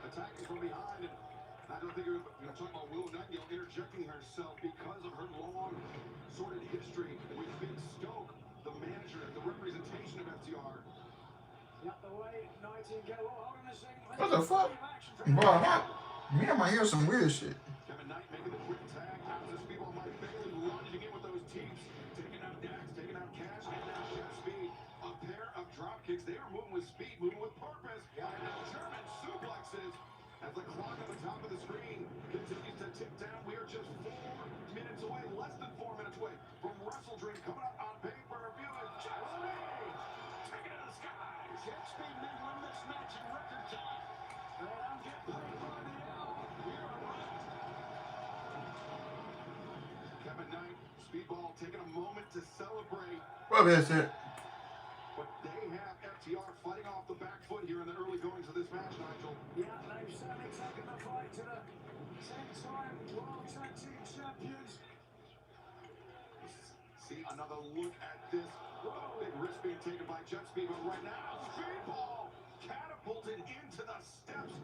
Attacking from behind, and I don't think you're talking about Willow Nightingale interjecting herself because of her long, sordid history with Big Stoke, the manager, the representation of FTR. What the fuck? Bro, me, I might hear some weird shit. Kevin Knight making the quick tag. Out of the speedball, Mike Bailey lunging in with those teeps. Taking out Dax, taking out Cash, and now Chef Speed. A pair of drop kicks. They are moving with speed, moving with purpose. And now German suplexes. As the clock on the top of the screen continues to tick down, we are just 4 minutes away, less than 4 minutes away from WrestleDream coming up on pay-per-view. And Chef Speed taking it to the skies. Chef Speed may win this match in record time. And I'm getting paid by the hour. Kevin Knight, Speedball taking a moment to celebrate. Well, that's it. But they have FTR fighting off the back foot here in the early goings of this match, Nigel. Yeah, they've certainly taken the fight to the 10-time World Tag Team Champions. See another look at this. Big risk being taken by Jet Speed, but right now, Speedball catapulted into the steps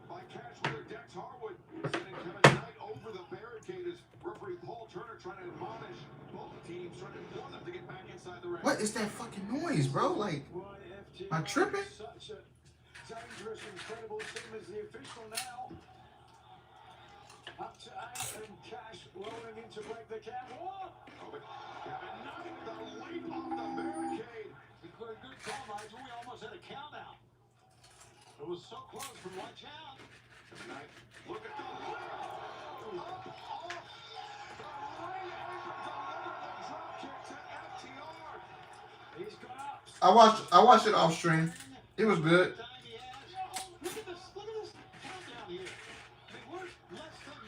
by Cash Wheeler Dex Harwood, sending Kevin Knight over the barricade as referee Paul Turner trying to admonish both teams, trying to implore them to get back inside the ring. What is that fucking noise, bro? Like, am I tripping? Such a dangerous, incredible team as the official now. Up to 8 and Cash rolling in to break the count. What? Kevin Knight, the leap off the barricade. He put a good call, Nigel. We almost had a count out. It was so close from watch out. Kevin Knight, look at the leap. Up off the ring and deliver the drop kick to FTR. He's gone up. I watched it off stream. It was good. Look at this countdown here. I mean, we're less than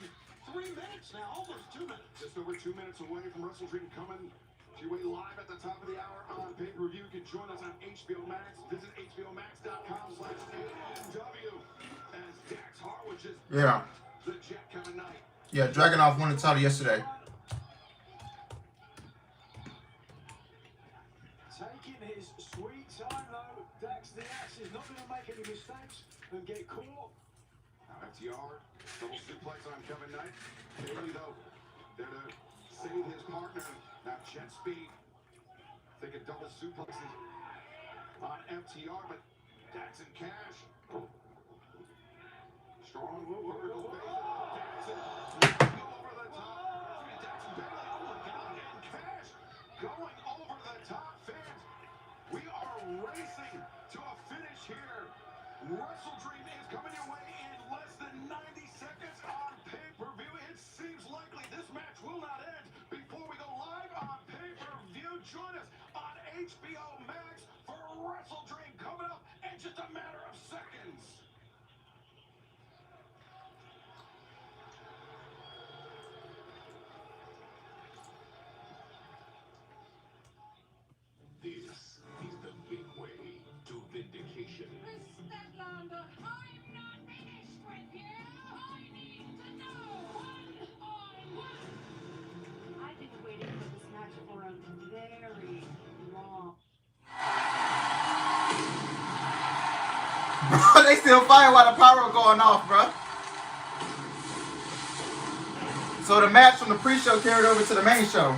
3 minutes now, almost 2 minutes. Just over 2 minutes away from WrestleDream coming to you live at the top of the hour on pay-per-view. You can join us on HBO Max. Visit hbomax.com/AEW as Dax Harwood just the Jet Kevin Knight. Yeah, Dragunov won the title yesterday. Taking his sweet time though, Dax the Axe is not going to make any mistakes and get caught. Now FTR, double suplex on Kevin Knight. Bailey though, there to save his partner. Now Jet Speed, thinking double suplexes on FTR, but Dax and Cash. Strong vertical base. Dax and over the top. Dax and Bailey, oh my God, and Cash going over the top. Fans, we are racing to a finish here. WrestleDream is coming your way in less than 90 seconds on pay-per-view. It seems likely this match will not end before we go live on pay-per-view. Join us on HBO Max for WrestleDream coming up in just a matter of seconds. This is the big way to vindication. Mr. Lambert, I'm not finished with you. I need to know one-on-one. I've been waiting for this match for a very long. Bro, they still fighting while the pyro going off, bro. So the match from the pre-show carried over to the main show.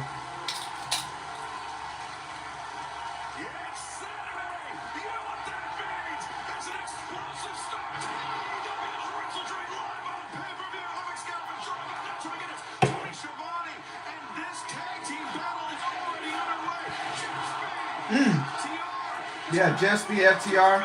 Yeah, just the FTR.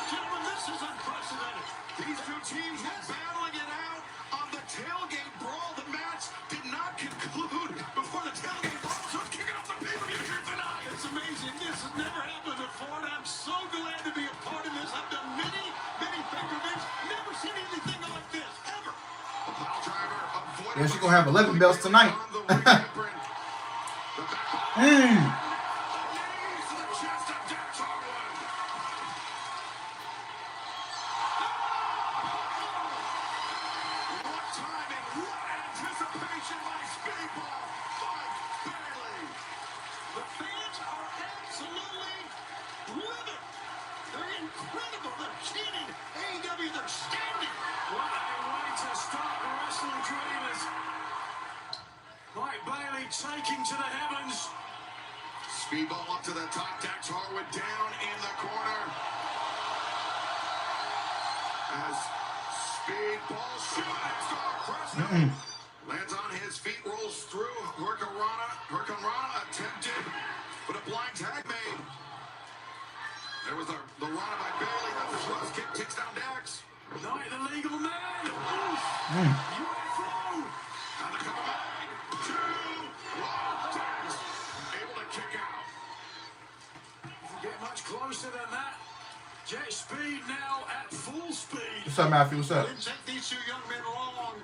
Gentlemen, this is unprecedented. These two teams were battling it out on the tailgate brawl. The match did not conclude before the tailgate brawl. So it's kicking off the pay-per-view here tonight. It's amazing. This has never happened before, and I'm so glad to be a part of this. I've done many pay-per-views. Never seen anything like this, ever. A pile driver avoided. Yeah, she's gonna have 11 belts tonight. incredible. They're cheating. AEW, they're standing. What a way to start the WrestleDreamers. Mike Bailey taking to the heavens. Speedball up to the top. Dax Harwood down in the corner. As Speedball shooting star press lands on his feet, rolls through. Hurricanrana attempted, but a blind tag made. There was the Rana by Bailey. The thrust kick takes down Dax. Knight the legal man. UFO. On the cover line. 2, 1, Dax. Able to kick out. Doesn't get much closer than that. Jet speed now at full speed. What's up, Matthew? What's up? Didn't take these two young men long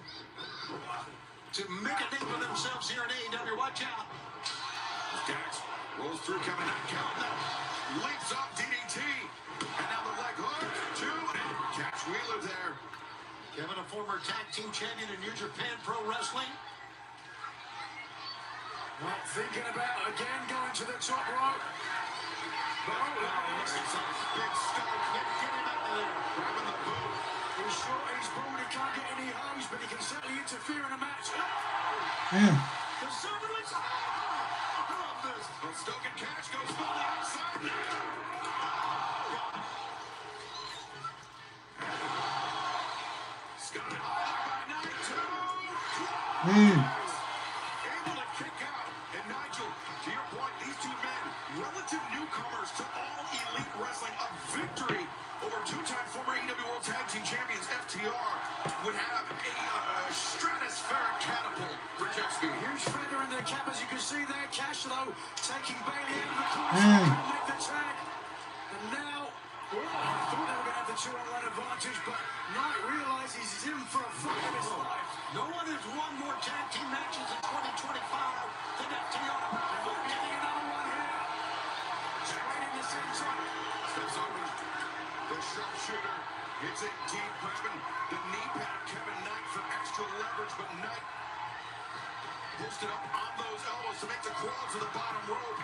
to make a name for themselves here in AEW. Watch out. Dax rolls through Kevin Knight. Kevin leaps up DDT. And now the leg hook. 2, and Cash Wheeler there. Kevin, a former tag team champion in New Japan Pro Wrestling. Not thinking about again going to the top rope. Big stomp. Get him out of there. Grabbing the boot. He's short, he's bald, he can't get any hose, but he can certainly interfere in a match. The servant is I love this. But Stoken Cash goes for the outside. Scott Hall by Knight 2. Able to kick out. And Nigel, to your point, these two men, relative newcomers to all elite wrestling, a victory over two-time former AEW World Tag Team Champions FTR would have a stratospheric catapult for Jet Speed. Huge feather in their cap, as you can see there. Cash, though, taking Bailey out of the corner so he can make the tag. And now, I thought they were going to have the 2-on-1 advantage, but Knight realizes he's in for a fight of his life. No one has won more tag team matches in 2025 than FTR. They're getting another one here. Straight in the center. Steps over. The sharpshooter hits it deep, grabbing the knee pad. Kevin Knight for extra leverage, but Knight posted up on those elbows to make the crawl to the bottom rope.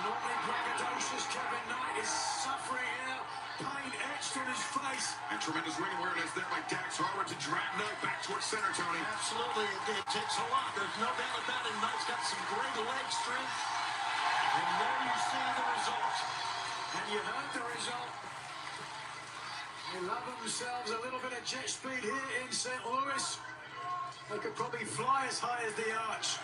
Normally braggadocious Kevin Knight is suffering here. Pain etched on his face. And tremendous ring awareness there by Dax Harwood to drag Knight back towards center, Tony. Absolutely, it takes a lot. There's no doubt about it. Knight's got some great leg strength. And there you see the result. And you heard the result. They love themselves a little bit of jet speed here in St. Louis. They could probably fly as high as the arch.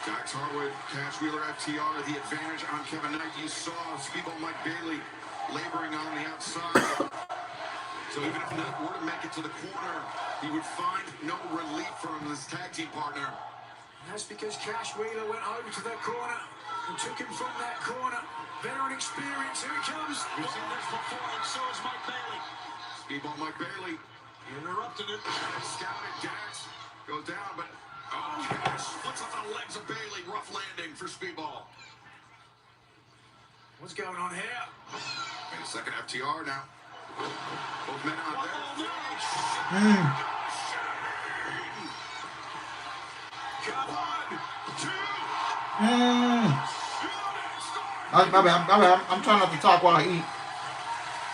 Dax Harwood, Cash Wheeler, FTR, the advantage on Kevin Knight. You saw Speedball Mike Bailey laboring on the outside. So even if Knight were to make it to the corner, he would find no relief from his tag team partner. And that's because Cash Wheeler went over to the corner and took him from that corner. Veteran experience, here it comes. We've seen this before, and so is Mike Bailey. Speedball Mike Bailey Interrupted it. scouted. Dax goes down, but Cash flips off the legs of Bailey. Rough landing for Speedball. What's going on here? Wait a second, FTR now. Both men out there. Come on, 2. My bad. I'm trying not to talk while I eat.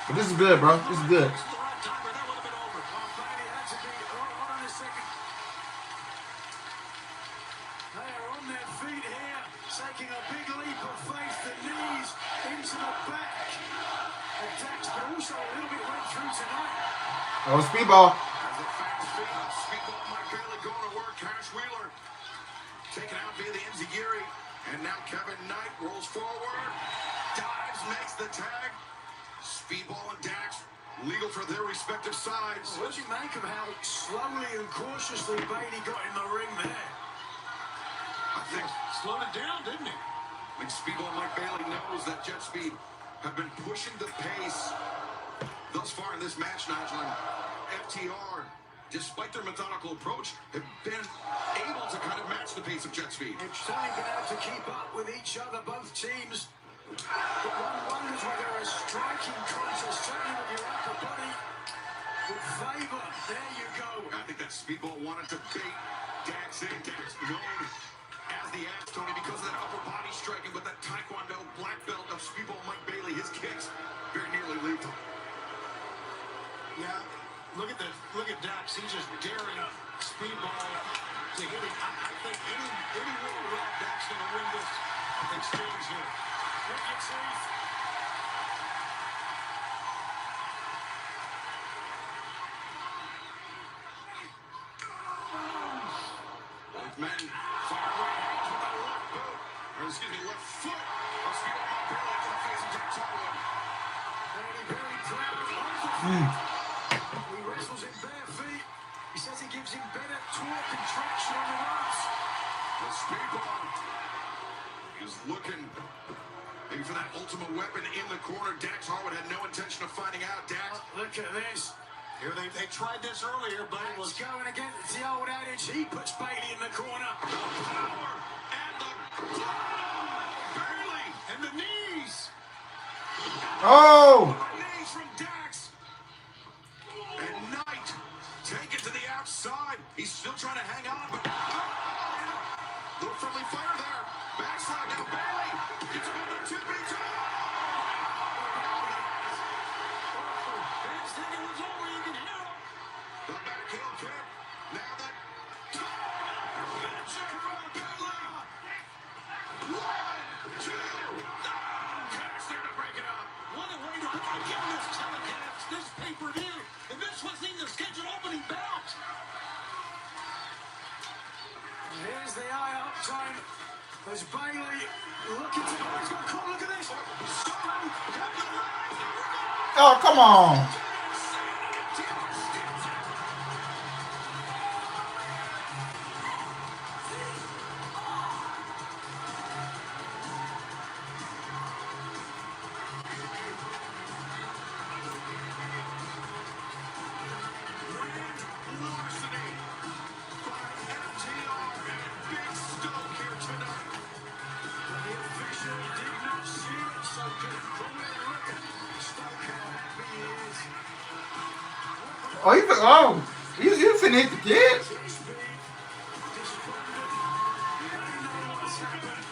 But this is good, bro. This is good. This is the right time, or that would have been over. Bailey had to be, hold on a second. They are on their feet here, taking a big leap of faith. The knees into the back. And Dax, but also a little bit went through tonight. Oh, Speedball. As a fast speed, Speedball Mike Bailey going to work. Cash Wheeler taken out via the Enziguri. And now Kevin Knight rolls forward. Dives, makes the tag. Speedball and Dax legal for their respective sides. What do you make of how slowly and cautiously Bailey got in the ring there? I think Slowed it down, didn't he? Speedball Mike Bailey knows that Jet Speed have been pushing the pace thus far in this match, Nigel. And FTR, despite their methodical approach, have been able to kind of match the pace of Jet Speed. They've certainly been able to keep up with each other, both teams. But one wonders whether a striking contest, certainly with your upper body, would favour. There you go. I think that Speedball wanted to bait Dax in. Dax known as has the ass, Tony, because of that upper body striking with that Taekwondo black belt of Speedball Mike Bailey. His kicks very nearly lethal. Yeah, look at Dax. He's just daring Speedball to hit him. I think any way around Dax going to win this exchange here. Look at Chief. Both men fire right hands with that left boot. Or excuse me, left foot. Of Speedball Mike Bailey going to face him to the top of him. He wrestles in bare feet. He says it gives him better torque and traction on the runs. The Speedball is looking maybe for that ultimate weapon in the corner. Dax Harwood had no intention of finding out. Dax, Look at this. Here they tried this earlier, but it was It's going against the old adage. He puts Bailey in the corner. the power and the Bailey and the knees. Oh! knees from Dax. And Knight take it to the outside. He's still trying to hang on, but little friendly fire there. Backslide now. Bailey gets him on the tippy toe. Fans think it was over. You can hear him. The back heel kick. Now that check from Bailey. 1, 2. Dax there to break it up. What a way to begin this telecast, this pay-per-view. And this wasn't even the scheduled opening bout. Here's the eye up time. There's Bailey looking to go. He's got a call. Look at this. Oh, come on. Larceny by FTR and Big Stoke here tonight. The official did not see it, so good. From where they're looking, Stoke how happy he is. You finna hit the kid. Speed, despondent. They know what's happened.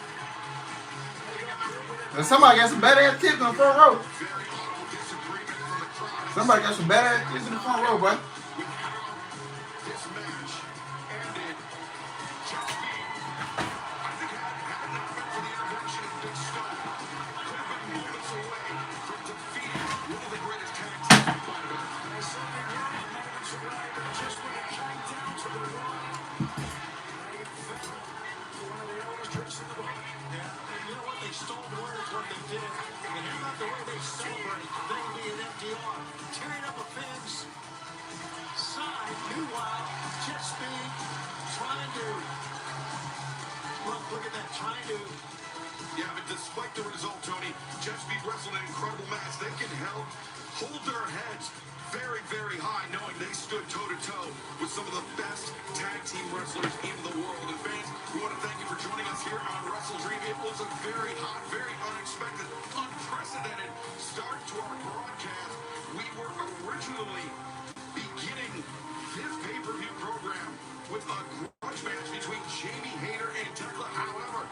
They got hit with it. Somebody got some badass kids in the front row. Very audible disagreement from the crowd. Somebody got some badass kids in the front row, boy. With how this match ended, just being, I think had it not been for the intervention of Big Stoke, could have been moments away from defeating one of the greatest tag teams in fighting. They certainly were moments away, but just when it came down to the wire, they fell for one of the oldest tricks in the book. Yeah, and you know what? They stole words when they did it. And how about the way they celebrate Bailey and FDR? Tearing up a fence. Side, meanwhile, Jet Speed trying to, look at that, trying to, Yeah, but despite the result, Tony, Jet Speed wrestled an incredible match. They can hold their heads very, very high, knowing they stood toe-to-toe with some of the best tag team wrestlers in the world. And fans, we want to thank you for joining us here on WrestleDream. It was a very hot, very unexpected, unprecedented start to our broadcast. We were originally beginning this pay-per-view program with a grudge match between Jamie Hayter and Tekla. However,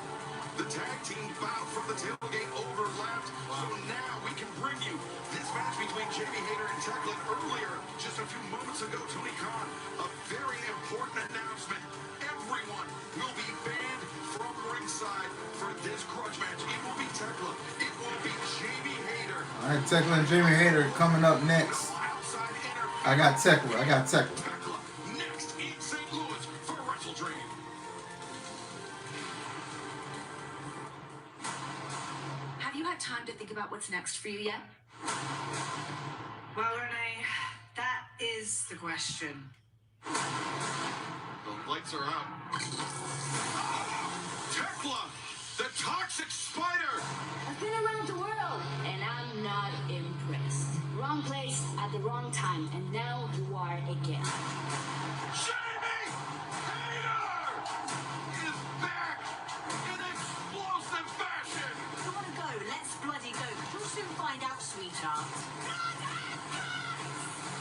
the tag team bout from the tailgate overlapped. So now we can bring you this match between Jamie Hayter and Tekla. Earlier, just a few moments ago, Tony Khan, a very important announcement. Everyone will be banned from ringside for this grudge match. It will be Tekla. It will be Jamie Hayter. All right, Tekla and Jamie Hayter coming up next. Outside inner I got Tekla. Tekla next in St. Louis for WrestleDream. Have you had time to think about what's next for you yet? Well, Renee, that is the question. The lights are out. Tekla, the toxic spider. I've been around the world, and I'm not impressed. Wrong place at the wrong time, and now you are again. Jamie Hayter is back in explosive fashion. If you want to go, let's bloody go. You'll soon find out, sweetheart.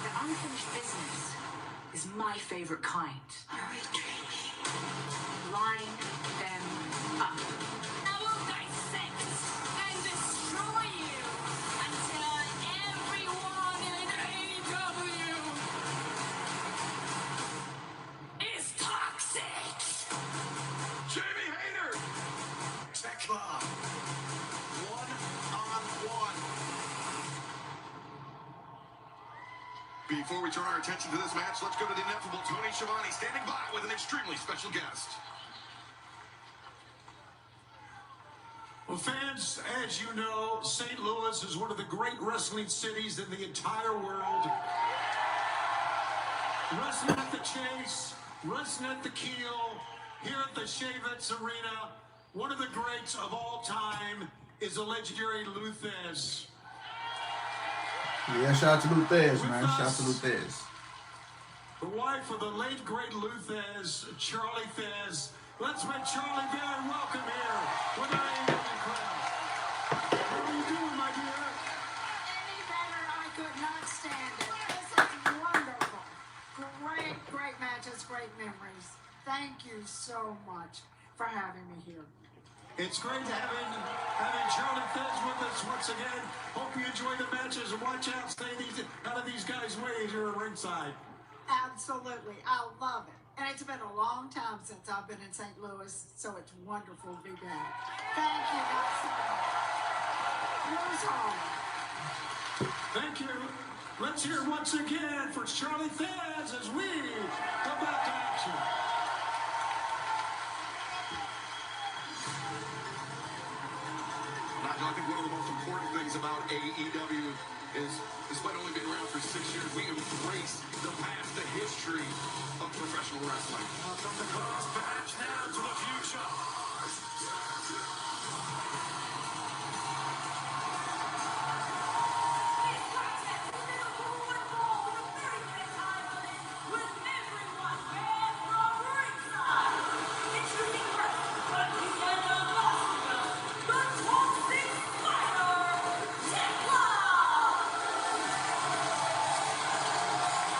The unfinished business is my favorite kind. Line them Before we turn our attention to this match, let's go to the ineffable Tony Schiavone standing by with an extremely special guest. Well, fans, as you know, St. Louis is one of the great wrestling cities in the entire world. Wrestling at the Chase, wrestling at the Keel, here at the Shavitz Arena, one of the greats of all time is the legendary Luthez. Yeah, shout out to Luthez, man. Shout out to Luthez. The wife of the late great Luthez, Charlie Thez. Let's make Charlie very welcome here with our AEW crowd. How are you doing, my dear? Any better, I could not stand it. This is wonderful. Great matches, great memories. Thank you so much for having me here. It's great having Charlie Thez with us once again. Hope you enjoy the matches and watch out, stay out of these guys' way as you're ringside. Absolutely. I love it. And it's been a long time since I've been in St. Louis, so it's wonderful to be back. Thank you guys so much. Yours home. Thank you. Let's hear once again for Charlie Thez as we go back to action. I think one of the most important things about AEW is, despite only being around for 6 years, we embrace the past, the history of professional wrestling. From the past, perhaps now to the future.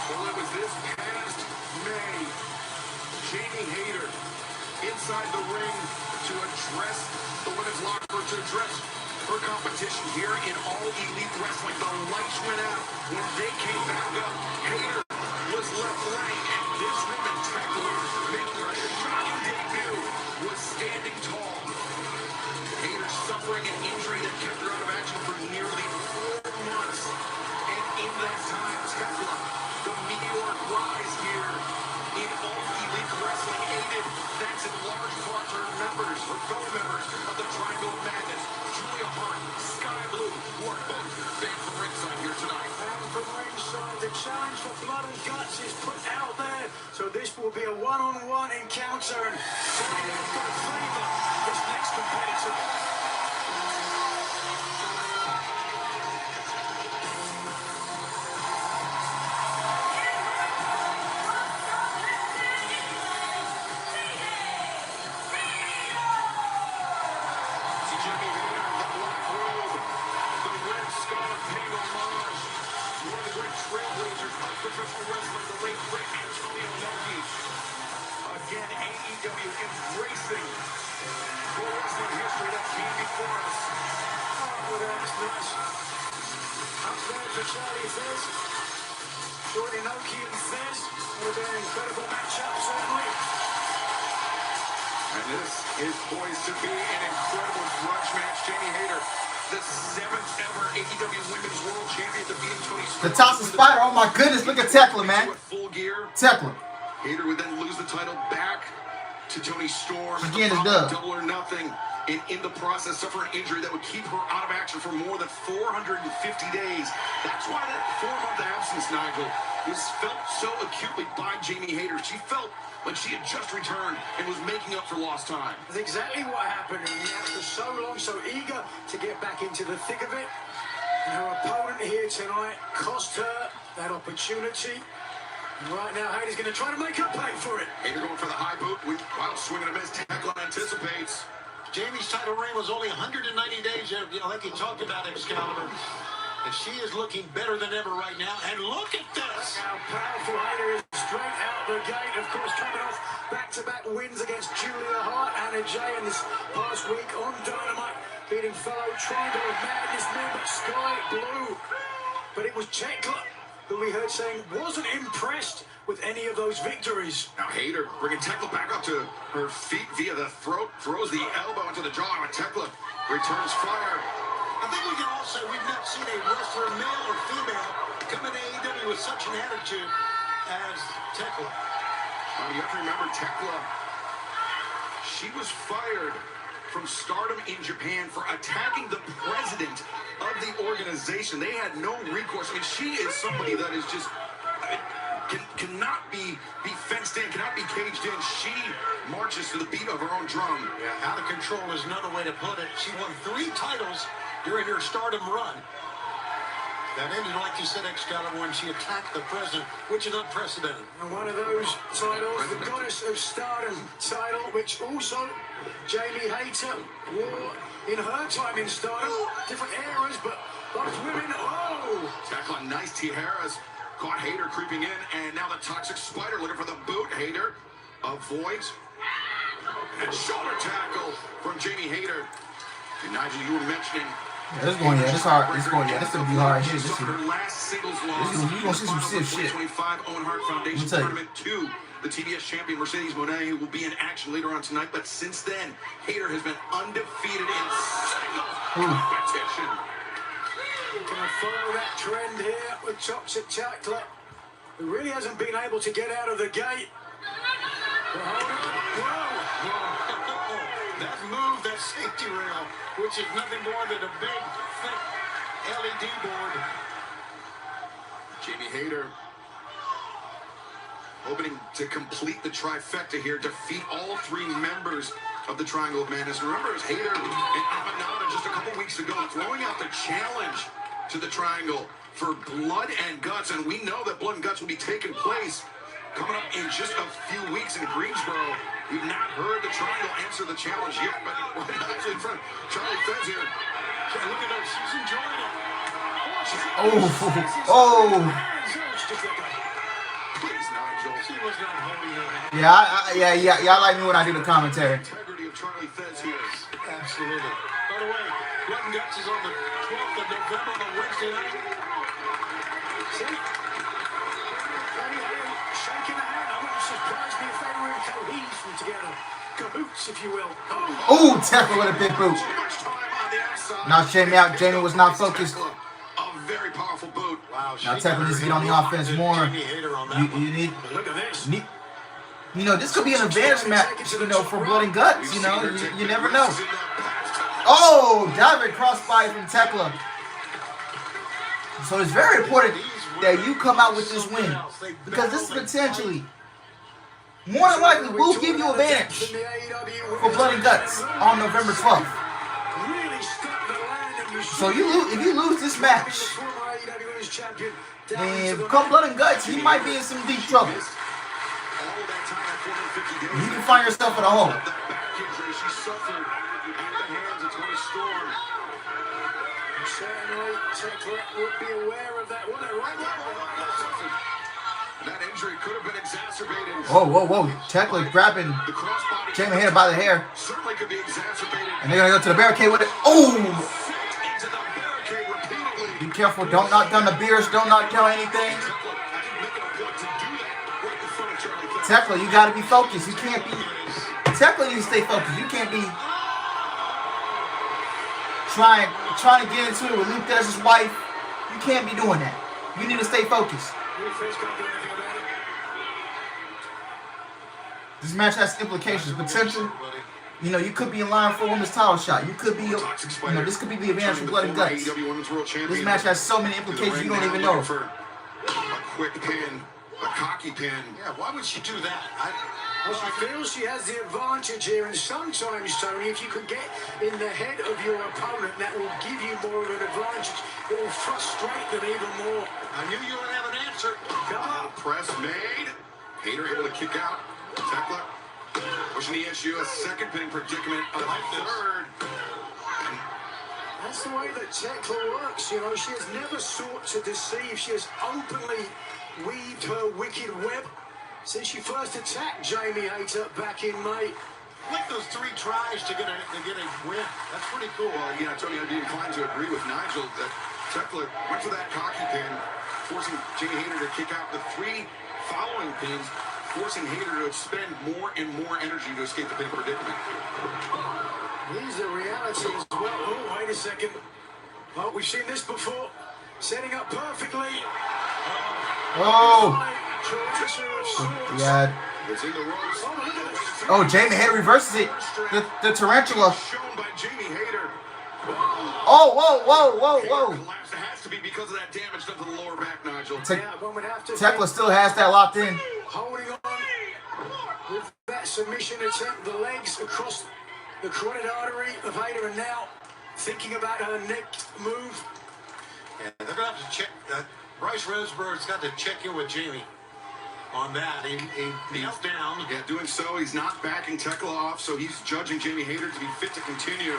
Well, it was this past May, Jamie Hayter inside the ring to address the women's locker room, to address her competition here in All Elite Wrestling. The lights went out. When they came back up, Hayter was left laying, and this woman, Tekla, making her shocking debut, was standing tall. Hayter suffering an injury that kept her out of action for nearly 4 months. And in that time, Tekla, the meteoric rise here in All Elite Wrestling, aided thanks in large part to her members, her fellow members of the Triangle of Madness, Julia Hart, Sky Blue, who are both banned from ringside here tonight. And from ringside, the challenge for blood and guts is put out there. So this will be a one-on-one encounter. And Tony's got to favour this next competitor. Again, AEW embracing pro wrestling history that came before us. Oh, that's nice. Up there for Charlie Thez. Jordan Inoki and Thez will be an incredible matchup, certainly. And this is poised to be an incredible grudge match. Jamie Hayter, the 7th ever AEW Women's World Champion, defeating Tony Storm. The Toss of Spider. Oh my goodness, look at Tekla, man. Full gear. Tekla. Hayter would then lose the title back to Tony Storm. She's getting his dub. Double or nothing. And in the process, suffer an injury that would keep her out of action for more than 450 days. That's why that 4-month absence, Nigel, was felt so acutely by Jamie Hayter. She felt like she had just returned and was making up for lost time. That's exactly what happened. And after so long, so eager to get back into the thick of it. And her opponent here tonight cost her that opportunity. And right now, Hayter's going to try to make her pay for it. Hayter going for the high boot while swinging a miss. Tekla anticipates. Jamie's title reign was only 190 days, like he talked about, Excalibur. And she is looking better than ever right now. And look at this! How powerful Hayter is straight out the gate. Of course, coming off back-to-back wins against Julia Hart, Anna Jay, in this past week on Dynamite, beating fellow Triangle of Madness member Sky Blue. But it was Tekla who we heard saying wasn't impressed with any of those victories. Now Hayter bringing Tekla back up to her feet via the throat, throws the elbow into the jaw, and Tekla returns fire. I think we can all say we've not seen a wrestler, male or female, come in AEW with such an attitude as Tekla. You have to remember Tekla. She was fired from Stardom in Japan for attacking the president of the organization. They had no recourse. I mean, she is somebody that is just cannot be fenced in, cannot be caged in. She marches to the beat of her own drum. Yeah, out of control is another way to put it. She won 3 titles during her Stardom run. That ended, like you said, Excalibur, when she attacked the president, which is unprecedented. And one of those titles, the Goddess of Stardom title, which also Jamie Hayter wore in her time in Stardom. Different eras, but both women. Oh! Tackle on nice tijeras. Caught Hayter creeping in, and now the Toxic Spider looking for the boot. Hayter avoids. And shoulder tackle from Jamie Hayter. And Nigel, you were mentioning. Yeah, this going, yeah, this hard. This going, yeah, this gonna be hard. This is, Her last singles loss. you gonna see some stiff shit. 2025 Owen Hart Foundation tournament to the TBS champion Mercedes Moné, who will be in action later on tonight. But since then, Hayter has been undefeated in singles competition. Can I follow that trend here with Toxic Tekla, who really hasn't been able to get out of the gate? That move, that safety rail, which is nothing more than a big, thick LED board. Jamie Hayter hoping to complete the trifecta here, defeat all 3 members of the Triangle of Madness. Remember, it was Hayter and Amanada just a couple weeks ago throwing out the challenge to the Triangle for blood and guts, and we know that blood and guts will be taking place coming up in just a few weeks in Greensboro. We've not heard the Triangle answer the challenge yet, but we're actually in front of Charlie Fez here. Look at her, she's enjoying it. Please, Nigel. She was not holding her hand. Yeah, y'all like me when I do the commentary. Integrity of Charlie Fez here. Absolutely. By the way, Blood and Guts is on the 12th of November on Wednesday night. See? Shaking the hand. I wouldn't surprise me if they were in cohesion together. Cahoots, if you will. Oh, Tekla with a big boot. Too much time on the outside. Now Jamie out. Jamie was not focused. A very powerful boot. Wow, Now Tekla needs to get on the offense more. You need, Look at this. you know, this could be an advantage match, you know, for Blood and Guts. You know, you never know. Oh, diving crossbody from Tekla. So it's very important that you come out with this win, because this is potentially, more than likely, will give you advantage for Blood and Guts on November 12th. So if you lose this match, then come Blood and Guts, you might be in some deep trouble. You can find yourself in a hole. Certainly, Tekla would be aware of that. That injury could have been exacerbated. Whoa. Tekla grabbing The crossbody Jamie Hayter by the hair. certainly could be exacerbated. And they're going to go to the barricade with it. Oh! Into the barricade repeatedly. Be careful. Don't knock down the beers. Don't knock down anything. Tekla, you got to be focused. You can't be... Tekla needs to stay focused. You can't be trying to get into it with Luke Thesz's wife. You can't be doing that. You need to stay focused. This match has implications, potential. You know, you could be in line for a women's title shot. You could be, you know, this could be the advantage for Blood and Guts. This match has so many implications you don't even know. A quick pin, a cocky pin. Yeah, why would she do that? Well, she feels she has the advantage here, and sometimes, Tony, if you can get in the head of your opponent, that will give you more of an advantage. It will frustrate them even more. I knew you would have an answer. Come on. Press made. Hayter able to kick out. Tekla pushing the issue. A second pinning predicament. A third. That's the way that Tekla works, you know. She has never sought to deceive. She has openly weaved her wicked web since she first attacked Jamie Hayter back in May. Like those 3 tries to get a win. That's pretty cool. Well, yeah, Tony, I'd be inclined to agree with Nigel that Tekla went for that cocky pin, forcing Jamie Hayter to kick out the 3 following pins, forcing Hayter to expend more and more energy to escape the pin predicament. Here's the reality as well. Oh, wait a second. Well, we've seen this before. Setting up perfectly. Oh. Yeah. It's in the ropes. Oh, Jamie Hayter reverses it. The tarantula. Shown by Jamie Hayter. Oh, whoa. Collapse. It has to be because of that damage done to the lower back, Nigel. Tekla still has that locked in. Holding on with that submission attempt, the legs across the carotid artery of Hayter, and now thinking about her next move. Yeah, they're going to have to check. Bryce Rosberg's got to check in with Jamie on that. He kneels down. Yeah, doing so, he's not backing Tekla off, so he's judging Jamie Hayter to be fit to continue.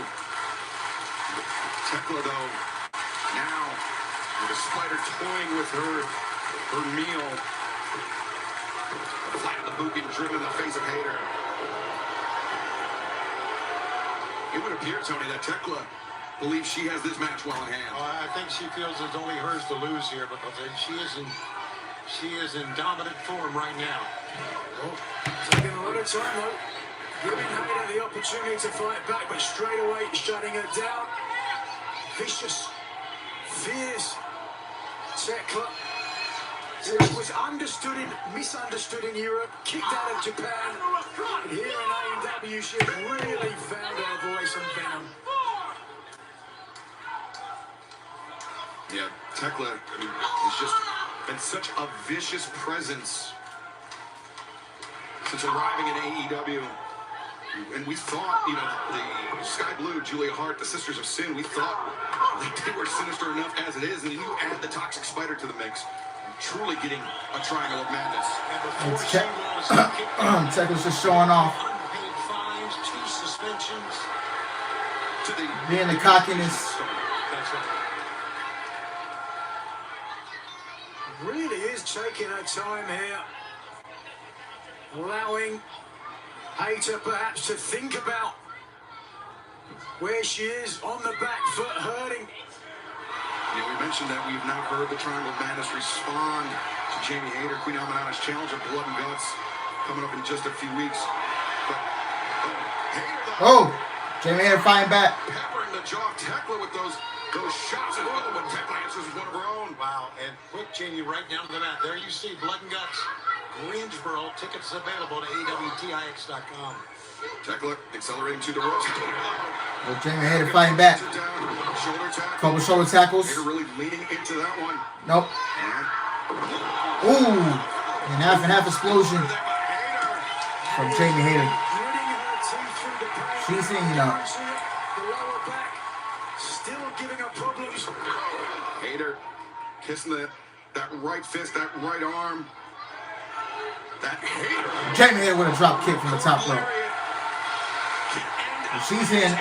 Tekla, though, now with a spider toying with her meal. The flat of the boot being driven in the face of Hayter. It would appear, Tony, that Tekla believes she has this match well in hand. I think she feels it's only hers to lose here because she is in dominant form right now. Taking a lot of time, though. Giving Hayter the opportunity to fight back, but straight away shutting her down. Vicious, fierce Tekla. It was misunderstood in Europe, kicked out of Japan. And here in AEW, she's really found her voice and venom. Yeah, Tekla, has just been such a vicious presence since arriving in AEW. And we thought, the Sky Blue, Julia Hart, the Sisters of Sin, we thought that they were sinister enough as it is. And then you add the Toxic Spider to the mix, truly getting a triangle of madness. Tekla's just showing off. Unpaid fines, 2 suspensions. Being the cockiness. That's right. Really is taking her time here, allowing Hayter perhaps to think about where she is on the back foot, hurting. Yeah, we mentioned that we've now heard the Triangle of Madness respond to Jamie Hayter, Queen Amanada's challenger, Blood and Guts, coming up in just a few weeks. But Hayter, Jamie Hayter fighting back. peppering the jaw of Tekla with those shots as well, when Tekla answers with one of her own. Wow, and put Jamie right down to the mat. There you see Blood and Guts, Greensboro. Tickets available to AWTIX.com. Tekla accelerating to the ropes. Jamie Hayter fighting back. Shoulder tackle. Couple shoulder tackles. Hayter really leaning into that one. Nope. Ooh. An half and half explosion from Jamie Hayter. She's hanging up. Still giving her problems. Hayter kissing that right fist, that right arm. That Hayter. Jamie Hayter with a drop kick from the top rope. She's heating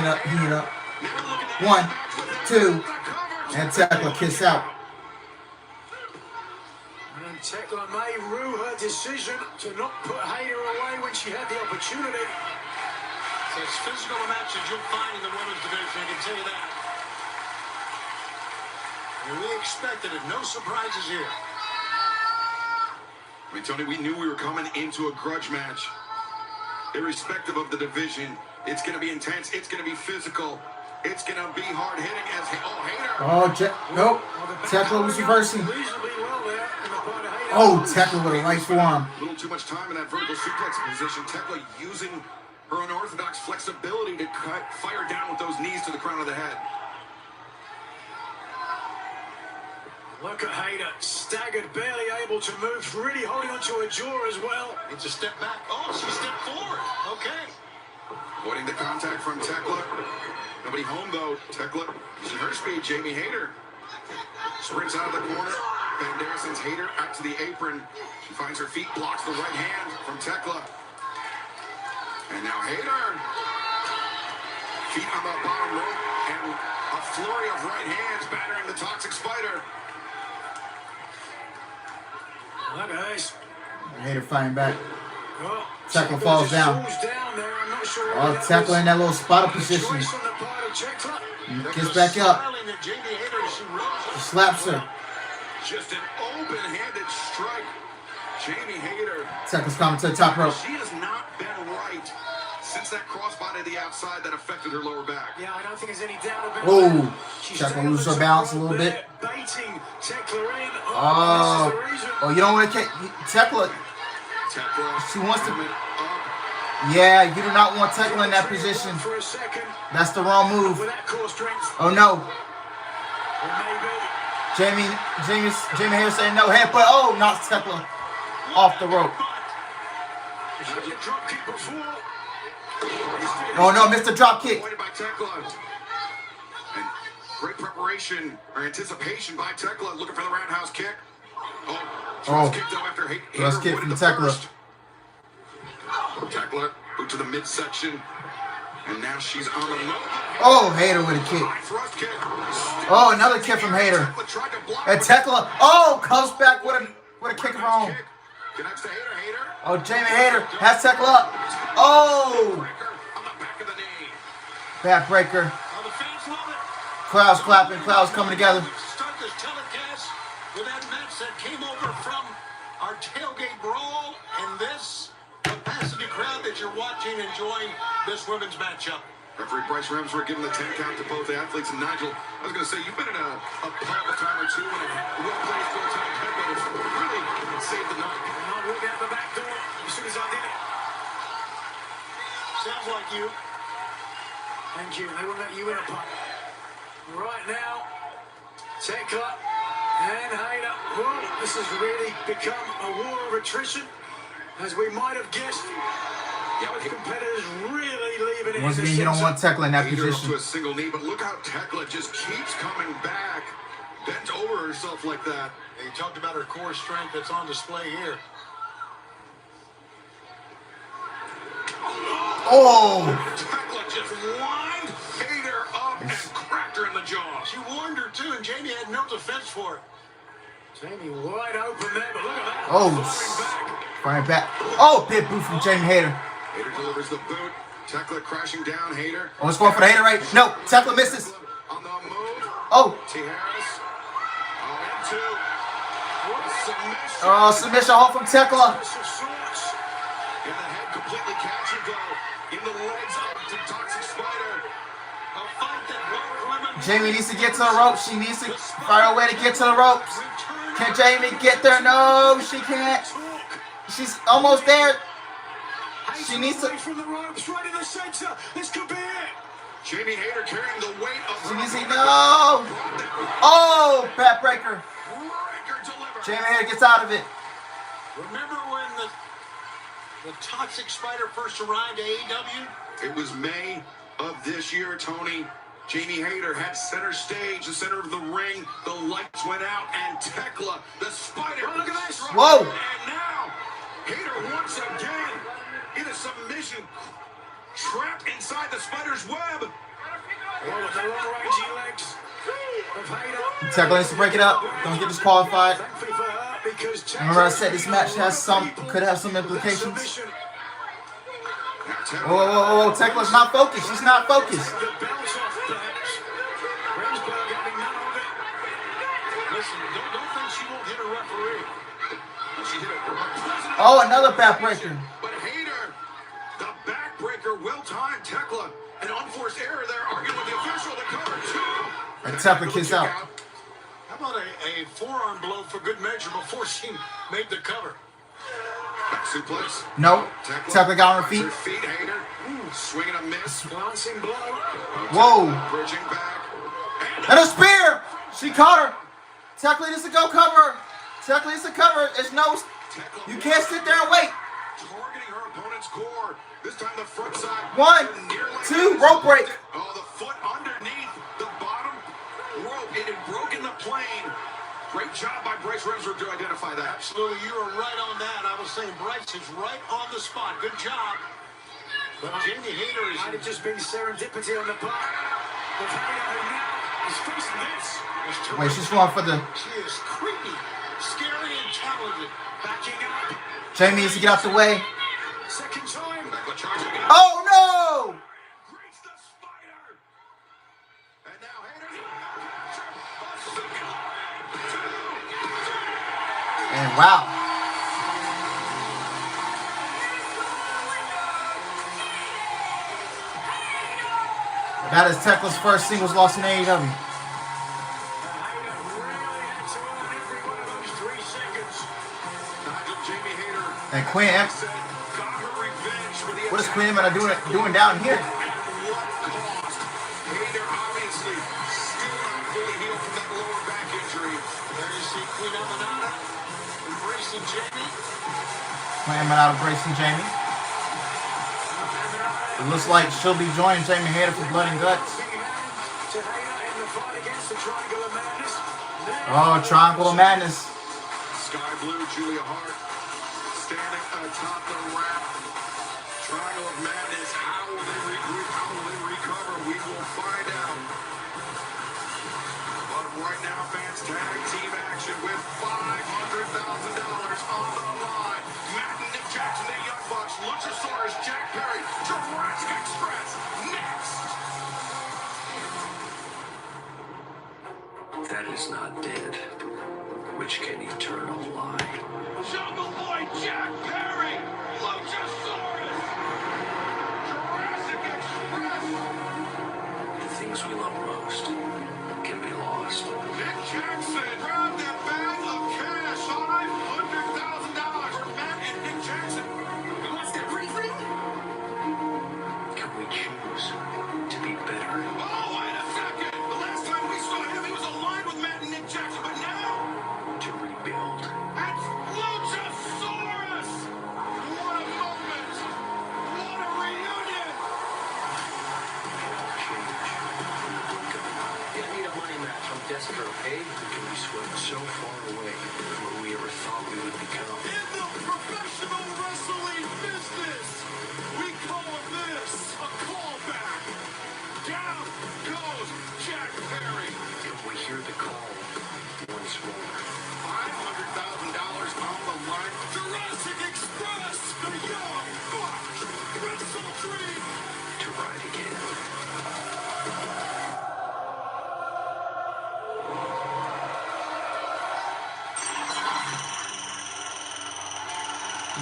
up. 1, 2, and Tekla kiss out. And Tekla may rue her decision to not put Hayter away when she had the opportunity. It's as physical a match as you'll find in the women's division, I can tell you that. And we expected it. No surprises here. I mean, Tony, we knew we were coming into a grudge match. Irrespective of the division, it's going to be intense. It's going to be physical. It's going to be hard-hitting as Hayter. Nope. Tekla was reversing. Tekla with a right forearm. A little too much time in that vertical suplex position. Tekla using her unorthodox flexibility to fire down with those knees to the crown of the head. Look at Hayter, staggered, barely able to move, really holding onto her jaw as well. It's a step back. Oh, she stepped forward. Okay. Avoiding the contact from Tekla. Nobody home, though. Tekla using her speed. Jamie Hayter sprints out of the corner. Bandera sends Hayter out to the apron. She finds her feet, blocks the right hand from Tekla. And now Hayter. Feet on the bottom rope. And a flurry of right hands battering the Toxic Spider. Look at this. Hayter fighting back. Oh, Tekla falls down. Tekla in that little spotter position. Gets back up. She slaps her. Just an open-handed strike. Jamie Hayter. Tekla's coming to the top rope. She has not been right since that crossbody to the outside that affected her lower back. Yeah, I don't think there's any doubt about Oh, that. Tekla loses her balance a little bit. Baiting baiting Tekla in. Oh, this is the reason. oh, you don't want to Tekla. Tekla. She wants to. Up. Yeah, you do not want Tekla in that position. For a second. That's the wrong move. With that core strength. Oh no. Or maybe. Jamie Hayter saying no head, but oh, knocks Tekla off the rope. Drop kick before. Oh no, missed the drop kick. Avoided by Tekla. And great preparation or anticipation by Tekla, looking for the roundhouse kick. Oh, kick though after Thrust kick from Tekla. Tekla moved to the midsection, and now she's on the move. Oh, Hayter with a kick. Thrust kick. Oh, another kick from Hayter. And Tekla, oh, comes back with a kick of her own. Connects to Hayter. Oh, Jamie Hayter has Tekla up. Oh, On the back of the knee. backbreaker. Now the fans love it. Crowds clapping, crowds coming together. Start this telecast with that match that came over from our tailgate brawl and this capacity crowd that you're watching, enjoying this women's matchup. Referee Bryce Remsburg giving the 10 count to both the athletes. And Nigel, I was going to say, you've been in a pub a time or two and a well-placed goal-time headbutt really saved the night. And I'll walk out the back door as soon as I did it. Sounds like you. Thank you. They won't let you in a pub. Right now, Tekla and Hayter. Well, this has really become a war of attrition, as we might have guessed. Both competitors really leaving it. Once again, you don't want Tekla in that Hayter up position. to a single knee, but look how Tekla just keeps coming back, bent over herself like that. You talked about her core strength that's on display here. Oh, Tekla just lined Hayter up and cracked her in the jaw. She warned her too, and Jamie had no defense for it. Jamie wide open there, but look at that. oh, Firing firing back. Oh, big boot from Jamie Hayter. Hayter delivers the boot. Tekla crashing down Hayter. Oh, it's going for the Hayter, right? No, Tekla misses. On the move. Oh, T. Harris. Into. What a submission. oh, submission hold from Tekla. back. Of sorts. In the head, completely captured though. In the legs up to Toxic Spider. A fight that both women. Jamie needs to get to the ropes. She needs to find a way to get to the ropes. Can Jamie get there? No, she can't. She's almost there. She needs to. Away from the ropes, right in the center. This could be it. Jamie Hayter carrying the weight of She needs to. No. Oh, backbreaker. Breaker delivered. Jamie Hayter gets out of it. Remember when the Toxic Spider first arrived to AEW? It was May of this year, Tony. Jamie Hayter had center stage, the center of the ring. The lights went out, and Tekla, the Spider. Oh, look at this. struck Whoa. her, And now, Hayter once again in a submission, trapped inside the Spider's web. Oh, with the long rangey legs of Hayter. Tekla needs to break it up. Don't get disqualified. Thankfully for her, because Remember I said this match could have some implications. submission. Now, Tekla, Oh, Tekla's not focused. She's not focused. The belts off, perhaps. Remsburg having none of it. Listen, don't think she won't hit a referee. she hit it. Oh, another backbreaker. But Hayter, the backbreaker, well-timed. Tekla, an unforced error there, arguing with the official to cover two. And Tekla kicks out. How about a forearm blow for good measure before she made the cover? Back suplex. No. Tekla got on her feet. Her feet, Hayter. Swinging a miss. Glancing blow. Whoa. Bridging back. And a spear. She caught her. Tekla needs to go cover her. Tekla needs to cover her. There's no. Tekla You can't sit there and wait. targeting her opponent's core. This time the front side. 1, 2, rope break. Oh, the foot underneath the bottom rope. It had broken the plane. Great job by Bryce Remsburg to identify that. Absolutely, you are right on that. I was saying Bryce is right on the spot. Good job. But Jamie Hayter is. Might have just been serendipity on the part of Hayter, who now is facing this. Wait, she's going for the. She is creepy, scary, and talented. Backing up. Jamie needs to get out the way. Second time. Tekla charging in. Oh no! Greets the Spider. And now Hayter. And wow. That is Tekla's first singles loss in AEW. Hayter really And Queen M. What is Queen M doing down here? Hater obviously still not fully healed from that lower back injury. There you see Queen Amanada embracing Jamie. Queen Amanada embracing Jamie. It looks like she'll be joining Jamie Hayter for Blood and Guts. Oh, Triangle of Madness. Sky Blue, Julia Hart, standing atop the ramp. Triangle of Madness. How will they regroup? How will they recover? We will find out. But right now, fans, tag team action with $500,000 on the line. Matt and Nick Jackson, the Young Bucks, Luchasaurus, Jack Perry, Jurassic Express, next. That is not dead. Which can eternal lie? Jungle Boy Jack Perry, Luchasaurus, Jurassic Express. The things we love most can be lost. Nick Jackson grabbed that bag of cash, $500,000 for Matt and Nick Jackson. You lost everything? Can we choose to be better? Oh, wait a second. The last time we saw him, he was aligned with Matt and Nick Jackson, but now To rebuild? it's Luchasaurus. What a moment. What a reunion. Change. Yeah, I need a money match. I'm desperate, okay? Can we swim so far away from what we ever thought we would become? In the professional wrestling business, we call this a callback. Down goes Jack Perry. Can we hear the call once more? $500,000 on the line. Jurassic Express, the Young Bucks, WrestleDream. To ride again.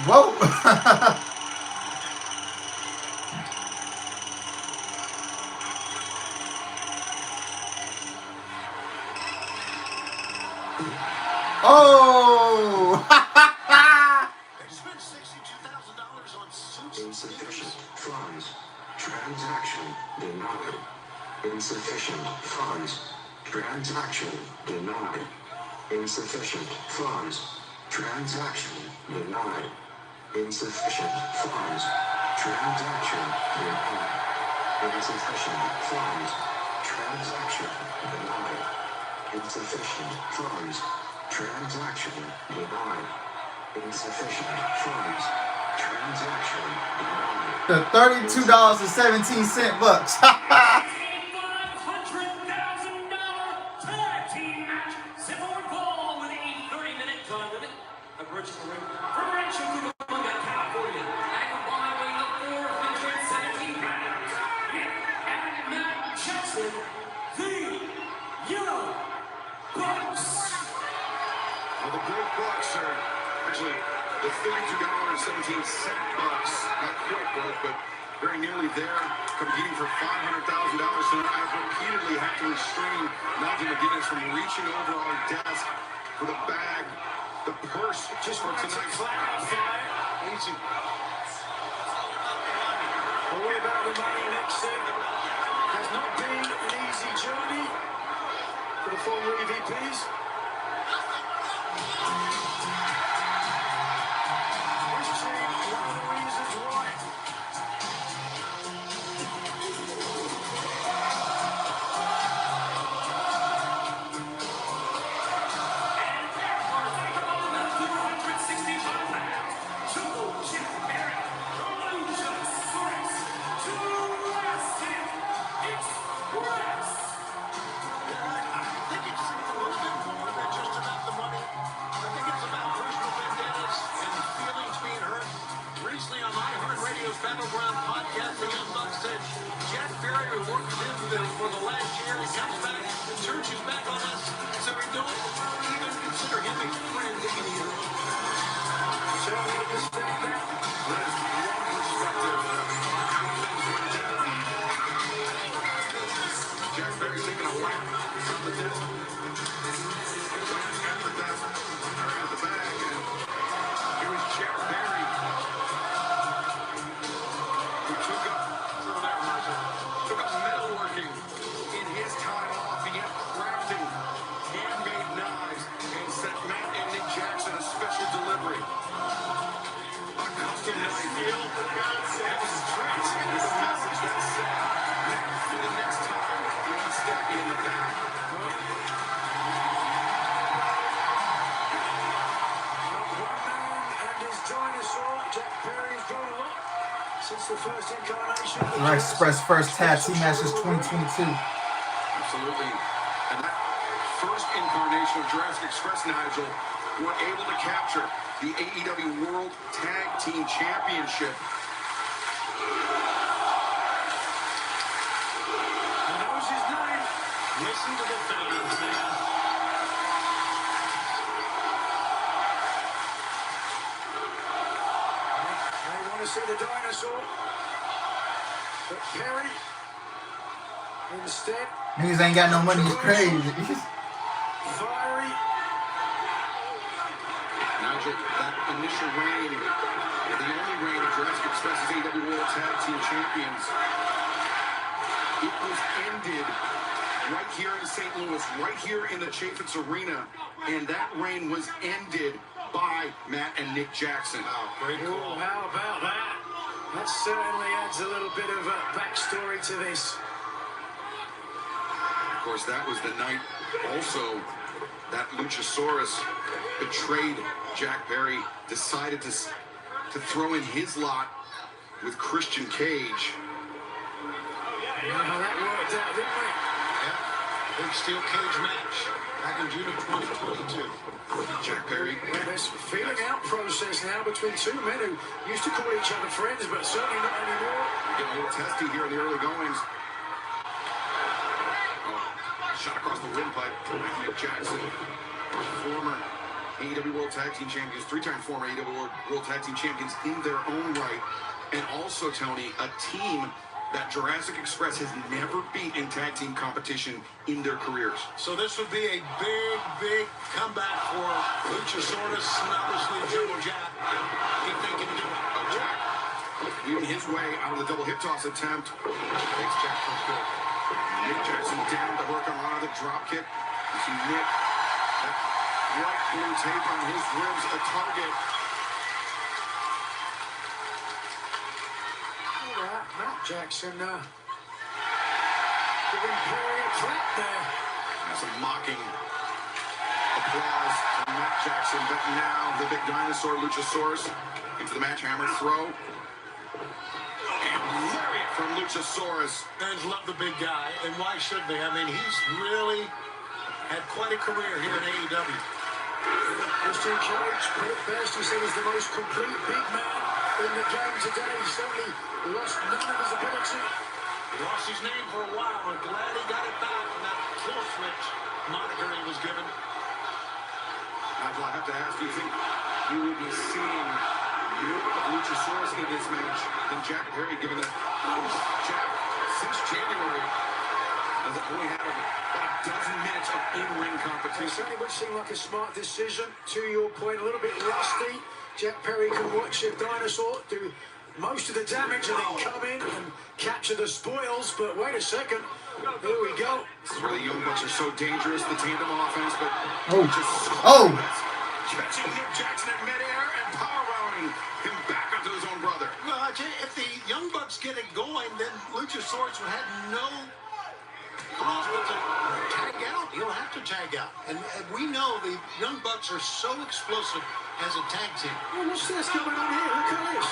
Whoa. Oh. Spent $62,000 on suits. Insufficient funds. Transaction denied. Insufficient funds. Transaction denied. Insufficient funds. Transaction denied. Insufficient funds. Transaction denied. Insufficient funds. Transaction denied. Insufficient funds. Transaction denied. Insufficient funds. Transaction denied. The $32.17 bucks. $500,000 tag team match. Simple ball with a 30-minute time limit. Approaching the ring from Rancho Cucamonga, California. And weighing up 417 pounds. And Matt Jackson, the Young Bucks. Well, the Great Bucks are actually the $32.17 bucks. Not quite broke, but very nearly there, competing for $500,000 tonight. I've repeatedly had to restrain Nigel McGuinness from reaching over our desk for the bag, the purse, just for tonight's Easy. Worry about the money next thing. Has not been an easy journey for the former EVPs. This team, one of the reasons why. Battleground podcast, the Young Bucks said Jack Perry will work with him for the last year. He comes back, turns his back on us, so we don't even consider him a friend anymore. So we understand that. That's one perspective. Jack Perry taking a whack from the desk. At the desk, or at the bag, and here is Jack Perry took up metalworking in his time off. He kept crafting handmade knives and sent Matt and Nick Jackson a special delivery. A custom knife. That was transmitting the message that said, Matt, for the next time, we'll be stacking in the back. Jack Perry's grown a lot since the first incarnation. The Express first tag team match is 2022. Absolutely. And that first incarnation of Jurassic Express, Nigel, were able to capture the AEW World Tag Team Championship. He knows his name. Listen to the fans, man. See the dinosaur, but Perry instead. Niggas ain't got no money, it's crazy. Fiery. Nigel, that initial reign, the only reign of Jurassic Express's AEW World Tag Team Champions, it was ended right here in St. Louis, right here in the Chaffetz Arena, and that reign was ended by Matt and Nick Jackson. Wow, great call. Oh, how about that? That certainly adds a little bit of a backstory to this. Of course, that was the night also that Luchasaurus betrayed Jack Perry, decided to throw in his lot with Christian Cage. You know how that worked out, didn't we? Yeah, big steel cage match back in June of 2022. Jack Perry. Well, there's a feeling out process now between two men who used to call each other friends, but certainly not anymore. Getting a little testy here in the early goings. Oh, shot across the windpipe. Nick Jackson, former AEW World Tag Team Champions, three-time former AEW World Tag Team Champions in their own right. And also, Tony, a team that Jurassic Express has never beat in tag team competition in their careers. So this would be a big comeback for Luchasaurus and obviously Jungle Jack if they can do it. Oh, Jack, weaving his way out of the double hip toss attempt. Thanks, Jack. That's good. Nick Jackson down to work on the drop kick. You see Nick, that white blue tape on his ribs, a target. Matt Jackson giving Perry a clap there. That's some mocking applause from Matt Jackson, but now the big dinosaur Luchasaurus into the match, hammer throw. And lariat from Luchasaurus. Fans love the big guy, and why shouldn't they? I mean, he's really had quite a career here in AEW. Christian Cage, put it best, he said he's the most complete big man in the game today. He certainly lost none of his ability. He lost his name for a while. I'm glad he got it back from that kill switch moniker he was given. Nigel, I have to ask, do you think you will be seeing more of Luchasaurus in this match than Jack Perry, given that Jack, since January, has only had about a dozen minutes of in-ring It competition? certainly would seem like a smart decision. To your point, a little bit rusty. Jack Perry can watch a dinosaur do most of the damage and then come in and capture the spoils. But wait a second. Here we go. This is where the Young Bucks are so dangerous, the tandem offense, but catching Nick Jackson in midair and power rounding him back onto his own brother. Well, if the Young Bucks get it going, then Luchasaurus would have no cause but to tag out. He'll have to tag out. And we know the Young Bucks are so explosive as a tag team. Oh, what's this going on here? Look at this.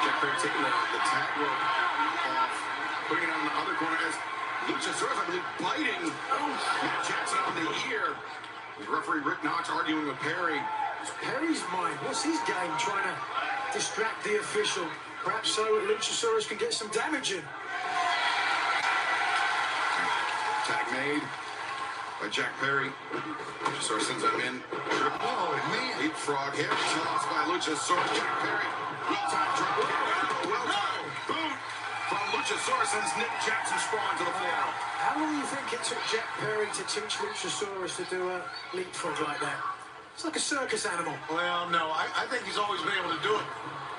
Jack Perry taking the tag rope off, putting it on the other corner as Luchasaurus, I believe, biting Matt Jackson on the ear. Referee Rick Knox arguing with Perry. Perry's mind. What's his game? Trying to distract the official. Perhaps so Luchasaurus can get some damage in. Tag made by Jack Perry. Luchasaurus sends him in. Oh, man. Leapfrog hip toss by Luchasaurus. Jack Perry. Well-timed drop kick. Well-timed boot from Luchasaurus sends Nick Jackson sprawling to the floor. How long do you think it took Jack Perry to teach Luchasaurus to do a leapfrog like that? It's like a circus animal. Well, no, I think he's always been able to do it.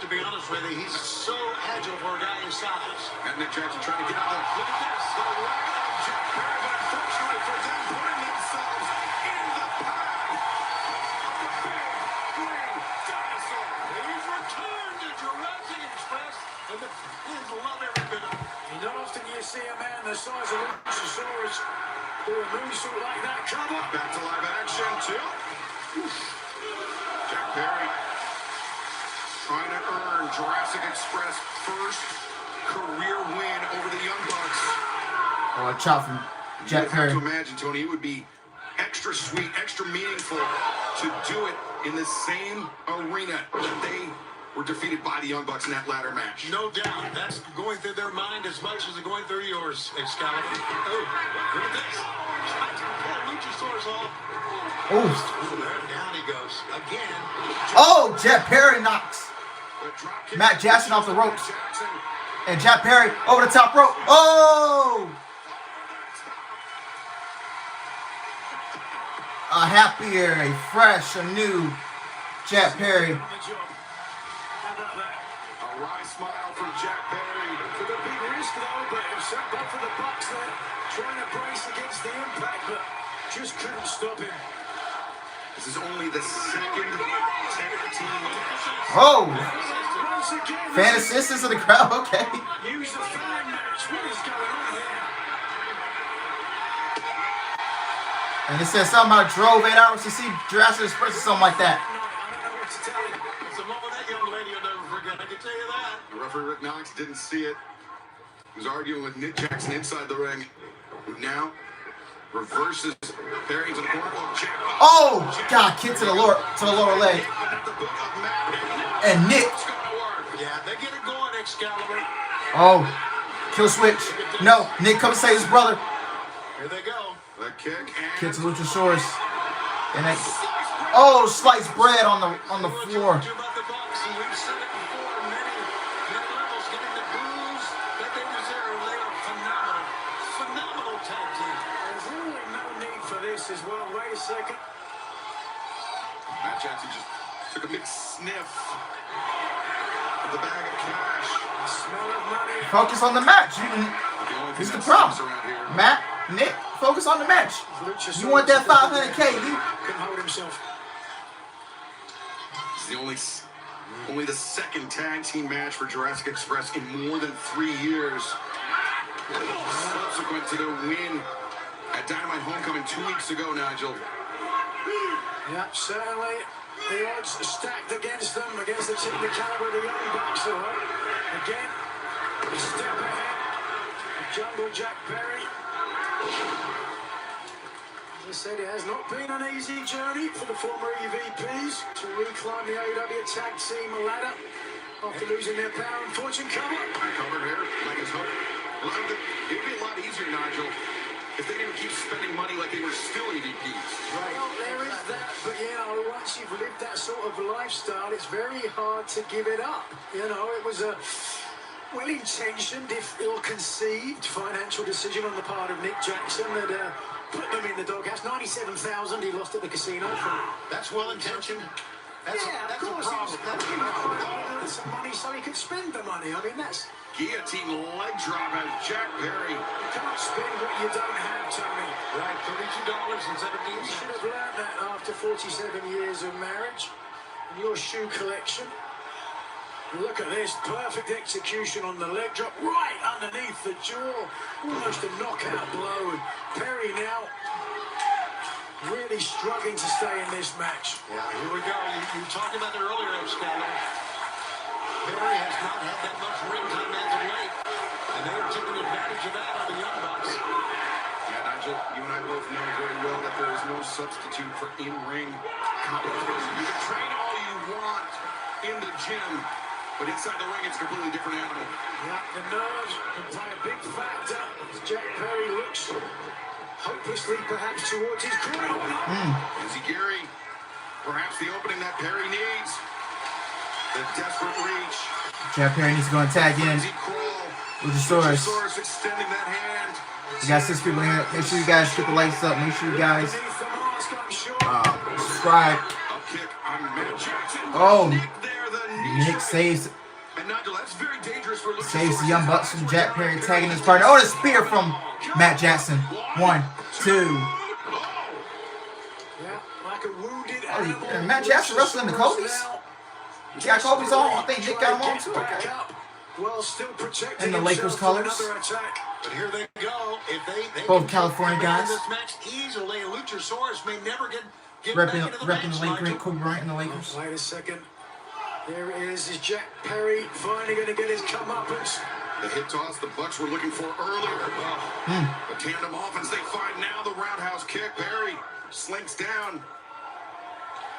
To be honest with you, he's so agile for a guy his his size. And Nick Jackson trying to get out of there. Look at this. The way of Jack Perry, but unfortunately for them, putting themselves in the path of the big green dinosaur. He's returned to Jurassic Express, and the fans love every bit of it. Not often you see a man the size of Luchasaurus do a moonsault like that. Cover. Back to live action, too. Jack Perry trying to earn Jurassic Express first career win over the Young Bucks. Oh, a chop from Jack Perry. You have to imagine, Tony, it would be extra sweet, extra meaningful to do it in the same arena that they were defeated by the Young Bucks in that ladder match. No doubt. That's going through their mind as much as it's going through yours, Excalibur. Oh, look at this. Trying to pull Luchasaurus off. Oh. Down he goes. Again. Oh, Jack Perry knocks Matt Jackson off the ropes. And Jack Perry over the top rope. Oh! A happier, a fresh, a new Jack Perry. A wry smile from Jack Perry. Took a big risk though, but it was set back for the Bucks there. Trying to brace against the impact, but just couldn't stop him. This is only the second tag team. Oh! Once again, Fan assistance in the crowd, okay. use the fan match. What is going on here? And it says something about drove 8 hours to see Jurassic Express or something like that. I don't know what to tell you. It's a moment that young lady will never forget. I can tell you that. The referee Rick Knox didn't see it. He was arguing with Nick Jackson inside the ring. Who now reverses Perry into the corner. Oh, God, kick to the lower leg. And Nick. Yeah, they get it going, Excalibur. Oh, kill switch. No, Nick comes to save his brother. Here they go. The kick and Kick to Luchasaurus. And then, oh, sliced bread on the floor. About the Bucks, and we've said it before, many levels, getting the booze that they deserve. They are phenomenal tag team. There's really no need for this as well. Wait a second. Matt Jackson just took a big sniff of the bag of cash. Smell of money. Focus on the match. This is the problem. Matt, Nick, focus on the match. You want that 500K, you? Couldn't hold himself. It's the only the second tag team match for Jurassic Express in more than 3 years. Subsequent to their win at Dynamite Homecoming 2 weeks ago, Nigel. Yeah, certainly the odds are stacked against them, against the team, the caliber of the Young Bucks. Again, step ahead. Jungle Jack Perry. As I said, it has not been an easy journey for the former EVPs to reclimb the AEW tag team ladder after losing their power and fortune cover. Cover here, like his hook. It would be a lot easier, Nigel, if they didn't keep spending money like they were still EVPs. Right. Well, there is that, but you know, once you've lived that sort of lifestyle, it's very hard to give it up. You know, it was a well-intentioned, if ill-conceived, financial decision on the part of Nick Jackson that put them in the doghouse. 97,000 he lost at the casino. That's well-intentioned. That's of a course. problem. He earned some money so he could spend the money. I mean, that's... Guillotine leg drop as Jack Perry. You can't spend what you don't have, Tony. Right, $32.17. You should have learned that after 47 years of marriage and your shoe collection. Look at this, perfect execution on the leg drop, right underneath the jaw. Almost a knockout blow. And Perry now really struggling to stay in this match. Yeah, here we go. You talked about it earlier, Excalibur. Perry has not had that much ring time as of late, and they are taking advantage of that on the Young Bucks. Yeah, Nigel, you and I both know very well that there is no substitute for in-ring competition. You can train all you want in the gym, but inside the ring, it's a completely different animal. Yeah, the nerves can play a big factor as Jack Perry looks hopelessly perhaps towards his crown. Izzy Gary, perhaps the opening that Perry needs. The desperate reach. Jack Perry needs to go and tag in. Luchasaurus. Extending that hand. We got 6 people here. Make sure you guys get the lights up. Make sure you guys subscribe. Kick on Matt Jackson. Oh, Nick there, the knee Nick saves. And Nigel, that's very dangerous for Saves the Young Bucks from Jack Perry tagging his partner. Oh, the spear from Matt Jackson. 1, 2. And Matt Jackson wrestling the Kobe's. He got Kobe's on. I think Nick got him on too. Okay. In the Lakers colors. But here they go. If they both California guys. This match easily. Luchasaurus may never get repping the late great Kobe Bryant and the Lakers. Wait a second. There is Jack Perry finally going to get his comeuppance. The hit toss the Bucks were looking for earlier. The tandem offense they find now. The roundhouse kick. Perry slinks down.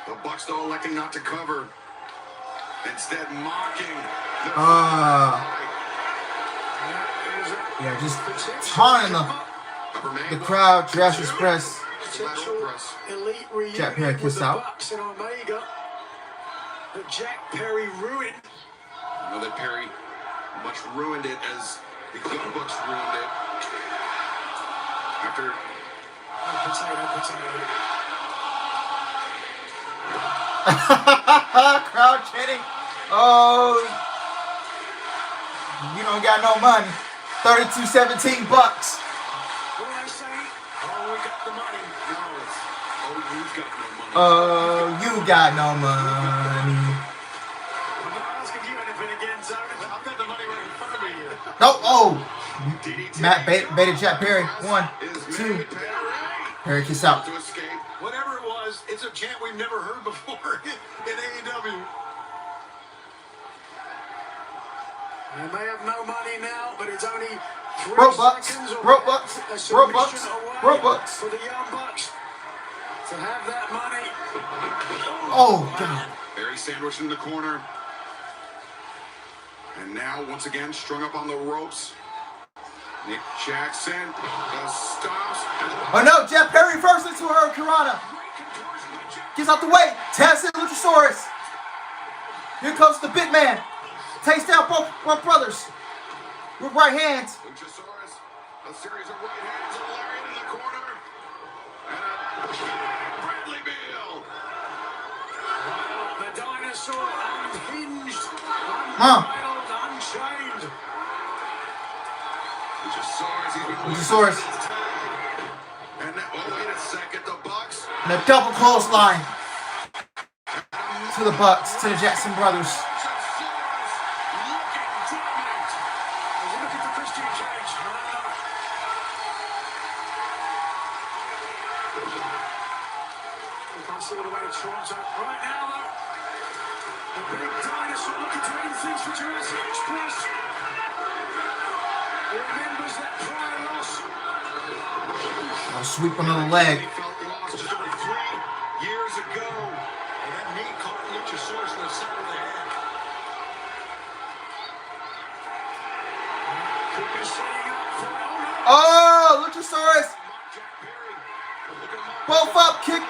The Bucks though electing not to cover. Instead mocking. Yeah, just taunting the crowd. Jurassic Express. Jack Perry kissed out. But Jack Perry ruined. I know that Perry much ruined it as the Young Bucks ruined it. After crowd chanting. Oh, you don't got no money. 32-17 Bucks. What did I say? Oh, we got the money. no, it's you've got no money. You got no money. I'm not asking you anything again, Tony. I've got the money right in front of me here. No, Matt baited Jack Perry. 1, 2. Perry kiss out. To escape. Whatever it was, it's a chant we've never heard before in AEW. They may have no money now, but it's only 3 seconds away. Broke Bucks. For the Young Bucks to have that money. Oh, God. Perry sandwiched in the corner. And now, once again, strung up on the ropes. Nick Jackson stops. Oh, no. Jack Perry reverses into her Karana. Gets out the way. Taps in Luchasaurus. Here comes the big man. Takes down both brothers with right hands. Luchasaurus, a series of right hands, a lariat in the corner, and a Bradley Beal. The dinosaur unhinged, unbridled, unchained. Luchasaurus. And now, wait a second, the Bucks. And a double clothesline to the Bucks, to the Jackson brothers. Right now, though, the big dinosaur looking to end things for Jurassic Express. He remembers that prior loss. Sweep another leg. He felt lost just over 3 years ago. And that knee caught Luchasaurus in the side of the head. Could be setting up for it. Oh, Luchasaurus. Both up, kick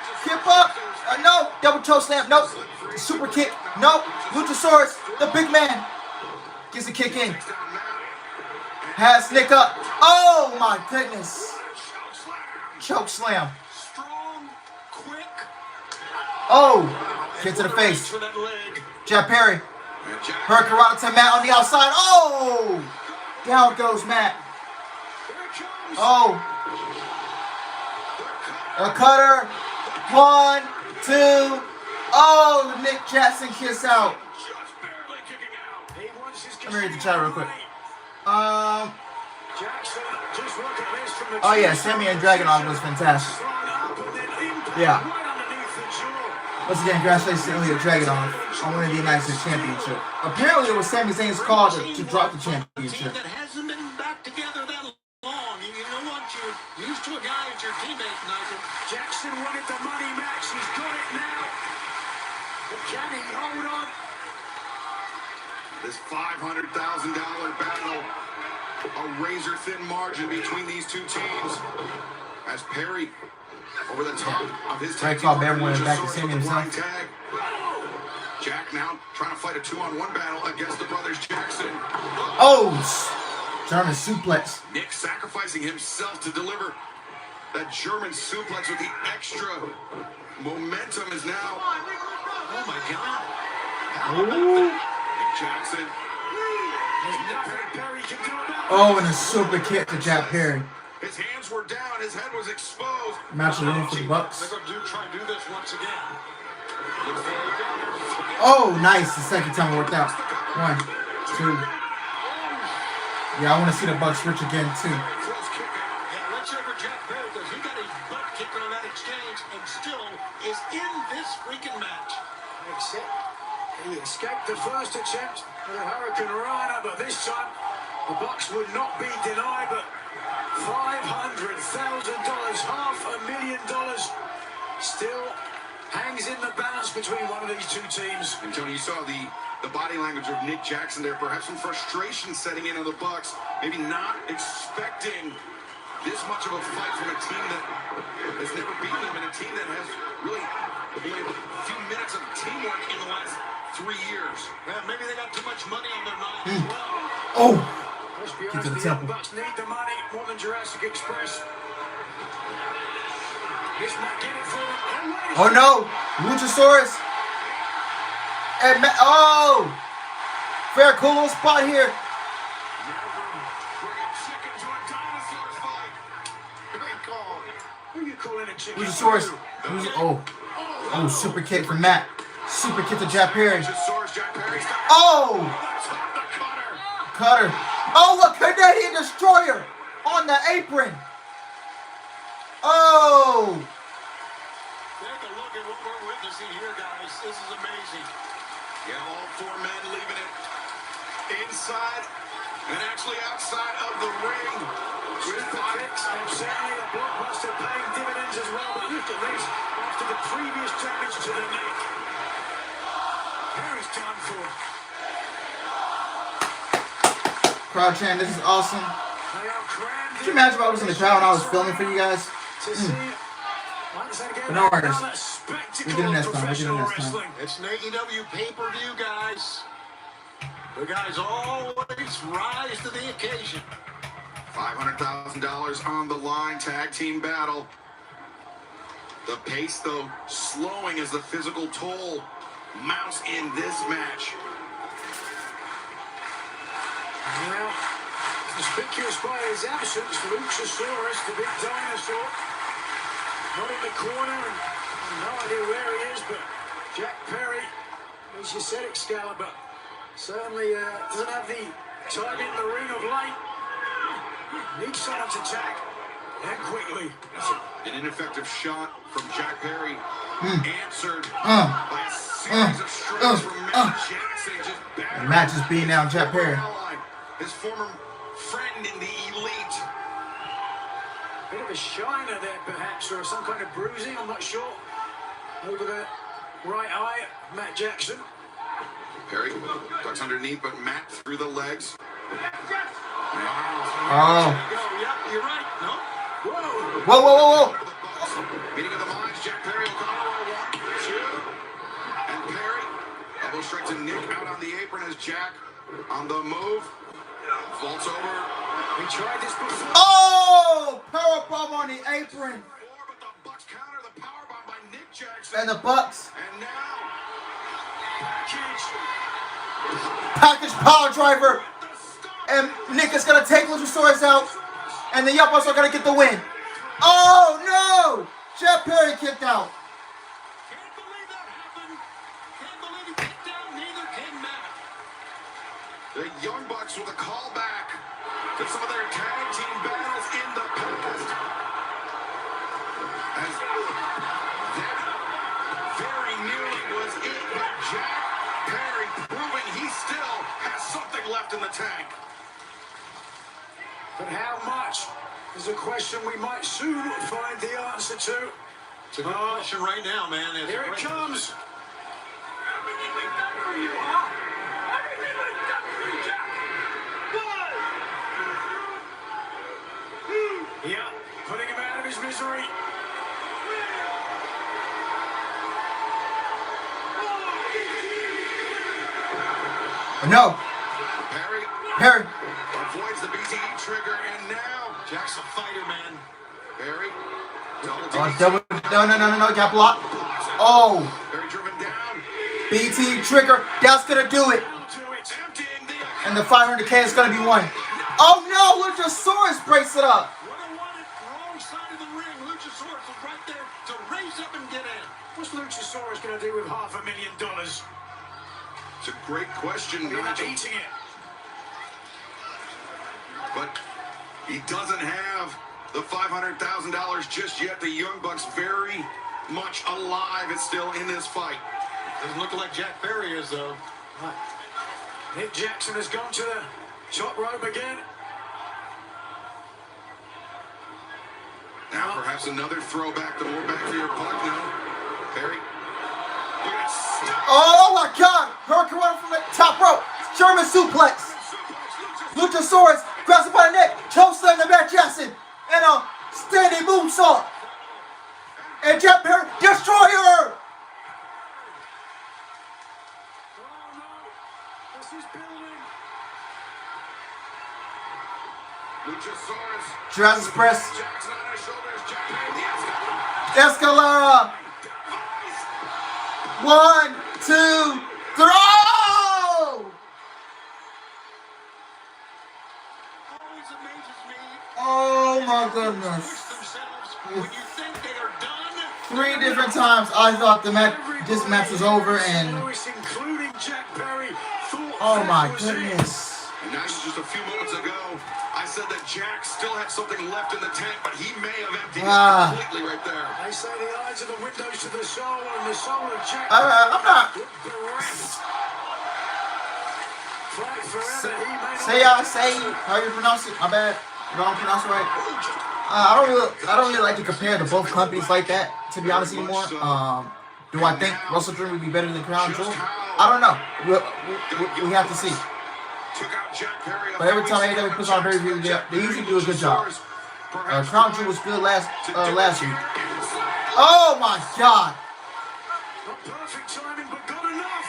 up. No, double toe slam. Nope. Super kick. Nope. Luchasaurus, the big man, gets a kick in. Has Nick up. Oh my goodness. Choke slam. Strong, quick. Oh, kick to the face. For that leg. Jack Perry. Hurricane to Matt on the outside. Oh, down goes Matt. Oh, a cutter. 1, 2. Oh, the Nick Jackson kiss out. Let me read the chat real quick. Oh yeah, Sammy and Dragunov was fantastic. Yeah. Once again, congratulations to Ilya Dragunov on winning the United States Championship. Apparently, it was Sami Zayn's call to drop the championship. That hasn't been back together that long. You know what? You're used to a guy as your teammate, Nigel. Jackson wanted the money match. He's got it now. But can he hold on? This $500,000 battle, a razor-thin margin between these two teams. As Perry, over the top of his tag team partner, back to Sammy himself. tag. Jack now trying to fight a 2-on-1 battle against the brothers Jackson. Oh, German suplex. Nick sacrificing himself to deliver that German suplex with the extra momentum is now. Oh my God. Ooh. Nick Jackson Oh, and a super kick to Jack Perry. His hands were down, his head was exposed. Match of the room for the Bucks. They're going to try and do this once again. Oh, nice. The second time it worked out. 1, 2. Yeah, I want to see the Bucks switch again, too. Yeah, let's hear for Jack Perry because he got his butt kicked on that exchange and still is in this freaking match. Except he escaped the first attempt with a Hurricane Rana, but this time the Bucks would not be denied, but $500,000, $500,000 still hangs in the balance between one of these two teams. And Tony, you saw the body language of Nick Jackson there, perhaps some frustration setting in on the Bucks, maybe not expecting this much of a fight from a team that has never beaten them and a team that has really only a few minutes of teamwork in the last 3 years. Yeah, maybe they got too much money on their mind as well. Oh! Let's be Get to honest, the the temple. Young Bucks need the money more than Jurassic Express. This might get it for them. Oh no! Luchasaurus! And oh! Fair cool little spot here. Who are you calling a chicken? Luchasaurus. Oh, super kick from Matt. Super kick to Jack Perry. Oh! Cutter. Oh, look, Canadian Destroyer on the apron. Oh! Take a look at what we're witnessing here, guys. This is amazing. Yeah, all 4 men leaving it inside and actually outside of the ring. With the kicks, and certainly the blockbuster paying dividends as well, but look at this after the previous damage to the neck. Perry's done for. Crowd chant, this is awesome. They are crammed. Could you imagine if I was in the crowd and I was filming for you guys? To see once again, But no worries. another spectacle We get it next of time. We get it professional next time. wrestling. It's an AEW pay-per-view, guys. The guys always rise to the occasion. $500,000 on the line, tag team battle. The pace, though, slowing as the physical toll mounts in this match. Now, conspicuous by his absence, Luchasaurus, the big dinosaur, not in the corner, and no idea where he is, but Jack Perry, as you said, Excalibur, certainly doesn't have the time in the ring of late. Needs someone to tag, and quickly. An ineffective shot from Jack Perry, answered by a series of strikes from Matt Jackson. Just The match is beating down Jack Perry. His former friend in the Elite. Bit of a shiner there, perhaps, or some kind of bruising, I'm not sure. Over the right eye, Matt Jackson. Perry ducks underneath, but Matt through the legs. Oh. Yeah, you're right. No? Whoa! Whoa, whoa, whoa, whoa. Meeting of the minds, Jack Perry, O'Connor, 1, 2. And Perry, elbow strike to Nick out on the apron as Jack on the move. Vaults over. We tried this before. Oh! Powerbomb on the apron. But the Bucks counter the powerbomb by Nick Jackson. And the Bucks. And now, Package power driver. And Nick is going to take Luchasaurus out. And the Young Bucks are going to get the win. Oh, no! Jeff Perry kicked out. Can't believe that happened. Can't believe he kicked down. Neither can Matt. the Young Bucks with a callback to some of their tag team battles in the past. As that very nearly was it, but Jack Perry proving he still has something left in the tank. But how much is a question we might soon find the answer to. It's a good question right now, man. It's Here it great. comes. Yeah, putting him out of his misery. No. Perry. Avoids the BTE trigger, and now Jack's a fighter, man. Perry. No, got blocked. Oh. Perry driven down. BT trigger. That's going to do it. Emptying the And the 500K is going to be won. Oh no, Luchasaurus breaks it up. Would have won it wrong side of the ring. Luchasaurus was right there to raise up and get in. What's Luchasaurus going to do with $500,000? It's a great question, He's not Nigel. eating it. But he doesn't have the $500,000 just yet. The Young Bucks very much alive and still in this fight. Doesn't look like Jack Perry is, though. Nick Jackson has gone to the top rope again. Now perhaps another throwback to more back for your buck now. Perry. Look at that. Oh my God! Hurricane Run from the top rope. German suplex. Luchasaurus grabs him by the neck, chokeslam to Matt Jackson, and a standing moonsault. And Jack Perry, Destroyer! Oh no, this is building. Luchasaurus. Jurassic Press, Jackson on his shoulders. Jack Perry, the Escalera. 1, 2, 3. Always amazes me. Oh my Push goodness. themselves when you think they are done. 3 different times I thought this match was over, and including Jack Perry, oh my goodness. And now just a few moments ago, I said that Jack still had something left in the tank, but he may have emptied it completely right there. They say the eyes are the windows to the soul, and the soul of Jack I'm not. Fight forever. He may Say how you pronounce it. My bad. You don't pronounce it right. I don't really like to compare to both companies like that, to be honest anymore. Do I think WrestleDream would be better than Crown Jewel? I don't know. We have to see. But every time AEW puts on a pay-per-view, they usually do a good job. Crown Jewel was good last week. Oh my God! not perfect timing, but good enough.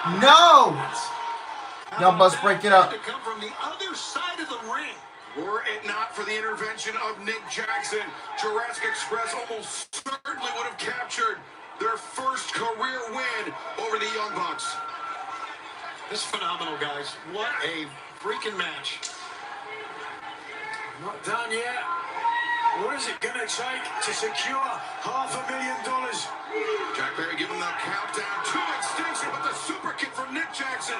1, 2. No! Young Bucks break it up. To come from the other side of the ring. Were it not for the intervention of Nick Jackson, Jurassic Express almost certainly would have captured their first career win over the Young Bucks. This is phenomenal, guys. What a freaking match. Not done yet. What is it going to take to secure $500,000? Jack Perry giving the countdown to extinction with the super kick from Nick Jackson.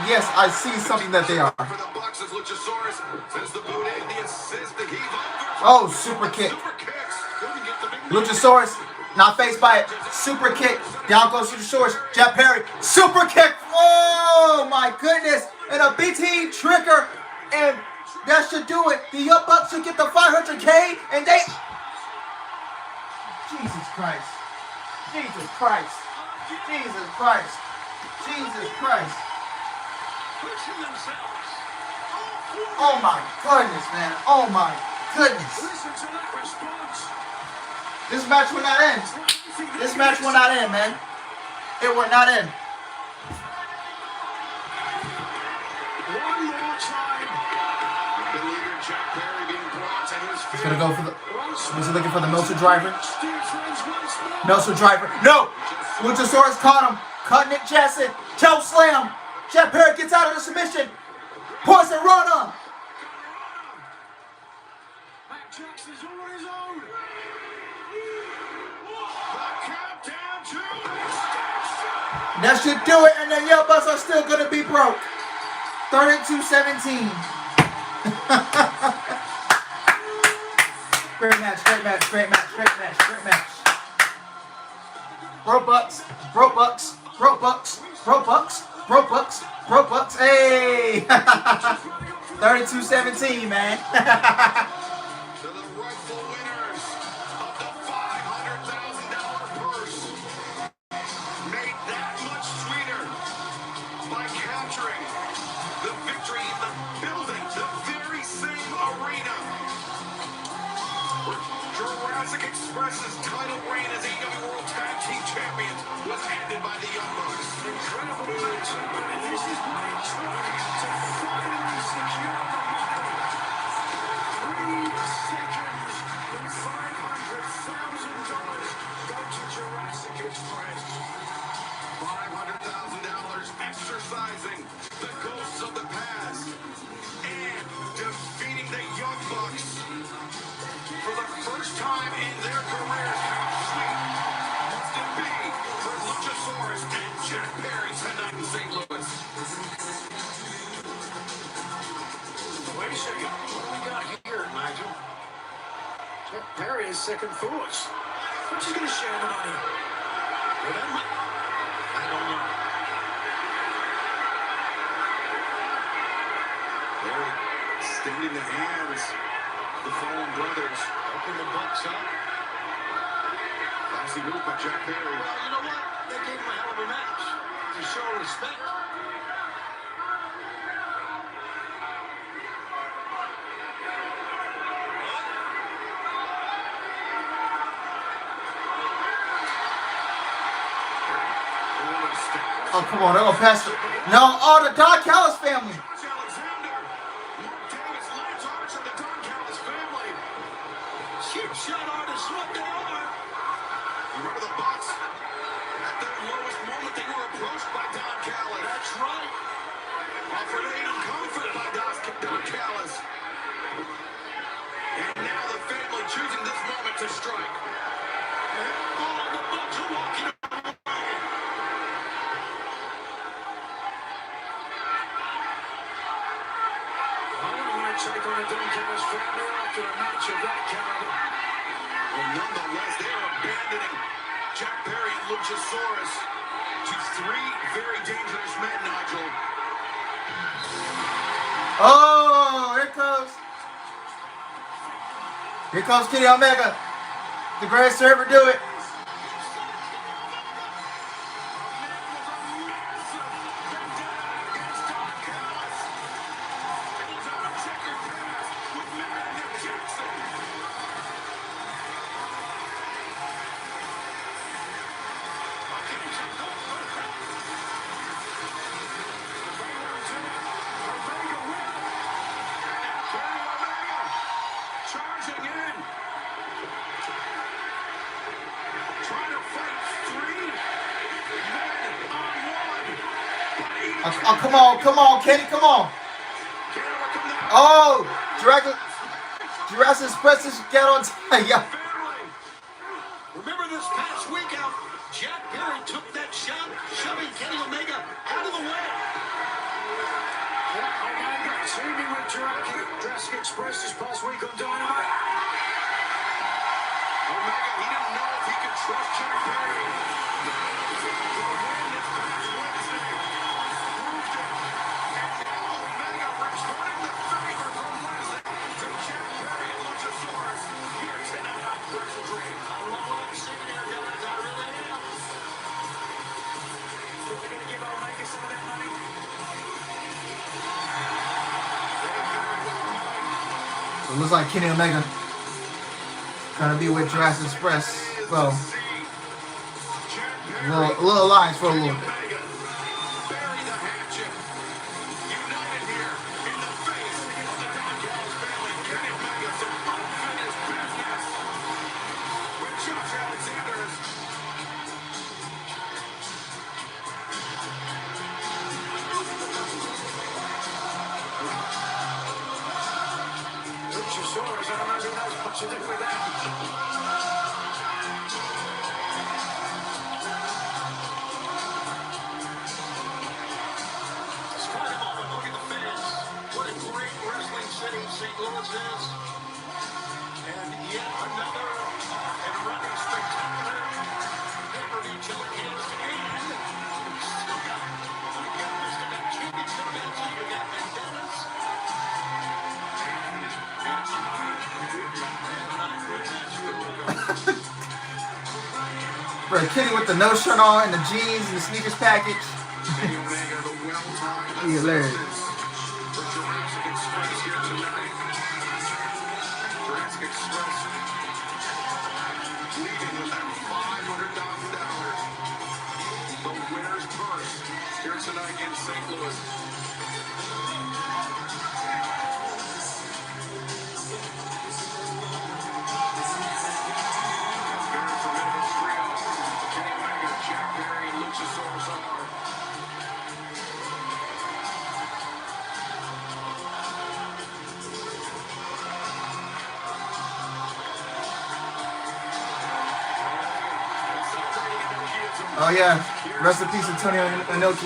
Yes, I see something that they are. For the Bucks as Luchasaurus sends the boot in, the assist, the heave over. Oh, super kick. Super kicks. Couldn't get the big Luchasaurus, not faced by it. Super kick. Down goes Luchasaurus. Jack Perry, super kick. Oh my goodness. And a BT trigger. And that should do it. The Young Bucks should get the 500K. And they... Jesus Christ. Jesus Christ. Jesus Christ. Jesus Christ. Pushing themselves. Oh my goodness, man. Oh my goodness. Listen to that response. This match will not end. This match will not end, man. It will not end. One more time. The leader, Jack Perry, being brought to his feet. He's gonna go for the... Was he looking for the Meltzer driver? Dear friends, once more. Meltzer driver. No! Luchasaurus caught him. Caught Nick Jackson. Choke slam. Jack Perry gets out of the submission. Poison Rana. Matt Jackson's on his own. Countdown to extinction. That should do it, and the Young Bucks are still gonna be broke. 32-17. Great match, great match, great match, great match, great match. Broke Bucks, broke Bucks, broke Bucks, broke Bucks, broke Bucks, broke Bucks. Hey! 32-17, man. To the rightful winners of the $500,000 purse. Made that much sweeter by capturing the victory in the building, the very same arena where Jurassic Express's title reign as AEW World Tag Team Champions was ended by the Young Bucks. Incredible match. And this is what it took to finally secure the the ghosts of the past, and defeating the Young Bucks for the first time in their careers. How sweet must it be for Luchasaurus and Jack Perry tonight in St. Louis? Wait a second. What do we got here, Nigel? Jack Perry is second thoughts. What's he going to share the money? Well, that might... I don't know. Perry extending the hands. The fallen brothers. Open the Bucks up. Classy move by Jack Perry. Well, you know what? They gave him a hell of a match to show respect. Oh, come on, they're gonna pass it. No, oh, the Don Callis family. Cheap shot artists, what they are. Remember the Bucks? At their lowest moment, they were approached by Don Callis. That's right. Offered aid and comfort by Don Callis. And now the family choosing this moment to strike. Oh, the Bucks are walking away. I wouldn't want to take on a Don Callis family after a match of that caliber. Well, nonetheless, they are abandoning Jack Perry and Luchasaurus to three very dangerous men, Nigel. Oh, here comes Kenny Omega, the greatest to ever do it. Charging in. Trying to fight three men on one. Oh, come on, Kenny, come on. Oh, Jurassic Express got on time. Yeah. Remember this past week out, Jack Perry took that shot, shoving Kenny Omega out of the way. Omega teaming with Jurassic Express this past week on Dynamite. Omega, he didn't know if he could trust Jack Perry. The win this past Wednesday proved it. And now Omega returning the favor from Lesnar to Jack Perry and Luchasaurus here tonight on WrestleDream. I love what I'm seeing here, guys. I really am. So we're going to give Omega some of that money. So it looks like Kenny Omega gonna be with Jurassic Express. Well, a little alliance for a little bit. Bury the hatchet. United here in the face of the Don Callis family. Kenny Omega, some unfinished business with Josh Alexander. Luchasaurus, I don't know who knows what to do with that. Spot him over, look at the fans. What a great wrestling city St. Louis is. And yet another and running spectacular pay-per-view telecast. And we still got championship matches. We got Vendettas. Bro, Kenny with the no shirt on and the jeans and the sneakers package. Kenny Omega, the well-timed He hilarious. for Jurassic Express here tonight. Jurassic Express leading with that $500,000. The winner's purse here tonight in St. Louis. Very formidable trio. Kenny Omega, Jack Perry, and Luchasaurus are. Oh yeah, rest in peace, Antonio Inoki.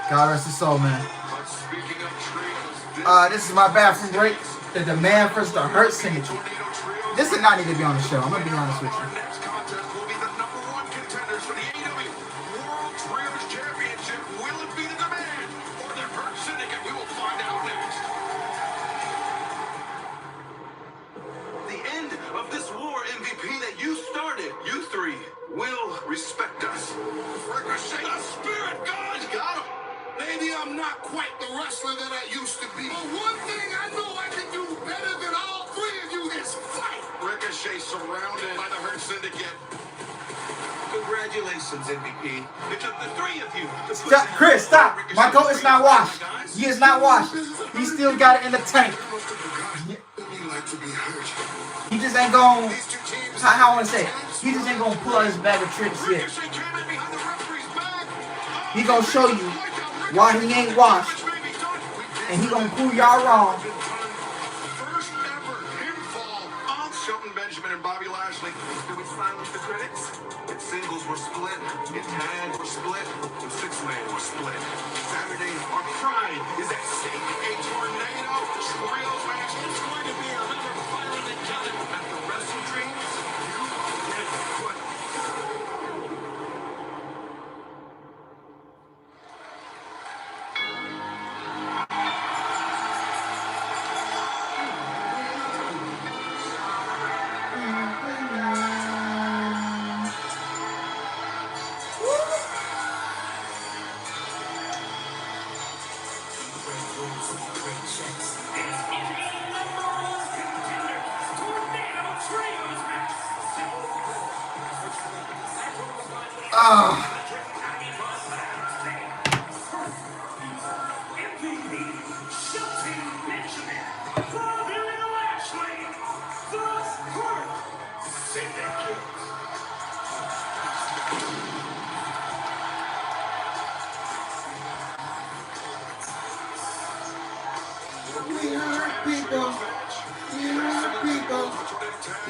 God rest his soul, man. This is my bathroom break. The Demand versus the Hurt Syndicate. This did not need to be on the show. I'm gonna be honest with you. Next contest will be the #1 contenders for the AEW World Trios Championship. Will it be the Demand or the Hurt Syndicate? We will find out next. The end of this war, MVP, that you started. You three will respect us. Ricochet, the spirit god, got him. Maybe I'm not quite the wrestler that I used to be. But one thing I know I can do better than all three of you is fight. Ricochet surrounded by the Hurt Syndicate. Congratulations, MVP. It took the three of you. Stop, Chris, stop. My goat is not washed. He is not washed. He still got it in the tank. He just ain't gonna. How I wanna say it? He just ain't gonna pull out his bag of tricks yet. He gonna show you why he ain't washed, and he gonna prove y'all wrong. First ever pinfall on Shelton Benjamin and Bobby Lashley. Did we silence the critics? Its singles were split, its tags were split, and six-man were split. Saturday, our pride is at stake. A tornado trios match. It's going to be another fire than Kevin at the WrestleDream. You did good.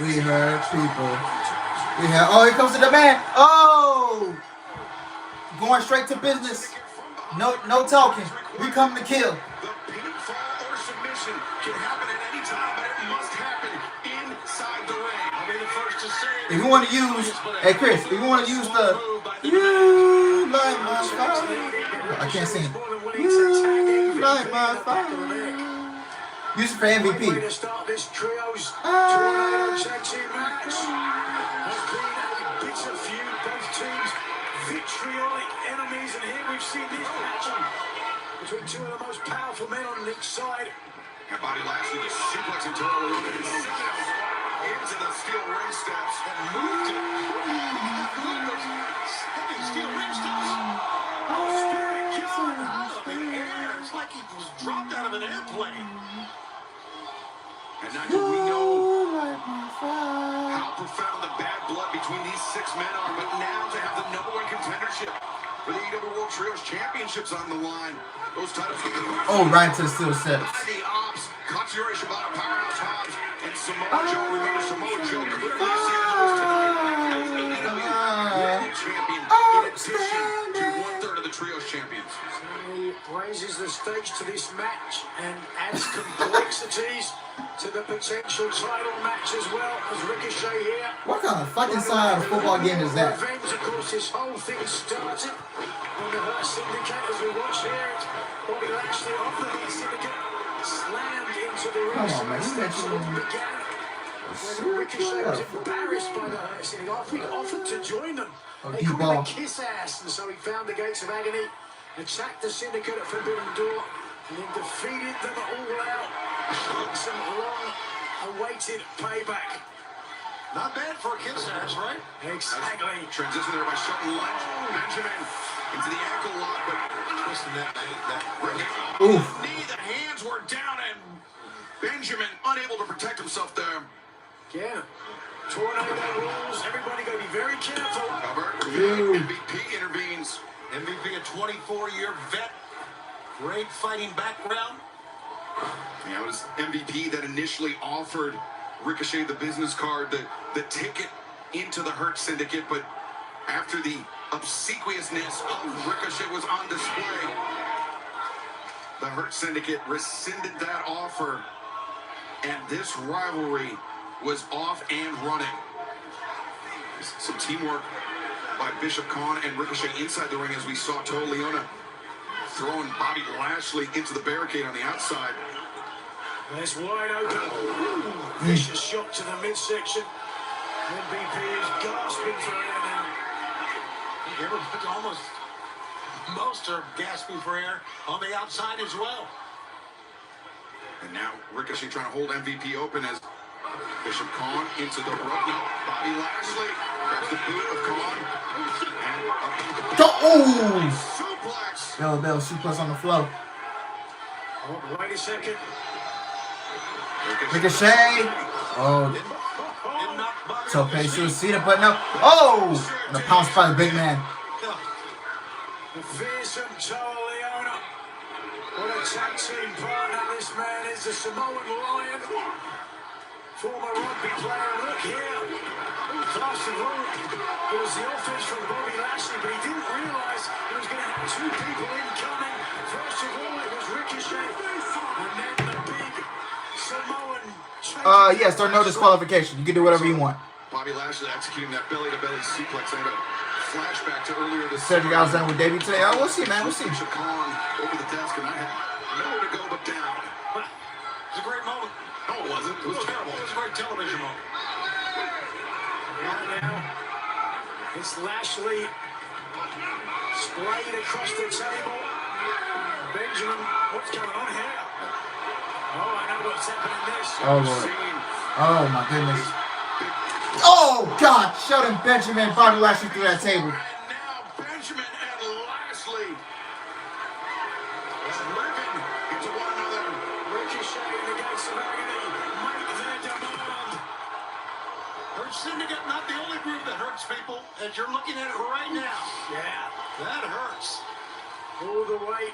We heard people. Oh, here comes the Demand. Oh, going straight to business. No talking. We come to kill. The pinfall or submission can happen at any time, but it must happen inside the ring. I'll be the first to say it. If you want to use, hey Chris, if you want to use the "You Light My Fire," I can't sing. You light my fire. Use it for MVP. Way to start this trio's tornado tag team match. Has been a bitter feud, both teams vitriolic enemies, and here we've seen this match between two of the most powerful men on each side. And Bobby Lashley just suplexing Toro into the steel ring steps and moved it. Steel ring steps. Spirit God out of the air. It's like he was dropped out of an airplane. And not do we know how profound the bad blood between these six men are, but now to have the #1 contendership for the AEW World Trios Championships on the line. Those titles get Oh, right to the steel steps. the Ops, Katsuyori Shibata, Powerhouse Hobbs, and Samoa Joe. Remember, Samoa Joe clearly established tonight as AEW World Champion in addition to 1/3 of the Trios Champions. He raises the stakes to this match and adds complexities to the potential title match as well as Ricochet here. What kind of fucking side of football game is that? Revenge, of course, this whole thing started on the Hurt Syndicate as we watch here. It's Bobby Lashley of the Hurt Syndicate slammed into the ring. Come on, man. You That's mentioned all began when Ricochet was embarrassed by the Hurt Syndicate. He offered to join them. They called him a kiss ass, and so he found the gates of agony, attacked the Syndicate at Forbidden Door, and then defeated them all out. Some long-awaited payback. Not bad for a kiss ass, right? Exactly. Transition there by Shelton Benjamin into the ankle lock, but twisting that knee. The hands were down, and Benjamin unable to protect himself there. Yeah. Tornado rules. Everybody got to be very careful. MVP intervenes. MVP, a 24-year vet. Great fighting background. Yeah, it was MVP that initially offered Ricochet the business card, the ticket into the Hurt Syndicate, but after the obsequiousness of Ricochet was on display, the Hurt Syndicate rescinded that offer, and this rivalry was off and running. Some teamwork by Bishop Khan and Ricochet inside the ring as we saw Toa Liona throwing Bobby Lashley into the barricade on the outside. That's wide open. Vicious shot to the midsection. MVP is gasping for air now. Everyone's almost, most are gasping for air on the outside as well. And now Ricochet trying to hold MVP open as Bishop Khan into the rope. Now Bobby Lashley grabs the boot of Khan. And suplex. Bell suplex on the floor. Oh, wait a second. Ricochet. Oh. Tope suicida, but no. Oh! And a pounce by the big man. The fearsome Toa Liona. What a tag team partner this man is. The Samoan Lion. Former rugby player. Look here. First of all, it was the offense from Bobby Lashley, but he didn't realize he was going to have two people incoming. First of all, it was Ricochet. And then the big Samoan. Yes, there's no disqualification. You can do whatever you want. Bobby Lashley executing that belly-to-belly suplex. I had a flashback to earlier this Cedric Alexander with debut today. Oh, we'll see, man. We'll see. Bishop Khan over the desk, and I had nowhere to go but down. It was a great moment. No, it wasn't. It was terrible. It was a great television moment. Right now, it's Lashley splayed across the table. Benjamin, what's going on here? Oh, I know what's happening next. Oh, Lord. Oh, my goodness. Oh, God. Sheldon Benjamin, Bobby Lashley through that table. And now Benjamin and Lashley ripping into one another. Ricochet in the gates of agony. Make their demand. Hurt Syndicate, not the only group that hurts people, as you're looking at it right now. Yeah, That hurts. all the way.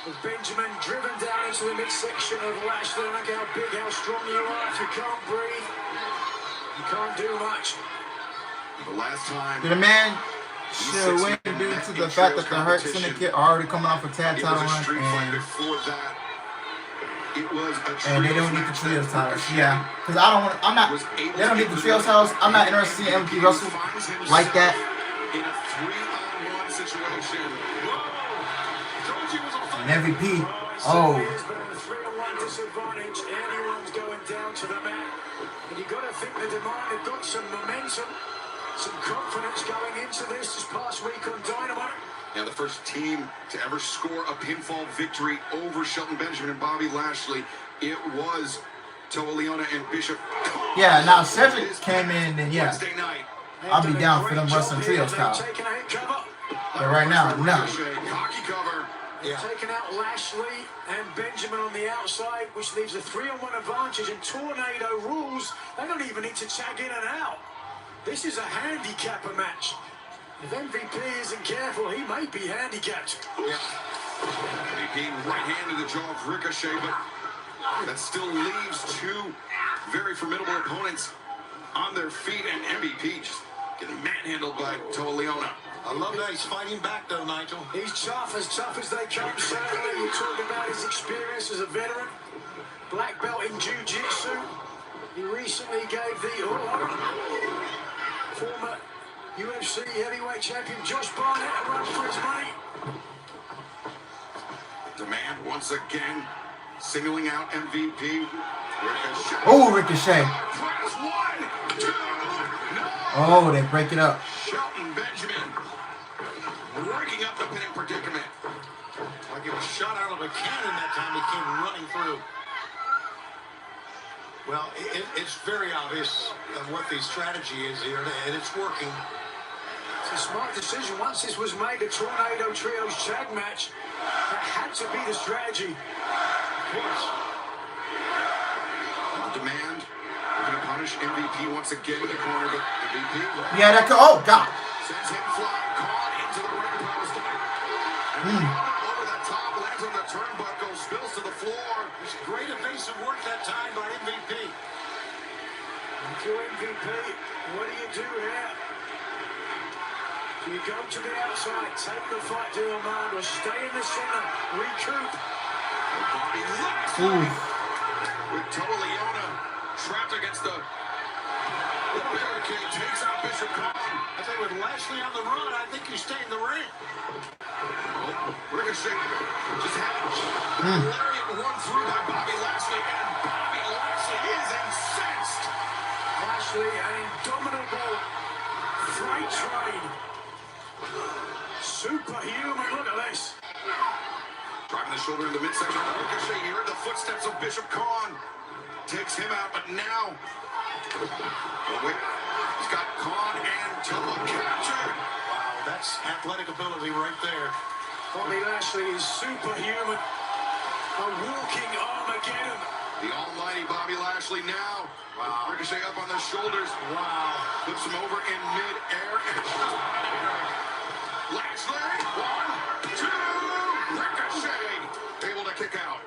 With Benjamin driven down into the midsection of Lashley. Look how big, how strong you are. If you can't breathe, you can't do much. The last time Did a man should win due to the fact that the Hurt Syndicate are already coming off a tag title run, before that, it was a and they don't need the trios titles. Yeah, because I don't want. I'm not. They don't need the trios titles. I'm not interested in MVP wrestle like that. In a 3-on-1 situation. And MVP. But Oh. on a 3-on-1 disadvantage, anyone's going down to the mat. And you've got to think the Demand have got some momentum, some confidence going into this past week on Dynamite. Now the first team to ever score a pinfall victory over Shelton Benjamin and Bobby Lashley, it was Toa Liona and Bishop. Yeah. Now Cedric came in, and yeah, Wednesday night. I'll be down for them wrestling trio style. Taking a hit cover. But right now, no. Cocky cover. They've taken out Lashley and Benjamin on the outside, which leaves a 3-on-1 advantage. And Tornado rules, they don't even need to tag in and out. This is a handicapper match. If MVP isn't careful, he may be handicapped. Yeah. MVP right-handed the jaw of Ricochet, but that still leaves two very formidable opponents on their feet, and MVP just getting manhandled by Toa Liona. I love that he's fighting back, though, Nigel. He's tough as they come, certainly. You talk about his experience as a veteran. Black belt in jiu-jitsu. He recently gave the former UFC heavyweight champion Josh Barnett a run for his money. Demand once again, singling out MVP. Ricochet. Oh, Ricochet. Press 1, 2, no. Oh, they break it up. Shelton Benjamin breaking up the pinning predicament. Like he was shot out of a cannon that time he came running through. Well, it's very obvious what the strategy is here, and it's working. It's a smart decision. Once this was made a Tornado Trios tag match, that had to be the strategy. Of course. On demand, we're going to punish MVP once again in the corner, but MVP Yeah, that could. Oh, God. sends him flying, caught into the ring post. And over the top, lands on the turnbuckle, spills to the floor. Great evasive work that time by MVP. If you're MVP, what do you do here? Do you go to the outside, take the fight to the mind, or stay in the center, recoup? Bobby Lashley with Toa Leona trapped against the barricade, takes out Bishop Khan. I think with Lashley on the run, I think you stay in the ring. Ricochet just had the lariat run through by Bobby Lashley, and Bobby Lashley is incensed. Lashley, an indomitable freight train. Superhuman, look at this. Driving the shoulder in the midsection. Ricochet here in the footsteps of Bishop Khan. Takes him out, but now... Oh, wait. He's got Khan and Toa captured. Wow, that's athletic ability right there. Bobby Lashley is superhuman. A walking Armageddon. The almighty Bobby Lashley now. Wow. Ricochet up on the shoulders. Wow. Flips him over in mid-air. Lashley, 1, 2, Ricochet. Able to kick out.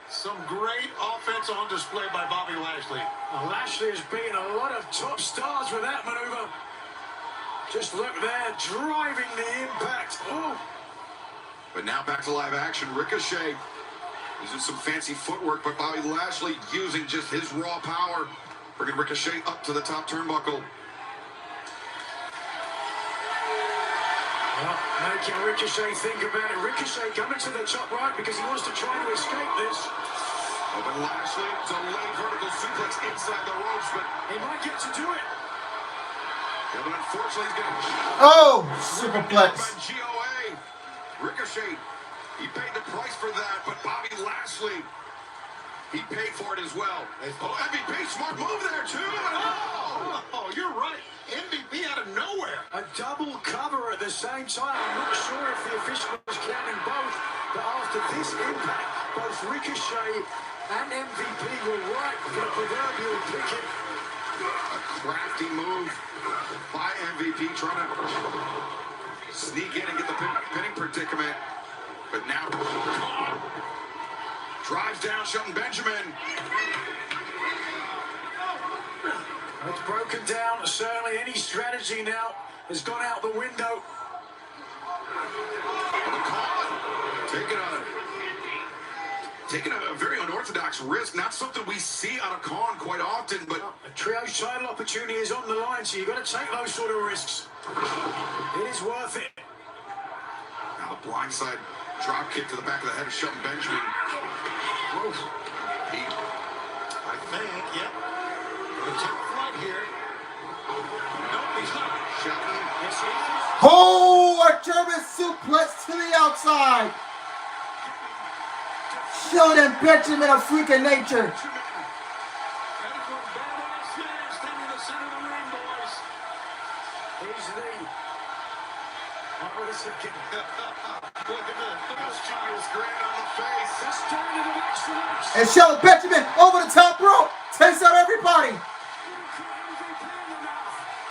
Some great offense on display by Bobby Lashley. Lashley has beaten a lot of top stars with that maneuver. Just look there, driving the impact. Oh. But now back to live action. Ricochet using some fancy footwork, but Bobby Lashley using just his raw power, bringing Ricochet up to the top turnbuckle. Well, making Ricochet think about it. Ricochet coming to the top right because he wants to try to escape this. Oh, but Lashley delayed vertical suplex inside the ropes, but he might get to do it. Yeah, but unfortunately he's going to... Oh, superplex. GOA. Ricochet, he paid the price for that, but Bobby Lashley, he paid for it as well. Oh, MVP, smart move there, too. Oh, you're right. MVP out of nowhere. A double cover at the same time. I'm not sure if the official was counting both, but after this impact, both Ricochet and MVP were right for the proverbial picket. A crafty move by MVP, trying to sneak in and get the pinning predicament. But now, drives down Shelton Benjamin. It's broken down. Certainly any strategy now has gone out the window. Taking a very unorthodox risk, not something we see out of Khan quite often, but... A trios title opportunity is on the line, so you've got to take those sort of risks. It is worth it. Now the blindside drop kick to the back of the head of Shelton Benjamin. Whoa. I think, yep. Gonna take flight here. Nope, he's not. Shelton. Yes, he is. Oh, a German suplex to the outside. Sheldon Benjamin, a freak of nature. And Sheldon Benjamin over the top rope. Takes out everybody.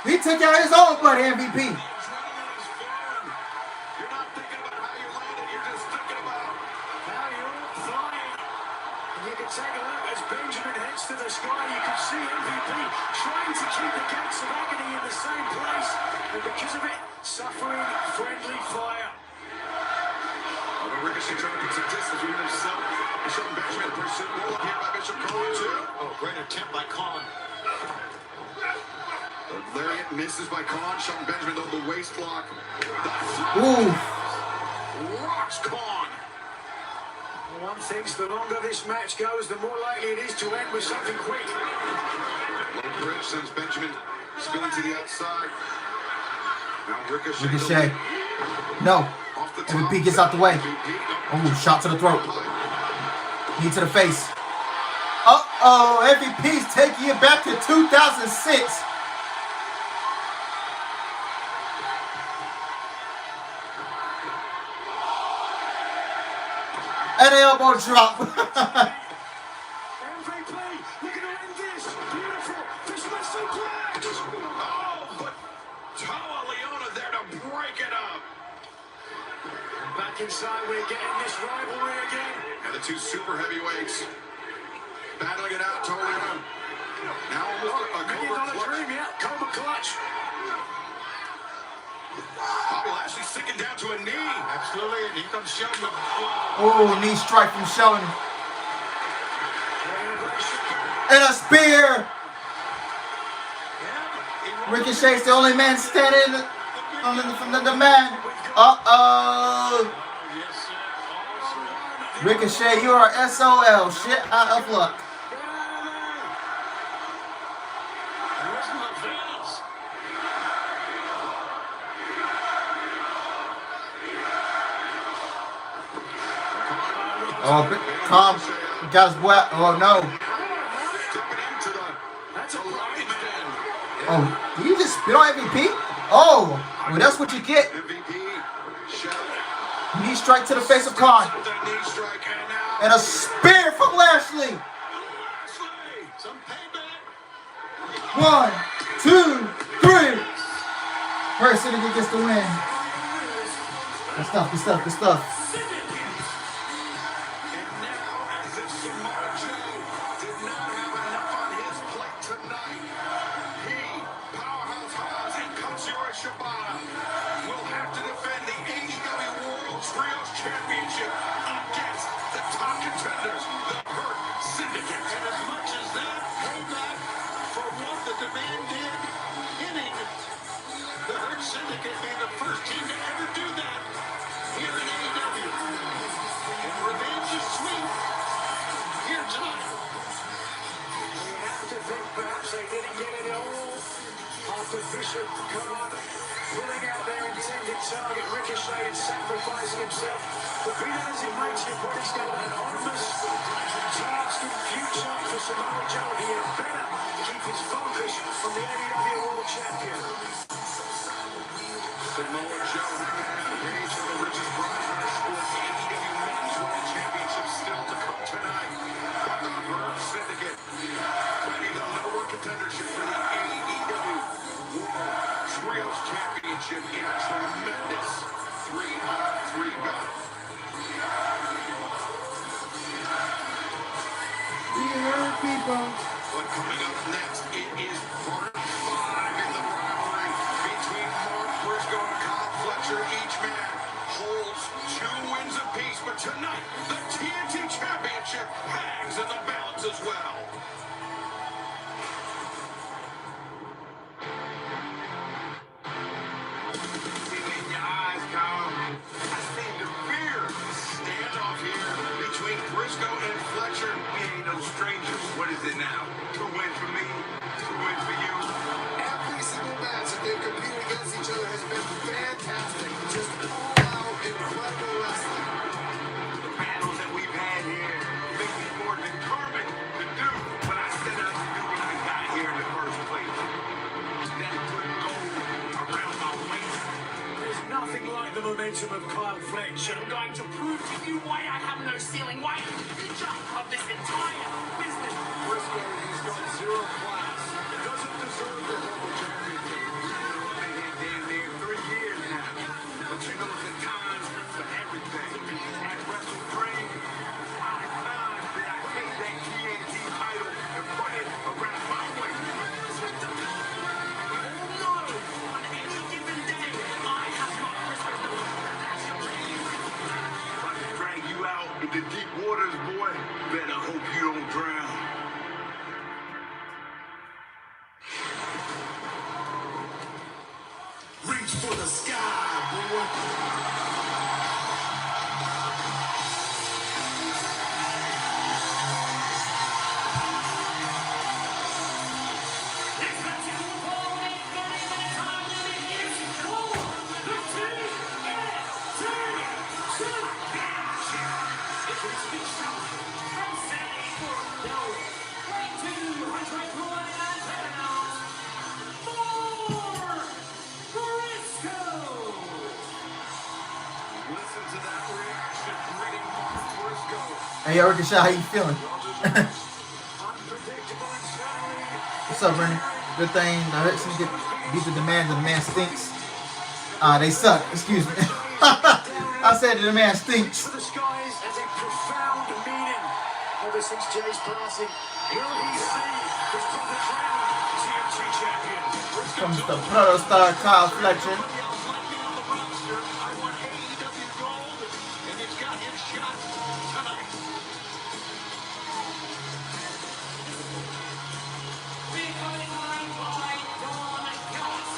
He took out his own buddy, MVP. Take a look as Benjamin heads to the sky. You can see MVP trying to keep the gates of agony in the same place, and because of it, suffering friendly fire. Although Ricochet trying to put some distance between himself and Shelton Benjamin, pursuit roll up here by Bishop Khan too. Oh, great attempt by Khan. The lariat misses by Khan. Shelton Benjamin though the waist lock. Ooh. Rocks Khan. One thinks the longer this match goes, the more likely it is to end with something quick. Low bridge sends Benjamin spilling to the outside. Now Ricochet. Ricochet. No. MVP gets out the way. Oh, shot to the throat. Knee to the face. Uh-oh, MVP's taking it back to 2006. And an elbow drop. MVP, looking to end this. Beautiful. Fisherman suplex. Oh, but Toa Leona there to break it up. And back inside, we're getting this rivalry again. And the two super heavyweights battling it out. Toa Leona Now almost a Cobra clutch. Dream, yeah. Cobra clutch. Bobby Lashley sinking down to a knee. Absolutely, and here comes Sheldon. Oh, knee strike from Sheldon. And a spear. Ricochet's the only man standing from the man. Uh-oh. Ricochet, you are SOL. Shit out of luck. Oh, Tom got his butt. Oh, no. Oh, did you just spit on MVP? Oh, well, that's what you get. Knee strike to the face of Khan. And a spear from Lashley. 1, 2, 3. Where Syndicate gets the win. Good stuff, good stuff, good stuff. Will have to defend the AEW World Trios Championship against the top contenders, the Hurt Syndicate. And as much as that payback for what the demand did, hitting the Hurt Syndicate being the first team to ever do that here in AEW. And revenge is sweet here tonight. You have to think perhaps they didn't get it all after Bishop Khan pulling out their intended target, Ricochet, and sacrificing himself. But be that as it may, but he's got an enormous task in future for Samoa Joe. He had better keep his focus on the AEW World Champion. Samoa Joe, page of the richest prize in the sport, the AEW Men's World Championship still to come tonight. But the Hurt Syndicate, fighting the number one contendership for the AEW World Trios Championship in a tremendous 3-on-3 battle. We hurt people. But coming up next, it is part 5 in the rivalry between Mark Briscoe and Kyle Fletcher. Each man holds 2 wins apiece, but tonight, the TNT Championship hangs in the balance as well. In your eyes, Kyle, I see the fear. Standoff here between Briscoe and Fletcher. We ain't no strangers. What is it now? 2 wins for me, 2 wins for you. Every single match that they've competed against each other has been fantastic. Just all out incredible wrestling. The battles that we've had here make me more determined to do what I set out to do when I got here in the first place. That put gold around my waist. There's nothing like the momentum of Kyle Fletcher. I'm going to prove to you why I have no ceiling, why I'm the future of this entire business. Briscoe, he's got 0 class. He doesn't deserve the World Championship. Been here damn near 3 years now. But you know the time for everything. At WrestleDream, I found that I take that TNT title and put it around my waist. No, on any given day, I have got Briscoe. If I can drag you out into deep waters, boy, better hope you don't drown. Reach for the sky, boy. Listen to that reaction, greeting Mark Briscoe. Hey, Ricochet, how you feeling? What's up, Brandon? Good thing the Hurt Syndicate beat the demand. The man stinks. They suck. Excuse me. I said the man stinks. For the skies has a profound meaning. Ever since Jay's passing, will he see This public round, TNT champion. Comes the Proto Star Kyle Fletcher. I want AEW gold, and it's got his shot tonight. Becoming line by Dawn Callis.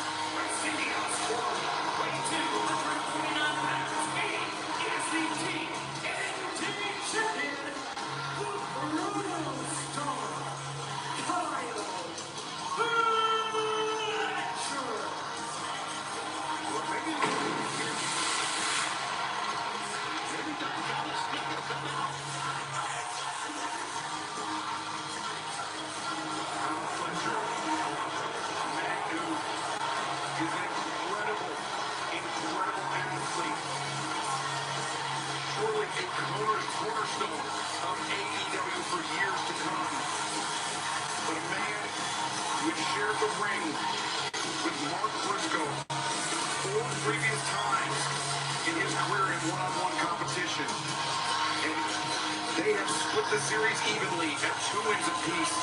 Cindy Osborne. Way 2, the 149 pounds. He is the TNT champion. The Brutal Star. Kyle Fletcher. Surely a cornerstone of AEW for years to come. But a man who had shared the ring with Mark Briscoe 4 previous times in his career in one-on-one competition. And they have split the series evenly at 2 wins apiece,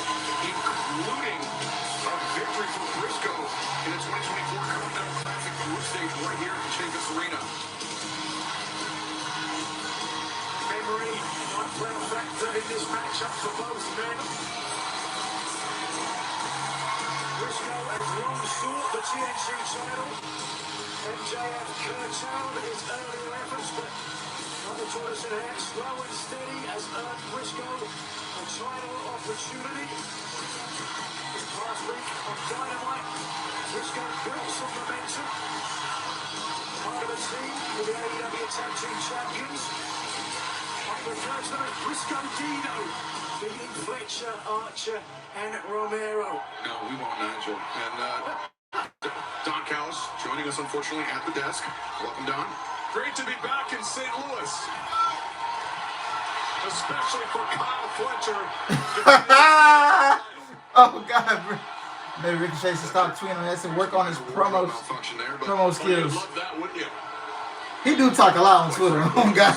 including a victory for Briscoe in the 2024 Continental Classic group stage right here at the Chambers Arena. Memory might play a factor in this matchup for both men. Briscoe has long sought the TNT title. MJF curtailed his earlier efforts, but under Jonathan Head, slow and steady, has earned Briscoe a title opportunity. This past week on Dynamite, Briscoe built some momentum. Part of a team with the AEW Tag Team Champions. Refers to as Briscoe Dino, beating Fletcher, Archer, and Romero. No, we won't, Nigel. And Don Callis joining us, unfortunately, at the desk. Welcome, Don. Great to be back in St. Louis, especially for Kyle Fletcher. Oh God, maybe Ricochet should stop tweeting on this and work on his promo skills. You'd love that, wouldn't you? He do talk a lot on Twitter. Oh God.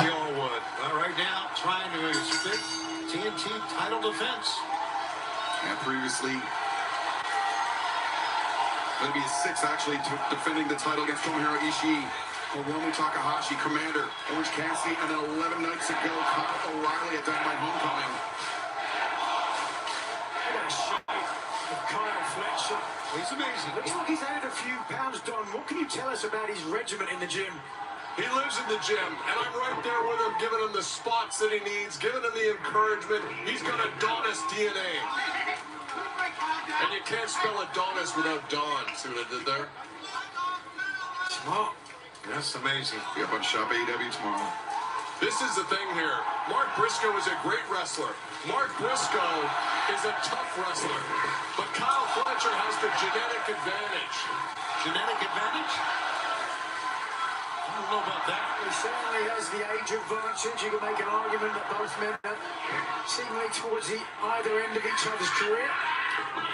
We all would. Well, right now, trying to stick TNT title defense. And previously, that'd be his 6th actually defending the title against Tomohiro Ishii, Hiromu Takahashi, Commander, Orange Cassidy, and then 11 nights ago, Kyle O'Reilly at Dynamite Homecoming. What a shape of Kyle Fletcher. He's amazing. Looks like he's added a few pounds, Don. What can you tell us about his regiment in the gym? He lives in the gym, and I'm right there with him, giving him the spots that he needs, giving him the encouragement. He's got Adonis DNA. And you can't spell Adonis without Don. See what I did there? Smart. That's amazing. Be up on Shop AEW tomorrow. This is the thing here. Mark Briscoe is a great wrestler. Mark Briscoe is a tough wrestler. But Kyle Fletcher has the genetic advantage. Genetic advantage? I don't know about that. He certainly has the age advantage. You can make an argument that both men are seemingly towards the either end of each other's career.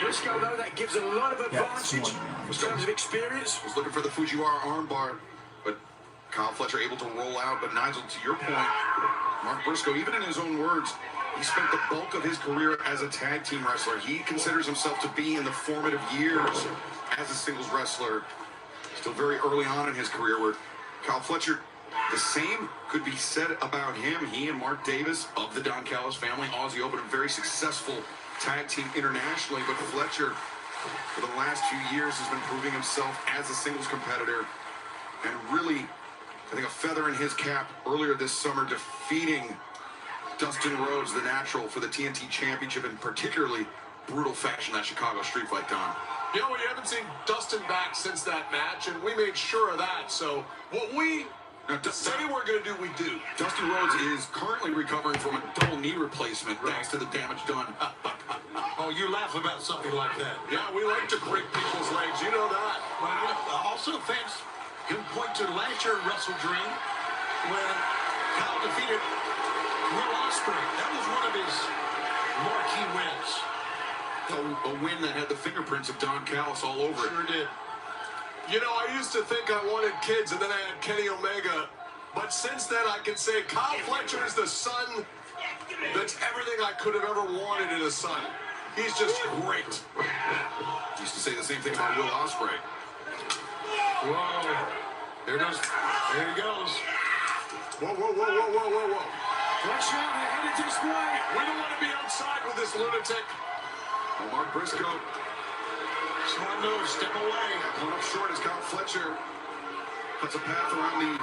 Briscoe, though, that gives a lot of advantage in terms of experience. Was looking for the Fujiwara armbar, but Kyle Fletcher able to roll out. But Nigel, to your point, Mark Briscoe, even in his own words, he spent the bulk of his career as a tag team wrestler. He considers himself to be in the formative years as a singles wrestler. Still very early on in his career, where Kyle Fletcher, the same could be said about him. He and Mark Davis of the Don Callis family, Aussie Open, a very successful tag team internationally. But Fletcher, for the last few years, has been proving himself as a singles competitor. And really, I think a feather in his cap earlier this summer, defeating Dustin Rhodes, the Natural, for the TNT Championship in particularly brutal fashion, that Chicago street fight, Don. You know, we haven't seen Dustin back since that match, and we made sure of that. So what we say we're going to do, we do. Dustin Rhodes is currently recovering from a double knee replacement thanks to the damage done. Oh, you laugh about something like that. Yeah, we like to break people's legs. You know that. Well, you know, also, fans can point to last year at WrestleDream when Kyle defeated Will Ospreay. That was one of his marquee wins. A win that had the fingerprints of Don Callis all over it. Sure did. You know, I used to think I wanted kids, and then I had Kenny Omega. But since then, I can say Kyle Fletcher is the son that's everything I could have ever wanted in a son. He's just great. Used to say the same thing about Will Ospreay. Whoa. There goes. There he goes. Whoa. Watch out, they're headed this way. We don't want to be outside with this lunatic. Well, Mark Briscoe Smart move, step away. going up short as Kyle Fletcher cuts a path around the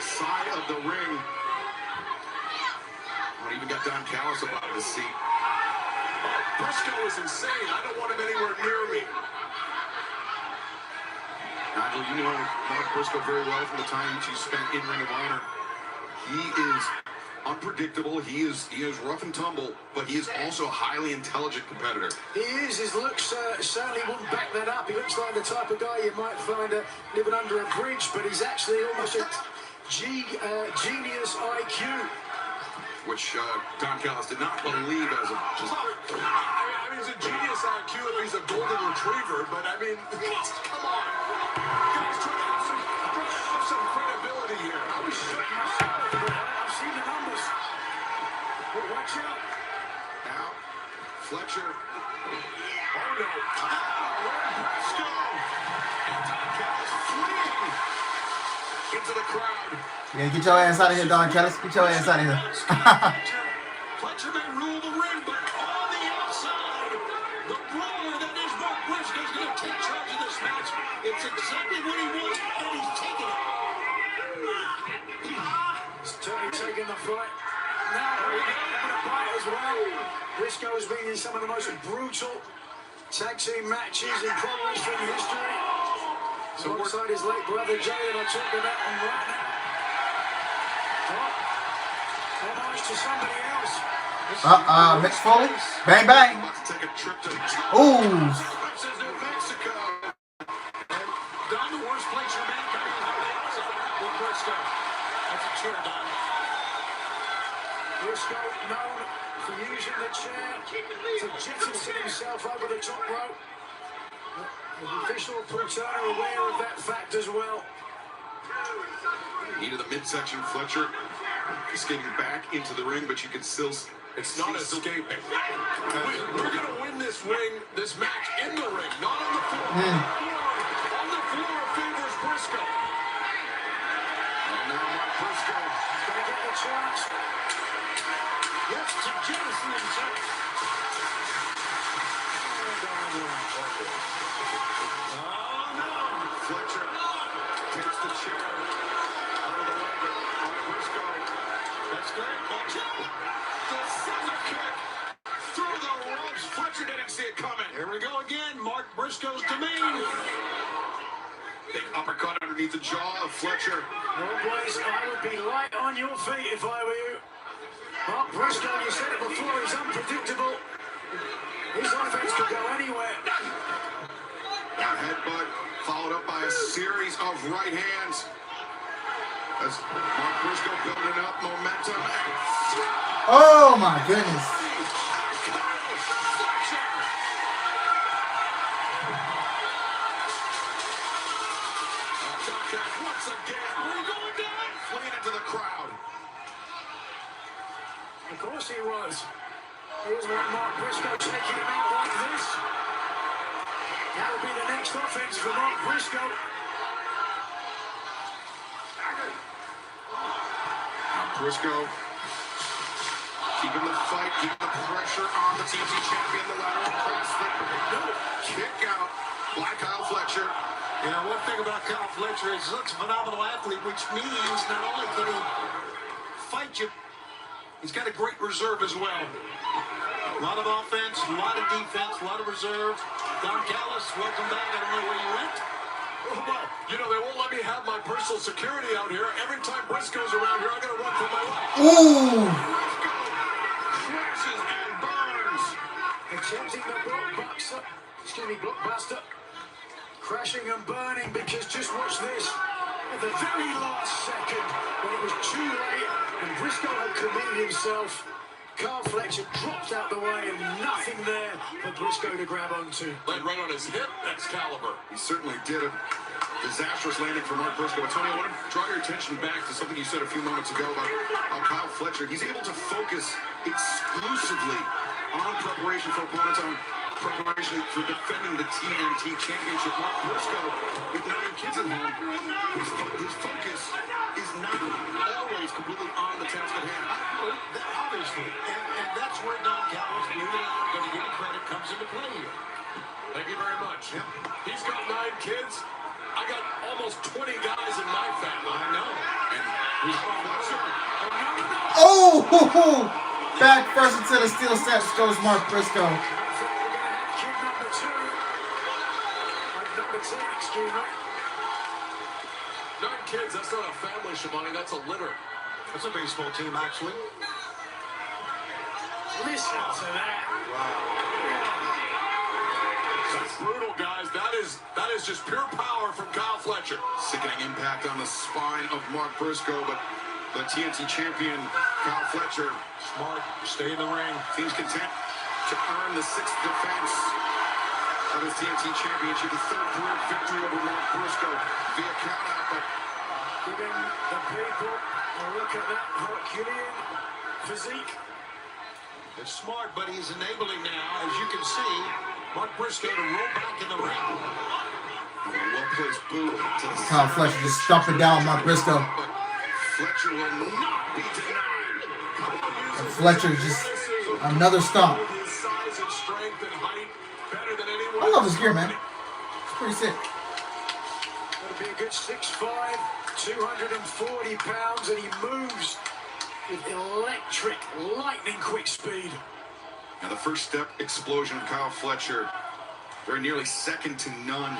side of the ring. Well, even got Don Callis up out of his seat. Briscoe is insane. I don't want him anywhere near me. Nigel, you know Mark Briscoe very well from the time that you spent in Ring of Honor. He is unpredictable. He is rough and tumble, but he is also a highly intelligent competitor. He is. His looks certainly wouldn't back that up. He looks like the type of guy you might find living under a bridge, but he's actually almost a genius IQ. Which Don Callis did not believe as a just. I mean, he's a genius IQ if he's a golden retriever, but I mean, come on. Guys, try to have some credibility here. I was shooting myself, but I've seen the numbers. But watch out. Now, Fletcher. Oh no. Briscoe. And Don Callis fleeing into the crowd. Yeah, get your ass out of here, Don Callis. Get your ass out of here. Fletcher may rule the ring, but on the outside, the brawler that is Mark Briscoe is going to take charge of this match. It's exactly what he wants, and he's taking it. He's totally taking the fight. Now, having a bite as well. Briscoe has been in some of the most brutal tag team matches in pro wrestling history. So alongside his late brother Jay that I talked about on right now. Homage to somebody else. Mick Foley. Bang, bang. About to take a trip to Ooh. New Mexico. Don, the worst place your man coming is on the outside with Briscoe. That's a chair, Don. Briscoe known for using the chair to jettison himself over the top rope. The official Putana aware of that fact as well. Into the midsection, Fletcher escaping back into the ring, but you can still. It's not escaping. We're going to win this match in the ring, not on the floor. On the floor favors Briscoe. And now Mark Briscoe. He's going to get the chance. Yes, to jettison himself. Oh no! Fletcher takes the chair out of the way, but Mark Briscoe. That's great. Watch out. The scissor kick through the ropes. Fletcher didn't see it coming. Here we go again. Mark Briscoe's domain. Big uppercut underneath the jaw of Fletcher. Well, boys, I would be light on your feet if I were you. Mark Briscoe, you said it before, he's unpredictable. His offense could go anywhere. A headbutt followed up by a series of right hands. As Mark Briscoe building up momentum. Oh my goodness. Once again, we're going down. Fleeing into the crowd. Of course he was. Here's what Mark Briscoe taking him out like this. That will be the next offense for Mark Briscoe. Briscoe keeping the fight, keeping the pressure on the TNT champion, the lateral press. Kick out by Kyle Fletcher. You know, one thing about Kyle Fletcher is he looks a phenomenal athlete, which means not only can he fight you, he's got a great reserve as well. A lot of offense, a lot of defense, a lot of reserve. Don Callis, welcome back. I don't know where you went. Well, you know, they won't let me have my personal security out here. Every time Briscoe's around here, I gotta run for my life. Ooh. Briscoe crashes and burns. Attempting the blockbuster. Crashing and burning because just watch this. At the very last second, when it was too late and Briscoe had committed himself, Kyle Fletcher dropped out the way and nothing there for Briscoe to grab onto. Laid right on his hip, Excalibur. He certainly did a disastrous landing for Mark Briscoe. But Tony, I want to draw your attention back to something you said a few moments ago about how Kyle Fletcher, he's able to focus exclusively on preparation for opponents, on preparation for defending the TNT Championship. Mark Briscoe, with 9 kids at home, his focus is not always completely on the task at hand. Obviously. And that's where Don Callis, believe it or not, going to give you credit, comes into play here. Thank you very much. Yep. He's got 9 kids. I got almost 20 guys in my family. I know. And he's Oh! Back first into the steel steps goes Mark Briscoe. Kid number 2. Number 10, excuse me. 9 kids, that's not a family, Shivani, that's a litter. That's a baseball team, actually. Listen to that. That's brutal, guys. That is just pure power from Kyle Fletcher. Sickening impact on the spine of Mark Briscoe, but the TNT champion, Kyle Fletcher, Smart, stay in the ring. seems content to earn the 6th defense of his TNT championship, the 3rd career victory over Mark Briscoe via countout. But Giving the people a look at that Herculean physique. It's smart, but he's enabling now, as you can see, Mark Briscoe to roll back in the ring. a well-placed boot to the Kyle Fletcher just stomping down Mark Briscoe. but Fletcher will not be denied. Fletcher just another stomp. With his size and strength and height, better than anyone. I love his gear, man. It's pretty sick. That'll be a good 6'5", 240 pounds, and he moves with electric, lightning-quick speed. Now the first step explosion of Kyle Fletcher, very nearly second to none.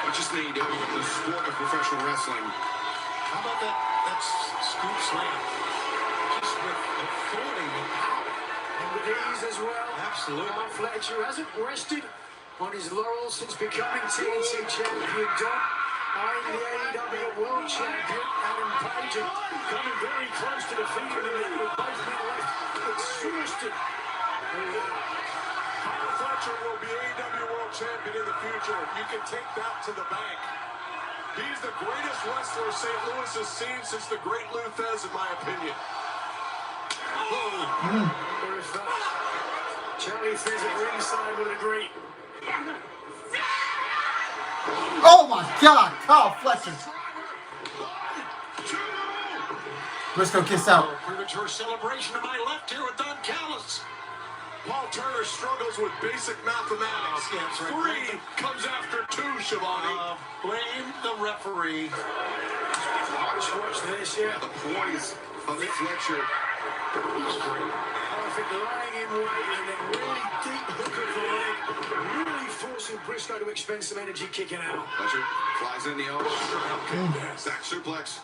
Not just in AEW, but in the sport of professional wrestling. How about that scoop slam? Just with authority and power. And with ease as well. Absolutely. Kyle Fletcher hasn't rested on his laurels since becoming TNT champion. Don, eyeing the AEW world champion, Adam Page, and coming very close to defeating him with both men left exhausted. Kyle Fletcher will be AEW World Champion in the future. You can take that to the bank. He's the greatest wrestler St. Louis has seen since the Great Lou Thez, in my opinion. Wonder if Charlie Fizz at ringside would agree. Oh my God, Kyle Fletcher. Briscoe kicks out. Premature celebration to my left here with Don Callis. Paul Turner struggles with basic mathematics. Yeah, that's right. 3 comes after 2, Shivani. Blame the referee. Watch this, yeah. The poise of Fletcher. Perfect lying in wait and then really deep hook of the leg. Really forcing Briscoe to expend some energy kicking out. Fletcher flies in the elbow. Stack suplex.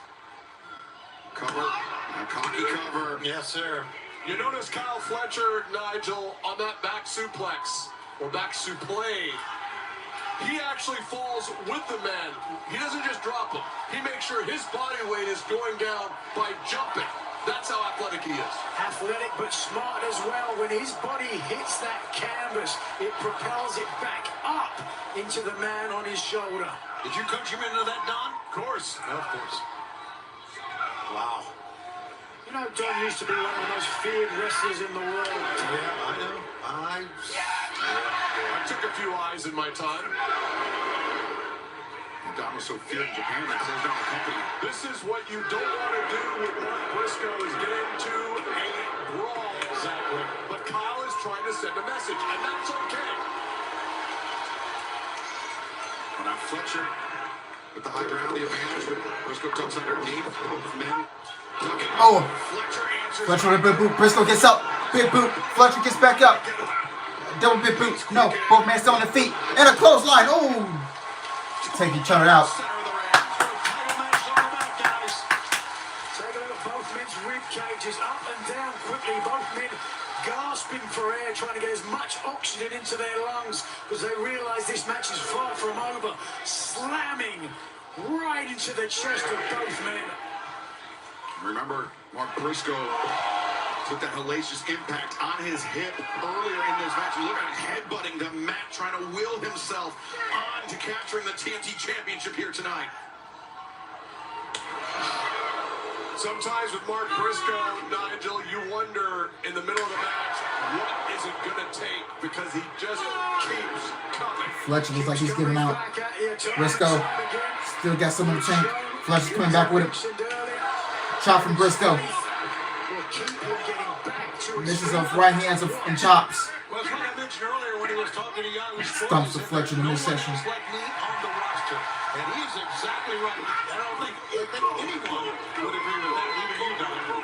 Cover. A cocky cover. Yes, sir. You notice Kyle Fletcher, Nigel, on that back suplex, or back supplay, he actually falls with the man. He doesn't just drop him. He makes sure his body weight is going down by jumping. That's how athletic he is. Athletic but smart as well. When his body hits that canvas, it propels it back up into the man on his shoulder. Did you coach him into that, Don? Of course. Of course. Wow. You know, Don used to be one of the most feared wrestlers in the world. Yeah, I know. I took a few eyes in my time. Don was so feared in Japan they closed down the company. This is what you don't want to do with Mark Briscoe, is get into a brawl. Exactly. But Kyle is trying to send a message, and that's okay. Now Fletcher with the high ground, the advantage, but Briscoe tucks underneath. Both men. Oh, Fletcher answers. Fletcher with a big boot. Briscoe gets up. Big boot. Fletcher gets back up. Double big boot. No, both men still on their feet. And a clothesline. Oh, take each other out. Take a look at both men's rib cages up and down quickly. Both men gasping for air, trying to get as much oxygen into their lungs because they realize this match is far from over. Slamming right into the chest of both men. Remember, Mark Briscoe took that hellacious impact on his hip earlier in this match. Look at him headbutting the mat, trying to will himself on to capturing the TNT Championship here tonight. Sometimes with Mark Briscoe, Nigel, you wonder in the middle of the match, what is it going to take? Because he just keeps coming. Fletcher looks like he's giving out. Briscoe still got some in the tank. Fletcher's coming back with it. Chop from Briscoe. Misses off right hands and chops. Well, it's like I mentioned earlier when he was talking to Young. Stumps to Fletcher in the midsection. Like me on the roster. And he's exactly right. I don't think anyone would agree with that, even you, Don.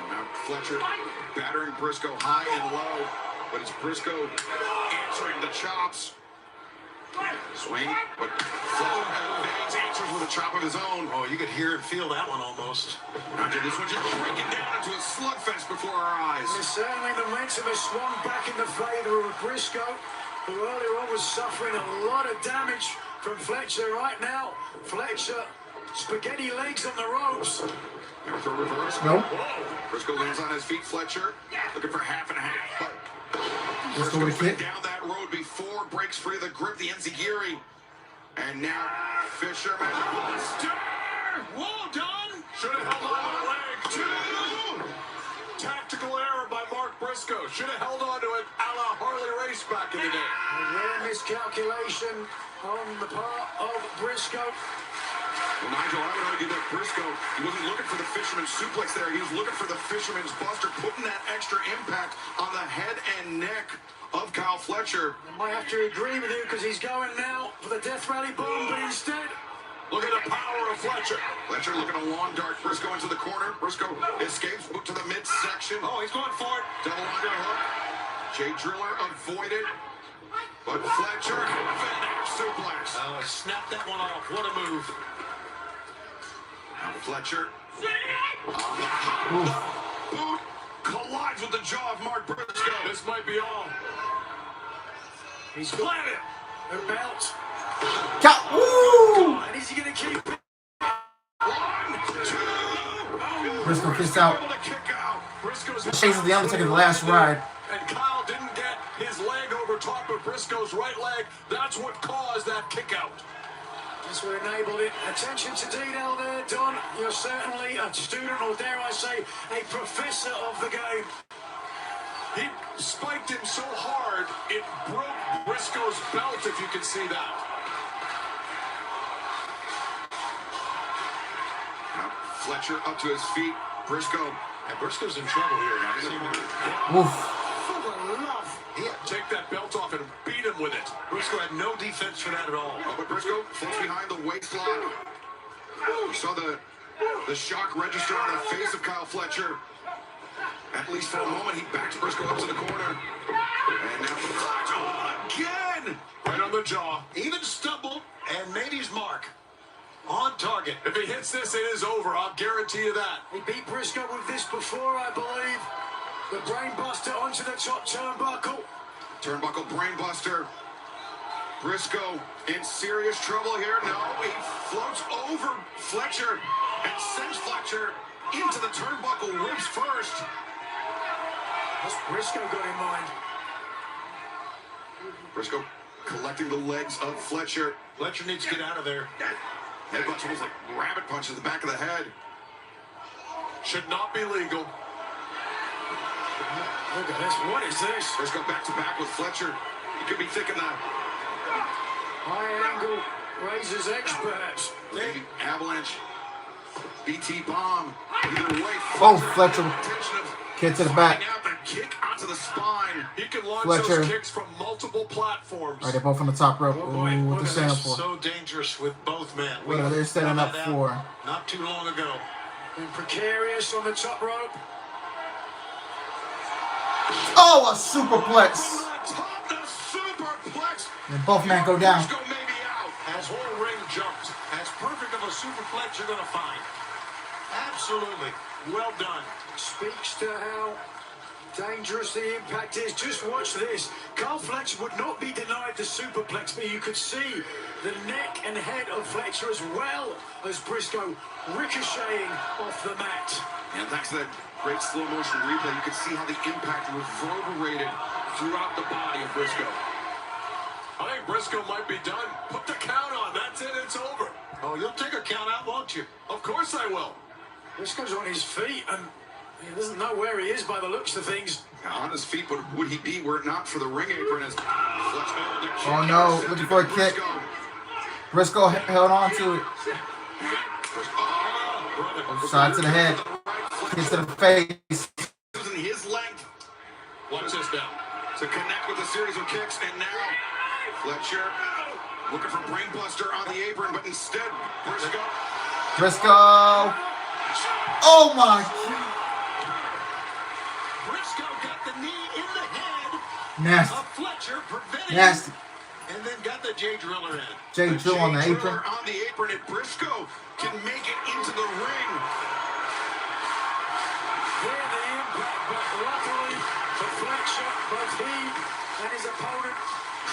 Now Fletcher battering Briscoe high and low, but it's Briscoe answering the chops. Swing, but Fletcher answers with a chop of his own. Oh, you could hear and feel that one almost. Now this one just breaking down into a slugfest before our eyes. Certainly the momentum has swung back in the favor of Briscoe, who earlier on was suffering a lot of damage from Fletcher. Right now, Fletcher, spaghetti legs on the ropes. Now for a reverse. Nope. Briscoe lands on his feet. Fletcher looking for half and half, but Briscoe with a kick. down that road before breaks free of the grip, the Enziguri. And now Fisherman Buster. Well done. Should have held on to the leg. Two. Tactical error by Mark Briscoe. Should have held on to it a la Harley Race back in the day. Again, miscalculation on the part of Briscoe. Well, Nigel, I would argue that Briscoe, he wasn't looking for the fisherman's suplex there. He was looking for the fisherman's buster, putting that extra impact on the head and neck of Kyle Fletcher. I might have to agree with you because he's going now for the Death Rally bomb, but instead, Look at the power of Fletcher. Fletcher looking a long dart. Briscoe into the corner. Briscoe escapes, boot to the midsection. Oh, he's going for it. Double underhook. Jay Driller avoided. But Fletcher, half and half suplex. Oh, snap that one off. What a move. Now Fletcher on the hop. Boot collides with the jaw of Mark Briscoe. This might be all. he's Planet. the belt. Woo! And is he going to keep it? 1, 2. Oh, Briscoe kicks out. able to kick out. Briscoe's Chases the Undertaker the last ride. And Kyle didn't get his leg over top of Briscoe's right leg. That's what caused that kick out. That's what enabled it. Attention to detail there, Don. You're certainly a student, or dare I say, a professor of the game. He spiked him so hard, it broke Briscoe's belt, if you can see that. Now Fletcher up to his feet. Briscoe. And Briscoe's in trouble here. Oof. For the love. Take that belt off and beat him with it. Briscoe had no defense for that at all. Oh, but Briscoe floats behind the waist lock. We saw the shock register on the face of Kyle Fletcher. At least for a moment, he backs Briscoe up to the corner. And now Fletcher again! Right on the jaw. Even stumbled and made his mark. On target. If he hits this, it is over. I'll guarantee you that. He beat Briscoe with this before, I believe. The brainbuster onto the top turnbuckle. Turnbuckle brainbuster. Briscoe in serious trouble here. No, he floats over Fletcher and sends Fletcher into the turnbuckle ribs first. What's Briscoe got in mind? Briscoe collecting the legs of Fletcher. Fletcher needs to get out of there. Headbutts almost like rabbit punches the back of the head. Should not be legal. Look at this. What is this? Briscoe back to back with Fletcher. He could be thinking that. High angle raises experts. The avalanche. BT bomb. Either way. Oh, Fletcher. Intention of Kick to the back. finding out the kick onto the spine. He can launch Fletcher. those kicks from multiple platforms. All right, they're both on the top rope. Oh, boy. Ooh, what Look they at standing this. for? So dangerous with both men. What are they standing up found that for? out Not too long ago. And precarious on the top rope. Oh, a superplex. Over the top, the superplex. And both men go down. Briscoe may be out. As whole ring jumped. As perfect of a superplex you're going to find. Absolutely. Well done. Speaks to how dangerous the impact is. Just watch this. Kyle Fletcher would not be denied the superplex, but you could see the neck and head of Fletcher as well as Briscoe ricocheting off the mat. And thanks to that great slow motion replay, you could see how the impact reverberated throughout the body of Briscoe. I think Briscoe might be done. Put the count on. That's it. It's over. Oh, Oh, you'll take a count out, won't you? Of course I will. Briscoe's on his feet, and he doesn't know where he is by the looks of things. On his feet, but would he be were it not for the ring apron as Oh no, looking for a kick. Briscoe held on to it. Side to the head. Kick to the face. Using his length Watch this now. to connect with a series of kicks, and now Fletcher looking for brainbuster on the apron, but instead Briscoe. Oh my God. Briscoe got the knee in the head Nasty. of Fletcher, preventing Nasty. and then got the Jay Driller in. Jay Drill on the apron. Driller on the apron, and Briscoe can make it into the ring. There the impact, but luckily for Fletcher, both he and his opponent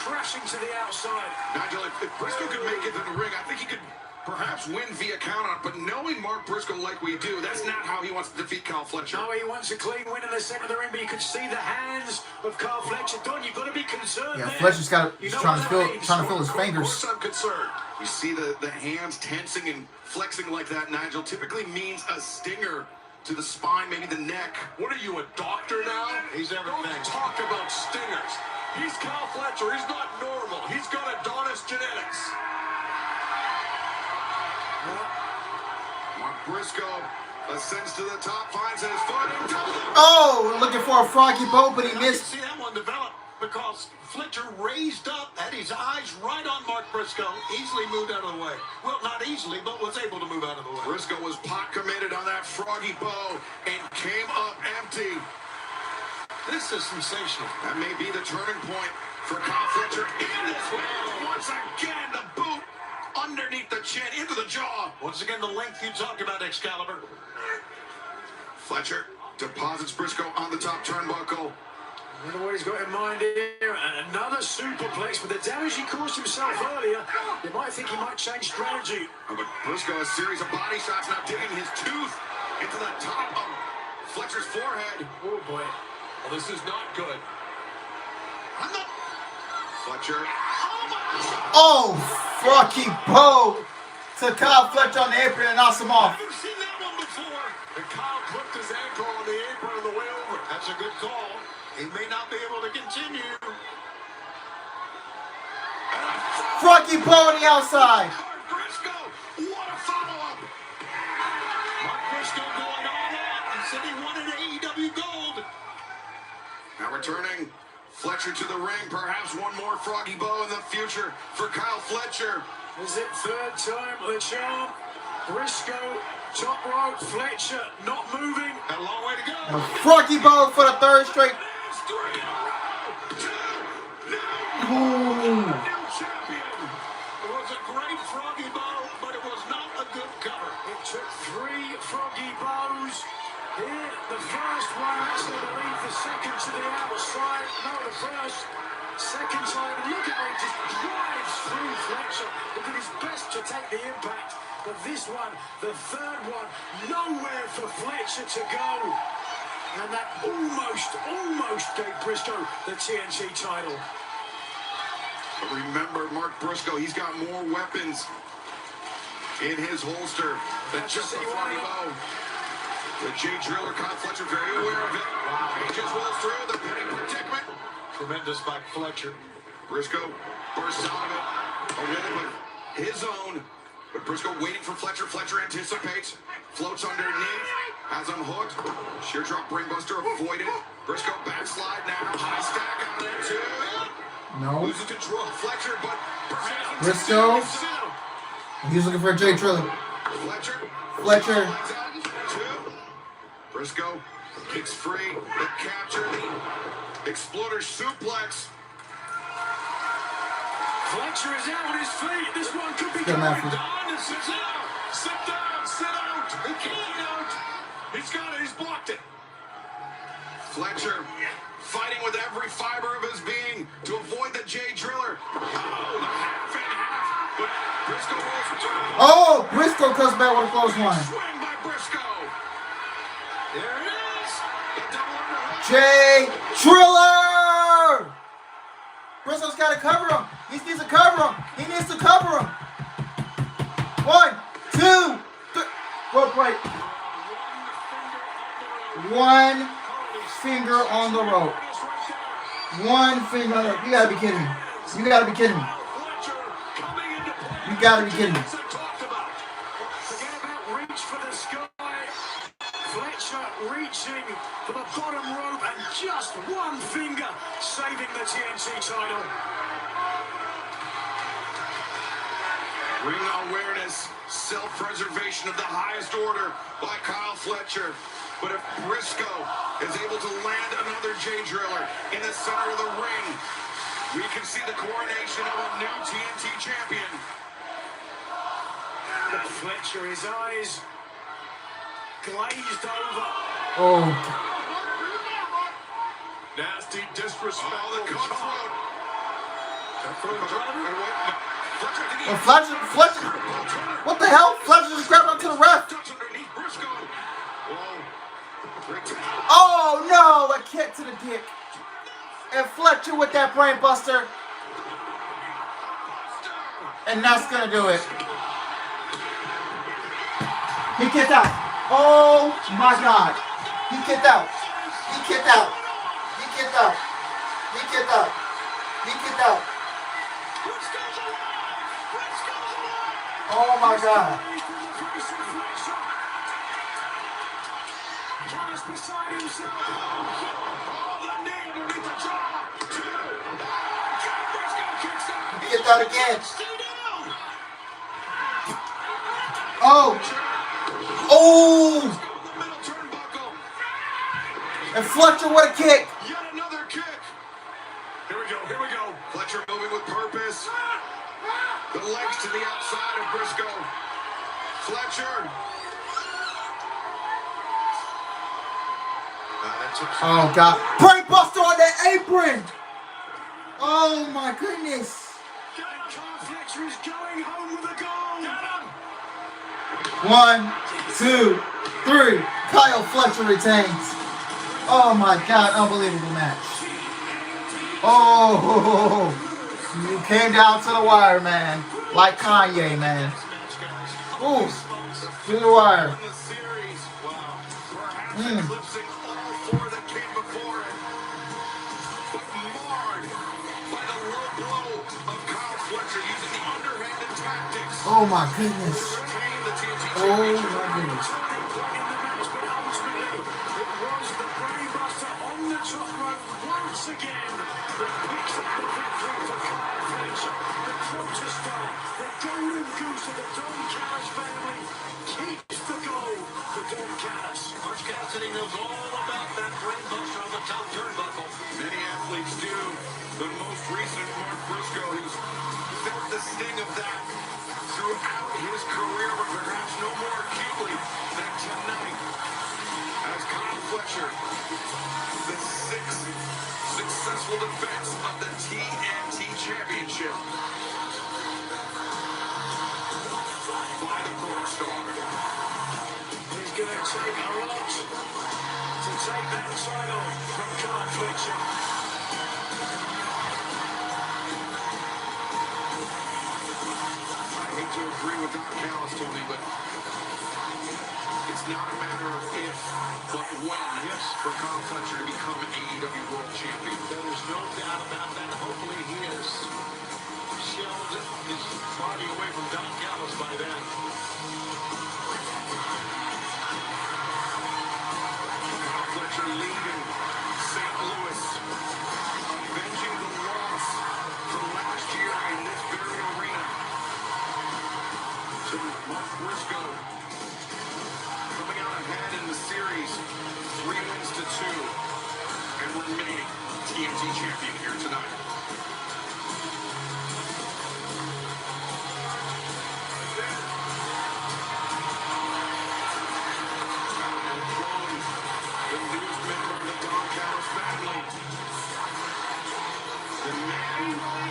crashing to the outside. Nigel, if Briscoe could make it to the ring, I think he could perhaps win via countout, but knowing Mark Briscoe like we do, that's not how he wants to defeat Kyle Fletcher. No, he wants a clean win in the center of the ring, but you can see the hands of Kyle Fletcher. Don, you've got to be concerned. Yeah, there. Fletcher's got You he's know trying what to that feel means. his Of fingers. course I'm concerned. You see the hands tensing and flexing like that, Nigel, typically means a stinger to the spine, maybe the neck. What are you, a doctor now? He's everything. Don't talk about stingers. He's Kyle Fletcher. He's not normal. He's got Adonis genetics. Mark Briscoe ascends to the top, finds his foot, and double. Oh, looking for a froggy boat, but he I missed. see that one develop because Fletcher raised up, had his eyes right on Mark Briscoe, easily moved out of the way. Well, not easily, but was able to move out of the way. Briscoe was pot committed on that froggy bow and came up empty. This is sensational. That may be the turning point for Kyle Fletcher. In his way, once again, the boot underneath the chin, into the jaw. Once again, the length you talked about, Excalibur. Fletcher deposits Briscoe on the top turnbuckle. I wonder what he's got in mind here. And another superplex with the damage he caused himself earlier. You might think he might change strategy. But Briscoe, a series of body shots, now digging his tooth into the top of Fletcher's forehead. Oh boy. Well, this is not good. Fletcher. Oh, froggy boat to Kyle Fletcher on the apron and knocks him off. Never seen that one before. And Kyle clipped his ankle on the apron on the way over. That's a good call. He may not be able to continue. Froggy boat on the outside. Mark Briscoe, what a follow-up. Mark Briscoe going all out. He said he wanted AEW gold. Now returning Fletcher to the ring. Perhaps one more froggy bow in the future for Kyle Fletcher. Is it third time the charm? Briscoe, top rope, Fletcher not moving. Got a long way to go. A froggy boat for the third straight. There's 3 in a row. 2. Now, Ooh. New champion. It was a great froggy bow, but it was not a good cover. It took 3 froggy bows. Here, the first one, actually, I believe the second to the outside. No, the first. Second time, and look at how he just drives through Fletcher. He did his best to take the impact. But this one, the third one, nowhere for Fletcher to go. And that almost gave Briscoe the TNT title. but remember, Mark Briscoe, he's got more weapons in his holster than just the froggy bow. The Jay Driller, Kyle Fletcher, very aware of it. He just rolls through the pinning predicament. Tremendous by Fletcher. Briscoe bursts out of it. A win with his own. But Briscoe waiting for Fletcher. Fletcher anticipates. Floats underneath. Has him hooked. Sheer drop brainbuster avoided. Briscoe backslide now. High stack on there too. No. Loses control. Fletcher, but perhaps Briscoe. He's looking for a Jay Driller. Fletcher. Two. Briscoe kicks free. The capture. The exploder suplex. Fletcher is out on his feet. This one could be Good going Matthew. down. Sit down. Sit down. Sit out. He can't out. He's got it. He's blocked it. Fletcher fighting with every fiber of his being to avoid the Jay Driller. Oh, the half and half. But Briscoe rolls through. Oh, Briscoe comes back with a close one. Swing by Briscoe. There it is. The double underhook. Jay Driller! Briscoe's got to cover him. He needs to cover him. He needs to cover him. 1, right. One finger on the rope. One finger on the rope. You gotta be kidding me. You gotta be kidding me. You gotta be kidding me. Forget about reach for the sky. Fletcher reaching for the bottom rope and just one finger saving the TNT title. Ring awareness, self-preservation of the highest order by Kyle Fletcher. But if Briscoe is able to land another J-Driller in the center of the ring, we can see the coronation of a new TNT champion. Fletcher, his eyes glazed over. Oh. Nasty disrespect. Oh, the cutthroat. Oh, Fletcher. What the hell? Fletcher just grabbed onto the ref. Oh no, a kick to the dick. And Fletcher with that brain buster. And that's gonna do it. He kicked out. Oh my God. He kicked out. He kicked out. He kicked out. He kicked out. He kicked out. Oh my God. He kicked out again. Oh. Oh! And Fletcher, what a kick! Yet another kick. Here we go. Fletcher moving with purpose. The legs to the outside of Briscoe. Fletcher. Oh God! Brain buster on that apron! Oh my goodness! Fletcher is going home with a goal. 1, 2, 3. Kyle Fletcher retains. Oh my God, unbelievable match. Oh, you came down to the wire, man. Like Kanye, man. Ooh, to the wire. Oh my goodness. Oh my goodness. Once again, the picks up the victory for Kyle Fletcher. The protester, the golden goose of the Don Callis family, keeps the gold for Don Callis. March Cassidy knows all about that brain buster on the top turnbuckle. Many athletes do. The most recent, Mark Briscoe, who's felt the sting of that throughout his career, but perhaps no more acutely than tonight. As Kyle Fletcher, the sixth successful defense of the TNT Championship by the North Star. He's going to take a lot to take that title from Kyle Fletcher. I hate to agree with Don Callis, Tony, but it's not a matter of if, but when, for Kyle Fletcher to become AEW World Champion. There's no doubt about that. Hopefully he has shelved his body away from Don Callis by then. Kyle Fletcher leaving St. Louis, avenging the loss from last year in this very arena. So Mark Briscoe coming out ahead in the series, 3 wins to 2, and remaining TNT champion here tonight. The newest member of the Don Callis family, the man along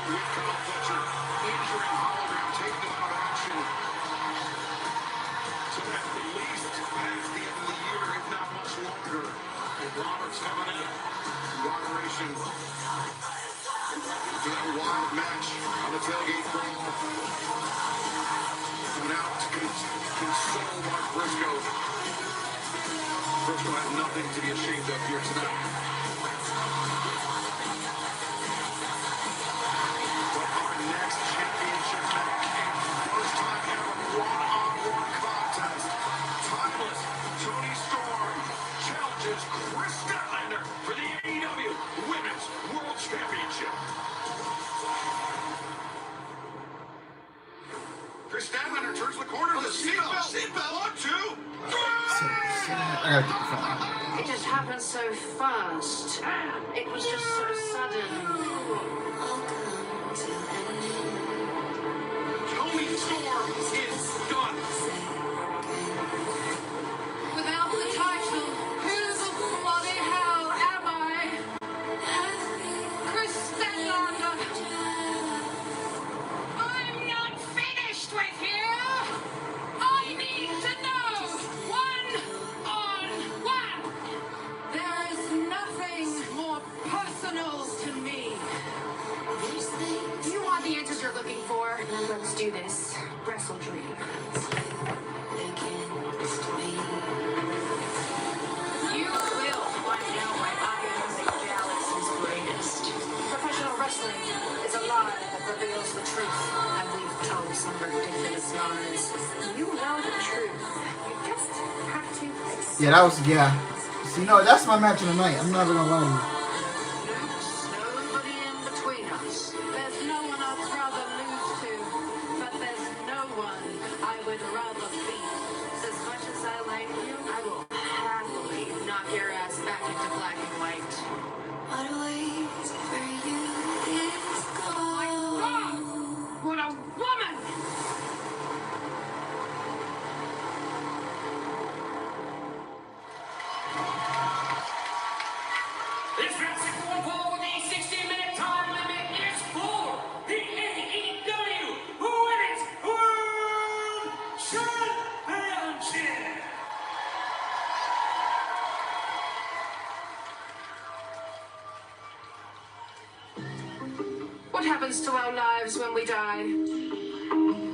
with Kyle Fletcher injuring Hologram, taking him out of action. So at least past the end of the year, if not much longer. And Roberts coming in. Congratulations to that wild match on the tailgate brawl. Coming out to console Mark Briscoe. Briscoe has nothing to be ashamed of here tonight. But our next championship match, first time ever one-on-one contest. Timeless Toni Storm challenges Chris Statlander for the AEW Women's World Championship. Chris Statlander turns the corner to the seatbelt. 1, 2, 3. I gotta get the phone. It just happened so fast. It was just so sudden. Toni Storm is done. Without the title, who the bloody hell am I? Chris Statlander. I'm not finished with you. I need to know one-on-one. There is nothing more personal to me. Do you want the answers you're looking for? Let's do this. WrestleDream. You will find out why I am the galaxy's greatest. Professional wrestling is a lie that reveals the truth, and we've told some ridiculous lies. You know the truth. You just have to accept. Yeah, that was, yeah. See, no, that's my match of the night. I'm never gonna lie to you. Nobody in between us. There's no one I'd rather lose to, but there's no one I would rather beat. As much as I like you, I will happily knock your ass back into black and white. My God! What a woman! This wrestling football with a 60-minute time limit is for the AEW Women's World Championship. What happens to our lives when we die?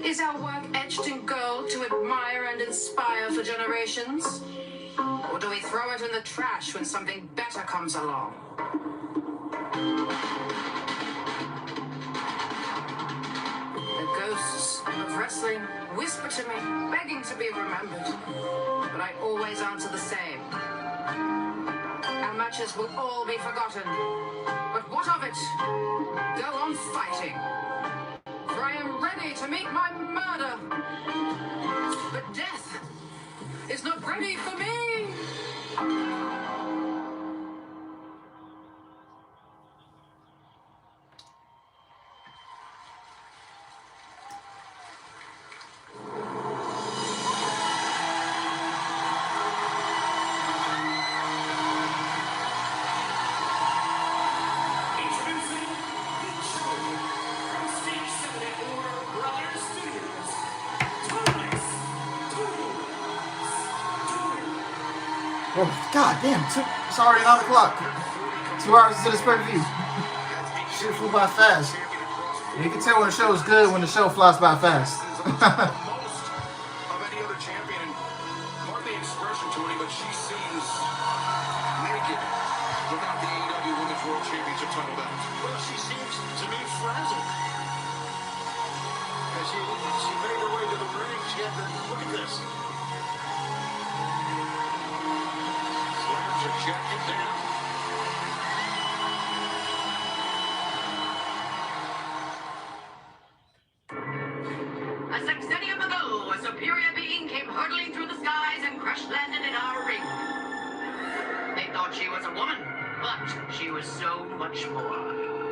Is our work etched in gold to admire and inspire for generations? Or do we throw it in the trash when something better comes along? The ghosts of wrestling whisper to me, begging to be remembered. But I always answer the same. Our matches will all be forgotten. But what of it? Go on fighting. For I am ready to meet my murder. But death is not ready for me. Introducing the chosen from Stage 7 at Warner Brothers Studios, Thomas Tools. Oh, god damn. It's already 9 o'clock. 2 hours into this pay-per-view. Shit flew by fast. You can tell when the show is good when the show flies by fast. Most of any other champion, and pardon the expression, Tony, but she seems naked without the AEW Women's World Championship title belt. Well, she seems to me frazzled. As she made her way to the ring, she had to look at this. Slams her jacket down. A sexennium ago, a superior being came hurtling through the skies and crash-landed in our ring. They thought she was a woman, but she was so much more.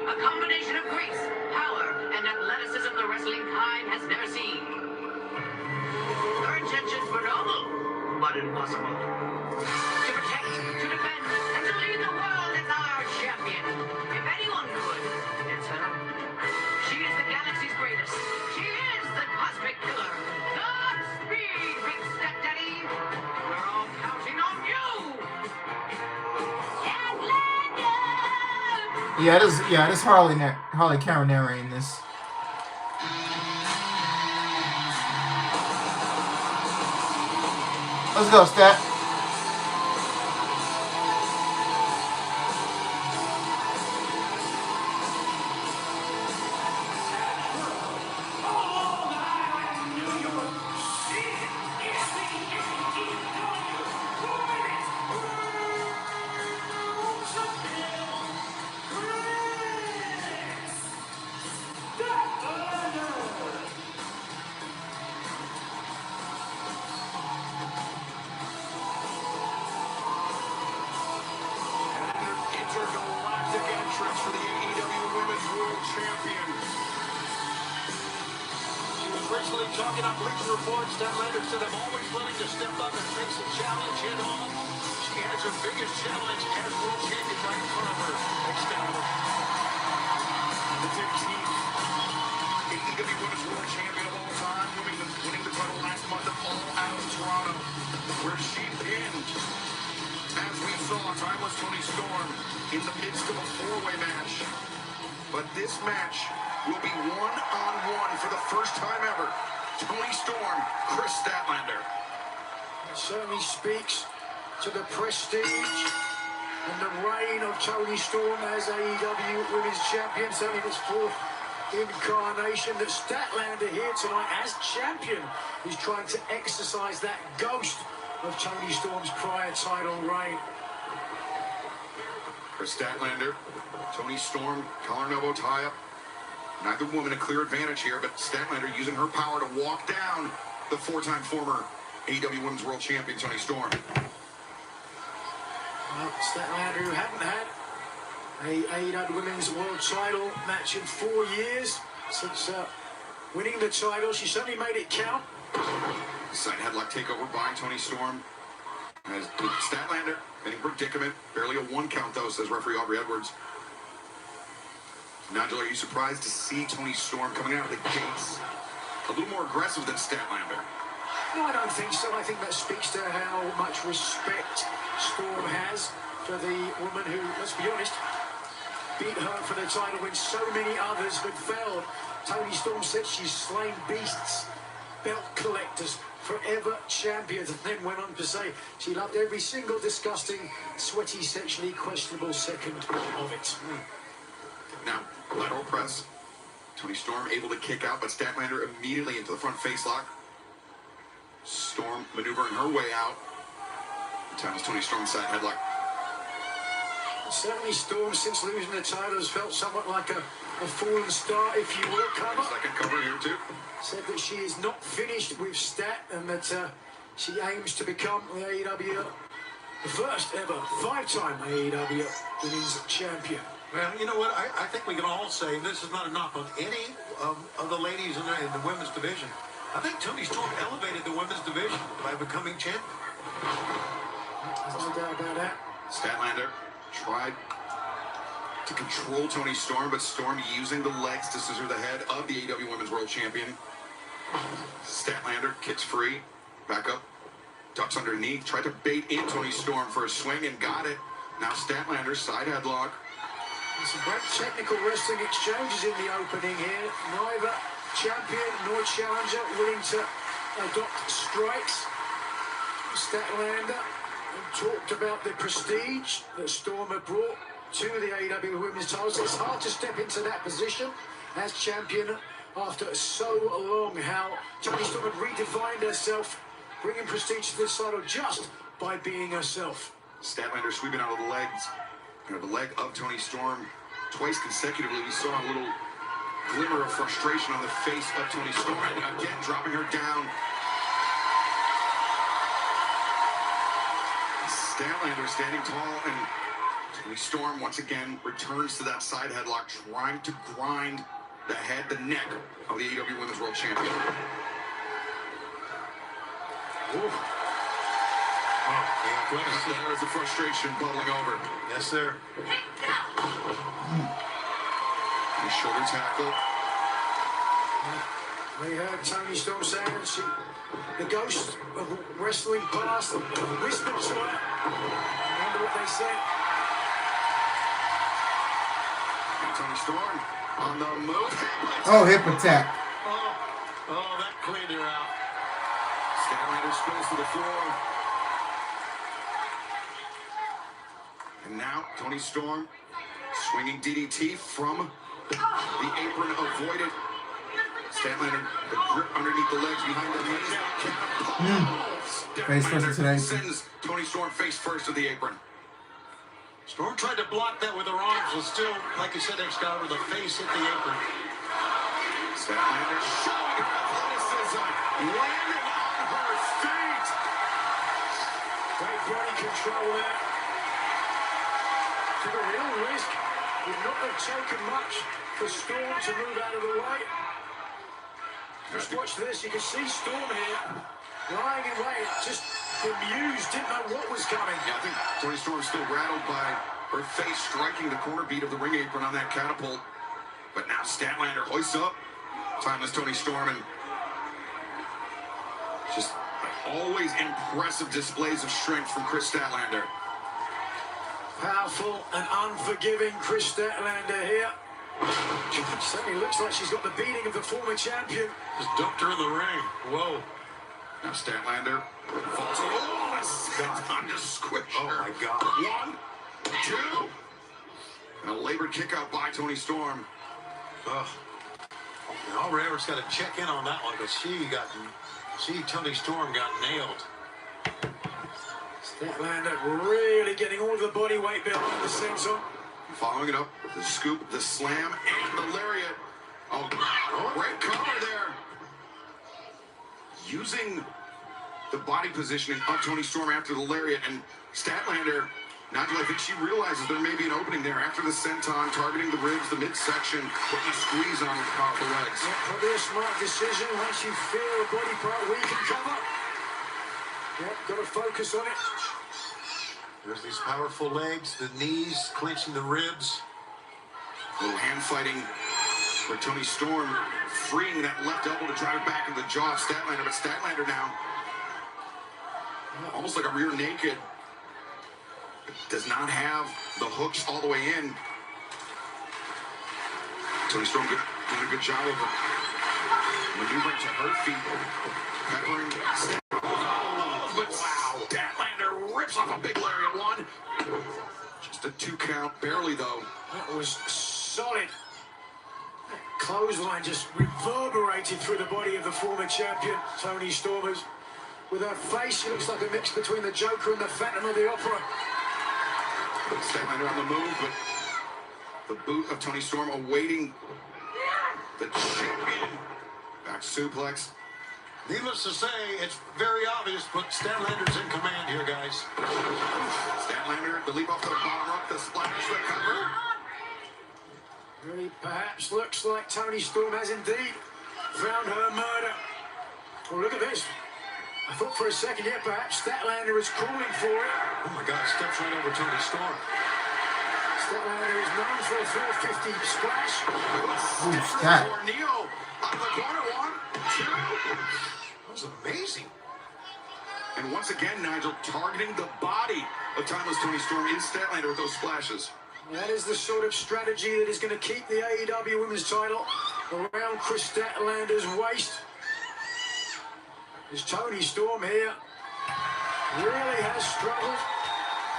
A combination of grace, power, and athleticism the wrestling kind has never seen. Her intentions were noble, but impossible. To protect, to defend, and to lead the world as our champion. If anyone could, it's her. She is the galaxy's greatest. She is the cosmic killer. Godspeed, Big Step Daddy. We're all counting on you. Yeah, this Harley Karen narrating this. Let's go, Stat. Intergalactic entrance for the AEW Women's World Champion. She was recently talking on Bleacher Report. Statlander said, I'm always willing to step up and face a challenge head on. She has her biggest challenge as world champion right in front of her. Excalibur. The 15th AEW Women's World Champion of all time, winning the title last month at All Out of Toronto, where she pinned, as we saw, timeless Toni Storm in the midst of a four-way match. But this match will be one-on-one for the first time ever. Toni Storm, Chris Statlander. It certainly speaks to the prestige and the reign of Toni Storm as AEW Women's Champion. Certainly this fourth incarnation that Statlander here tonight as champion is trying to exercise that ghost of Toni Storm's prior title reign. Chris Statlander, Toni Storm, collar and elbow tie-up. Neither woman a clear advantage here, but Statlander using her power to walk down the four-time former AEW Women's World Champion, Toni Storm. Well, Statlander, who hadn't had a AEW Women's World title match in 4 years since winning the title. She certainly made it count. Side headlock takeover by Toni Storm. As Statlander in a predicament. Barely a one count though, says referee Aubrey Edwards. Nigel, are you surprised to see Toni Storm coming out of the gates a little more aggressive than Statlander? No, I don't think so. I think that speaks to how much respect Storm has for the woman who, let's be honest, beat her for the title when so many others had failed. Toni Storm said she's slain beasts, belt collectors, forever champions, and then went on to say she loved every single disgusting, sweaty, sexually questionable second of it. Now, lateral press. Toni Storm able to kick out, but Statlander immediately into the front face lock. Storm maneuvering her way out. The time is Toni Storm's side headlock. Certainly Storm, since losing the title, has felt somewhat like a fallen star, if you will. Cover. Second cover here too. Said that she is not finished with Stat and that she aims to become the AEW, the first ever five-time AEW Women's Champion. Well, you know what? I think we can all say, and this is not a knock on any of the ladies in the women's division. I think Toni Storm elevated the women's division by becoming champion. There's no doubt about that. Statlander tried to control Toni Storm, but Storm using the legs to scissor the head of the AEW Women's World Champion. Statlander kicks free, back up, ducks underneath, tried to bait in Toni Storm for a swing and got it. Now Statlander side headlock. Some great technical wrestling exchanges in the opening here. Neither champion nor challenger willing to adopt strikes. Statlander talked about the prestige that Storm had brought to the AEW Women's title. So it's hard to step into that position as champion after so long. How Toni Storm had redefined herself, bringing prestige to this title just by being herself. Statlander sweeping out of the legs. The leg of Toni Storm twice consecutively. We saw a little glimmer of frustration on the face of Toni Storm. And again, dropping her down. Statlander standing tall, and Toni Storm once again returns to that side headlock, trying to grind the head, the neck of the AEW Women's World Champion. There's the frustration bubbling over. Yes, sir. The shoulder tackle. We heard Toni Storm saying that the ghost of wrestling past whispered to her. Remember what they said? And Toni Storm on the move. Oh, hip attack. Oh, that cleaned her out. Statlander spills to the floor. And now Tony Storm swinging DDT from the apron, avoided. Statlander, the grip underneath the legs behind the knees. Face first today. Sends Tony Storm face first to the apron. Storm tried to block that with her arms, but still, like you said, Excalibur, the face hit the apron. Statlander showing her athleticism, landing on her feet. Great body control there. Took a real risk. Would not have taken much for Storm to move out of the way. Just watch this. You can see Storm here lying in wait, just bemused, didn't know what was coming. Yeah, I think Tony Storm's still rattled by her face striking the corner bead of the ring apron on that catapult. But now Statlander hoists up. Timeless Tony Storm, and just always impressive displays of strength from Chris Statlander. Powerful and unforgiving Chris Statlander here. Certainly looks like she's got the beating of the former champion. Just dumped her in the ring. Whoa. Now Statlander falls. Oh, a senton to squish her. Oh, my God. 1, 2. And a labored kick out by Tony Storm. Ugh. Aubrey Everett's got to check in on that one, because Tony Storm got nailed. Statlander really getting all of the body weight behind the senton. Following it up with the scoop, the slam, and the lariat. Oh, great cover there. Using the body positioning of Tony Storm after the lariat, and Statlander, Nigel, I think she realizes there may be an opening there after the senton, targeting the ribs, the midsection, putting a squeeze on with powerful legs. Yeah, probably a smart decision. Once you feel a body part weak and cover. Yep, got to focus on it. There's these powerful legs, the knees, clenching the ribs. A little hand fighting for Tony Storm, freeing that left elbow to drive it back in the jaw of Statlander, but Statlander now almost like a rear naked. Does not have the hooks all the way in. Tony Storm doing a good job of maneuvering to her feet, peppering. But wow, Statlander rips off a big lariat. 1. Just a 2 count, barely though. That was solid. That clothesline just reverberated through the body of the former champion, Tony Storm. With her face, she looks like a mix between the Joker and the Phantom of the Opera. Statlander on the move, but the boot of Tony Storm awaiting the champion. Back suplex. Needless to say, it's very obvious, but Statlander's in command here, guys. Statlander, the leap off the bottom rope, the splash, the cover. Really, perhaps looks like Tony Storm has indeed found her murder. Well, look at this. I thought for a second, yeah, perhaps Statlander is calling for it. Oh my God, steps right over Tony Storm. Statlander is known for a 450 splash. Ooh, stat. Neo on the corner. 1, 2. That was amazing. And once again, Nigel targeting the body of timeless Tony Storm in Statlander with those splashes. That is the sort of strategy that is going to keep the AEW Women's title around Chris Statlander's waist. As Tony Storm here really has struggled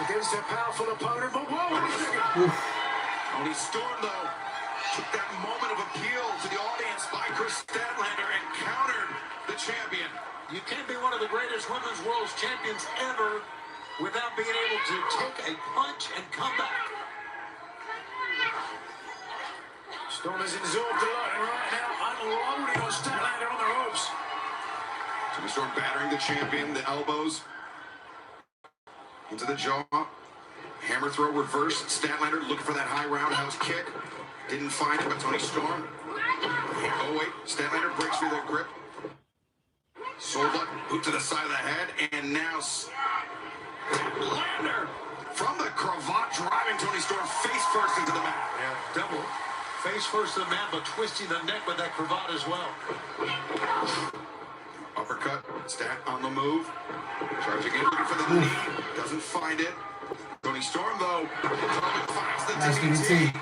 against a powerful opponent, but whoa! Tony Storm, though, took that moment of appeal to the audience by Chris Statlander and countered the champion. You can't be one of the greatest women's world champions ever without being able to take a punch and come back. Storm has absorbed a lot, and right now unloading on Statlander on the ropes. Tony Storm battering the champion, the elbows into the jaw. Hammer throw reverse. Statlander looking for that high roundhouse kick. Didn't find it, but Tony Storm. Oh, wait. Statlander breaks through that grip. Solbut, boot to the side of the head, and now Statlander from the cravat driving Tony Storm face first into the mat. Yeah, double. Face first to the mat, but twisting the neck with that cravat as well. Uppercut, Stat on the move. Charging in, looking for the knee. Doesn't find it. Tony Storm, though, finds the Nice DDT.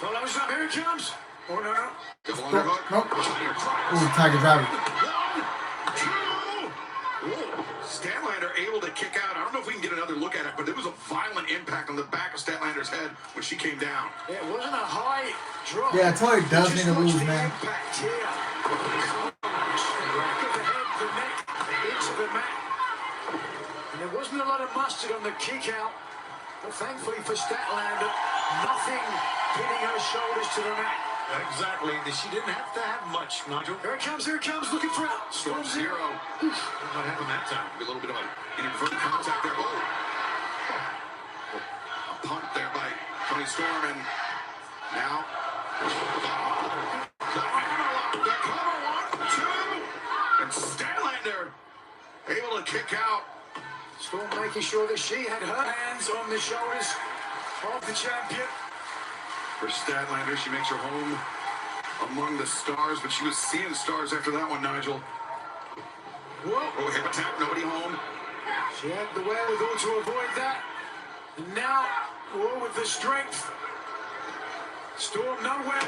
Well, that was up. Here it comes. Oh, no, no. Double underhook. Nope. Tiger drives. Ooh, Tiger driver. 1, 2. Ooh. Statlander able to kick out. I don't know if we can get another look at it, but it was a Statlander's head when she came down. It wasn't a high drop. Yeah, Tori does need to lose, man. Impact here. Back of the head, the neck, into the mat. And there wasn't a lot of mustard on the kick out. But thankfully for Statlander, nothing pinning her shoulders to the mat. Exactly. She didn't have to have much, Nigel. Here it comes, looking for it. Storm Zero. What happened that time? A little bit of an inadvertent contact there. Oh. A punt there by Toni Storm, and now the cover, 1, 2, and Statlander able to kick out. Storm making sure that she had her hands on the shoulders of the champion. For Statlander, she makes her home among the stars, but she was seeing stars after that one, Nigel. Whoa. Oh, hip attack, nobody home. She had the wherewithal to avoid that. And now, with the strength. Storm nowhere.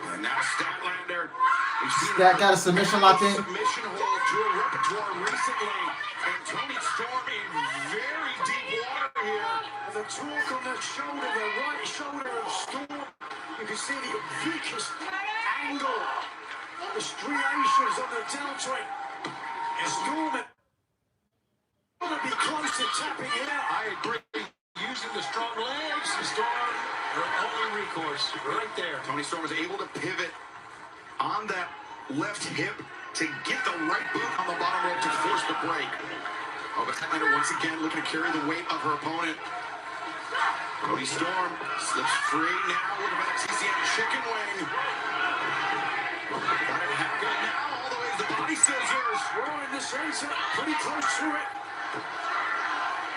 And now Statlander. Stat got a submission locked in. Submission hold to her repertoire recently. And Toni Storm in very deep water here. The torque on the shoulder, the right shoulder of Storm. You can see the weakest angle. The striations on the deltoid. Storm going to be close to tapping it out. I agree. Using the strong legs, the Storm, her only recourse, right there. Toni Storm was able to pivot on that left hip to get the right boot on the bottom rope to force the break. Oh, but Statlander once again looking to carry the weight of her opponent. Toni Storm slips free now with an TCM chicken wing. Got it happen now, all the way to the body scissors. We're in the center, pretty close to it.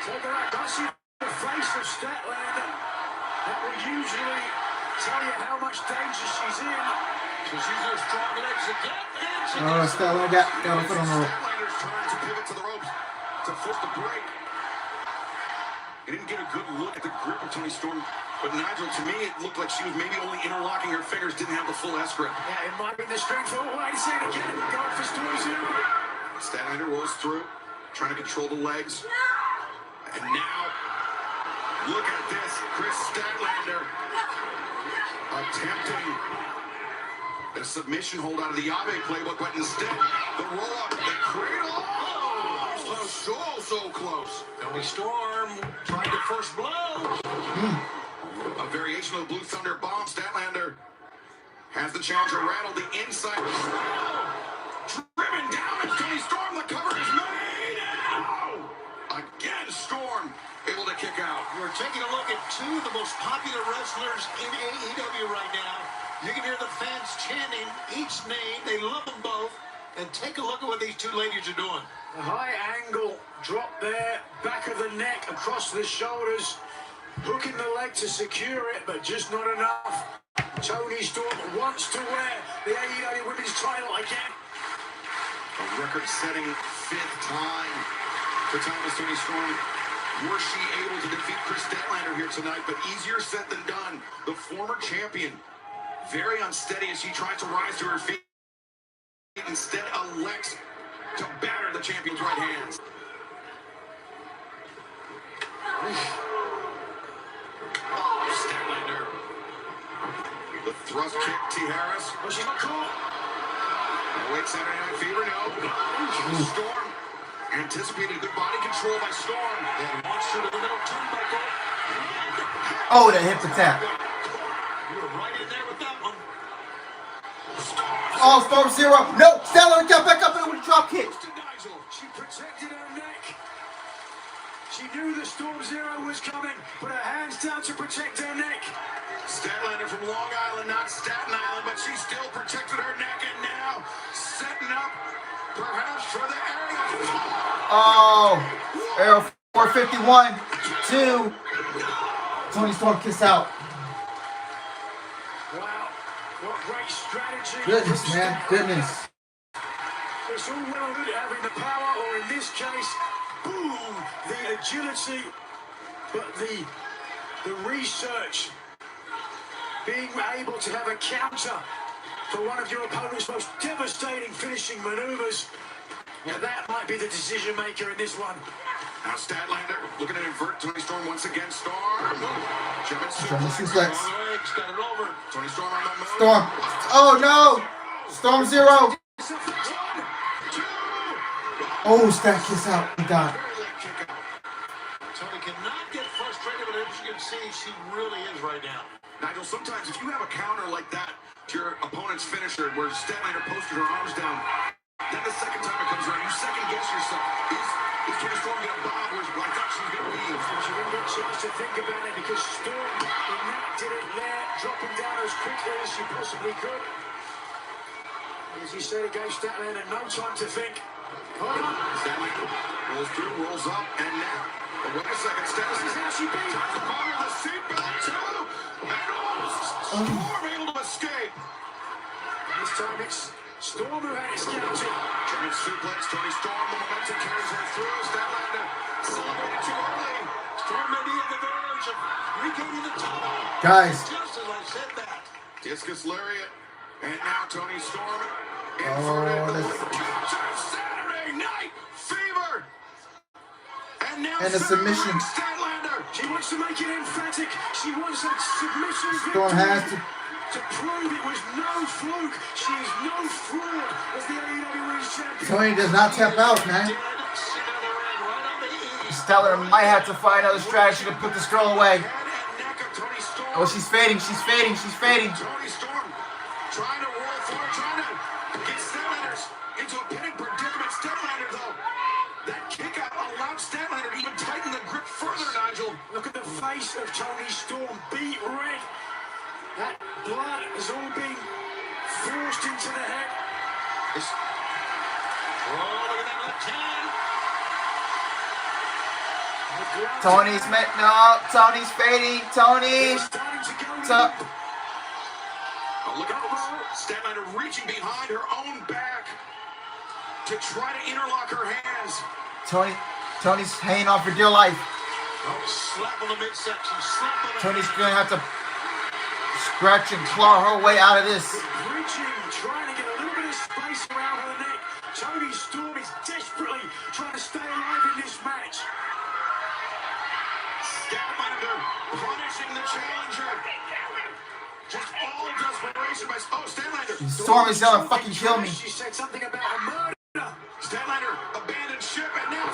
Take her out, don't see the face of Statlander. That will usually tell you how much danger she's in. She's using her strong legs again, and she Statlander got a foot on the rope. Statlander's trying to pivot to the ropes to force the break. He didn't get a good look at the grip of Toni Storm, but Nigel, to me, it looked like she was maybe only interlocking her fingers, didn't have the full S grip. Yeah, it might be the strength. Oh, I see it again. Going for Storm Zero. Statlander rolls through, trying to control the legs. And now, look at this. Chris Statlander attempting a submission hold out of the Abe playbook, but instead, the roll-up, the cradle. Oh, so close. Toni Storm tried the first blow. A variation of the Blue Thunder bomb. Statlander has the challenger rattled the inside. Driven down, and Toni Storm, the cover is made. Again, Storm able to kick out. We're taking a look at two of the most popular wrestlers in AEW right now. You can hear the fans chanting each name. They love them both. And take a look at what these two ladies are doing. A high angle drop there, back of the neck, across the shoulders, hooking the leg to secure it, but just not enough. Toni Storm wants to wear the AEW Women's title again. A record-setting 5th time for Toni Storm. Was she able to defeat Chris Statlander here tonight, but easier said than done. The former champion, very unsteady as she tries to rise to her feet. Instead elects to batter the champion's right hands. Statlander. The thrust kick, T. Harris. Was she not caught? Wait, Saturday Night Fever, no. Storm anticipated good body control by Storm. And launched her to the middle turnbuckle. Oh, the hip attack. You were right in there with that one. Oh, Storm Zero. No, Statlander got back up with a drop kick. She protected her neck. She knew the Storm Zero was coming, put her hands down to protect her neck. Statlander from Long Island, not Staten Island, but she still protected her neck, and now setting up perhaps for the area. Oh, Arrow 451. 2. Toni Storm kiss out. Wow, what great strategy. Goodness, man. Goodness. It's all well and good having the power, or in this case, boom, the agility, but the research, being able to have a counter for one of your opponent's most devastating finishing maneuvers. Now that might be the decision maker in this one. Now Statlander looking to invert Tony Storm once again. Storm. German suplex. Got it over. Tony Storm on the move. Storm. Oh no! Storm 0. Oh, Stat Kiss out. He died. Tony cannot get frustrated, but as you can see, she really is right now. Nigel, sometimes if you have a counter like that to your opponent's finisher where Statlander posted her arms down, then the second time it comes around, you second guess yourself. Is Tony Storm going to bob where I thought she was going to leave? She didn't get a chance to think about it because Storm in that did it there, dropping down as quickly as she possibly could. As you said, it gave Statlander no time to think. Statlander rolls through, rolls up, and now. But wait a second, Statlander. This is how she beat. Tries to bother the seatbelt, too. And Storm able to escape. This time it's Storm who had it scouted. German suplex, Tony Storm, the momentum carries her through. Statlander celebrated too early. Storm may be at the verge of regaining the title. Guys. Just as I said that. Discus lariat. And now Tony Storm Oh, Saturday Night Fever. And now and a submission. Statlander. She wants to make it emphatic. She wants a submission Storm has victory to prove it was no fluke. She is no fraud as the AEW Women's Champion. Tony does not tap out, man. Stellar might have to find another strategy to put this girl away. Oh, she's fading. She's fading. She's fading. Tony Storm trying to roll forward, trying to get Statlander into a pinning predicament. Statlander, though, that kick out allowed Statlander to even tighten the grip further, Nigel. Look at the face of Tony Storm, beat red. That blood has all been forced into the head. Oh, look at that left hand. Tony's met. No, Tony's fading. Tony. Oh, look at this. Statlander reaching behind her own back to try to interlock her hands. Tony's hanging on for dear life. Oh, slap on the midsection. Slap on the Tony's gonna have to scratch and claw her way out of this. Reaching, trying to get a little bit of space around her neck. Tony Storm is desperately trying to stay alive in this match. Statlander punishing the challenger. Just all desperation by Statlander. Storm is gonna fucking kill me. She said something about a murder. Statlander abandoned ship and now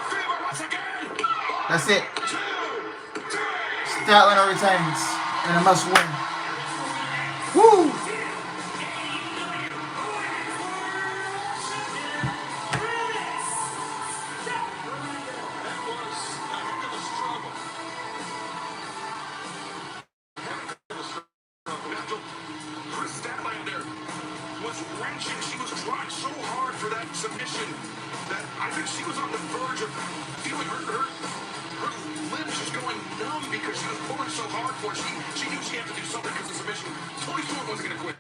Fever once again. That's it. Statlander retains and a must win. Woo! Statlander was wrenching. She was trying so hard for that submission that I think she was on the verge of feeling her limbs just going numb because she was pulling so hard for it. She knew she had to do something because of the submission. Tony Storm wasn't going to quit.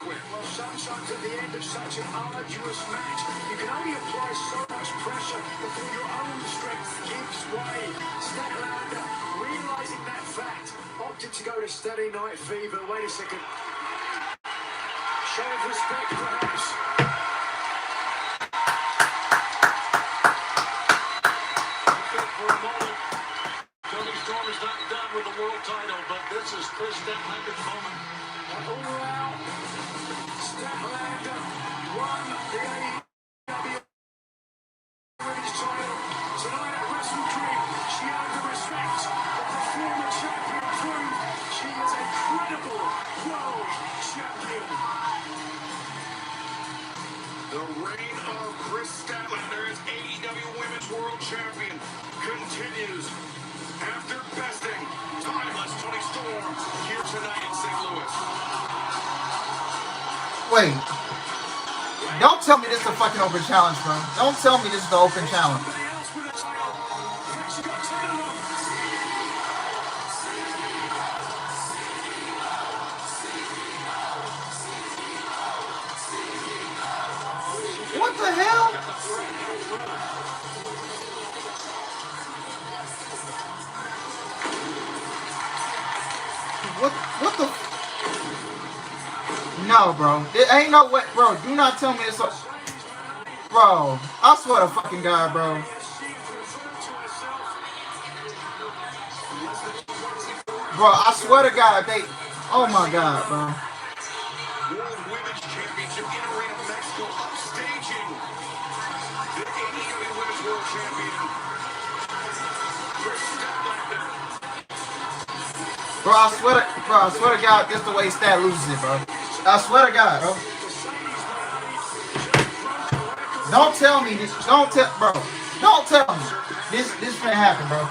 Well, sometimes at the end of such an arduous match, you can only apply so much pressure before your own strength gives way. Statlander, realizing that fact, opted to go to Saturday Night Fever. Wait a second. Show of respect, perhaps. For a moment, Tony Storm is not done with the world title, but this is Chris Statlander's moment. All around, Statlander won the AEW Women's title. Tonight at WrestleDream, she earned the respect of the former champion proved she is a credible world champion. The reign of Chris Statlander as AEW Women's World Champion continues. After besting timeless Tony Storm here tonight in St. Louis. Wait. Don't tell me this is a fucking open challenge, bro. Don't tell me this is the open challenge. What the hell? What the? No, bro. There ain't no way, bro. Do not tell me it's a... Bro, I swear to fucking God, bro. Bro, I swear to God, they... Oh my God, bro. World Women's Championship in Arena, Mexico, upstaging the AEW Women's World Champion. Bro, I swear to God, this the way Stat loses it, bro. I swear to God, bro. Don't tell me this. Don't tell, bro. Don't tell me this finna happen, bro.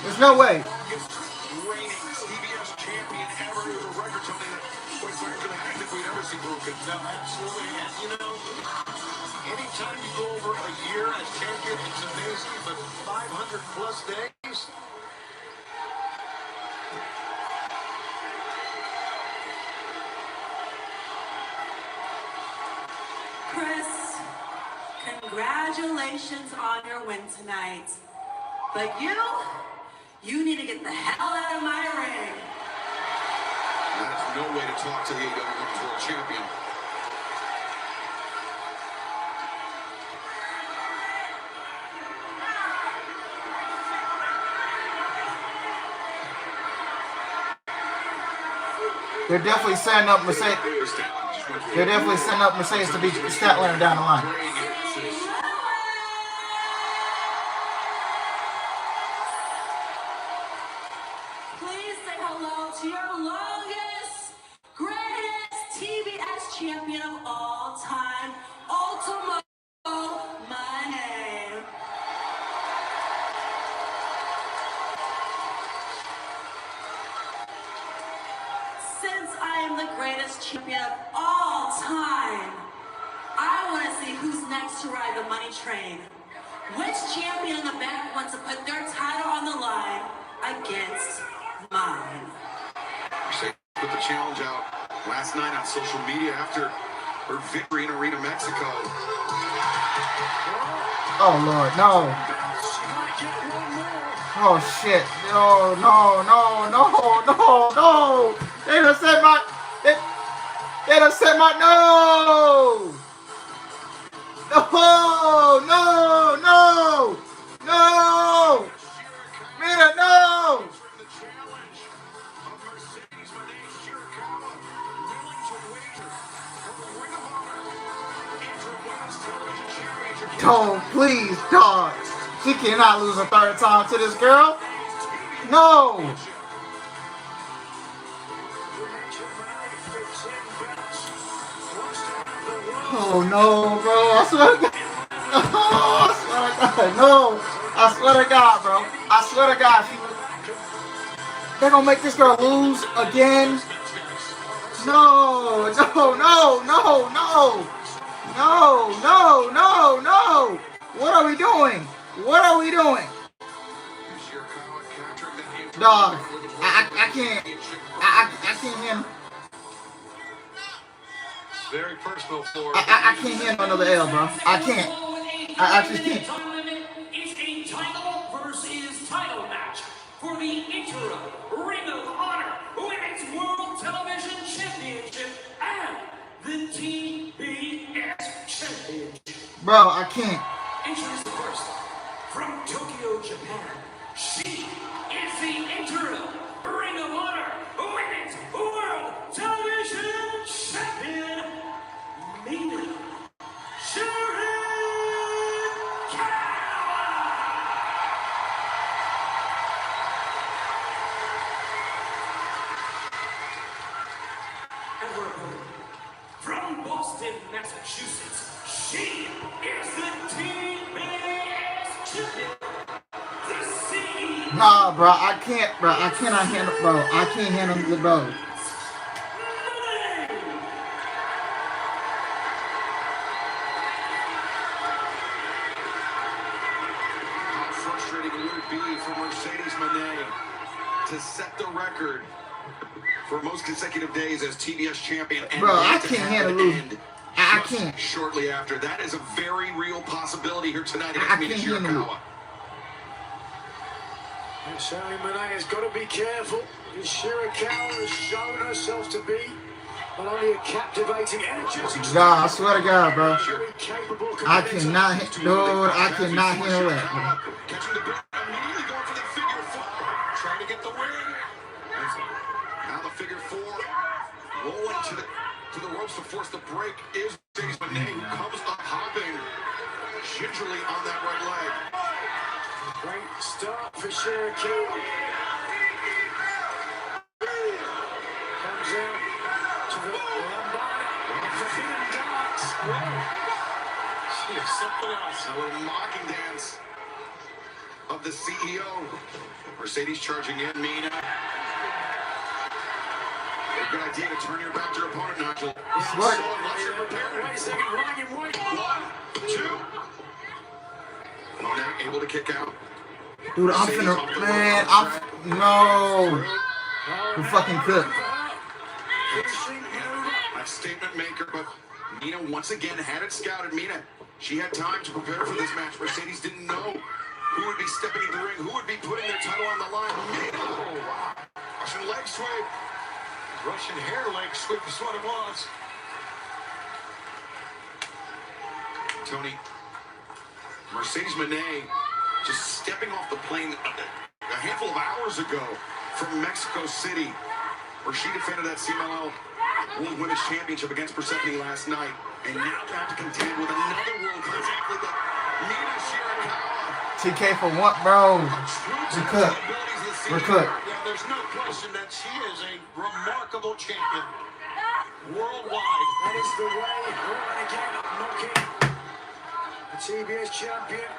There's no way. Reigning TBS champion ever with a record something that, quite frankly, I think we'd ever see broken. No, absolutely. And, you know, anytime you go over a year as champion, it's amazing, but 500 plus days. Chris, congratulations on your win tonight. But you need to get the hell out of my ring. That's no way to talk to the AEW Women's World Champion. They're definitely setting up Mercedes. They're definitely setting up Mercedes to be Statlander down the line. Please say hello to your longest, greatest TBS champion of all time, Ultimo Money. Since I am the greatest champion of all time, I want to see who's next to ride the money train. Which champion in the back wants to put their title on the line against mine? Mercedes put the challenge out last night on social media after her victory in Arena, Mexico. Oh Lord, no. Oh shit. No, no, no, no, no, no. They done said my... They done said my... No! No! No! No! No! Mina, no! Don't, please, dog. She cannot lose a third time to this girl. No! Oh no, bro! I swear to God! Oh, I swear to God! No! I swear to God, bro! I swear to God, they're gonna make this girl lose again. No! No! No! No! No! No! No! No! No! What are we doing? What are we doing? Dog, I can't. I can't handle. Very personal for I can't handle another L, bro. I can't. I just can't. It's a title versus title match for the interim Ring of Honor Women's World Television Championship and the TBS Championship. Bro, I can't. Introduce the first from Tokyo, Japan. She is the interim Ring of Honor Women's World Television Champion, Mina from Boston, Massachusetts. She is the TBS champion. The CEO. Nah, bro, I can't, bro. I cannot handle, bro. I can't handle the bro. How frustrating would it be for Mercedes Moné to set the record for most consecutive days as TBS champion? And bro, I can't handle losing. I can't. Shortly after, that is a very real possibility here tonight I against can't Mina handle Shirakawa. And Sally Moné has got to be careful. Shirakawa has shown herself to be not only a captivating, energetic God, I swear to God, bro. very capable I competitor. cannot, dude, I cannot handle that. Catching the ball, immediately going for the figure four. Trying to get the win. Now the figure four. Rolling to the ropes to force the break is Mercedes Moné, who comes up hopping gingerly on that right leg. Great start for Shirakawa. Comes out to the Something else. A little mocking dance of the CEO. Mercedes charging in. Mina. A good idea to turn your back to your opponent, Nigel. What? Wait a second, wait. 1, 2. Moné able to kick out. Dude, I'm finna, man, no. Who fucking could? A statement maker, but Mina once again had it scouted. Mina, she had time to prepare for this match. Mercedes didn't know who would be stepping in the ring, who would be putting their title on the line. Mina! Russian leg sweep. Russian hair leg sweep is what it was. Tony, Mercedes Moné just stepping off the plane a handful of hours ago from Mexico City, where she defended that CMLL World Women's Championship against Persephone last night, and now to have to contend with another world-class athlete like Mina Shirakawa. TK for what, bro? We're cooked. Yeah, there's no question that she is a remarkable champion worldwide. That is the way. And again, knocking the TBS champion,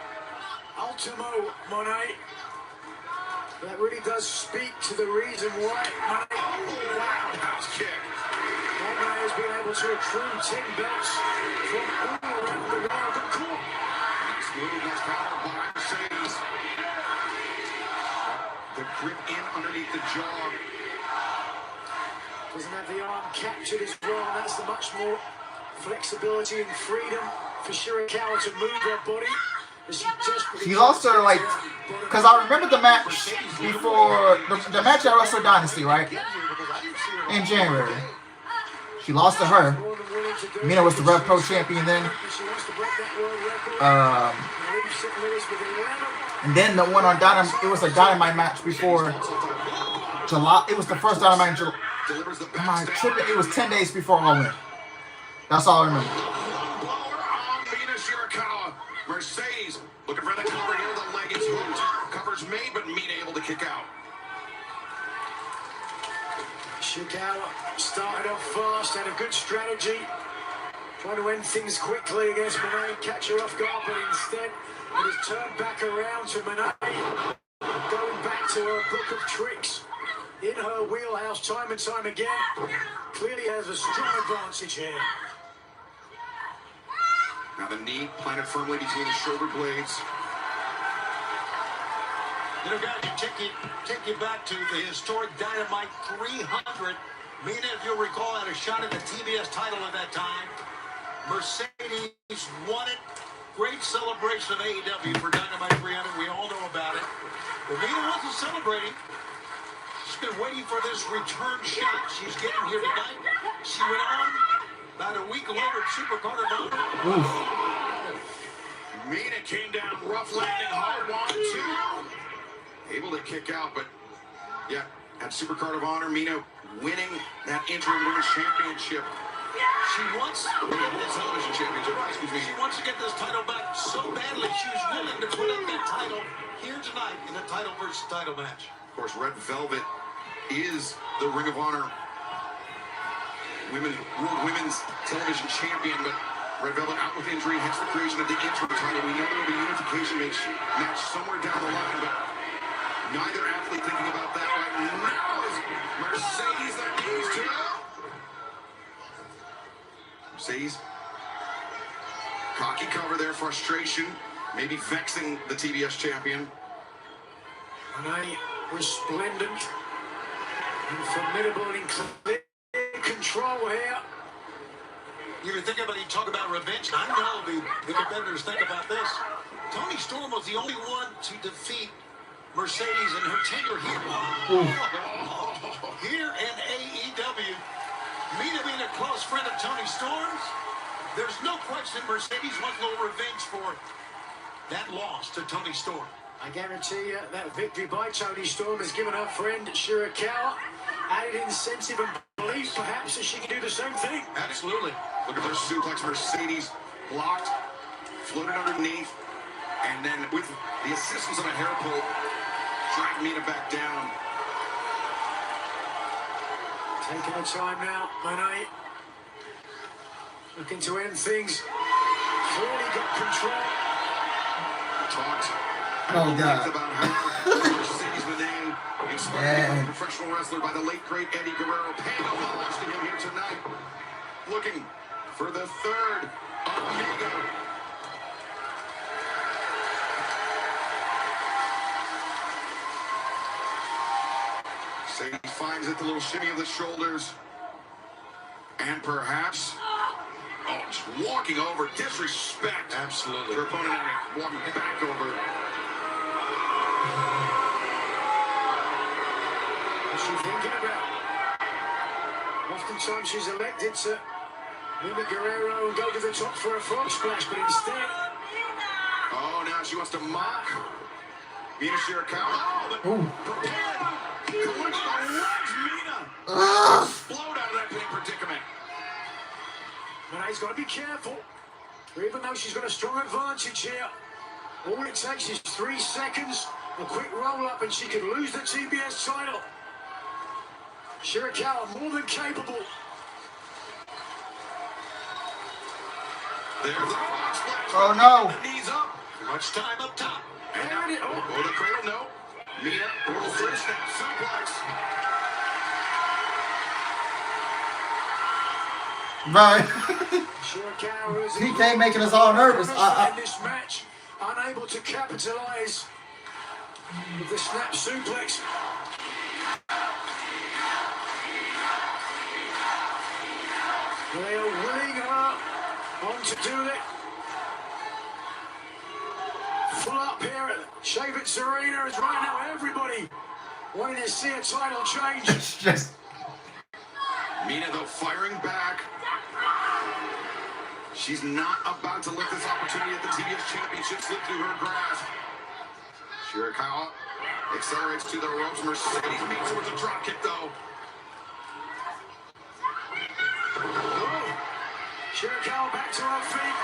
Ultimo Moné. That really does speak to the reason why Moné. Oh, wow, house kick. Moné has been able to accrue 10 belts from all around the world. But cool. Nice move, nice power by Mercedes. The grip in underneath the jaw. Doesn't have the arm captured as well. That's the much more flexibility and freedom for Shirakawa to move her body. She's also like, because I remember the match before, the match at Wrestle Dynasty, right? In January. She lost to her. Mina was the Rev Pro champion then. And then the one on Dynamite, it was a Dynamite match before July. It was the first Dynamite in July. Am I tripping? It was 10 days before I went. That's all I remember. Mina Shirakawa. Mercedes looking for the cover here. The leg is hooked. Cover's made, but Mina able to kick out. Shirakawa started off fast, had a good strategy. Trying to end things quickly against Moné, catch her off guard, but instead it has turned back around to Moné. Going back to her book of tricks. In her wheelhouse time and time again. Clearly has a strong advantage here. Now the knee planted firmly between the shoulder blades. You know, guys, take you back to the historic Dynamite 300. Mina, if you'll recall, had a shot at the TBS title at that time. Mercedes won it. Great celebration of AEW for Dynamite 300. We all know about it. But Mina wasn't celebrating. She's been waiting for this return shot. She's getting here tonight. She went on about a week later at Supercard of Honor. Mina came down rough landing hard. 1, 2. Able to kick out, but yeah, at Supercard of Honor, Mina winning that interim women's championship. She wants to get this television championship. Excuse me. She wants to get this title back so badly. She was willing to put up that title here tonight in a title versus title match. Of course, Red Velvet is the Ring of Honor World Women's Television Champion, but Red Velvet out with injury, hence the creation of the interim title. We know there will be a unification match somewhere down the line, but neither athlete thinking about that right now. Is Mercedes that needs to. Mercedes, cocky cover there, frustration, maybe vexing the TBS champion. Moné resplendent and formidable and in clear control here. You think about it, you talk about revenge. I know the competitors think about this. Toni Storm was the only one to defeat Mercedes and her tenure here. Here in AEW, Mina being a close friend of Tony Storm's, there's no question Mercedes wants a little revenge for that loss to Tony Storm. I guarantee you that victory by Tony Storm has given her friend Shirakawa added incentive and belief perhaps that she can do the same thing. Absolutely. Look at their suplex. Mercedes blocked, floated underneath, and then with the assistance of a hair pull, dragged Mina back down. Taking the time now, Monet. Looking to end things. Clearly got control. Talked. Oh, God. About how Mercedes Monet, inspired by a professional wrestler by the late great Eddie Guerrero, paying homage to him here tonight. Looking for the third Omega. Mercedes finds it, the little shimmy of the shoulders. And perhaps, just walking over, disrespect. Absolutely. Her opponent walking back over. What's she thinking about? Oftentimes she's elected to Mina Guerrero and go to the top for a frog splash, but instead... Oh, now she wants to mock Mina Shirakawa. Oh, but prepared. Collects the legs, Mina. Explode out of that pin predicament. Monet's got to be careful. Even though she's got a strong advantage here, all it takes is 3 seconds, a quick roll-up, and she could lose the TBS title. Shirakawa more than capable. There's the frog splash. Oh, no. The knees up. Too much time up top. And now, the cradle, no. Mina rolls through, snap suplex. Right. Shirakawa is PK making us all nervous. in this match, unable to capitalize with the snap suplex. They are willing her on to do it. Full up here at Shavitz Arena is right now everybody wanting to see a title change. It's just... Mina, though, firing back. She's not about to let this opportunity at the TBS Championship slip through her grasp. Shirakawa accelerates to the ropes. Mercedes meets her with a dropkick, though. Oh, Shirakawa back to her feet.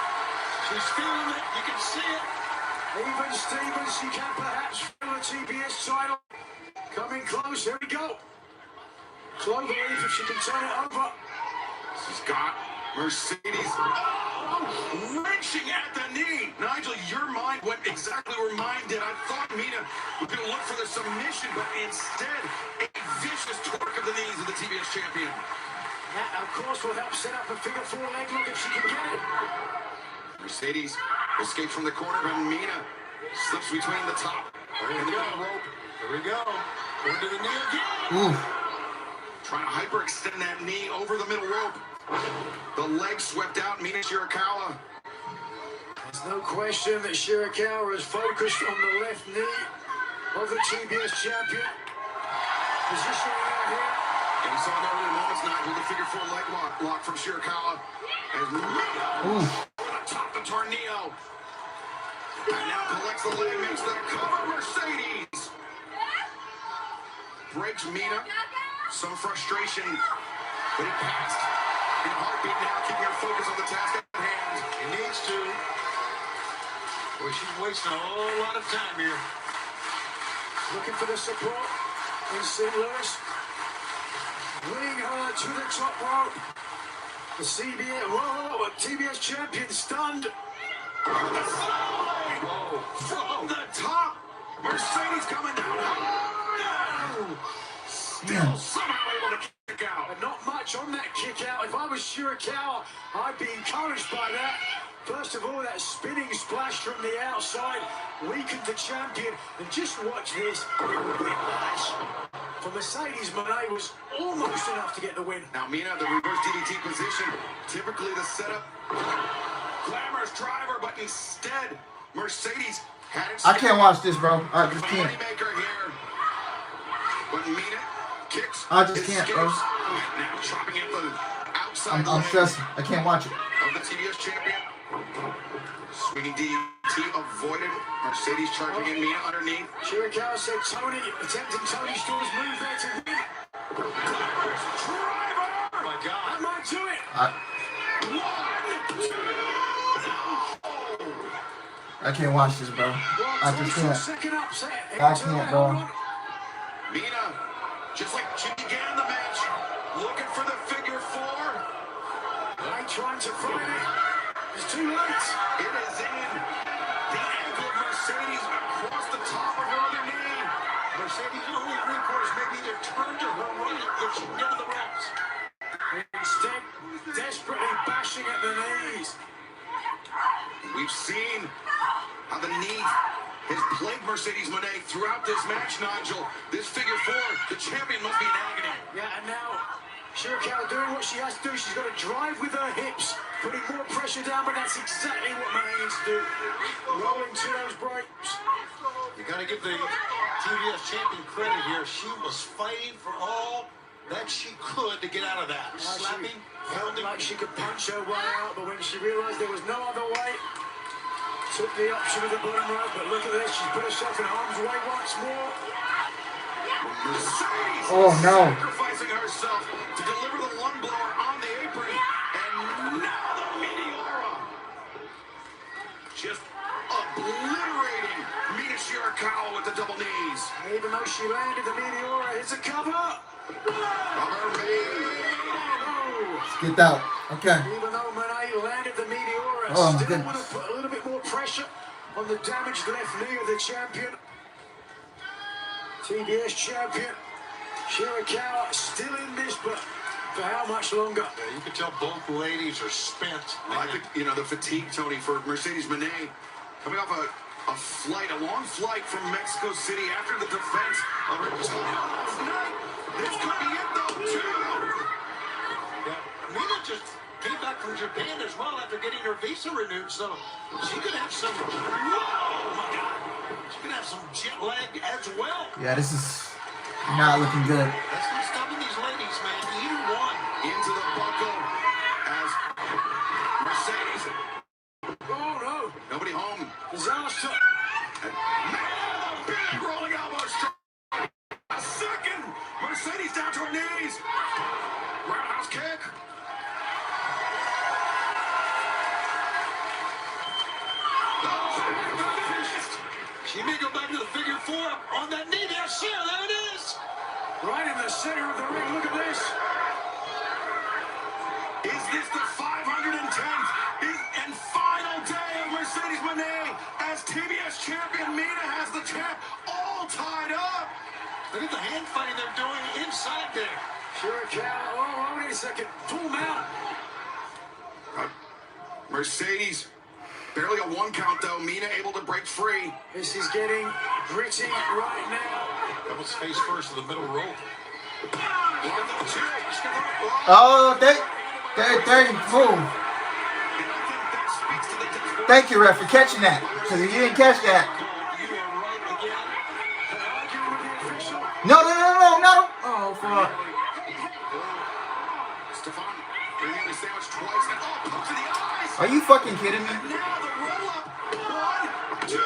She's feeling it. You can see it. Even Stevens, she can perhaps feel the TBS title coming close. Here we go. Cloverleaf, if she can turn it over. She's got Mercedes wrenching at the knee. Nigel, your mind went exactly where mine did. I thought Mina was going to look for the submission, but instead, a vicious torque of the knees of the TBS champion. That, of course, will help set up a figure 4 leg lock if she can get it. Mercedes escapes from the corner, but Mina slips between the top and the middle rope. Here we go. Going to the knee again. Ooh. Trying to hyperextend that knee over the middle rope. The leg swept out, Mina Shirakawa. There's no question that Shirakawa is focused on the left knee of the TBS champion. Positioning out here. And we saw in the early moments, Nigel, the figure 4 leg lock from Shirakawa. As Mina atop the tornado. And now collects the leg, makes the cover. Mercedes breaks Mina. Some frustration, but it passed. In a heartbeat now, keeping her focus on the task at hand. He needs to. Boy, she's wasting a whole lot of time here. Looking for the support in St. Louis. Winning her to the top rope. The TBS champion stunned. Oh, from the top. Mercedes coming down. Still somehow able to kick out. And not much on that kick out. If I was Shirakawa, I'd be encouraged by that. First of all, that spinning splash from the outside weakened the champion. And just watch this. Whiplash for Mercedes Monet was almost enough to get the win. Now, Mina, the reverse DDT position, typically the setup. Glamorous driver, but instead, Mercedes I can't watch this, bro. I just can't. I just can't, bro. I'm stressed. I can't watch it. Of the TBS champion. Swinging DT avoided. Mercedes charging in Mina underneath. Shirakawa said Tony, attempting Tony Storm's move there to win. Oh my God. That might do it. I can't watch this, bro. I just can't. Second upset. I can't, bro. Mina, just like she began the match, looking for the figure four. They trying to find it. It's too late. It is in. The ankle of Mercedes across the top of her other knee. Mercedes' only recourse may be to turn to her right if she can get to the ropes. Instead, desperately bashing at the knees. We've seen how the knee has plagued Mercedes Moné throughout this match, Nigel. This figure four, the champion must be in agony. Yeah, and now Shirakawa doing what she has to do. She's got to drive with her hips, putting more pressure down, but that's exactly what Moné needs to do. Rolling to those brakes. You got to give the TBS champion credit here. She was fighting for all that she could to get out of that. Slapping, holding. Like she could punch her way out, but when she realized there was no other way, took the option of the bottom rope. But look at this, she's put herself in harm's way once more. Mercedes sacrificing herself to deliver the lung blower on the apron, and now the Meteora just obliterating Mina Shirakawa with the double knees. Even though she landed the Meteora, it's a cover. Let's get out. Okay. Even though Moné landed the Meteora, Oh, my still goodness. want to put a little bit more pressure on the damaged left knee of the champion. TBS champion Shirakawa still in this, but for how much longer? Yeah, you can tell both ladies are spent. I think, the fatigue, Tony, for Mercedes Moné, coming off a flight, a long flight from Mexico City after the defense of her title last night. This could be it, though, too. Yeah, Mina just came back from Japan as well after getting her visa renewed, so she could have some. Whoa, my God! She could have some jet lag as well. Yeah, this is not looking good. That's not stopping these ladies, man. Either one. Into the buckle as Mercedes. Oh no! Nobody home. Disaster. And man, a big rolling elbow strike. A second. Mercedes down to her knees. Roundhouse kick. She may go back to the figure four on that knee there. There it is. Right in the center of the ring. Look at this. Is this the 510th and final day of Mercedes Moné as TBS champion? Mina has the champ all tied up. Look at the hand fighting they're doing inside there. Shirakawa. Oh, wait a second. Full mount. Mercedes, barely a one count though. Mina able to break free. This is getting gritty right now. That was face first in the middle rope. Oh, there you move. Thank you, ref, for catching that. Because if you didn't catch that. No. Oh, fuck. Stefan, bringing the sandwich twice. And punch to the eyes. Are you fucking kidding me? Now the roll up. 1, 2.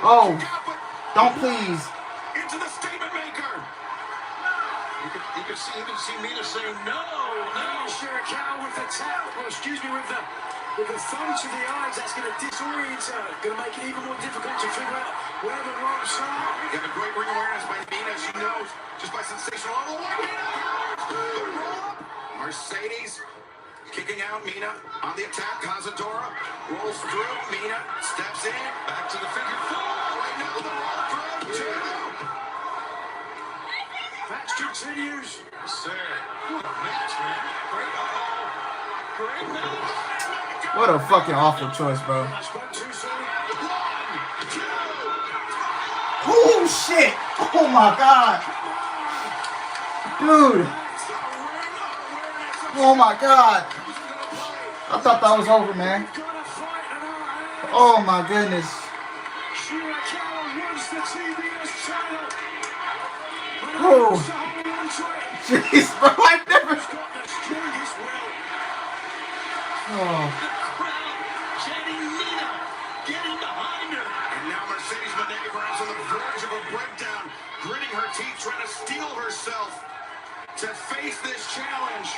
Oh, don't please. Into the statement maker. You can see Mina saying no. Shirakawa with the tap. Well, excuse me, with the thumb to the eyes. That's going to disorient her. Going to make it even more difficult to figure out where the ropes are. You have a great ring awareness by Mina. She knows just by sensational. Oh, the roll up. Mercedes kicking out. Mina on the attack. Cazadora rolls through. Mina steps in. Back to the figure four. Right now the roll through. 2. Match continues. Sir, what a match, man. Great match. What a fucking awful choice, bro. I spoke too soon. 1, 2. Oh, shit. Oh, my God. Dude. Oh, my God. I thought that was over, man. Oh, my goodness. Shirakawa wins the TBS title. Oh, jeez, bro, I've never. He's got the strongest will. Oh, Chanting Nina, getting behind her. And now Mercedes Maneuver is on the verge of a breakdown, gritting her teeth, trying to steel herself to face this challenge.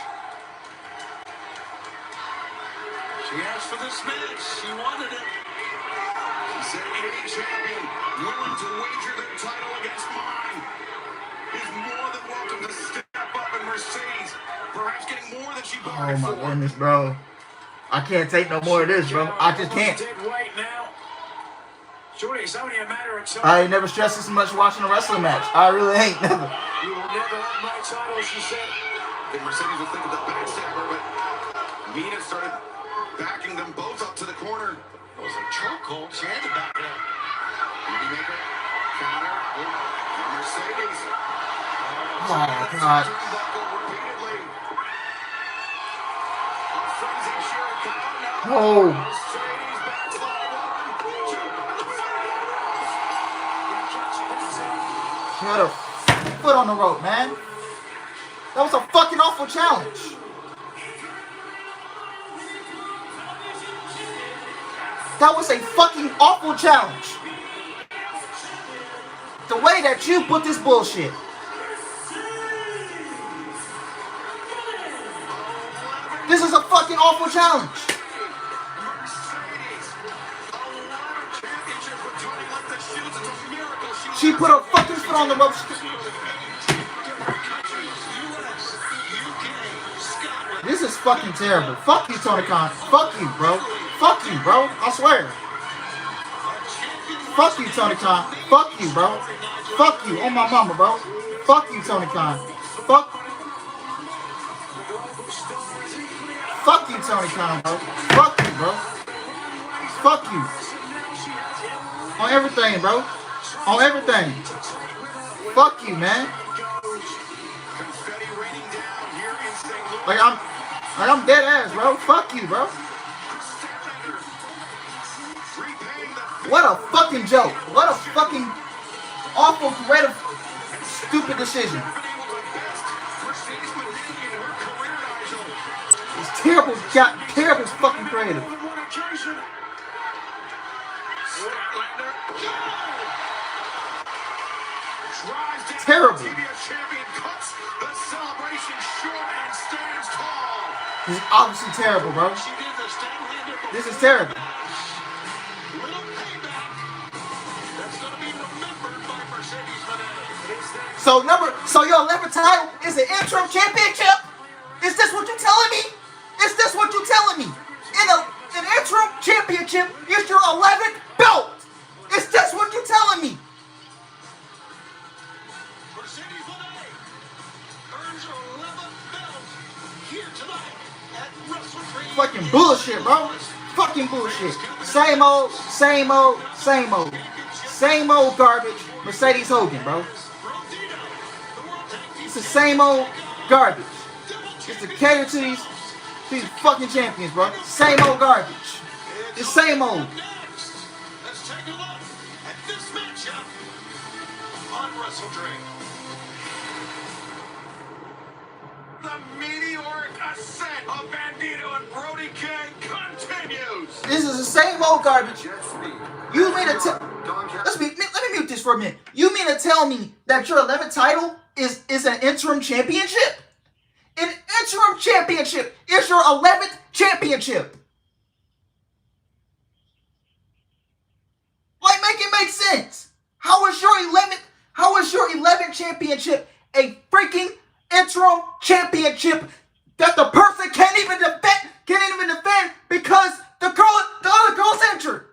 She asked for this match. She wanted it. She said any champion willing to wager their title against mine is more than welcome to step up, and Mercedes perhaps getting more than she oh bargained my for. goodness, bro. I can't take no more of this, bro. I just can't. Dead weight now. Surely it's only a matter of time. I ain't never stressed this much watching a wrestling match. I really ain't, never. You will never have my title, she said. And Mercedes was thinking the backstabber, but Nina started backing them both up to the corner. It was a chokehold. She had to back it up. Maker, counter, and Mercedes. Oh, God. Turnbuckle repeatedly. A frenzy Shirakawa now. Oh. Mercedes backslide. She had her foot on the rope, man. That was a fucking awful challenge. That was a fucking awful challenge. The way that you put this bullshit. This is a fucking awful challenge. She put her fucking foot on the rope. This is fucking terrible. Fuck you, Tony Khan. Fuck you, bro. Fuck you, bro. I swear. Fuck you, Tony Khan. Fuck you, bro. Fuck you. On my mama, bro. Fuck you, Tony Khan. Fuck. Fuck you, Tony Khan, bro. Fuck you, bro. Fuck you. On everything, bro. On everything. Fuck you, man. Like I'm dead ass, bro. Fuck you, bro. What a fucking joke. What a fucking awful, creative, stupid decision. It's terrible, terrible fucking creative. Terrible. This is obviously terrible, bro. This is terrible. So your 11th title is an interim championship? Is this what you're telling me? Is this what you're telling me? An interim championship is your 11th belt. Is this what you're telling me? Fucking bullshit, bro. Fucking bullshit. Same old, same old, same old. Same old garbage. Mercedes Hogan, bro. It's the same old garbage. It's to cater to these fucking champions, bro. Same old garbage. The same old. Let's take a look at this matchup on WrestleDream. The meteoric ascent of Bandito and Brody King continues. This is the same old garbage. You mean to tell? Let me mute this for a minute. You mean to tell me that your 11th title is an interim championship? An interim championship is your 11th championship. Like, make it make sense. How is your 11th championship a freaking interim championship that the person can't even defend because the other girl's injured?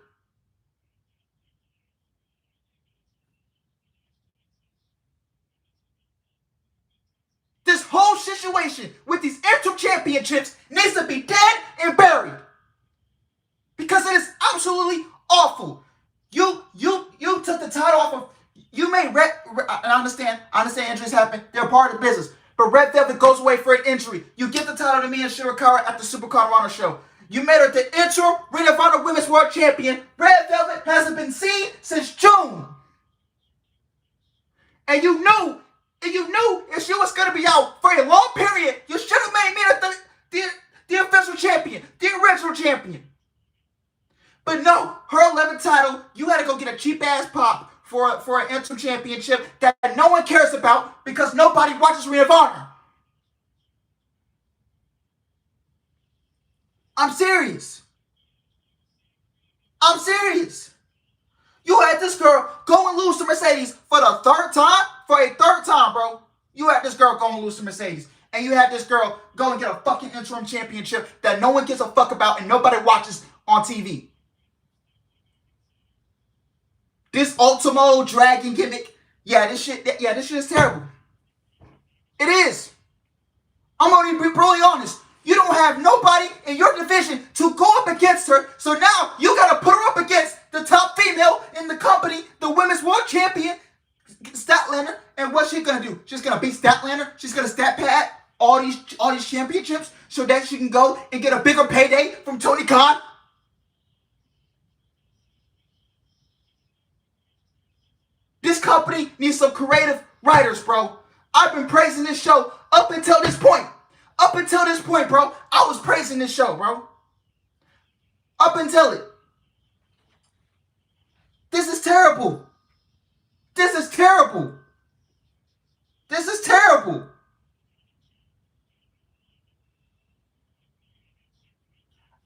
This whole situation with these interim championships needs to be dead and buried. Because it is absolutely awful. You took the title off of, you made I understand injuries happen. They're part of the business. But Red Velvet goes away for an injury. You give the title to me and Shirakawa at the Super Colorado show. You made her the interim Ring of Honor Women's World Champion. Red Velvet hasn't been seen since June. And you knew if she was going to be out for a long period, you should have made me the official champion, the original champion. But no, her 11th title, you had to go get a cheap-ass pop for an interim championship that no one cares about because nobody watches Ring of Honor. I'm serious. I'm serious. You had this girl go and lose to Mercedes for the third time? For a third time, bro. You had this girl go and lose to Mercedes. And you had this girl go and get a fucking interim championship that no one gives a fuck about and nobody watches on TV. This Ultimo Dragon gimmick, this shit is terrible. It is. I'm gonna be brutally honest. You don't have nobody in your division to go up against her, so now you gotta put her up against the top female in the company, the Women's World Champion, Statlander. And what's she gonna do? She's gonna beat Statlander. She's gonna stat pad all these championships so that she can go and get a bigger payday from Tony Khan. This company needs some creative writers, bro. I've been praising this show up until this point. Up until this point, bro, I was praising this show, bro. Up until it. This is terrible. This is terrible. This is terrible.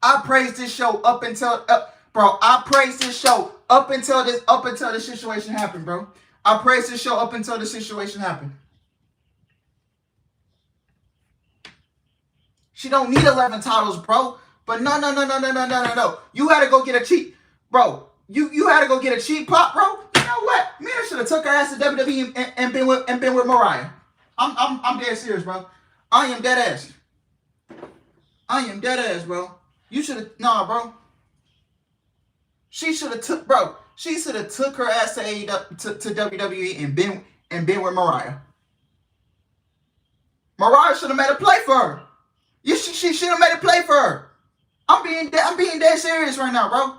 I praised this show up until, bro. I praised this show up until this situation happened, bro. I praised this show up until this situation happened. She don't need 11 titles, bro. But no. You had to go get a cheap, bro. You had to go get a cheap pop, bro. You know what? Man, I should have took her ass to WWE and been with Mariah. I'm dead serious, bro. I am dead ass. I am dead ass, bro. You should have, bro. She should have took, bro. She should have took her ass to AEW, to WWE and been with Mariah. Mariah should have made a play for her. She should have made a play for her. I'm being dead serious right now, bro.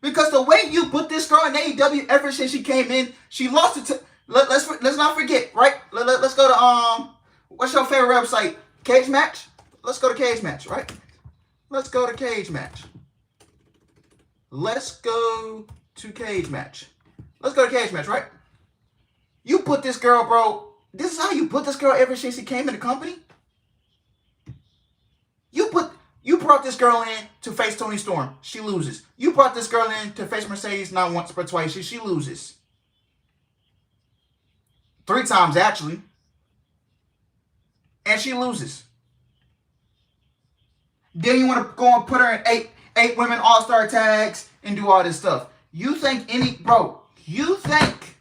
Because the way you put this girl in AEW ever since she came in, she lost it to. Let's not forget, right? Let's go to what's your favorite website? Cage Match. Let's go to Cage Match, right? Let's go to Cage Match. Let's go to Cage Match. Let's go to Cage Match, right? You put this girl, bro. This is how you put this girl ever since she came in the company. You brought this girl in to face Toni Storm. She loses. You brought this girl in to face Mercedes not once but twice. She loses. 3 times, actually. And she loses. Then you want to go and put her in 8 women all-star tags and do all this stuff. You think you think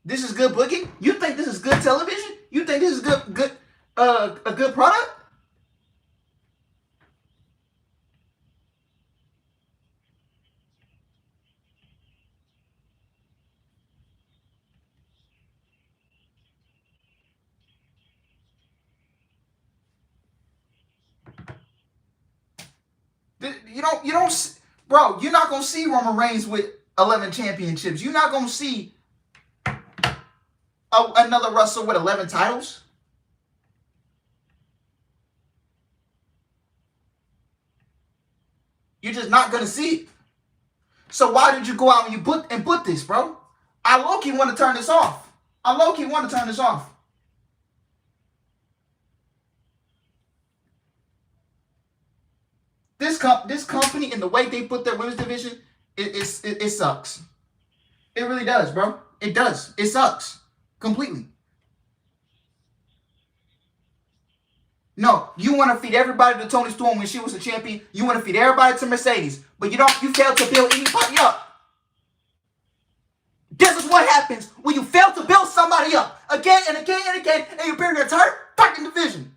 this is good booking? You think this is good television? You think this is a good product? You don't, bro. You're not gonna see Roman Reigns with 11 championships. You're not gonna see another wrestler with 11 titles. You're just not gonna see it. So why did you go out and you put this, bro? I low-key want to turn this off. This company and the way they put their women's division, it sucks. It really does, bro. It does. It sucks completely. No, you want to feed everybody to Toni Storm when she was a champion. You want to feed everybody to Mercedes, but you failed to build anybody up. This is what happens when you fail to build somebody up again and again and again, and you build your entire fucking division.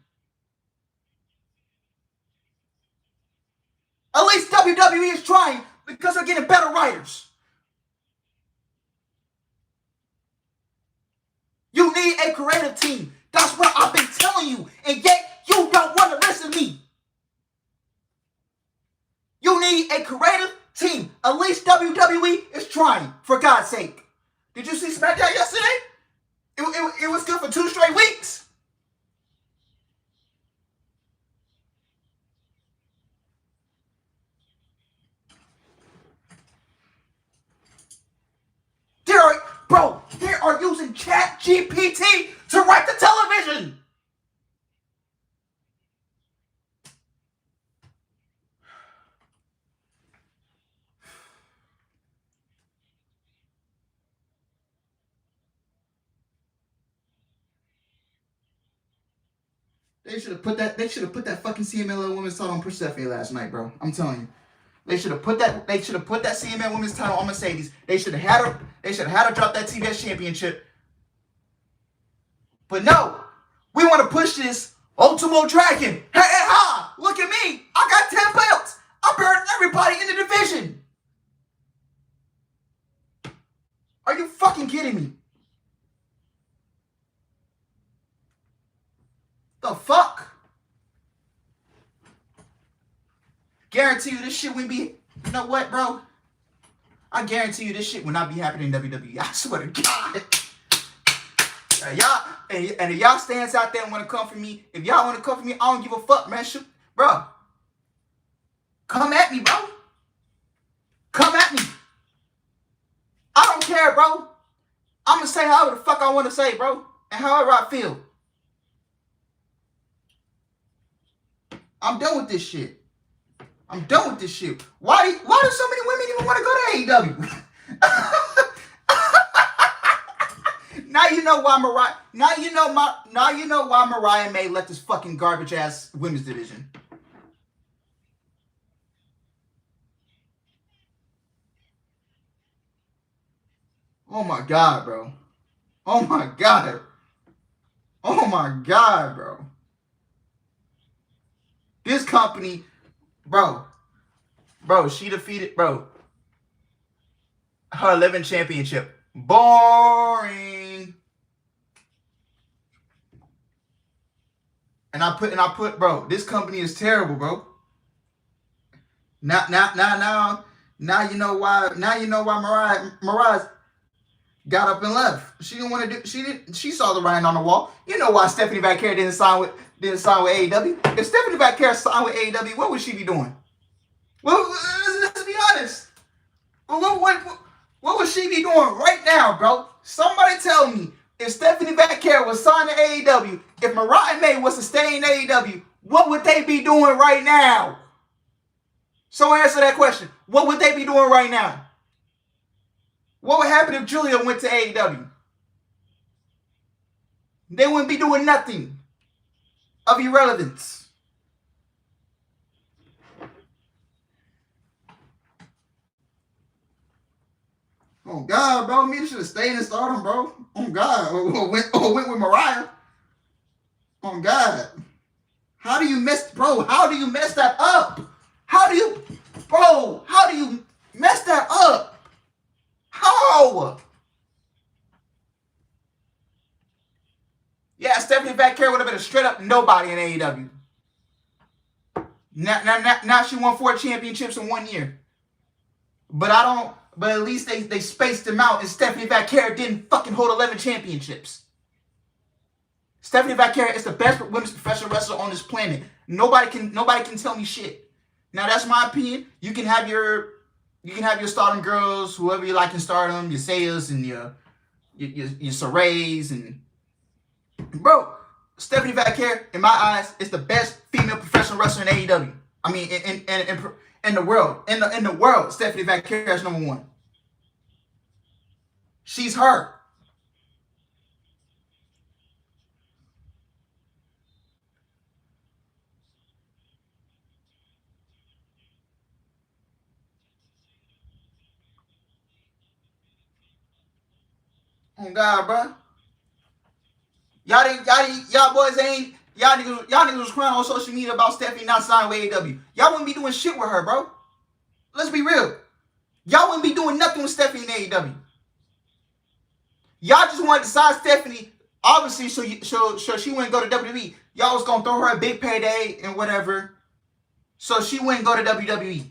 At least WWE is trying because they're getting better writers. You need a creative team. That's what I've been telling you, and yet you don't want to listen to me. You need a creative team. At least WWE is trying, for God's sake. Did you see SmackDown yesterday? It was good for 2 straight weeks. They are using ChatGPT to write the television. They should have put that fucking CMLL women's title on Persephone last night, bro. I'm telling you. They should have put that CMLL women's title on Mercedes. They should have had her drop that TBS championship. But no, we want to push this Ultimo Dragon. Hey, ha! Look at me. I got 10 belts. I burned everybody in the division. Are you fucking kidding me? The fuck? Guarantee you this shit wouldn't be. You know what, bro? I guarantee you this shit will not be happening in WWE. I swear to God. If y'all stands out there and want to come for me, if y'all want to come for me, I don't give a fuck, man. Shoot, bro. Come at me, bro. Come at me. I don't care, bro. I'm going to say however the fuck I want to say, bro. And however I feel. I'm done with this shit. I'm done with this shit. Why do so many women even want to go to AEW? Now you know why Mariah May left this fucking garbage ass women's division. Oh my God, bro. Oh my God. Oh my God, bro. This company, bro, she defeated, her 11th championship. Boring. And I put, bro, this company is terrible, bro. Now you know why Mariah got up and left. She didn't want to do. She saw the writing on the wall. You know why Stephanie Vaquer didn't sign with AEW. If Stephanie Vaquer signed with AEW, what would she be doing? Well, let's be honest. What would she be doing right now, bro? Somebody tell me, if Stephanie Vaquer was signed to AEW, if Mariah May was to stay in AEW, what would they be doing right now? So answer that question. What would they be doing right now? What would happen if Julia went to AEW? They wouldn't be doing nothing of irrelevance. Oh God, bro, me should have stayed in Stardom, bro. Oh God, or went with Mariah. Oh God, how do you mess that up? How do you mess that up? How? Yeah, Stephanie Vaquer would have been a straight up nobody in AEW. Now she won 4 championships in 1 year. But at least they spaced them out, and Stephanie Vaquer didn't fucking hold 11 championships. Stephanie Vaquer is the best women's professional wrestler on this planet. Nobody can tell me shit. Now that's my opinion. You can have your Stardom girls, whoever you like in Stardom, your Sayas and your Sarays, and bro, Stephanie Vaquer, in my eyes, is the best female professional wrestler in AEW. I mean, in the world, in the world, Stephanie Vaquer is number 1. She's her. Oh God, bro. Y'all niggas was crying on social media about Stephanie not signing with AEW. Y'all wouldn't be doing shit with her, bro. Let's be real. Y'all wouldn't be doing nothing with Stephanie in AEW. Y'all just wanted to sign Stephanie, obviously, so she wouldn't go to WWE. Y'all was gonna throw her a big payday and whatever, so she wouldn't go to WWE.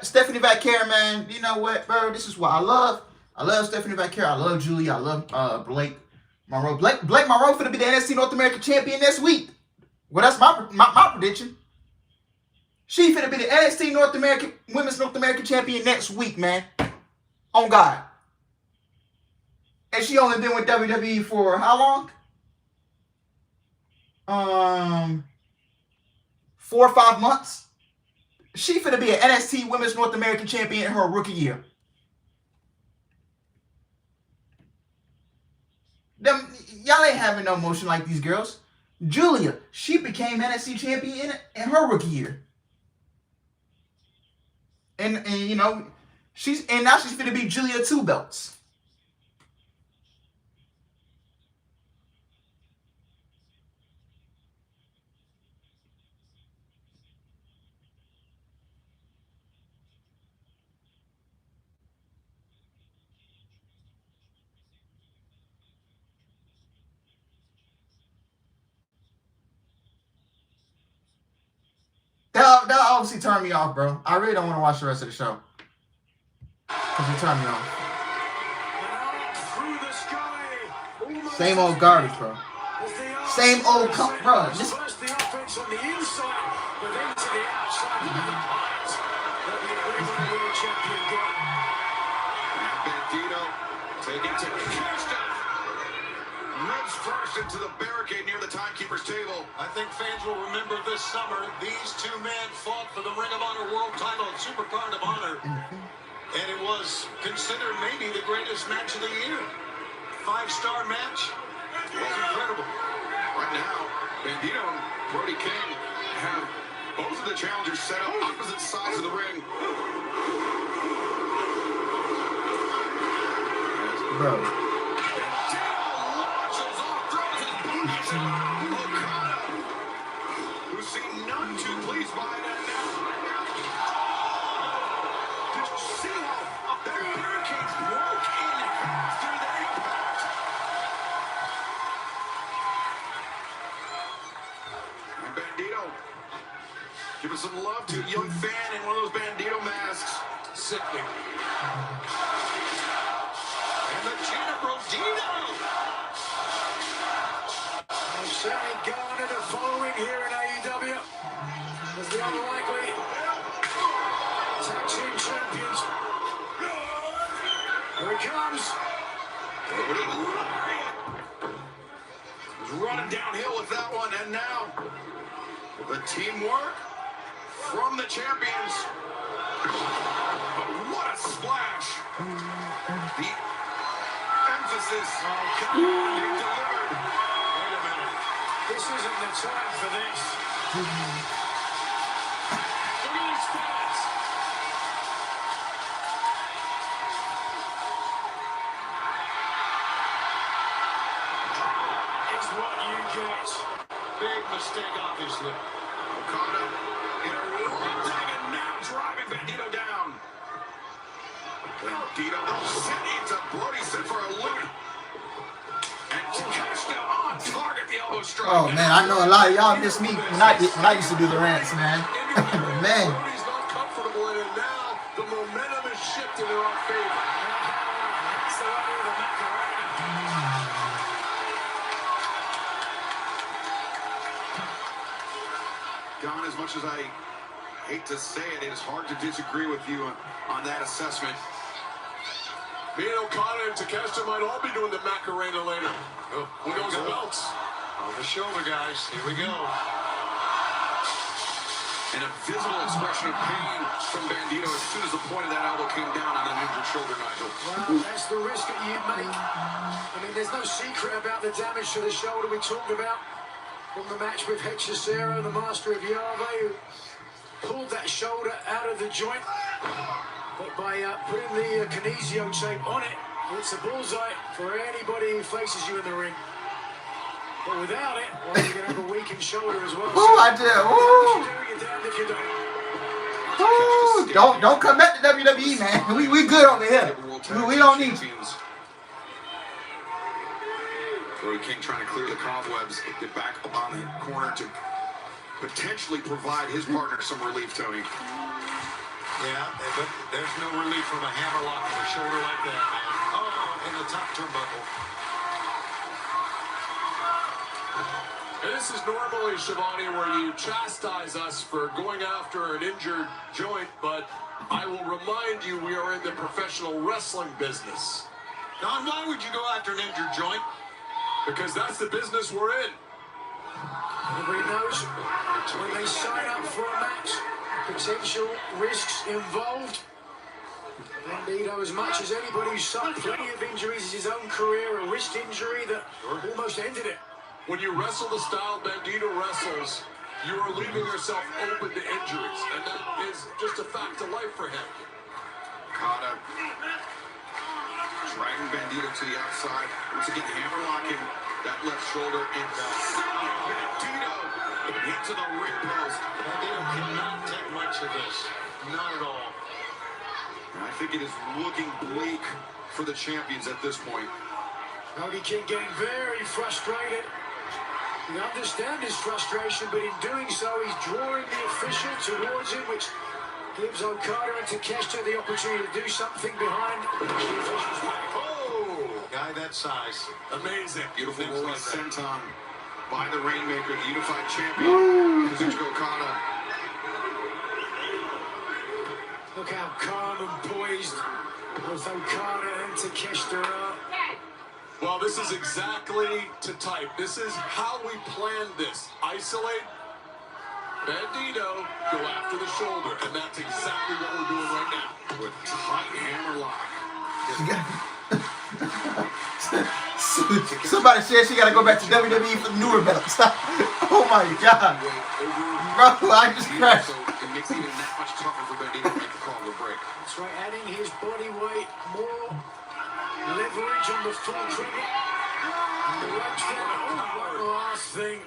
Stephanie Vaquera, man. You know what, bro? This is what I love. I love Stephanie Vaquera. I love Julia. I love Blake Monroe. Blake Monroe finna be the NXT North American champion next week. Well, that's my prediction. She finna be the NXT Women's North American champion next week, man. On God. And she only been with WWE for how long? 4 or 5 months. She finna be an NXT Women's North American champion in her rookie year. Y'all ain't having no motion like these girls. Julia, she became NXT champion in her rookie year. And you know, now she's finna be Julia 2 belts. That obviously turned me off, bro. I really don't want to watch the rest of the show. Because it turned me off. Same old garbage, bro. Same old bro. This... Bandito taking to Costa. Ribs first into the barricade near the timekeeper's table. I think fans will remember this summer, these two men fought for the Ring of Honor World title at Supercard of Honor. And it was considered maybe the greatest match of the year. 5-star match. It was incredible. Right now, Bandito and Brody King have both of the challengers set up opposite sides of the ring. Bro. Who seemed none too pleased by it. Did you see how that barricades broke in through the impact? And Bandito giving some love to a young fan in one of those Bandito masks. Sickening. And the Gina Brodino. Certainly garnered a following here in AEW as the unlikely tag team champions. Here it comes. He's running downhill with that one, and now the teamwork from the champions. But what a splash! The emphasis being delivered. This isn't the time for this. Look at these fans. It's what you get. Big mistake, obviously. Okada in a roll tag and now driving Bandito down. Bandito sent into Brody set for a loop. And Takeshita on target, the elbow strike. Oh man, I know a lot of y'all miss me when I used to do the rants, man. Man. Brody's not comfortable in it now. The momentum is shifting in our favor. That's the way of the Macarena. Don, as much as I hate to say it, it is hard to disagree with you on that assessment. Me and Okada and Takeshita might all be doing the Macarena later. Oh, who knows the belts? On the shoulder, guys. Here we go. And a visible expression of pain from Bandito as soon as the point of that elbow came down on an injured shoulder, Nigel. Well, that's the risk that you make. I mean, there's no secret about the damage to the shoulder we talked about from the match with Hechicero, the master of Yahweh, who pulled that shoulder out of the joint. But by putting the kinesio tape on it, it's a bullseye for anybody who faces you in the ring. But without it, well, you're going to have a weakened shoulder as well. Oh, I did. Oh, don't come back to WWE, man. We good over here. We don't need you. Brody King trying to clear the cobwebs, get back on the corner to potentially provide his partner some relief, Tony. Yeah, but there's no relief from a hammerlock on the shoulder like that, man. Oh, in the top turnbuckle. And this is normally, Shivani, where you chastise us for going after an injured joint, but I will remind you we are in the professional wrestling business. Don, why would you go after an injured joint? Because that's the business we're in. Everybody knows when they sign up for a match, potential risks involved. Bandito, as much as anybody who's suffered plenty of injuries in his own career, a wrist injury that almost ended it. When you wrestle the style Bandito wrestles, you are leaving yourself open to injuries, and that is just a fact of life for him. Okada dragging Bandito to the outside. Once again, hammerlocking that left shoulder and Bandito into the ring post. Bandito cannot take much of this. Not at all. And I think it is looking bleak for the champions at this point. Brody King getting very frustrated. We understand his frustration, but in doing so, he's drawing the official towards him, which gives Okada and Takeshita the opportunity to do something behind the official's back. Oh, guy that size. Amazing. Beautiful Things rolling like that. senton by the Rainmaker, the unified champion, Kazuchika Okada. Look how calm and poised both Okada and Takeshita are. Well, this is exactly to type. This is how we planned this. Isolate Bandito, go after the shoulder, and that's exactly what we're doing right now. With tight hammerlock. Somebody said she gotta go back to WWE for the newer belt. Stop. Oh my god. Bro, I just crashed. So it makes it even that much tougher for Bandito to make the call to break. That's right, adding his body weight, more leverage on the full trigger. And the ropes down. One last thing.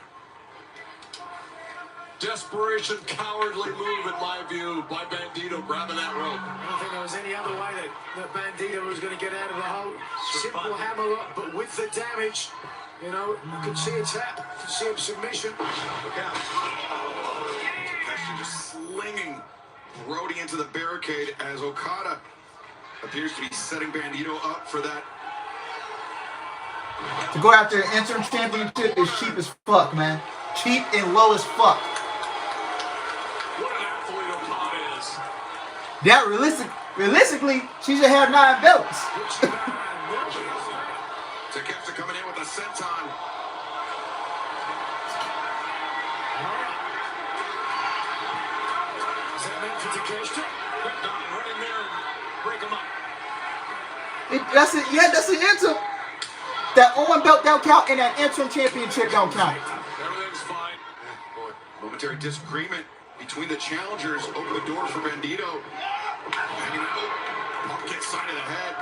Desperation, cowardly move, in my view, by Bandito grabbing that rope. I don't think there was any other way that Bandito was going to get out of the hole. Simple hammerlock, but with the damage, you know, you could see a tap, you could see a submission. Look out. Takeshita just slinging Brody into the barricade as Okada appears to be setting Bandito up for that. To go after an interim championship is cheap as fuck, man. Cheap and low as fuck. What an athlete Okada is. That realistically, she should have 9 belts. Takeshita coming in with a senton. Is that meant for Takeshita? Run in there and break him up. That's it. Yeah, that's the interim. That Owen belt don't count, and that interim championship don't count. Everything's fine. Momentary disagreement between the challengers. Open the door for Bandito. Hanging out. Pump gets side of the head.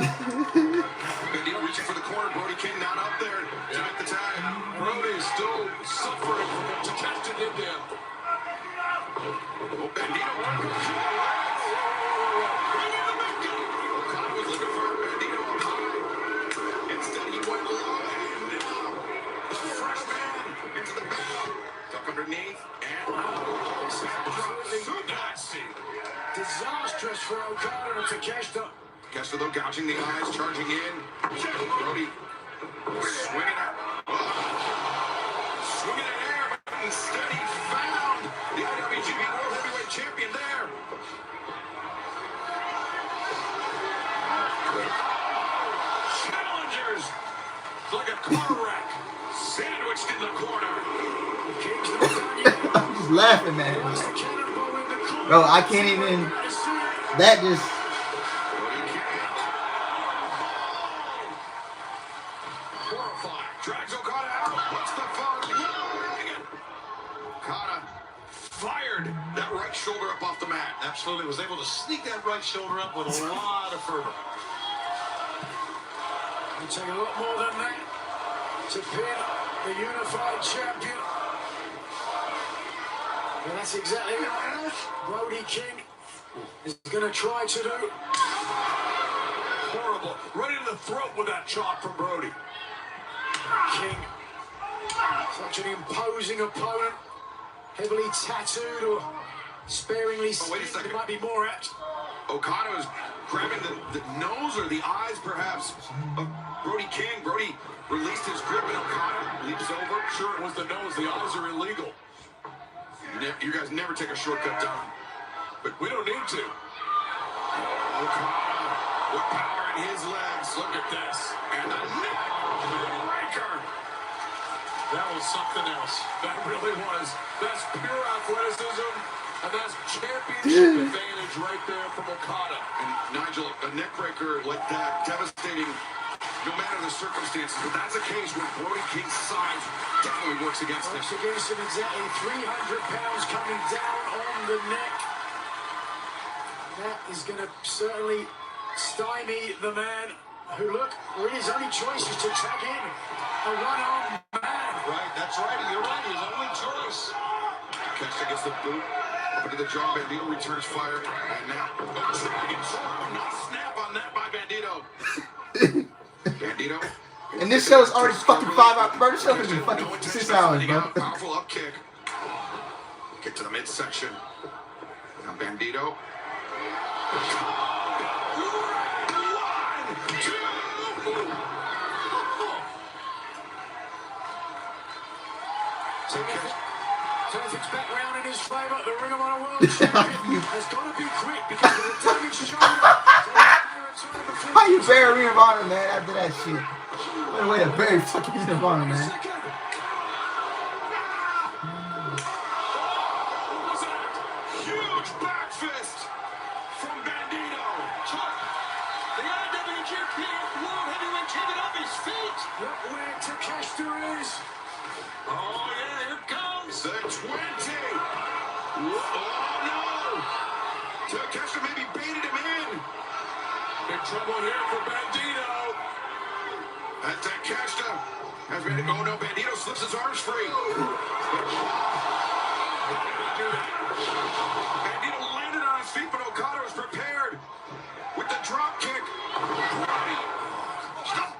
Bandito reaching for the corner. Brody King not up there to make the tag. Brody's still suffering from what Takeshita did to him. Oh, Bandito. Okada was looking for Bandito up high. Instead, he went low. And now, the fresh man into the back. Tuck underneath. And Nasty. Disastrous for Okada and Takeshita. Takeshita, though, gouging the eyes, charging in. Brody swinging it. Swinging it air, but instead he found the IWGP World Heavyweight Champion there. Challengers. It's like a car wreck. Sandwiched in the corner. I'm just laughing, man. Bro, I can't even. That just. Horrified. Drags Okada out. What's the phone? Okada fired that right shoulder up off the mat. Absolutely. Was able to sneak that right shoulder up with a lot of fervor. It'll take a lot more than that to pin the unified champion. And that's exactly what Brody King is going to try to do. Horrible. Right in the throat with that chop from Brody. King, such an imposing opponent, heavily tattooed or sparingly Oh, wait a second. there might be more at. Okada is grabbing the nose or the eyes, perhaps, of Brody King. Brody released his grip, and Okada leaps over. Sure, it was the nose. The eyes are illegal. You guys never take a shortcut down. But we don't need to. Okada with power in his legs. Look at this. And the neck breaker. That was something else. That really was. That's pure athleticism, and that's championship advantage right there from Okada. And Nigel, a neck breaker like that, devastating no matter the circumstances. But that's a case where Brody King's size definitely works against him. Works against him exactly. 300 pounds coming down on the neck. That is going to certainly stymie the man who, look, really his only choice is to tag in a one-armed man. Right, that's right. You're right. His only choice. Kesta gets the boot. Up into the jaw. Bandito returns fire. And now, dragon throw. Not a snap on that by Bandito. Bandito. And this show is already fucking 5 hours. Bro, this show is fucking 6 hours, bro. Powerful up kick. Kick to the midsection. Now Bandito. Everything's back round in his favor. The Ring of Honor World Champion has got to be quick because of the damage shoulder. How you bury Ring of Honor, man, after that shit? What a way to bury fucking Ring of Honor, man. Huge back fist from Bandito. The AEW champion, World Heavyweight Champion off his feet. Look where Takeshita is. Oh, yeah, here it comes. The 20. Oh, no. Takeshita maybe baited him in. Big trouble here for Bandito. And Takeshita has been. Oh, no. Bandito slips his arms free. Bandito landed on his feet, but Okada was prepared with the drop kick.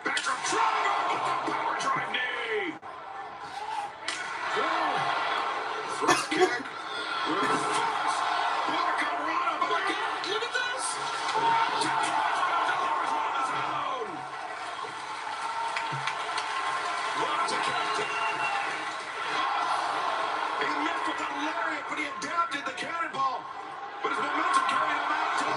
Backdrop drop. Power drive knee. Thrust kick. Look at this. He missed with the lariat, but he adapted the cannonball. But his momentum carried him out to the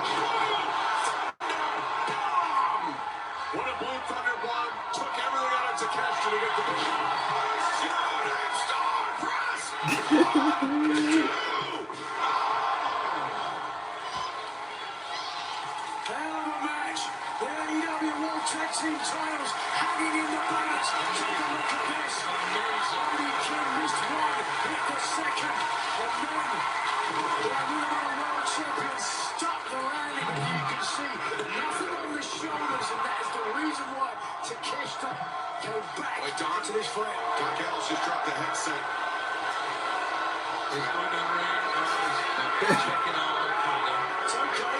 What a blue thunder bomb. Took everything out of Takeshita to get the ball. shooting star press. Hell of a match. The AEW World Tag Team titles hanging in the balance. Take a look at this. Brody King missed one, hit the second. And then the Ring of Honor World Champion stuck the landing. And you can see nothing on the shoulders. And that is the reason why Takeshita came back to this fight. Doc Ellis just dropped the headset. He's going to the ring. Checking out Okada. It's okay.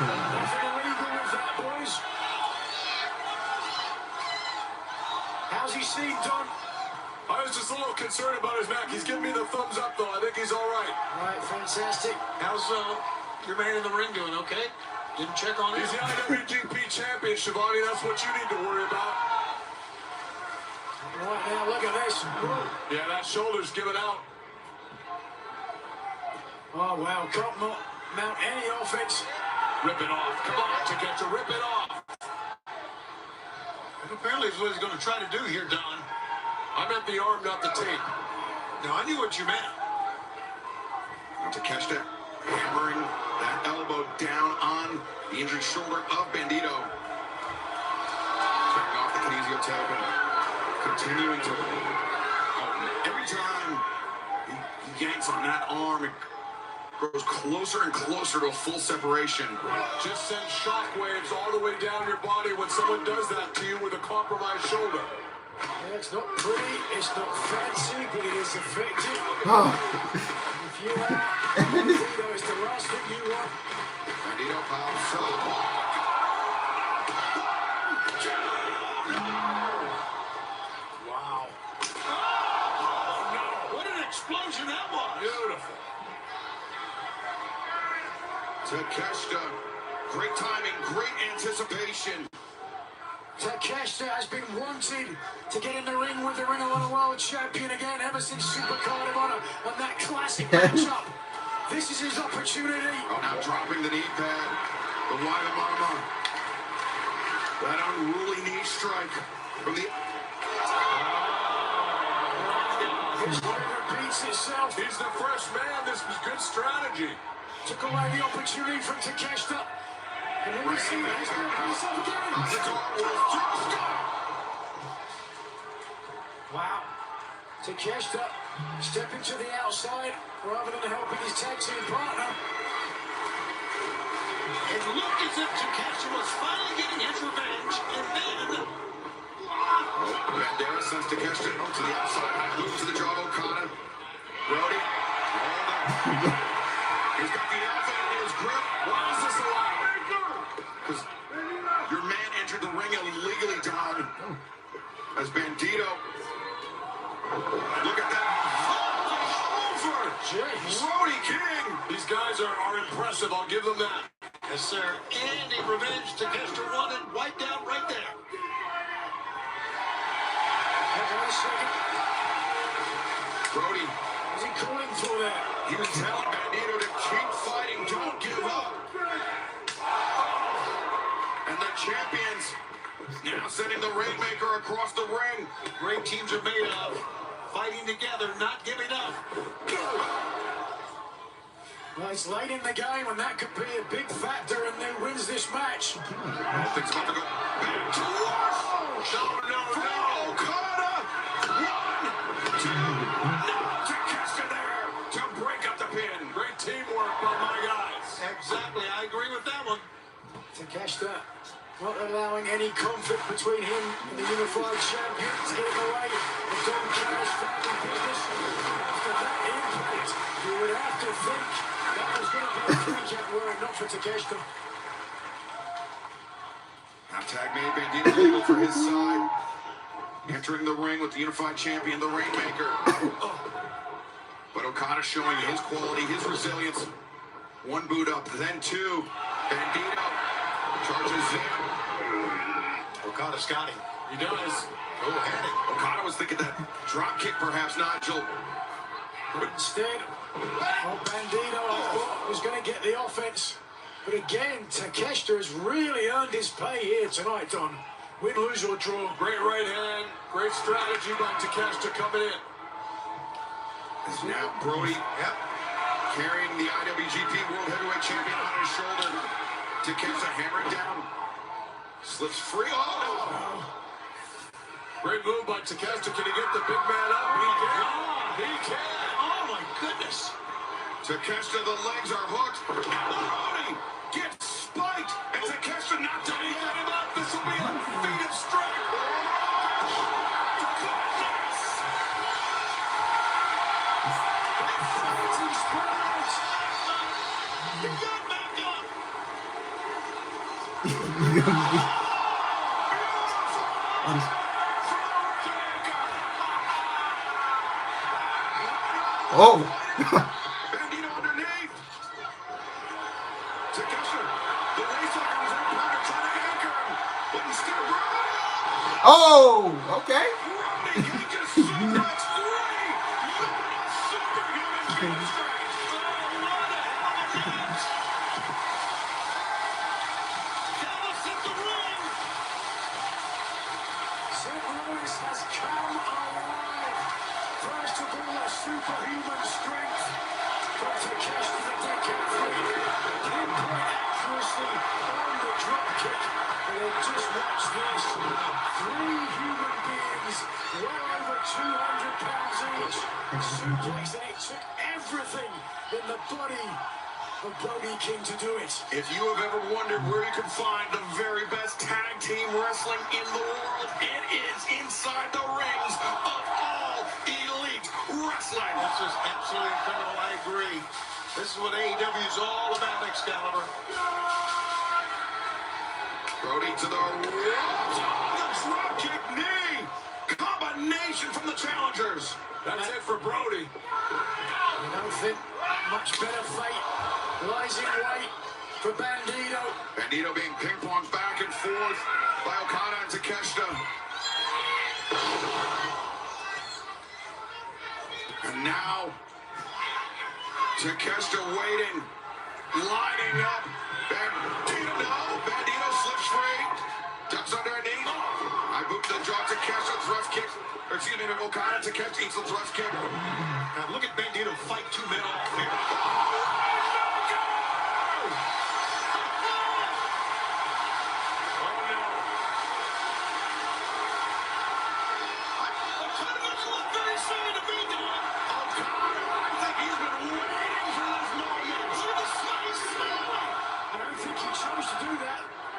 Nothing illegal with that, boys. How's he seen, Don? I was just a little concerned about his neck. He's giving me the thumbs up, though. I think he's all right. Right, fantastic. How's your man in the ring doing? Okay? Didn't check on him? He's the IWGP champion, Shivani. That's what you need to worry about. Right now, look at this. Yeah, that shoulder's giving out. Oh, wow. Can't mount any offense. Rip it off. Come on, Takeshita, rip it off. Apparently it's what he's going to try to do here, Don. I meant the arm, not the tape. Now, I knew what you meant. Takeshita hammering that elbow down on the injured shoulder of Bandito. Turning off the kinesiotape and continuing to. Every time he yanks on that arm, it grows closer and closer to a full separation. Just send shockwaves all the way down your body when someone does that to you with a compromised shoulder. Yeah, it's not pretty, it's not fancy, but it is effective. If you have Bandito, it's the last thing you want. Bandito pounds. Wow. Oh, no. What an explosion that was. Beautiful. Takeshita, great timing, great anticipation. Takeshita has been wanting to get in the ring with the Ring of Honor World Champion again ever since Supercard of Honor on that classic matchup. This is his opportunity. Oh, now dropping the knee pad. The Wagamama. That unruly knee strike from the... History repeats itself. He's the first man. This was good strategy. Took away the opportunity from Takeshita. And then we see he's going to put himself again. Wow. Takeshita stepping to the outside rather than helping his tag team partner. It looked as if Takeshita was finally getting his revenge, and then... Bandera sends Takeshita to the outside. Boot to the jaw of Okada. Brody. He's got the elephant in his grip. Why is this allowed? Because your man entered the ring illegally, Don. As Bandito. Look at that. Over. Brody King. These guys are impressive. I'll give them that. Yes, sir. And in revenge, Takeshita won it, wiped out right there. Brody. Is he calling for that? He was telling Bandito to keep fighting. Don't give up. And the champions now sending the Rainmaker across the ring. Great teams are made of fighting together, not giving up. Well, it's late in the game, and that could be a big factor in who wins this match. Things about to go back to work. No. Okada. 1, 2. No, Takeshita there to break up the pin. Great teamwork by my guys. Exactly, I agree with that one. Takeshita not allowing any conflict between him and the unified champion to get in the way of Don Callis' family business. After that impact, you would have to think that was going to be a three-count word, not for Takeshita. Now tag made Bandito legal for his side. Entering the ring with the unified champion, the Rainmaker. But Okada showing his quality, his resilience. 1 boot up, then 2. Bandito charges in. Okada's got him. He does. Go ahead. Okada was thinking that drop kick perhaps, Nigel. But instead, Bandito, I thought, was going to get the offense. But again, Takeshita has really earned his pay here tonight, Don. Win, lose, or draw. Great right hand. Great strategy by Takeshita coming in. Is now Brody carrying the IWGP World Heavyweight Champion on his shoulder. Takeshita hammering down. Slips free. Oh! Great move by Takeshita. Can he get the big man up? He can. He can. Oh, my goodness. Takeshita, the legs are hooked. Brody gets spiked. And Takeshita not done yet. This will be a feat of strength. Oh. Bandito underneath. Takeshita, the waistlock on his own partner trying to anchor him. But instead, Brody. Oh, okay. Brody can just suplex 3. Superhuman king strength. Has come alive. First of all, a superhuman strength from Takeshita the decathlete. Pinpoint accuracy on the drop kick. And then just watch this. 3 human beings, well over 200 pounds each, suplex, and it took everything in the body of Brody King to do it. If you have ever wondered where you can find the very best tag team wrestling in the world, it is inside the rings of All Elite Wrestling. This is absolutely incredible. I agree. This is what AEW is all about, Excalibur. Brody to the ropes. The drop kick knee. Combination from the challengers. That's it for Brody. I don't think much better fate lies in wait for Bandito. Bandito being ping-ponged back and forth by Okada and Takeshita. And now, Takeshita waiting, lining up. Bandito slips free, ducks under a knee. I boot the jaw, Takeshita thrust kick. Or excuse me, Okada, Takeshita eats the thrust kick. Now look at Bandito fight 2 men off here.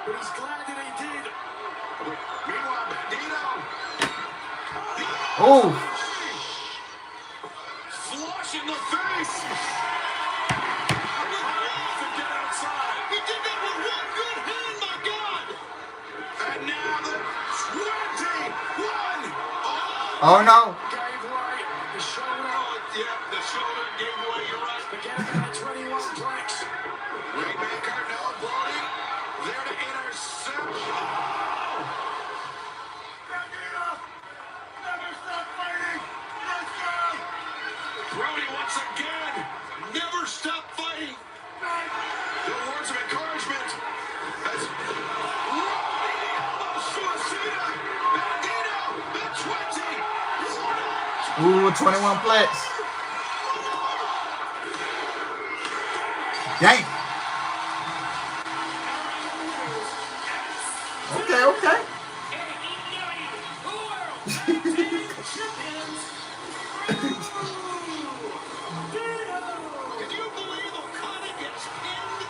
But he's glad that he did. Meanwhile, Bandito. Oh. Flush in the face. To get outside. He did that with one good hand, my God. And now the 21. Oh no. Gave way. The shoulder. Yeah, the shoulder gave way. You're right. Forget about 21 breaks. Rainmaker, no Brody. There to intercept. Oh! Brody once again. Never stop fighting. The words of encouragement. As Brody almost suicida. Bandito, the 20. Ooh, 21 flex. Dang. Okay. Can you believe Okada gets pinned?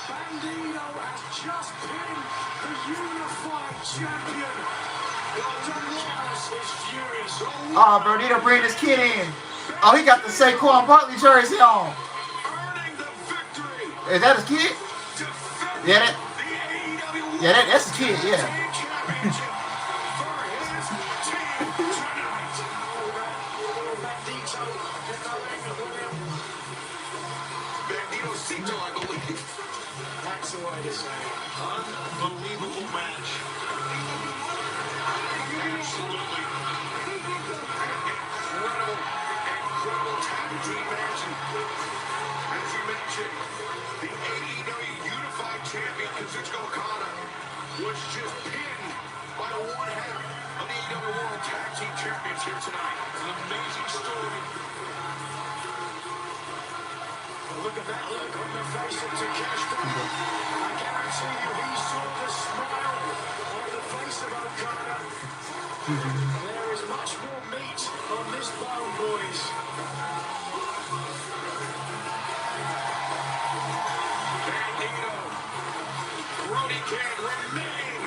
Bandito has just pinned the unified champion. Dallas is furious. Oh, Bandito bring his kid in. Oh, he got the Saquon Barkley jersey on. Earning the victory. Is that his kid? Defending Yeah, that. the AEW Yeah, that's his kid. Yeah. Championship for his team tonight. Bandito in the ring of William. Bandito Cito, I believe. That's the way to say it. Unbelievable match. Absolutely. Incredible tag team match. And as you mentioned, the AEW Unified Champion, Kazuchika Okada, was just pinned by one half of the AEW World Tag Team Champions here tonight. It's an amazing story. Look at that look on the face of Takeshita. I guarantee you he saw the smile on the face of Okada. There is much more meat on this bone, boys. Bandito, Brody can remain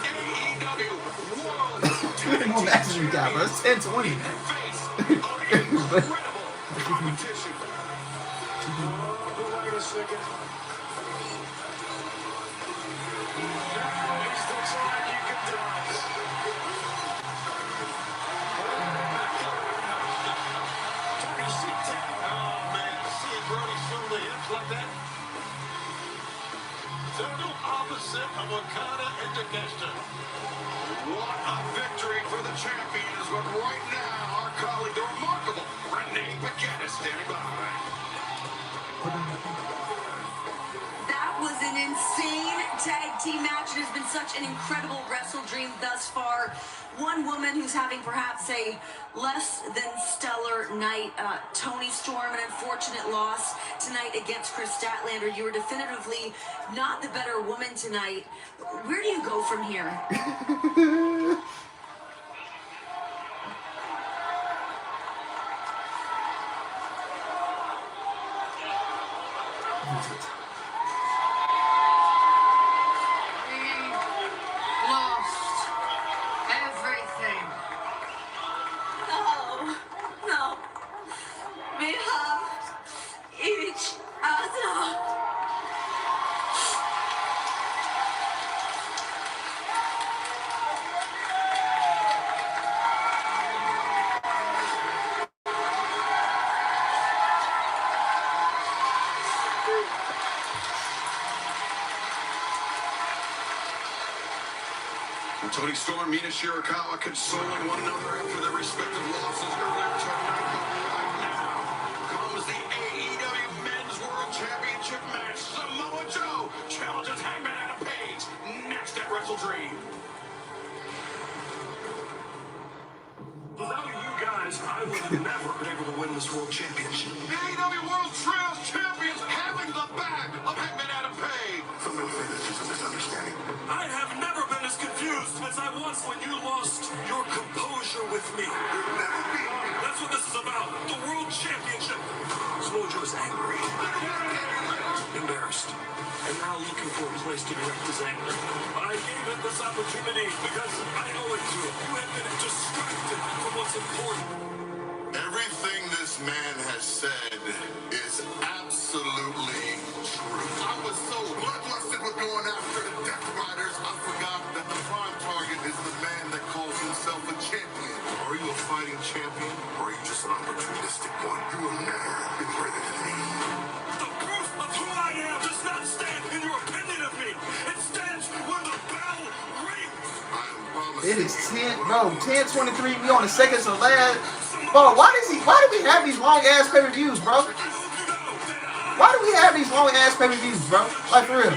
AEW World Look at more matches we got, bro. It's 10-20. face of incredible competition. Wait a second. Now is the time you can dance. Tony, sit down. Oh, man. Seeing Brody show the hips like that. Total opposite of Okada and Takeshita. What a victory for the champions, but right now, our colleague, the remarkable Renee Paquette, is standing by. That was an insane tag team match. It has been such an incredible WrestleDream thus far. One woman who's having perhaps a less than stellar night, Toni Storm, an unfortunate loss tonight against Chris Statlander. You were definitively not the better woman tonight. Where do you go from here? Lost everything. No. We have each other. Tony Storm, Mina Shirakawa consoling one another after their respective losses earlier tonight. Right now comes the AEW Men's World Championship match. Samoa Joe challenges Hangman Adam Page next at WrestleDream. Without you guys, I would have never been able to win this World Championship. The AEW World Trials Champions having the back of Hangman Adam Page. For me, this is a misunderstanding. I have never been as confused as I was when you lost your composure with me. You'll never be. That's what this is about. The World Championship. Samoa Joe's angry. Embarrassed. And now looking for a place to direct his anger. I gave him this opportunity because I owe it to him. You have been distracted from what's important. Everything this man has said is absolutely true. I was so bloodlusted with going after the Death Riders, I forgot that the prime target is the man that calls himself a champion. Are you a fighting champion, or are you just an opportunistic one? You will never be greater than me. The proof of who I am does not stand in your opinion of me. It stands when the bell rings. I am promising. It is 10, bro. 10:23. We on the second to last. Bro, why do we have these long ass pay-per-views, bro? Why do we have these long ass pay-per-views, bro? Like for real.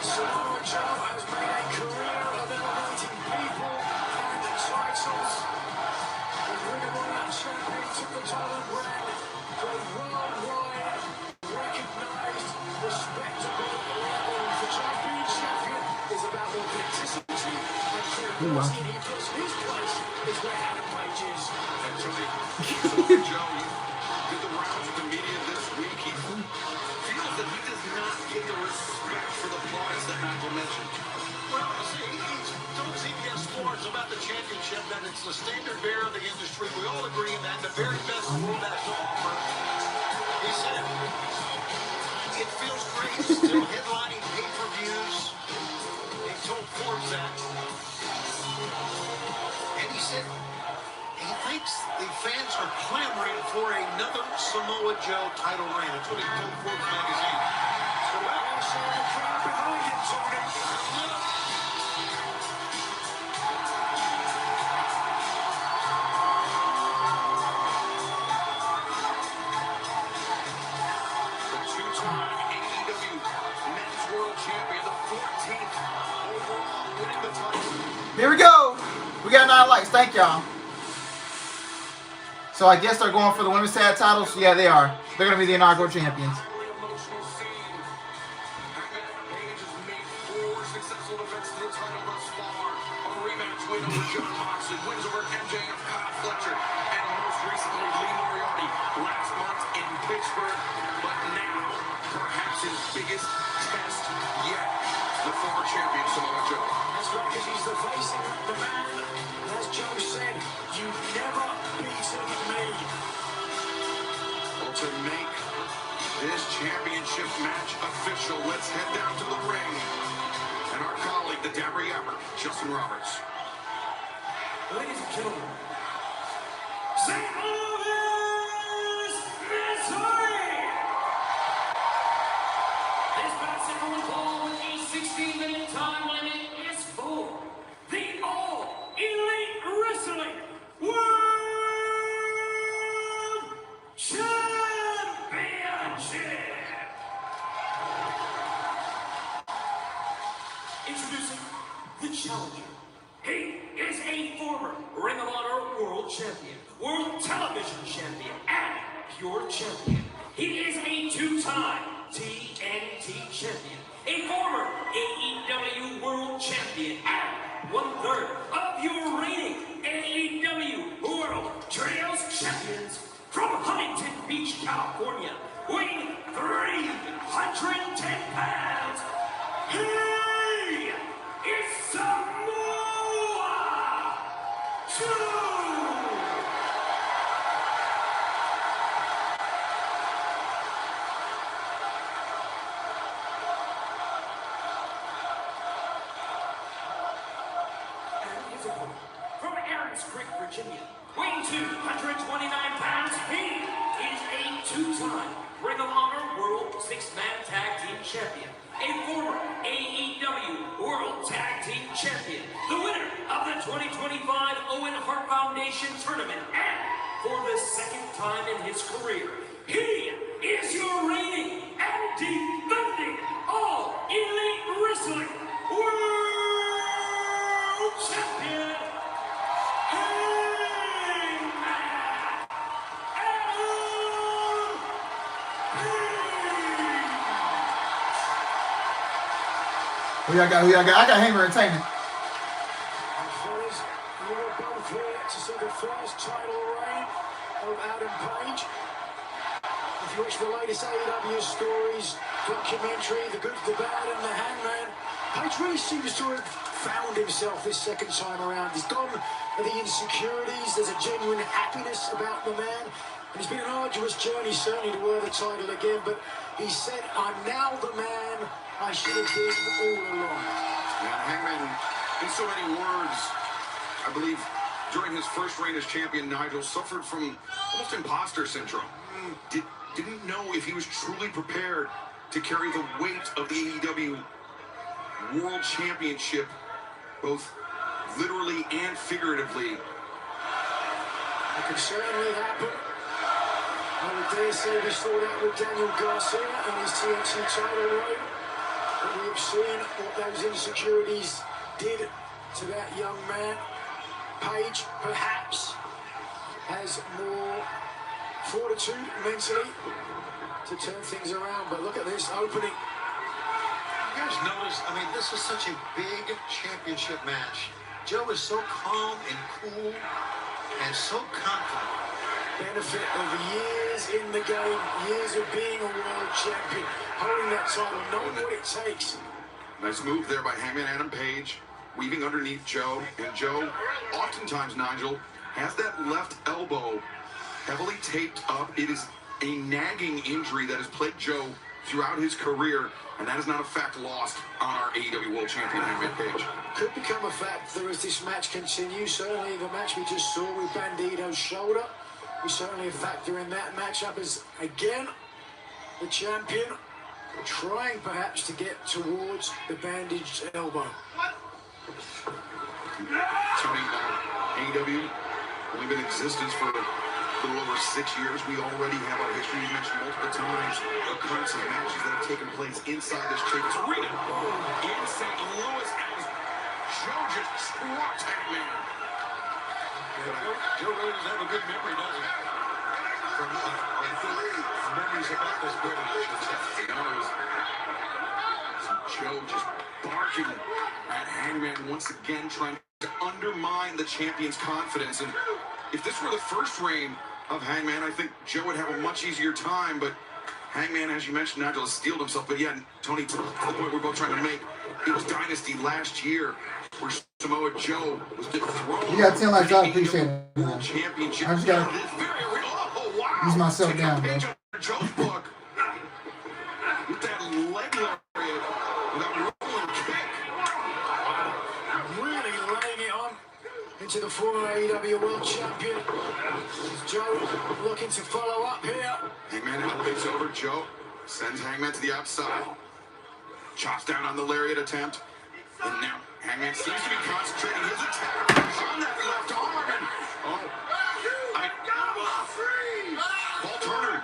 Samoa Joe has made a career of elevating people and titles. The Ring of Honor champion took the title brand to a worldwide recognized, respectable level. The champion is about authenticity and curiosity. Because his place is where Adam Page is. Actually, Samoa Joe did the rounds with the media this week. He feels that he does not get the respect for the prize that Michael mentioned. Well, see, told CBS Sports about the championship that it's the standard bearer of the industry. We all agree on that. The very best the world has to offer. He said, it feels great still headlining pay-per-views. He told Forbes that. And he said he thinks the fans are clamoring for another Samoa Joe title reign. That's what he told Forbes magazine. So, well, The crowd behind him, Tony. The two-time AEW Men's World Champion, the 14th overall, winning the title. Here we go. We got 9 likes. Thank y'all. So I guess they're going for the women's tag titles. Yeah, they are. They're gonna be the inaugural champions. Highly emotional scene. Hangman Adam Page has made 4 successful defenses of the title thus far. A rematch win over John Moxley, wins over MJF, Kyle Fletcher, and most recently Lee Moriarty last month in Pittsburgh. But now, perhaps his biggest test yet, the former champion Samoa Joe. That's right, because he's the face of the man. As Joe said, you've never beaten me. Well, to make this championship match official, let's head down to the ring. And our colleague, the Dabber Yapper, Justin Roberts. ladies and gentlemen, St. Louis, Missouri! This basketball ball with a 16-minute time limit is for the All Elite Wrestling World Championship! Introducing the challenger. He is a former Ring of Honor World Champion, World Television Champion, and Pure Champion. He is a two-time TNT Champion, a former AEW World Champion, and one-third of your reigning AEW World Trios Champions from Huntington Beach, California, weighing 310 pounds. He is Samoa Joe! Virginia. Weighing 229 pounds, he is a two-time Ring of Honor World Six-Man Tag Team Champion, a former AEW World Tag Team Champion, the winner of the 2025 Owen Hart Foundation Tournament, and for the second time in his career, he is your reigning and defending All Elite Wrestling World Champion, Who y'all got? I got Hangman Entertainment. Fellas, you were both here to see the first title reign of Adam Page. If you watch the latest AEW stories, documentary, The Good, the Bad, and the Hangman, Page really seems to have found himself this second time around. He's gone for the insecurities. There's a genuine happiness about the man. And it's been an arduous journey, certainly, to wear the title again. But he said, "I'm now the man I should have been all along." And Hangman, in so many words, I believe during his first reign as champion, Nigel suffered from almost imposter syndrome. Didn't know if he was truly prepared to carry the weight of the AEW World Championship, both literally and figuratively. It can certainly happen. I would dare say we saw that with Daniel Garcia and his TNT title reign. But we have seen what those insecurities did to that young man. Page, perhaps, has more fortitude mentally to turn things around. But look at this opening. You guys notice, I mean, this is such a big championship match. Joe is so calm and cool and so confident. Benefit of years in the game, years of being a world champion, holding that title, knowing what it takes. Nice move there by Hangman Adam Page, weaving underneath Joe. And Joe, oftentimes, Nigel, has that left elbow heavily taped up. It is a nagging injury that has plagued Joe throughout his career, and that is not a fact lost on our AEW World Champion Hangman Page. Could become a factor as this match continues. Certainly the match we just saw with Bandito's shoulder was certainly a factor in that matchup, as again the champion trying perhaps to get towards the bandaged elbow. Tony, AEW only been in existence for a little over 6 years. We already have our history. You mentioned multiple times occurrence of matches that have taken place inside this Chase Arena in St. Louis as Joe just squats Hangman. Joe really doesn't have a good memory, does he? From memories about this building, I should say. Joe just barking at Hangman once again, trying to undermine the champion's confidence. And if this were the first reign of Hangman, I think Joe would have a much easier time. But Hangman, as you mentioned, Nigel has steeled himself. But yeah, Tony, to the point we're both trying to make, it was Dynasty last year where Samoa Joe was dethroned. You got 10 likes, I appreciate it. Championship. I just gotta use myself down, bro. Joe's book with that leg lariat, with that rolling kick. Really laying it on into the former AEW World Champion. Joe looking to follow up here. Hangman elevates over. Joe sends Hangman to the outside. Chops down on the lariat attempt. And now Hangman seems to be concentrating his attack on that left arm. And, Paul Turner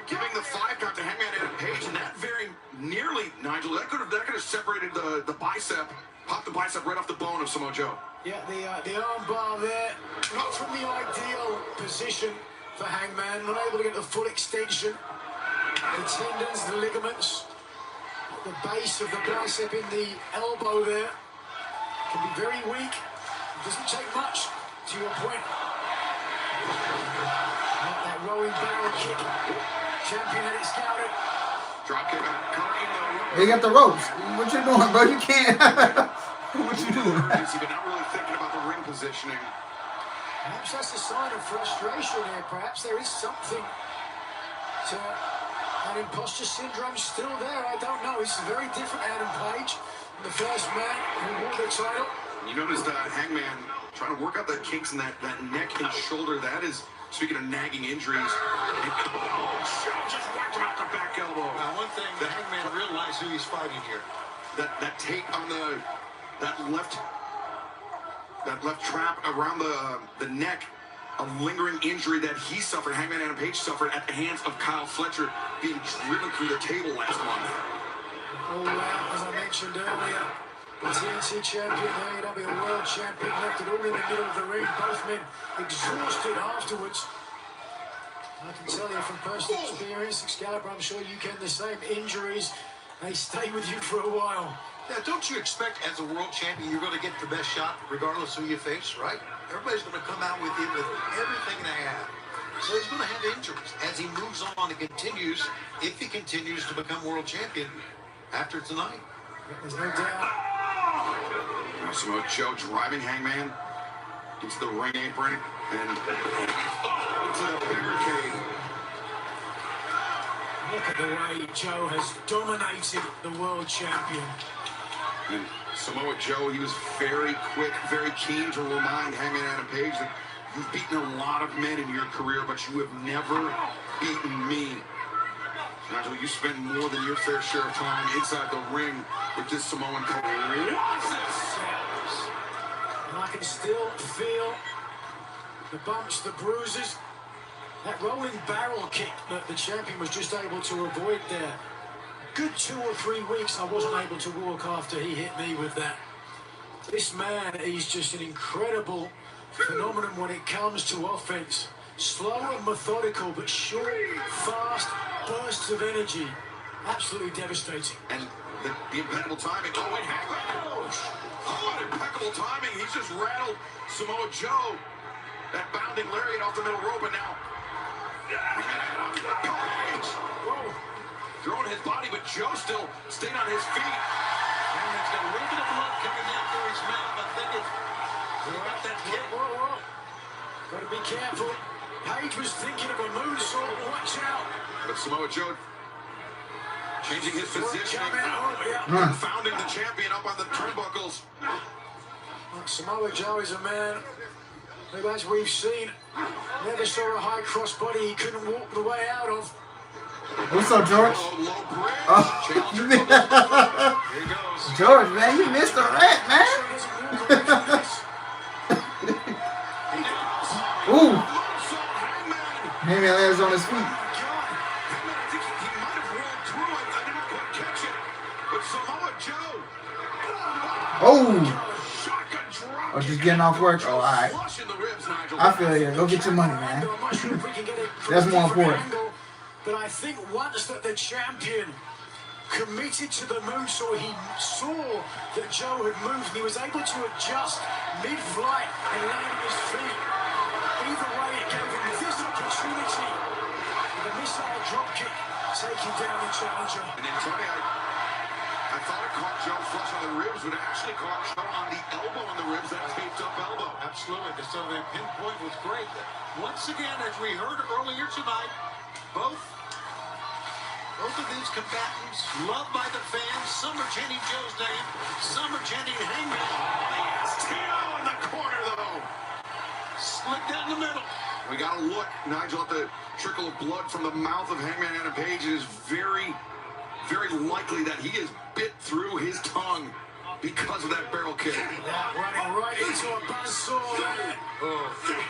giving the 5 count to Hangman Adam Page. And that very nearly, Nigel, that could have separated the bicep, popped the bicep right off the bone of Samoa Joe. Yeah, the arm bar there, not from the ideal position for Hangman, not able to get the full extension. The tendons, the ligaments, the base of the bicep in the elbow there can be very weak. It doesn't take much, to your point. That rolling barrel kick. Champion had it scouted. Drop kick out. They got the ropes. What you doing, bro? You can't. What you doing? Urgency, but not really thinking about the ring positioning. Perhaps that's a sign of frustration here. Perhaps there is something to that imposter syndrome still there. I don't know. It's a very different Adam Page, the first man who won the title. You noticed Hangman Trying to work out the kinks in that neck and shoulder. That is, speaking of nagging injuries. Just whacked him out the back elbow. Now, one thing, the Hangman realized who he's fighting here. That tape on that left trap around the neck, a lingering injury that he suffered, Hangman Adam Page suffered at the hands of Kyle Fletcher, being driven through the table last month. All out, as I mentioned earlier, the TNT champion, the AEW world champion, left it all in the middle of the ring. Both men exhausted afterwards. I can tell you from personal experience, Excalibur, I'm sure you can the same. Injuries, they stay with you for a while. Now, don't you expect as a world champion you're going to get the best shot regardless who you face, right? Everybody's going to come out with you with everything they have. So he's going to have injuries as he moves on and continues, if he continues to become world champion after tonight. There's no doubt. Now Samoa Joe driving Hangman into the ring apron and into the barricade. Look at the way Joe has dominated the world champion. And Samoa Joe, he was very quick, very keen to remind Hangman Adam Page that you've beaten a lot of men in your career, but you have never beaten me. Nigel, you spend more than your fair share of time inside the ring with this Samoan couple. And I can still feel the bumps, the bruises. That rolling barrel kick that the champion was just able to avoid there. Good 2 or 3 weeks I wasn't able to walk after he hit me with that. This man, he's just an incredible phenomenon when it comes to offense. Slow and methodical, but short, fast bursts of energy. Absolutely devastating. And the impeccable timing. Oh, and Hangman. Oh, impeccable timing. He's just rattled Samoa Joe. That bounding lariat off the middle rope, and now Page. Whoa. Throwing his body, but Joe still staying on his feet. And he's got a little bit of blood coming down through his mouth. I think it's throughout that kick. Whoa. Gotta be careful. Page was thinking of a moonsault. Watch out. But Samoa Joe changing his positioning, Yeah. confounding the champion up on the turnbuckles. Samoa Joe is a man who, as we've seen, never saw a high crossbody he couldn't walk the way out of. What's up, George? Oh. Here he goes. George, man, you missed the rant, man. Ooh. Hangman lands on his feet. I think he might have rolled through it. I didn't quite catch it. But Samoa Joe. Oh. Shotgun drop. Oh, just getting off work? Oh, all right. Flush in the ribs, Nigel. I feel you. Go get your money, man. I'm not sure if we can get it from That's a more different important. angle, but I think once that the champion committed to the moonsault, he saw that Joe had moved and he was able to adjust mid-flight and land on his feet. Either way, it gave him this opportunity with a missile dropkick, taking down the challenger. And then Tony, I thought it caught Joe flush on the ribs, but it actually caught Joe on the elbow in the ribs, that taped up elbow. Absolutely. So the pinpoint was great. Once again, as we heard earlier tonight, both of these combatants loved by the fans. Some are chanting Joe's name, some are chanting Hangman. Yes, Tito in the corner, though. Split down the middle. We got to look, Nigel, at the trickle of blood from the mouth of Hangman Adam Page. It is very, very likely that he has bit through his tongue because of that barrel kick. Now running right into a buzzsaw there.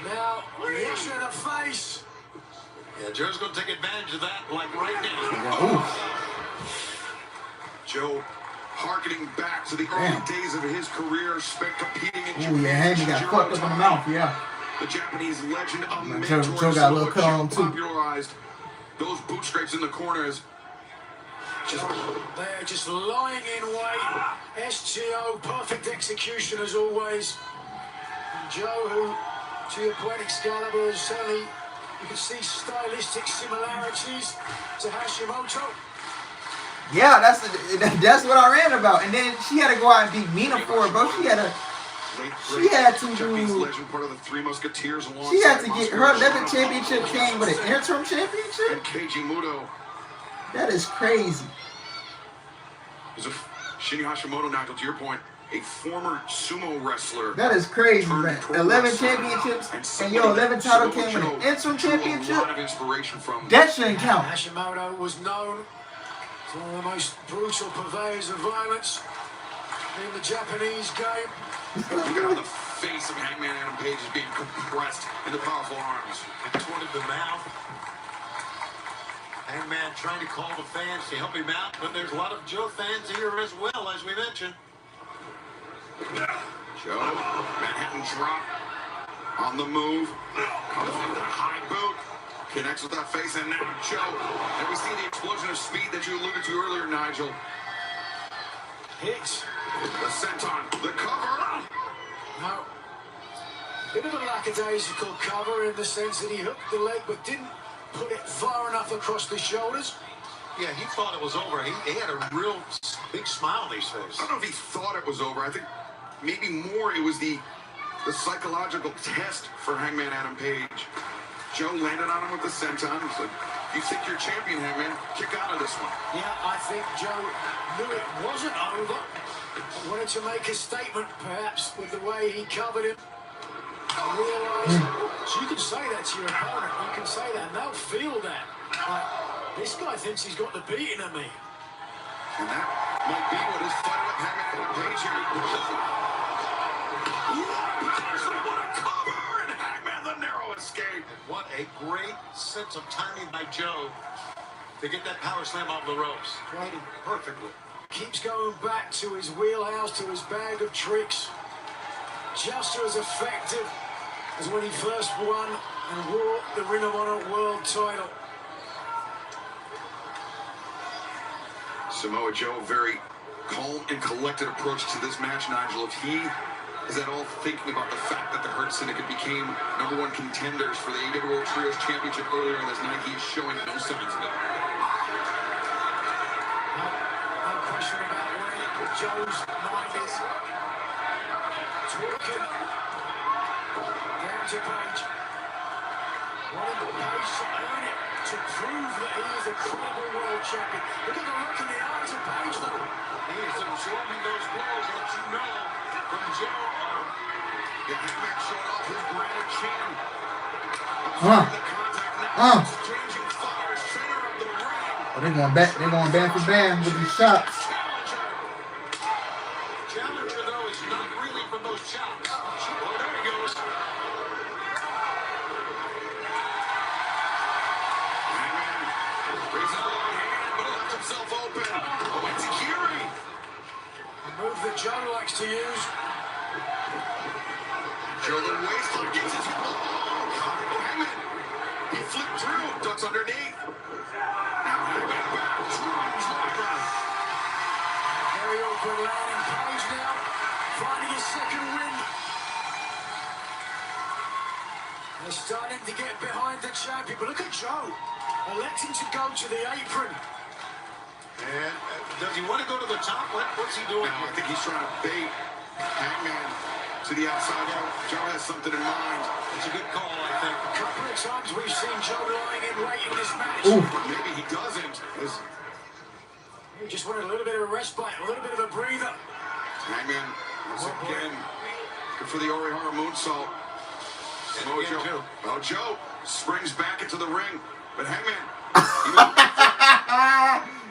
Now, hits in the face. Yeah, Joe's going to take advantage of that, like right now. Joe harkening back to the early days of his career, spent competing in Japan. Ooh, yeah, Hangman got fucked up in the mouth, yeah. The Japanese legend of Joe got a little cut on him, too. Popularized those boot scrapes in the corners. They're just lying in wait. STO, perfect execution as always. And Joe, who, to your point, Excalibur, is certainly, you can see stylistic similarities to Hashimoto. Yeah, that's what I ran about. And then she had to go out and beat Mina for it, bro. She had to Japanese legend, part of the Three Musketeers. She had to get her Levitt championship came with an interim championship. And Keiji Muto. That is crazy. Shinya Hashimoto, Nigel, to your point, a former sumo wrestler. That is crazy, turned man. pro 11 wrestler, championships, and your 11th title came with an interim drew a lot championship. of inspiration from. That shouldn't count. Hashimoto was known as one of the most brutal purveyors of violence in the Japanese game. Look at how the face of Hangman Adam Page is being compressed in the powerful arms. Contorted the mouth. Hangman trying to call the fans to help him out, but there's a lot of Joe fans here as well, as we mentioned. Joe, Manhattan drop on the move. Comes in with a high boot. Connects with that face, and now Joe. And we see the explosion of speed that you alluded to earlier, Nigel. Hits. The senton, the cover. No. Bit of a lackadaisical cover in the sense that he hooked the leg but didn't put it far enough across the shoulders. Yeah, he thought it was over. He had a real big smile on his face. I don't know if he thought it was over. I think maybe more it was the psychological test for Hangman Adam Page. Joe landed on him with the senton. He said, "You think you're champion, Hangman? Kick out of this one." Yeah, I think Joe knew it wasn't over. Wanted to make a statement, perhaps, with the way he covered him. I realised, so you can say that to your opponent. You can say that, and they'll feel that. Like, this guy thinks he's got the beating of me. And that might be what is fighting up Hangman Adam Page here. What a cover! And Hangman, the narrow escape. And what a great sense of timing by Joe to get that power slam off the ropes. Played it perfectly. Keeps going back to his wheelhouse, to his bag of tricks. Just as effective as when he first won and wore the Ring of Honor World title. Samoa Joe, very calm and collected approach to this match, Nigel. If he is at all thinking about the fact that the Hurt Syndicate became #1 contenders for the AEW World Trios Championship earlier in this night, he is showing no signs of it. No question about where Joe's mind is. Talking down to Page. Wanting Page to earn it, to prove that he is a credible world champion. Look at the look in the eyes of Page, though. He is absorbing those blows, let you know, from Joe. The Hangman showing off his granite chin. Exchanging fire, center of the ring. Oh, they're going back. They're going band for band with these shots. Challenger, though, is not reeling from those chops. Oh, there he goes. Hangman raises the long hand, but he left himself open. Oh, it's Kiri. A move that Joe likes to use. Joe the waistline gets his Hangman. He flipped through, ducks underneath. Now Hangman back, drives lever. Very awkward landing. Page now finding his second win. They're starting to get behind the champion, but look at Joe electing to go to the apron. And does he want to go to the top? What's he doing? Now, I think he's trying to bait Hangman to the outside. Joe has something in mind. It's a good call, I think. A couple of times we've seen Joe lying in wait in this match. But maybe he doesn't. He just wanted a little bit of a respite, a little bit of a breather. Hangman, once again, good for the Orihara moonsault. Samoa Joe. Oh, Joe springs back into the ring. But Hangman,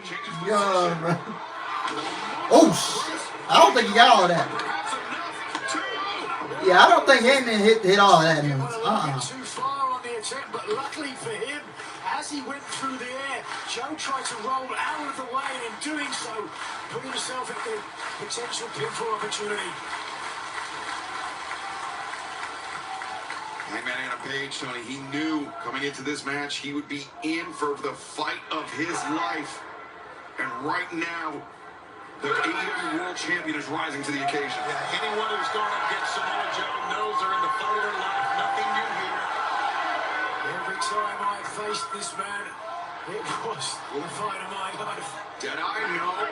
changes position. Oh, I don't think he got all of that. Yeah, I don't think Heyman hit all of that. Too far on the attempt, but luckily for him, as he went through the air, Joe tried to roll out of the way, and in doing so, put himself at the potential pinfall opportunity. Hangman Adam Page, Tony, he knew coming into this match he would be in for the fight of his life. And right now, the AEW World Champion is rising to the occasion. Yeah, anyone who's gone up against Samoa Joe knows they're in the fight of their life. Nothing new here. Every time I faced this man, it was the fight of my life. Did I know?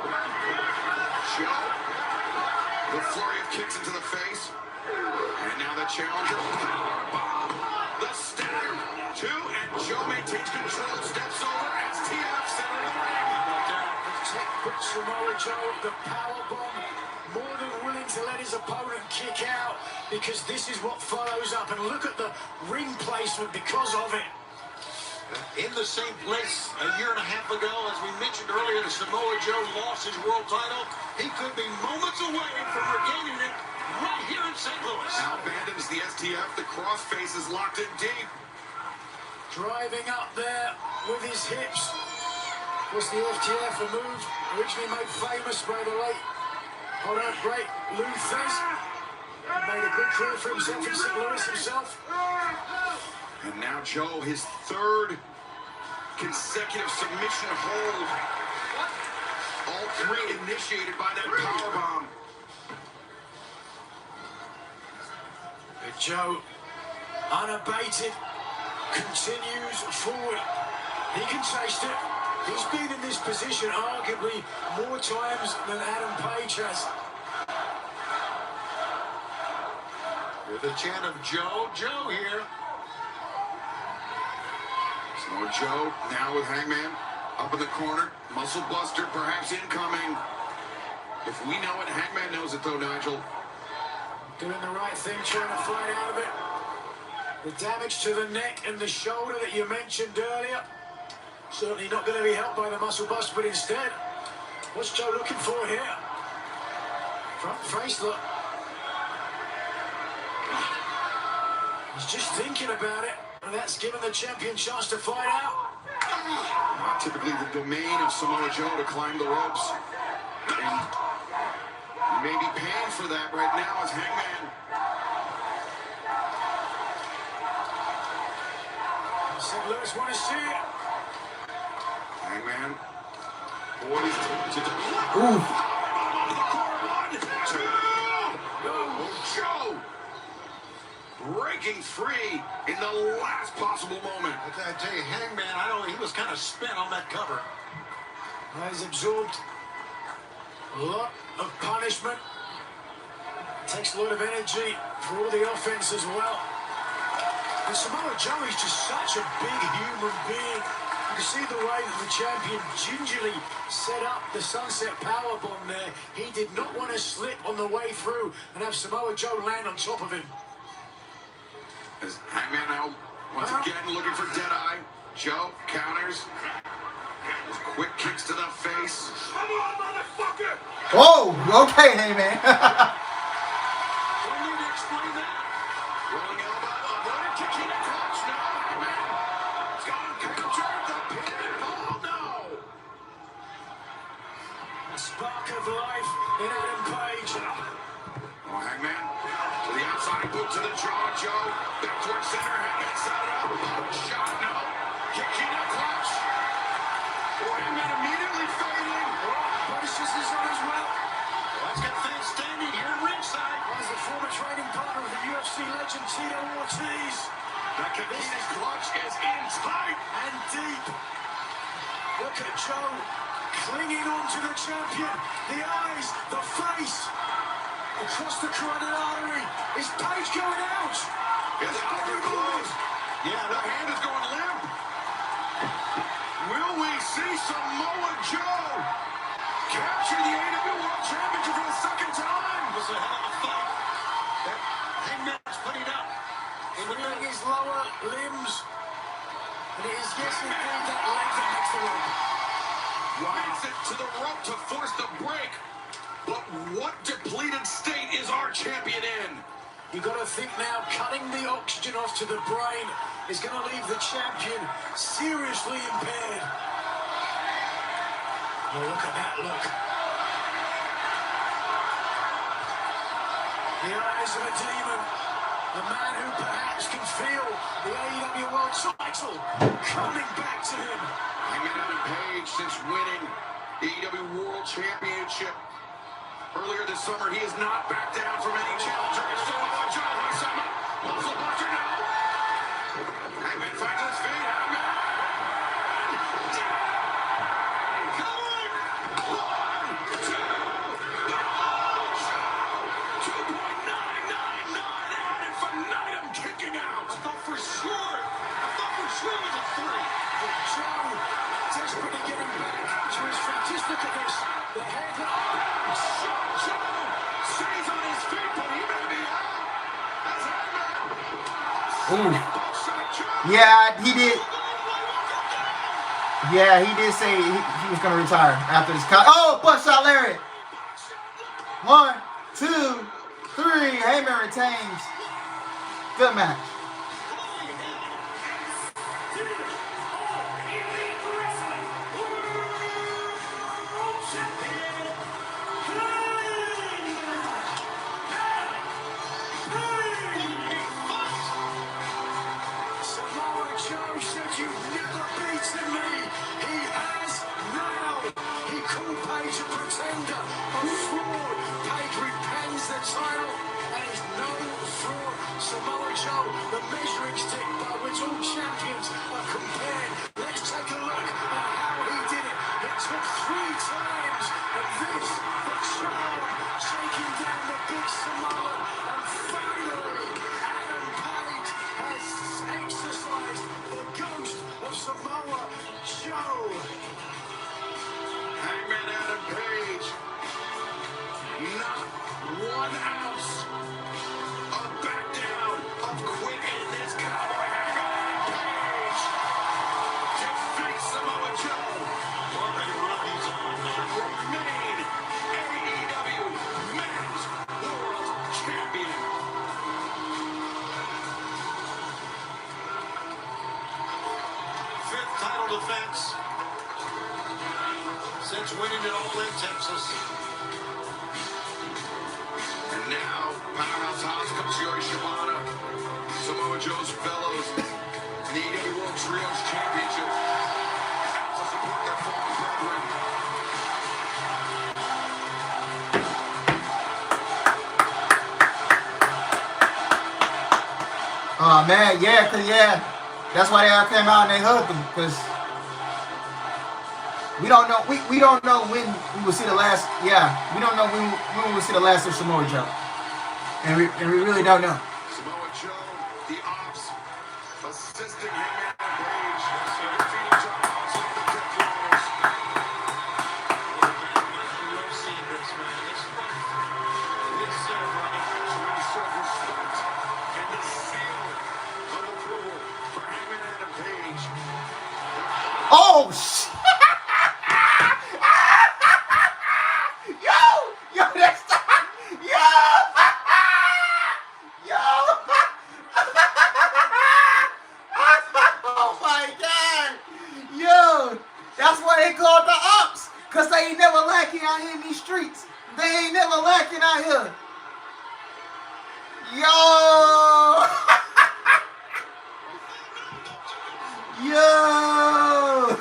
Joe, the flurry of kicks into the face. And now the challenger, powerbomb, the stagger, 2, and Joe maintains control, steps over, STF, center of the ring. Protect Samoa Joe, the powerbomb, more than willing to let his opponent kick out because this is what follows up. And look at the ring placement because of it. In the same place a year and a half ago, as we mentioned earlier, the Samoa Joe lost his world title. He could be moments away from regaining it right here in St. Louis. Now abandons the STF. The crossface is locked in deep. Driving up there with his hips. Was the FTF, a move originally made famous by the late, great Lou Thesz. He made a good career for himself in St. Louis himself. And now Joe, his third consecutive submission hold. All three initiated by that powerbomb. But Joe, unabated, continues forward. He can taste it. He's been in this position arguably more times than Adam Page has. With a chant of Joe, Joe here. Samoa Joe now with Hangman up in the corner. Muscle buster perhaps incoming. If we know it, Hangman knows it though, Nigel. Doing the right thing, trying to fight out of it. The damage to the neck and the shoulder that you mentioned earlier. Certainly not going to be helped by the muscle bust, but instead, what's Joe looking for here? Front face look. He's just thinking about it, and that's given the champion chance to fight out. Not typically the domain of Samoa Joe to climb the ropes. And he may be paying for that right now as Hangman. St. Louis want to see it. Hangman poised to Ooh. Joe breaking free in the last possible moment. I tell you, Hangman, he was kind of spent on that cover. He's absorbed a lot of punishment. Takes a lot of energy for all the offense as well. And Samoa Joe is just such a big human being. You can see the way that the champion gingerly set up the Sunset Powerbomb there. He did not want to slip on the way through and have Samoa Joe land on top of him. As Hangman now once again looking for Deadeye. Joe counters. Those quick kicks to the face. Come on, motherfucker! Whoa, okay, hey man. Don't need to explain that. Rolling elbow, avoided kicking a clutch. No, Hangman. It's gone counter the pin. Oh no! A spark of life in Adam Page. Oh, Hangman to the outside, boot to the jaw. Joe back towards center. Hangman set it up. Shot, no. Kicking a clutch. Oh, Hangman immediately fading. Boisterous is on as well. Let's get fans standing here ringside. As the former training partner of the UFC legend Tito Ortiz. That Khabib's clutch is in tight and deep. Look at Joe clinging on to the champion. The eyes, the face. Across the carotid artery. Is Page going out? His artery closed. Yeah, the hand is going limp. Will we see Samoa Joe capture the AEW World Championship for the second time? It was a hell of a fight. That Hangman's putting up. Feeling his lower limbs. And it is yes indeed that leg that makes the rope. Rides it to the rope to force the break. But what depleted state is our champion in? You've got to think now, cutting the oxygen off to the brain is going to leave the champion seriously impaired. Oh, look at that look. The eyes of a demon. A man who perhaps can feel the AEW World title coming back to him. Hangman Adam Page, since winning the AEW World Championship earlier this summer, he has not backed down from any challenger. Samoa Joe, muscle buster now. Hangman finds his feet. Hangman. Coming. 1, 2. 2.999 ad infinitum kicking out. I thought for sure it was a 3. But Joe, desperate to get him back to his feet. Just look at this. The head. Joe Stays on his feet, but he may be out. As Ooh. Hangman. Yeah, he did. Yeah, he did say he was going to retire after this. Oh, buckshot lariat. 1, 2, 3. Heyman retains. Good match. Samoa Joe said you've never beaten me. He has now. He called Page a pretender, a fraud. Page repents the title and is no fraud. Samoa Joe, the measuring stick by which all champions are compared. Let's take a look at how he did it. It took 3 times, and this, the charm, shaking down the big Samoa, and finally, Adam Page has exercised the ghost of Samoa Joe. Hangman Adam Page. Not 1 ounce of back down, of quit in this cowboy. Hangman Page defeats Samoa Joe. Well, they run these on, man. Remain AEW Men's World Champion. Fifth title defense since winning it all in Texas. And now, Powerhouse House comes Yori Shibata, Samoa Joe's fellows, and the AEW World Trios Championship to support their fallen brethren. Oh man, yeah, that's why they all came out and they hugged him, because we don't know when we will see the last. Yeah, we don't know when we will see the last of Samoa Joe, and we really don't know. Samoa Joe, the Ops, assisting Hangman Page, defeating John Moxley and the Pit Promoters. I love seeing this, man. This is fun. This We serve respect and the seal of approval for Hangman Adam Page. Oh shit! Yo, that's yo. Oh my god, yo, that's why they call it the Ops, cause they ain't never lacking out here in these streets. They ain't never lacking out here. Yo. Yo.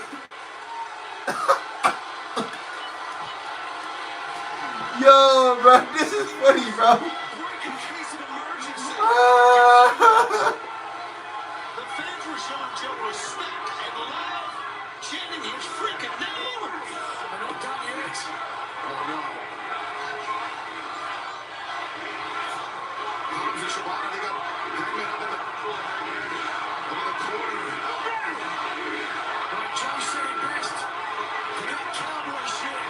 Yo, bro, this is funny, bro. The fans were showing Joe respect and love, chanting his freaking name. They're not done yet. Oh no. Hamza Shibata, they got Hangman up in the corner. Like Joe said it best, for that cowboy shit,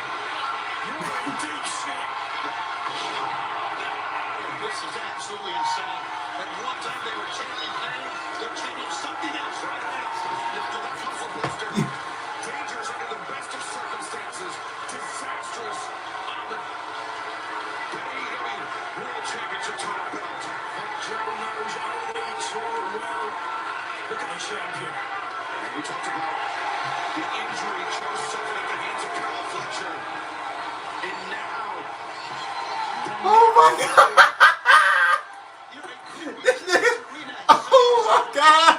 you're in deep shit. This is absolutely insane. At one time they were chanting name, they're chanting something else right now. After that muscle buster, dangerous under the best of circumstances, disastrous on the AEW World Championship title belt. And Joe knows only too well. Look at the champion. And we talked about the injury Joe suffered at the hands of Kyle Fletcher. And now, Oh my god. This nigga. Oh my god.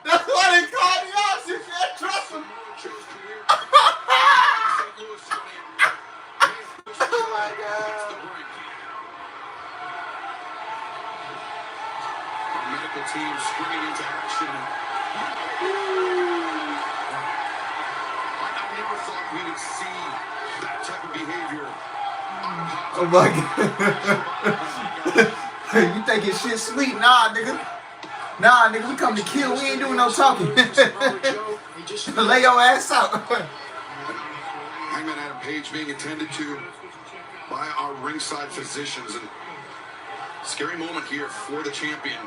That's why they call the Ops. You can't trust them. Joe's career St. Louis Union may have pushed Joe Oh my against god. the brink. Our medical team springing into action. I never thought we would see that type of behavior. Oh my god. You think your shit sweet? Nah, nigga. Nah, nigga, we come to kill. We ain't doing no talking. Lay your ass out. Hangman Adam Page being attended to by our ringside physicians. And scary moment here for the champion.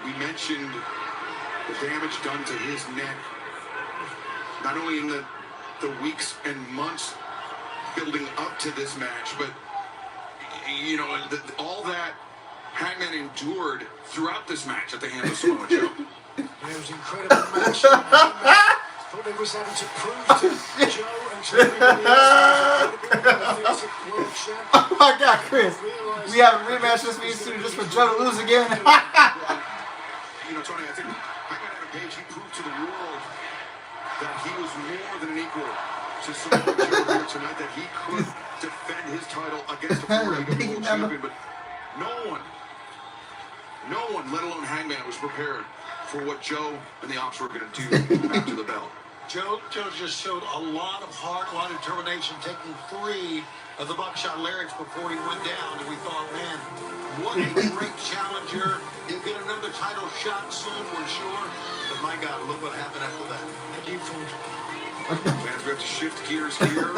We mentioned the damage done to his neck, not only in the weeks and months building up to this match, but you know, all that Hangman endured throughout this match at the hands of Samoa Joe. It was an incredible match. Hangman probably was having to prove to Joe and to everybody else that world champion. Oh my God, Chris. We have a rematch this week just for Joe to lose again. You know, Tony, I think Hangman on a page, he proved to the world that he was more than an equal to Samoa Joe here tonight, that he could defend his title against a former world champion. But no one, let alone Hangman, was prepared for what Joe and the Ops were going to do after the bell. Joe just showed a lot of heart, a lot of determination, taking 3 of the buckshot lyrics before he went down. And we thought, man, what a great challenger. He'll get another title shot soon, we're sure. But my God, look what happened after that. Thank you for... Man, we have to shift gears here.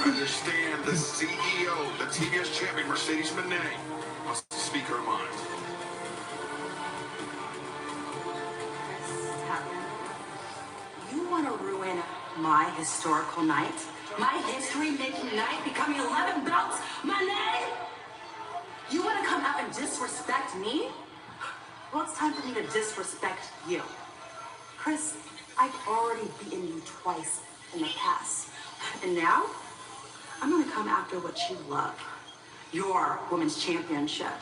Understand the CEO, the TBS champion, Mercedes Moné, must speak her mind. You want to ruin my historical night? My history-making night, becoming 11 belts? My name? You want to come out and disrespect me? Well, it's time for me to disrespect you. Chris, I've already beaten you twice in the past. And now, I'm going to come after what you love. Your women's championship.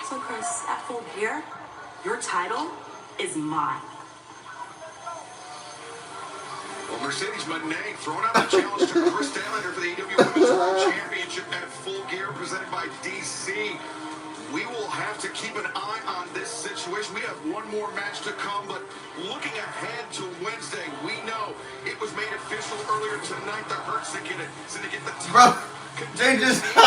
So, Chris, at Full Gear, your title is mine. Well, Mercedes Moné throwing out the challenge to Chris Statlander for the AEW Women's World Championship at Full Gear, presented by DC. We will have to keep an eye on this situation. We have one more match to come, but looking ahead to Wednesday, we know it was made official earlier tonight. The Hurt Syndicate, the team. Bro, they just the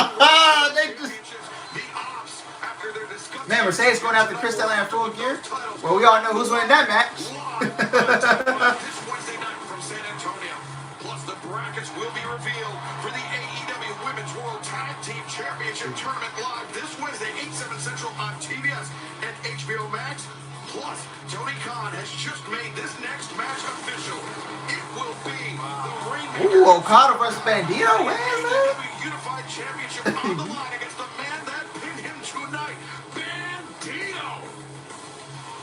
Ops, after their discussion. Man, Mercedes going after Chris Statlander Full Gear. Well, we all know who's winning that match. This Wednesday night from San Antonio. Plus, the brackets will be revealed for the AEW Women's World Tag Team Championship Tournament live this Wednesday, 8/7 Central on TBS and HBO Max. Plus, Tony Khan has just made this next match official. It will be the Rainmaker. Ooh, Okada versus Bandito. Where is that? AEW Unified Championship on the line against the man that pinned him tonight, Bandito.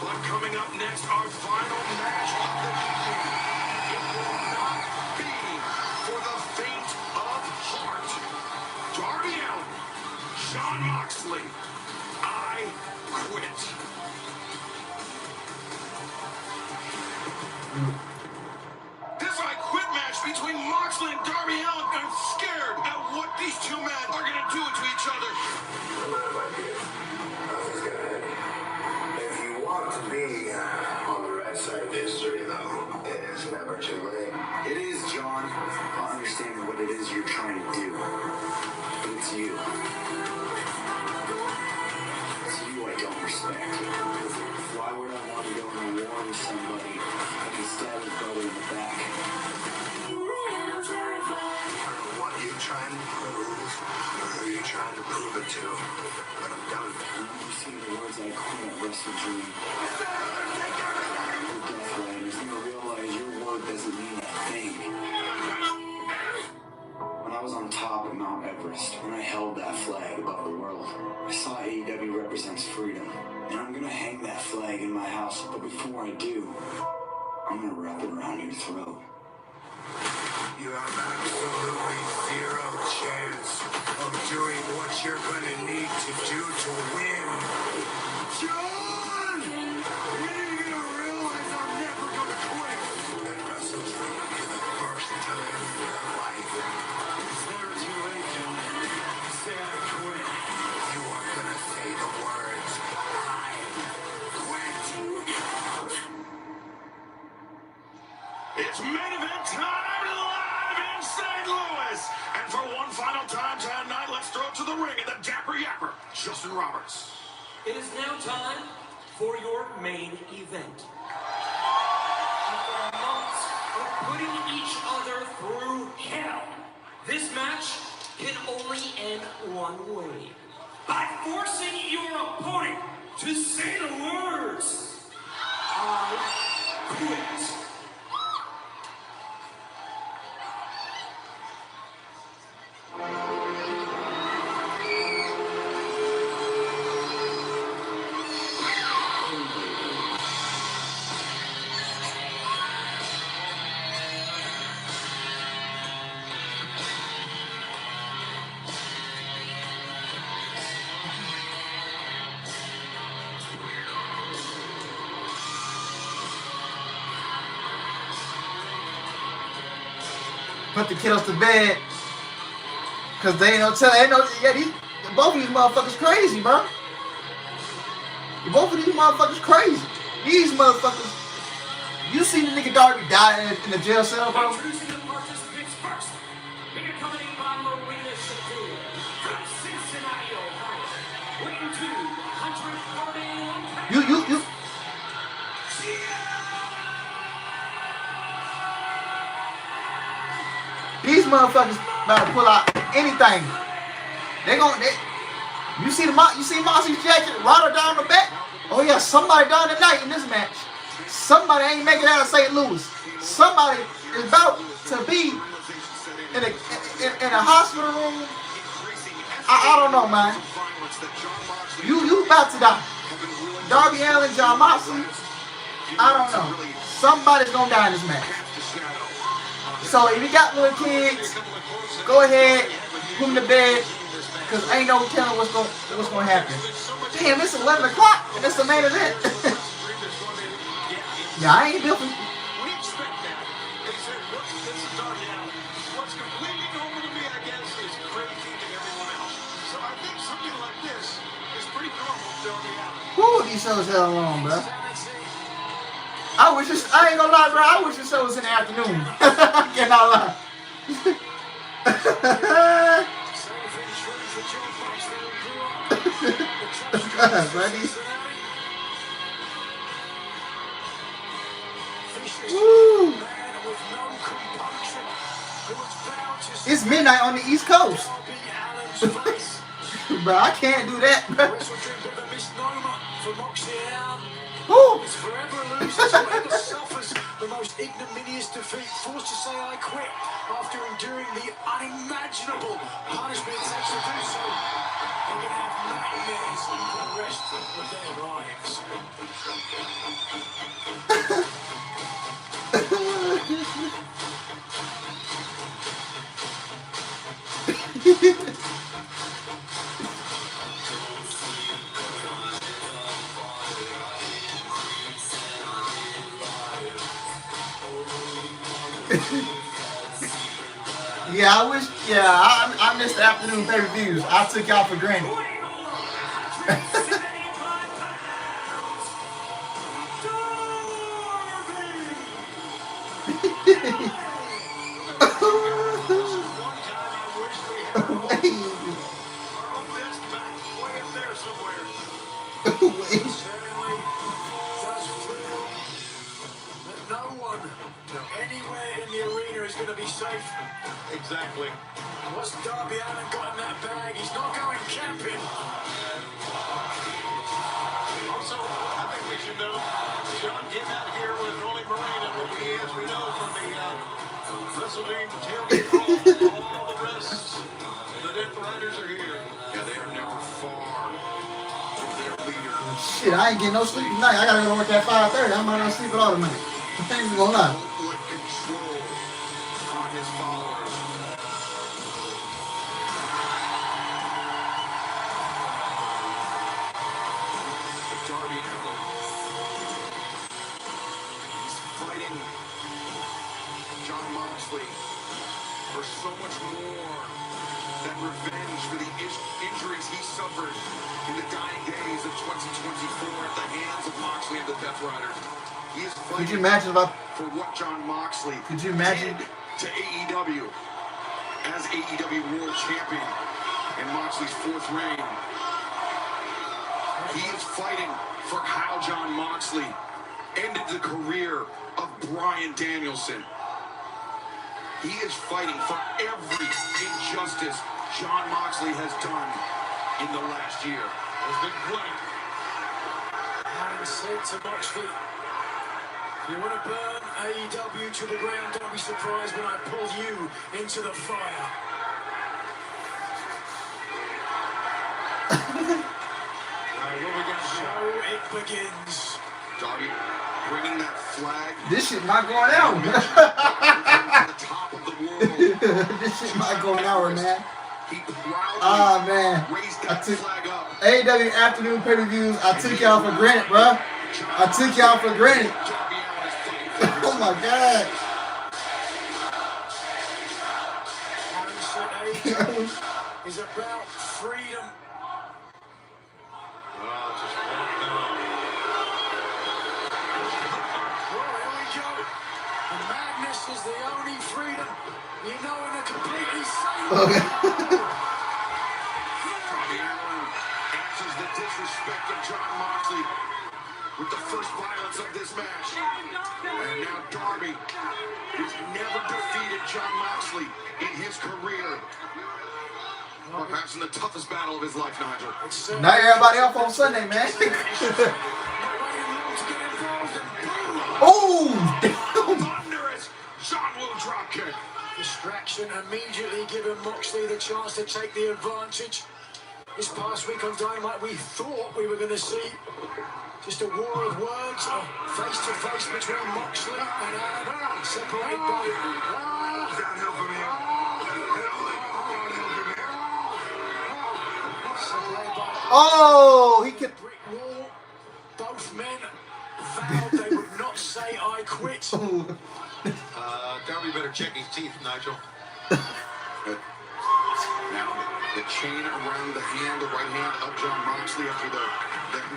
But coming up next, our final match of the evening. It will not be for the faint of heart. Darby Allin, Jon Moxley, I quit. This I quit match between Moxley and Darby Allin. I'm scared at what these two men are going to do to each other. If you want to be on the right side of history, though, it is never too late. It is, John. I understand what it is you're trying to do. But it's you. It's you I don't respect. Why would I want to go on a war with somebody I can stab his brother in the back? What are you trying to prove? Or who are you trying to prove it to? But I'm done. You see the words I coin at WrestleDream. The Death Riders never realize your word doesn't mean a thing. When I was on top of Mount Everest, when I held that flag above the world, I saw AEW represents freedom. And I'm gonna hang that flag in my house, but before I do, I'm gonna wrap it around your throat. You have absolutely zero chance of doing what you're gonna need to do to win. John! When are you gonna realize I'm never gonna quit? At WrestleDream for the first time in your life. It's never too late, John. Say I quit. You are gonna say the words, I quit. It's main event time live in St. Louis. And for one final time tonight, let's throw it to the ring in the Dapper Yapper, Justin Roberts. It is now time for your main event. After months of putting each other through hell, this match can only end one way. By forcing your opponent to say the words, I quit. Put the kiddos to bed. Cause they ain't no telling. Ain't no, yeah, both of these motherfuckers crazy, bro. Both of these motherfuckers crazy. These motherfuckers. You seen the nigga Darby die in the jail cell, bro? Introducing the participants first. Being accompanied by Marina Shafir from Cincinnati, Ohio. Weighing 241 pounds. You. These motherfuckers about to pull out anything. You see Moxie's jacket, Ryder down the back. Oh yeah, somebody died tonight in this match. Somebody ain't making it out of St. Louis. Somebody is about to be in a hospital room. I don't know, man. You about to die. Darby Allin, John Moxley. I don't know. Somebody's gonna die in this match. So if you got little kids, go ahead, put them to bed, cause ain't no telling what's gonna happen. Damn, it's 11 o'clock and it's the main event. Yeah, I ain't built. We expect that. They said, this is Darby Allin. What's completely normal to me, I guess, is crazy to everyone else. So I think something like this is pretty normal to Darby Allin. Woo, these shows hell long, bro. I ain't gonna lie, bro. I wish this show was in the afternoon. I cannot lie. Buddy. Woo. It's midnight on the East Coast. Bro, I can't do that, bro. Woo. Whoever suffers the most ignominious defeat, forced to say I quit after enduring the unimaginable punishment it takes to do so. They're going to have nightmares for the rest of their lives. Yeah, I wish. Yeah, I missed the afternoon pay-per-views. I took y'all for granted. Exactly. What's Darby Allin got in that bag? He's not going camping. Also, I think we should know, John getting out here with only Marina will be, as we know, from the WrestleDream tailgate crawl. All the rest, the Death Riders are here. Yeah, they are never far from their leader. Shit, I ain't getting no sleep tonight. I gotta go to work at 5:30. I might not sleep at all tonight. I ain't even gonna lie. Control on his followers. Darby Allin. He's fighting John Moxley for so much more than revenge for the injuries he suffered in the dying days of 2024 at the hands of Moxley and the Death Riders. He is fighting Could you imagine about for what John Moxley Could you imagine did to AEW as AEW World Champion in Moxley's fourth reign. He is fighting for how John Moxley ended the career of Bryan Danielson. He is fighting for every injustice Jon Moxley has done in the last year. Has been great. Having said to Moxley, if you want to burn AEW to the ground, don't be surprised when I pull you into the fire. So it begins. Darby bringing that flag. This shit not going out. To the top of the world. This shit not going out, man. He proudly Man. raised I that took flag up. AEW afternoon pay-per-views. I took y'all for granted, bro. I took y'all for granted. Darby Allin is fighting for Oh my god. Having said AEW is about freedom. Well, just walked down. Well, here we go. The madness is the only freedom. You know, in a completely safe Darby Allin answers the disrespect of Jon Moxley with the first violence of this match. And now Darby, who's never defeated Jon Moxley in his career. Perhaps in the toughest battle of his life, Nigel. Now everybody off on Sunday, man. Oh, Thunderous John Woo dropkick. Distraction immediately giving Moxley the chance to take the advantage. This past week on Dynamite, we thought we were going to see just a war of words, a face-to-face between Moxley and Allen, separated by... oh, he can. brick wall. Both men vowed they would not say I quit. Darby better check his teeth, Nigel. Now the chain around the hand, the right hand of Jon Moxley after the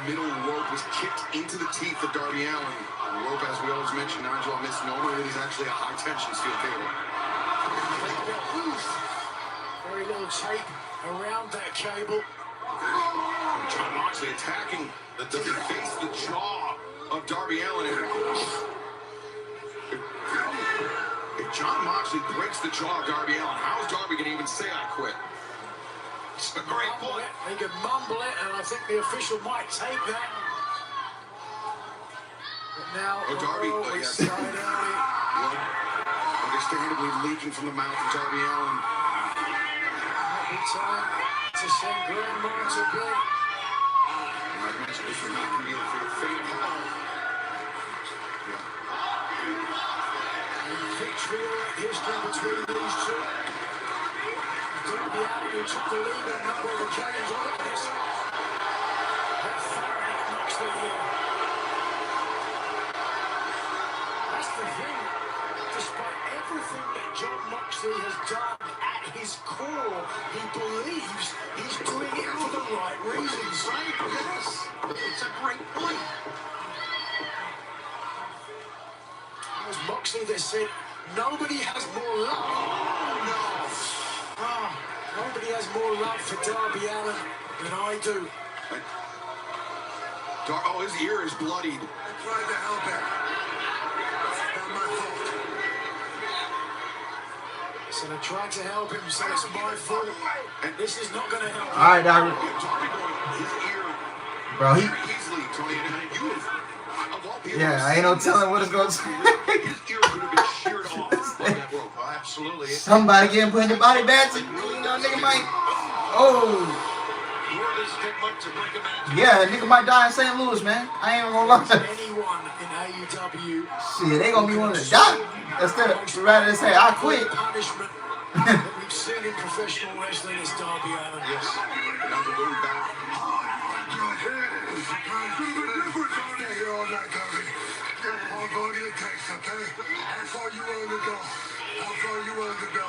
middle rope was kicked into the teeth of Darby Allin. The rope, as we always mention, Nigel, a misnomer. It is actually a high-tension steel cable. Very little tape around that cable. Jon Moxley attacking the face, the jaw of Darby Allin. If Jon Moxley breaks the jaw of Darby Allin, how is Darby going to even say I quit? It's a great point. He could mumble it, and I think the official might take that. But now, Darby, it's yes. started early. Blood understandably leaking from the mouth of Darby Allin. Might be time to send Grandma to bed. I mentioned this was not going to be for the fate of hell. Vitriolic history between these two. Darby Allin, who took the lead on a number of occasions on this. That Faraday Moxley here. That's the thing. Despite everything that Jon Moxley has done at his core, he believes he's doing it for the right reasons. Right? Yes. It's a great point. It was Moxley that said, nobody has more love. Nobody has more love for Darby Allin than I do. Oh, his ear is bloodied. I tried to help him. It's not my fault. So I tried to help him, so it's my fault. And this is not going to help him. All right, Darby. Darby going his ear Bro, he. very easily, Tony. And you have, of all people, Yeah, I ain't no telling what it's going to say. his ear could have been sheared off by that rope. Oh, absolutely. Somebody getting put in the body bags. You know, nigga might. Oh. Where does it take much to break a match? Yeah, nigga might die in St. Louis, man. I ain't gonna lie. Anyone in AEW. Shit, they gonna be wanting to die. Instead of rather than say, I quit. Punishment that we've seen in professional wrestling is Darby Allin. Yes. Now the going back. I'll go to your text, okay? How far you willing to go? How far you willing to go?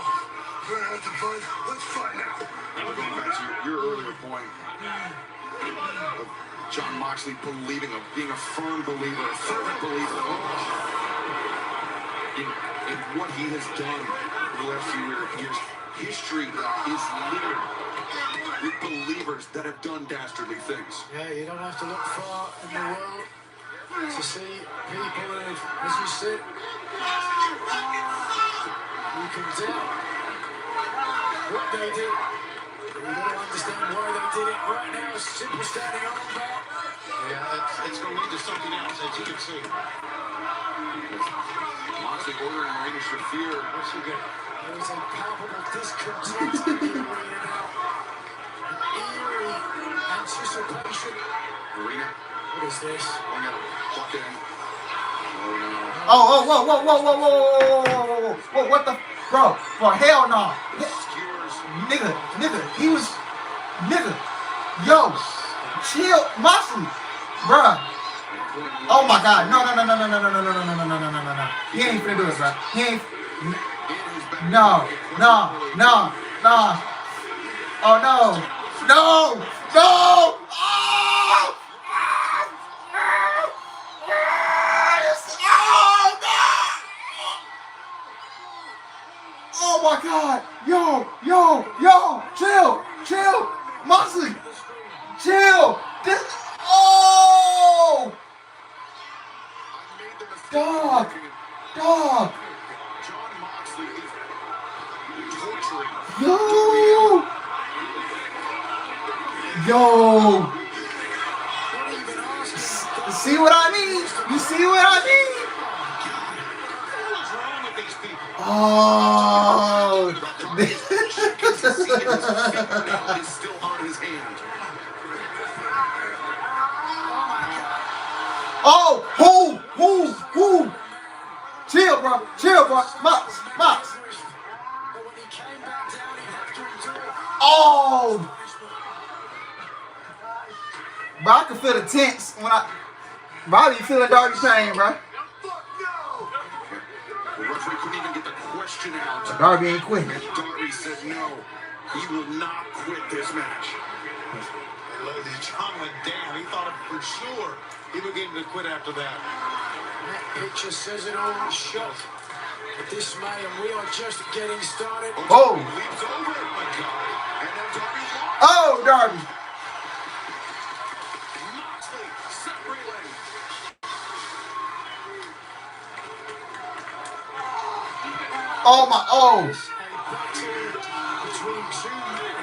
We're gonna have to fight. Let's fight now. We're going back to your earlier point of Jon Moxley being a firm believer, a fervent believer in what he has done over the last few years. History is littered with believers that have done dastardly things. Yeah, you don't have to look far in the world to see people who, as you said, you can doubt what they did. You don't understand why they did it right now. A simple standing arm bar. Yeah, it's going to lead to something else, as you can see. Moxley ordering Marina Shafir. What's he got? There is a palpable discontent in the arena now. An eerie anticipation. Marina. What is this? Oh no. Fuck in. Oh no. Oh, whoa, what the, bro, hell no. Nigga, he was, yo, chill, Moxley, bruh. Oh my God, no. He ain't finna do it, bruh. He ain't, no. Oh no. Oh my God! Yo! Chill! Moxley! Chill! Dog! John Moxley is torturing. Yo! See what I mean? You see what I mean? What's wrong with these people? Oh! Is still on his hand. Oh! Who? Chill, bro. Mox. Oh! Bro, I can feel the tense when Bobby, you feeling Darby pain, bro. The referee couldn't even get the question out. Darby ain't quitting. And Darby said no. He will not quit this match. John went down. He thought for sure he would get him to quit after that. That picture says it all. Shot at this man, and we are just getting started. Oh! Leaps over. Oh my God. And then Darby lost. Oh, Darby! Moxley separating. Oh my! Oh! Between two men.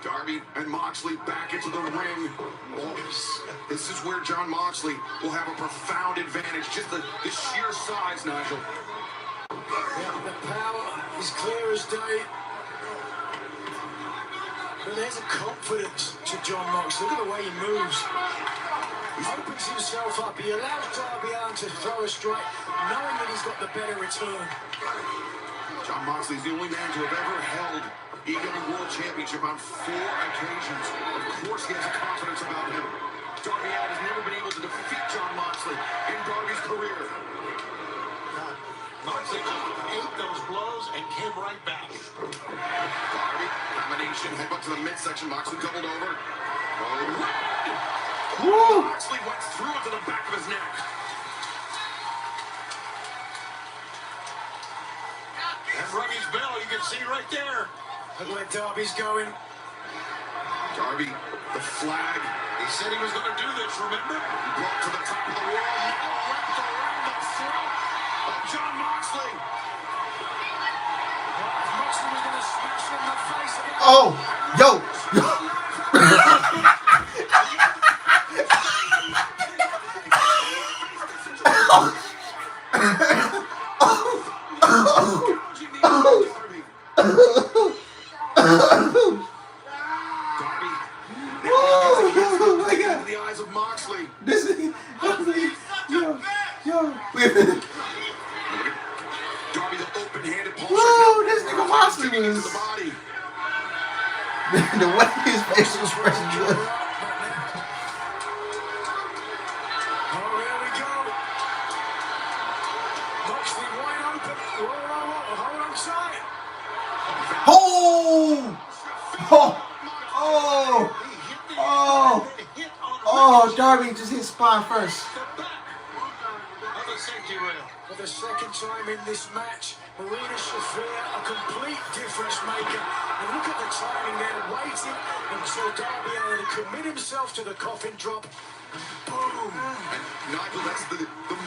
Darby and Moxley back into the ring. This is where John Moxley will have a profound advantage. Just the sheer size, Nigel. Yeah, the power is clear as day. But there's a confidence to John Moxley. Look at the way he moves. He opens himself up. He allows Darby Allin to throw a strike, knowing that he's got the better return. John Moxley's the only man to have ever held AEW World Championship on 4 occasions. Of course he has a confidence about him. Darby Allin has never been able to defeat John Moxley in Darby's career. Moxley just ate those blows and came right back. Darby, combination, headbutt to the midsection. Moxley doubled over. Moxley went through into the back of his neck. And Ruggy's bell, you can see right there. Look where Darby's going. Darby, the flag. He said he was going to do this, remember? Brought to the top of the world. Now wrapped around the throat of John Moxley. Moxley was going to smash him in the face again. Oh! Yo! The eyes of Moxley. This is yo. Darby, the open-handed pulse. Woo, this nigga Moxley into was the body. the way his facial expression was. Oh, here we go. Moxley wide open. Whoa, hold on tight. Oh, Darby just hit spine first. For the second time in this match, Marina Shafir, a complete difference maker. And look at the timing there, waiting until Darby Allin commit himself to the coffin drop Boom! And Nigel, that's the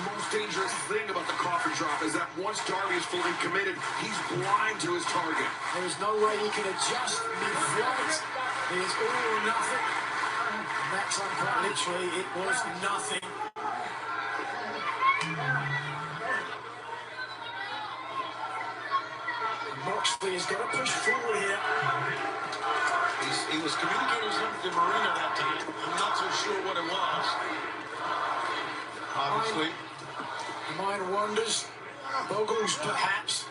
most dangerous thing about the coffin drop is that once Darby is fully committed, he's blind to his target. There is no way he can adjust mid-flight. It is all or nothing. And that time, quite literally, it was nothing. Moxley has got to push forward here. He was communicating something to Marina that time. I'm not so sure what it was. Obviously. The mind wanders, boggles perhaps.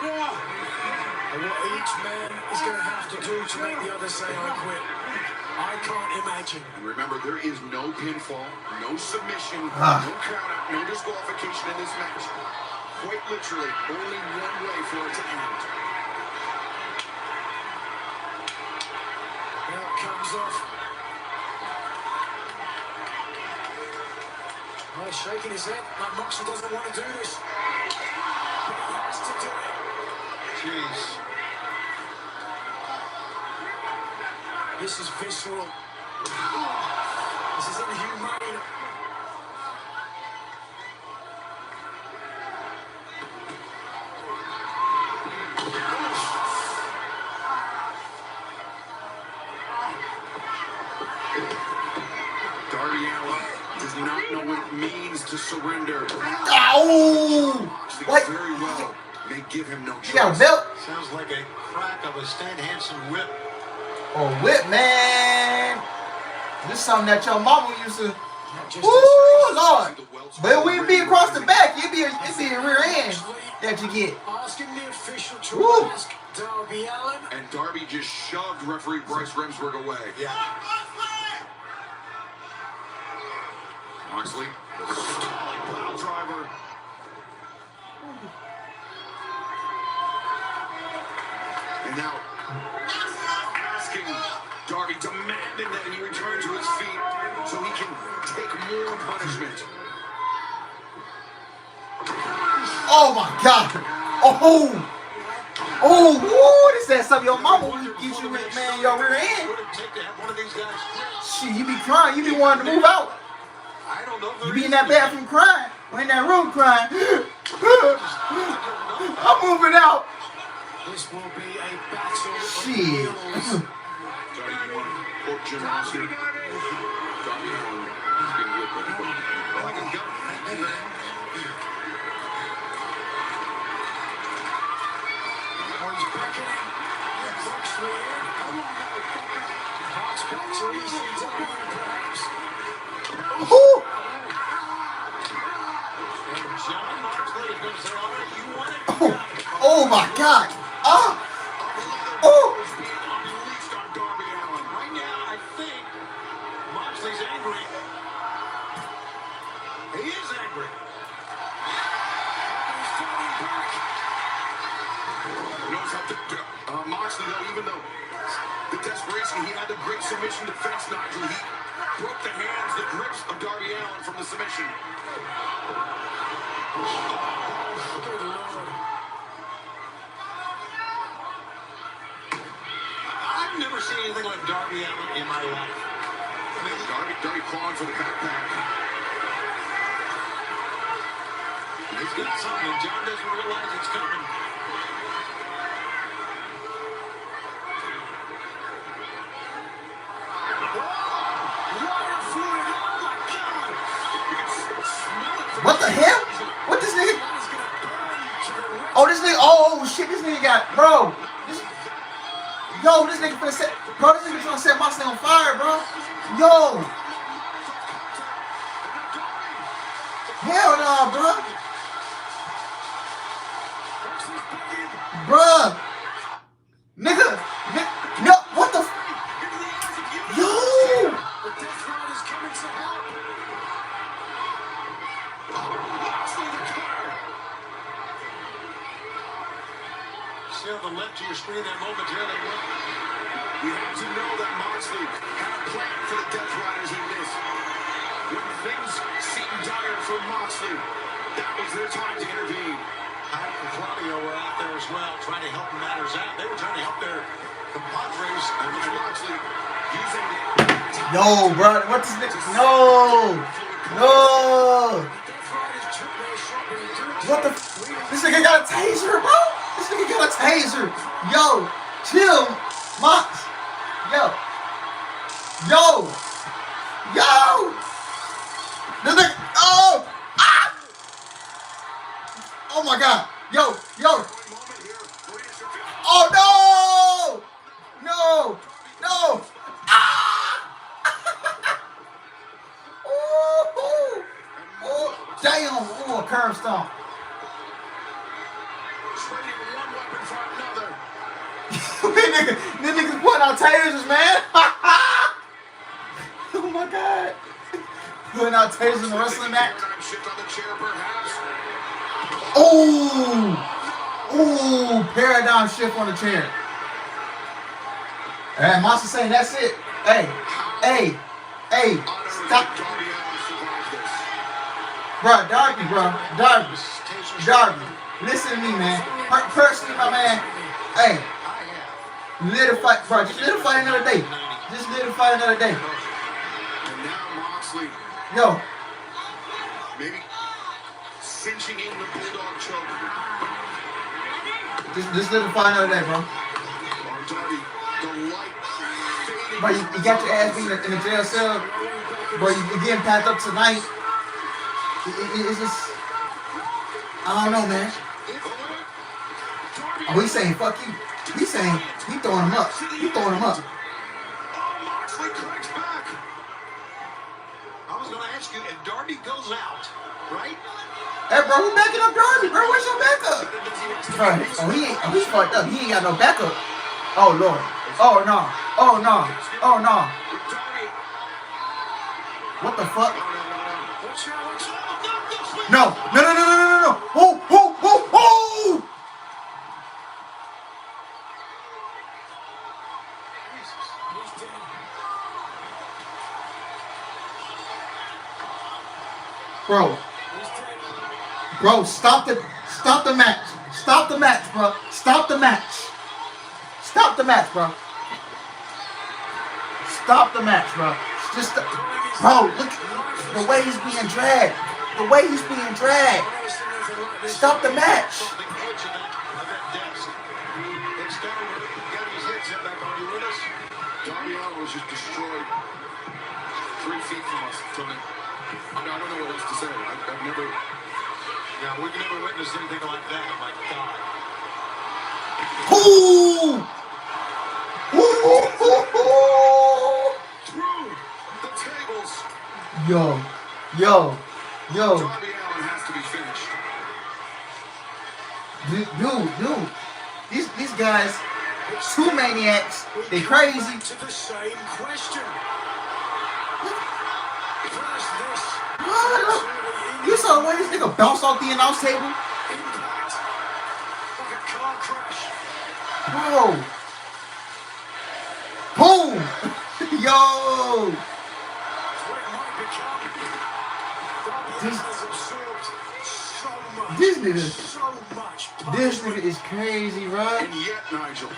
And what each man is going to have to do to make the other say, I quit. I can't imagine. And remember, there is no pinfall, no submission, no countout, no disqualification in this match. Quite literally, only one way for it to end. Now it comes off. Oh, he's shaking his head like Moxley doesn't want to do this. But he has to do it. Jeez. This is visceral. This is inhumane. Darby Allin does not know what it means to surrender. Ow! What? Very well. They give him no choice. You got a belt? Sounds like a crack of a Stan Hansen whip. Oh, whip, man. This is something that your mama used to. Ooh, Lord. But it wouldn't be across the back. It'd be a rear end that you get. Asking the official to Woo. ask Darby Allin. And Darby just shoved referee Bryce Remsburg away. Yeah. Moxley, the stalling pile driver. And now, asking Darby, demanding that he return to his feet so he can take more punishment. Oh, my God. Oh. Oh, woo. This is something your mama would get you with, man, your rear end. What would it take to have one of these guys quit? Shit, you be crying. You be wanting to move out. I don't know if there You be is in that any. bathroom crying. Or in that room crying. I'm moving out. This will be a battle of Shit. wills. Darby, you want to quote Jim Ross here? Darby Allin is being whipped by the book. Well, I can go. Thank you. Oh, he's beckoning. Moxley in. Hearts back to ECW, perhaps. Ooh. John Moxley is going to say, all right, you want it? Oh. Oh, my God. Ah. Oh. Being unleashed on Darby Allin. Right now, I think Moxley's angry. He is angry. He's fighting back. Knows how to Moxley, though, even though the desperation, he had the great submission defense, Nigel. He broke the hands, the grips of Darby Allin from the submission. Good Lord. I've never seen anything like Darby Allin in my life. Darby clawing for the backpack. He's got something, and John doesn't realize it's coming. What the hell? What this nigga? Oh, this nigga. Oh, shit. This nigga got. Bro. Yo, this nigga finna set. Bro, this nigga trying to set Moxley on fire, bro. Yo. Hell no, bro. Bruh. Nigga. No, what the. Yo. See on the left of your screen that momentarily went. We have to know that Moxley had a plan for the Death Riders in this. When things seemed dire for Moxley, that was their time to intervene. Hyde and Claudio were out there as well, trying to help matters out. They were trying to help their compadres. And Moxley using Yo, bro, what this nigga? No. What the? This nigga got a taser, bro. This nigga got a taser. Yo, chill, Mox. Yo. This nigga. Oh. Ah. Oh my God. Yo. Oh no. Ah. Oh, damn. Oh, a curve stomp. These niggas putting out tasers, man. Oh my God. Putting out tasers in the wrestling match. Oh, paradigm shift on the chair. And Monster saying that's it. Hey, stop. Darby. Listen to me, man. Personally, my man. Hey, let it fight, bro. Just let it fight another day. Yo. Maybe cinching in the bulldog choke. Just let it fight another day, bro. Bro, you got your ass beat in the jail cell. Bro, you're getting packed up tonight. It's just, I don't know, man. Oh, he's saying fuck you. He's saying he throwing him up. I was going to ask you, if Darby goes out, right? Hey, bro, who backing up Darby, bro? Where's your backup? Bro, he's fucked up. He ain't got no backup. Oh, Lord. Oh, no. What the fuck? No. Oh. Bro, stop the match. Stop the match, bro. Stop the match, bro. Just bro, look the way he's being dragged. Stop the match. Darby Allin was just destroyed 3 feet from it. I don't know what else to say. I've never. Yeah, we've never witnessed anything like that. My God. Through the tables. Yo. Darby Allin has to be finished. Dude. These guys, two maniacs. They crazy. To the same question. You saw the way this nigga bounce off the announce table? Impact. Like a car crash. Bro. Boom. Yo. What it might become. Darby has absorbed so much. This nigga is crazy, bro. And yet, Nigel,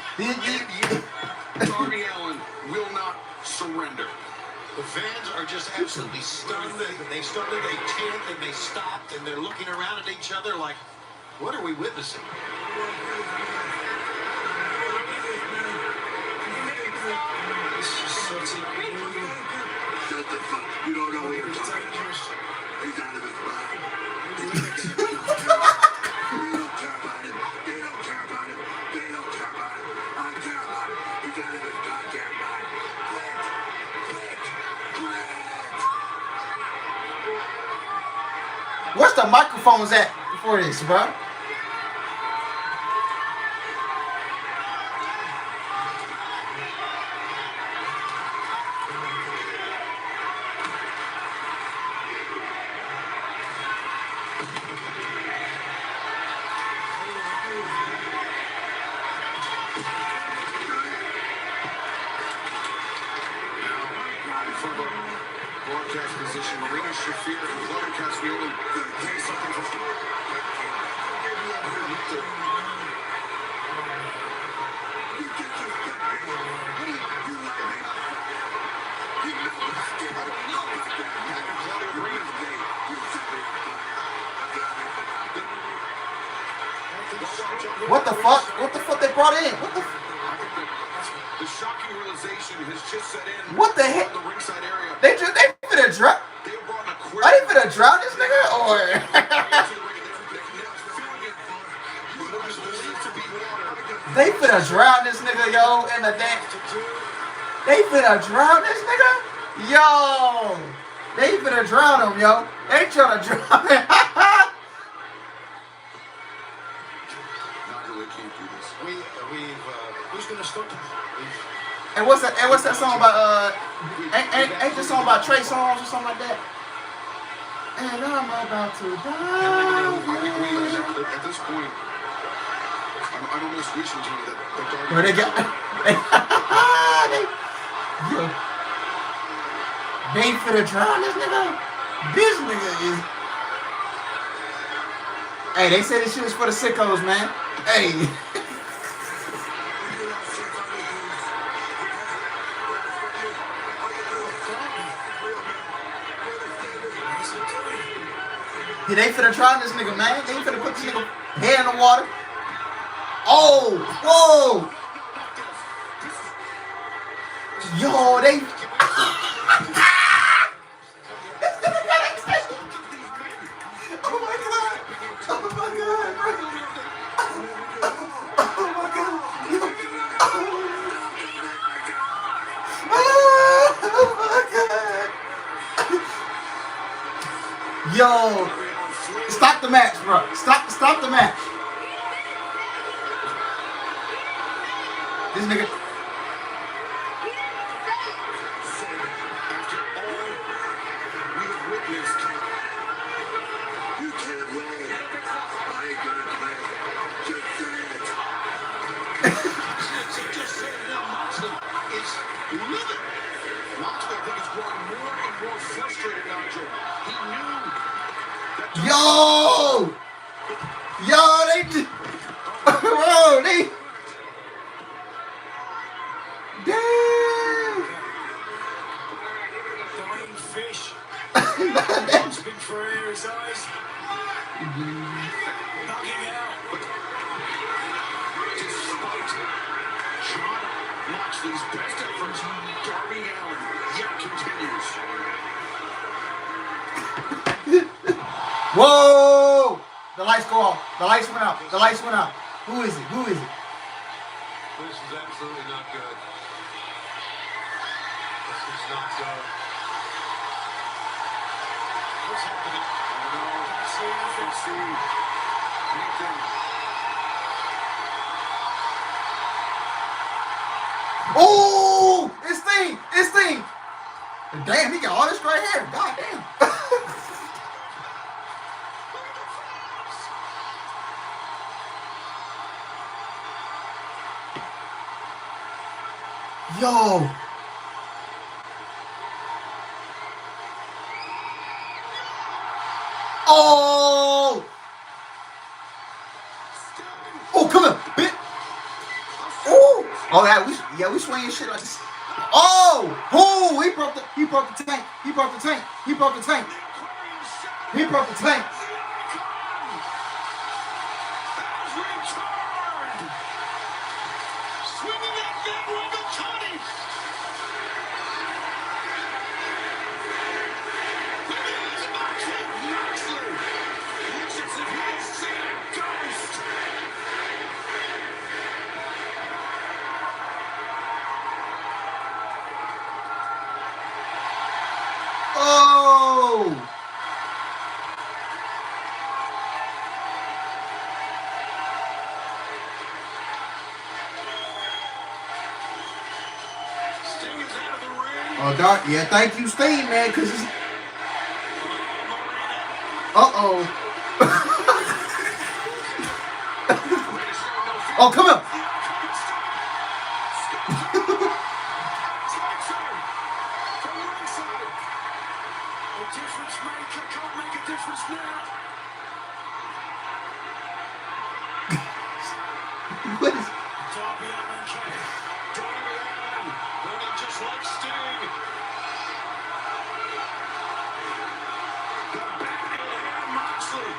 Darby Allin will not surrender. The fans are just absolutely stunned. They started, they chant, and they stopped, and they're looking around at each other like, what are we witnessing? Shut the fuck. You don't know what you're talking about. He's out of his mind. We don't care about him. They don't care about him. I care about him. He's out of his goddamn mind. Where's the microphones at before this, bro? Broadcast position, Marina Shafir and Glover Castiglione. Take something from realization has just set in. What the heck? On the ringside area. They finna drown. Are they finna drown this nigga or? They finna drown this nigga, yo, in the damn. They finna drown this nigga, yo. They finna drown him, yo. They tryna drown him. Who's gonna stop him? And what's that song about? Ain't this song about Trey Songz or something like that? And I'm about to die. At this point, I'm almost wishing, Johnny, that Where they got? They finna drown this nigga. This nigga is. Hey, they said this shit is for the sickos, man. Hey. Yeah, they finna drown this nigga, man. They finna put this nigga head in the water. Oh, whoa. Yo, they. Oh my god. Oh my god, bro. Oh my god. Oh my god. Yo. Stop the match, bro. Stop the match. This nigga. after all we have witnessed, You can't win. I ain't gonna play. Just say it. just say it now, Moxley is livid. Moxley, I think, is growing more and more frustrated, Nigel. He knew that. Yo, they just. Bro, they. Damn. Dying fish. Gasping for air, his eyes bugging out. Despite John Moxley's best efforts, Darby Allin yet continues. Whoa! The lights go off. The lights went out. The lights went out. Who is it? Who is it? This is absolutely not good. This is not good. What's happening? I don't know. Can't see anything. Oh! It's Sting! It's Sting! Damn, he got all this right here. God damn. Yo. Oh. Oh, come on, bitch. Oh. Oh, yeah, we swinging shit like this. Oh. Oh, he broke the tank. He broke the tank. He broke the tank. He broke the tank. Swinging that big rubber Tony. Moxley. Looks as if he has seen a ghost. Oh. Sting is out of the ring. Oh, dark. Yeah, thank you, Sting, man, because it's. Uh-oh. Oh, come on. A difference maker can't make a difference now. What is... Darby Allin came. Darby Allin, running just like Sting. The backhand Moxley.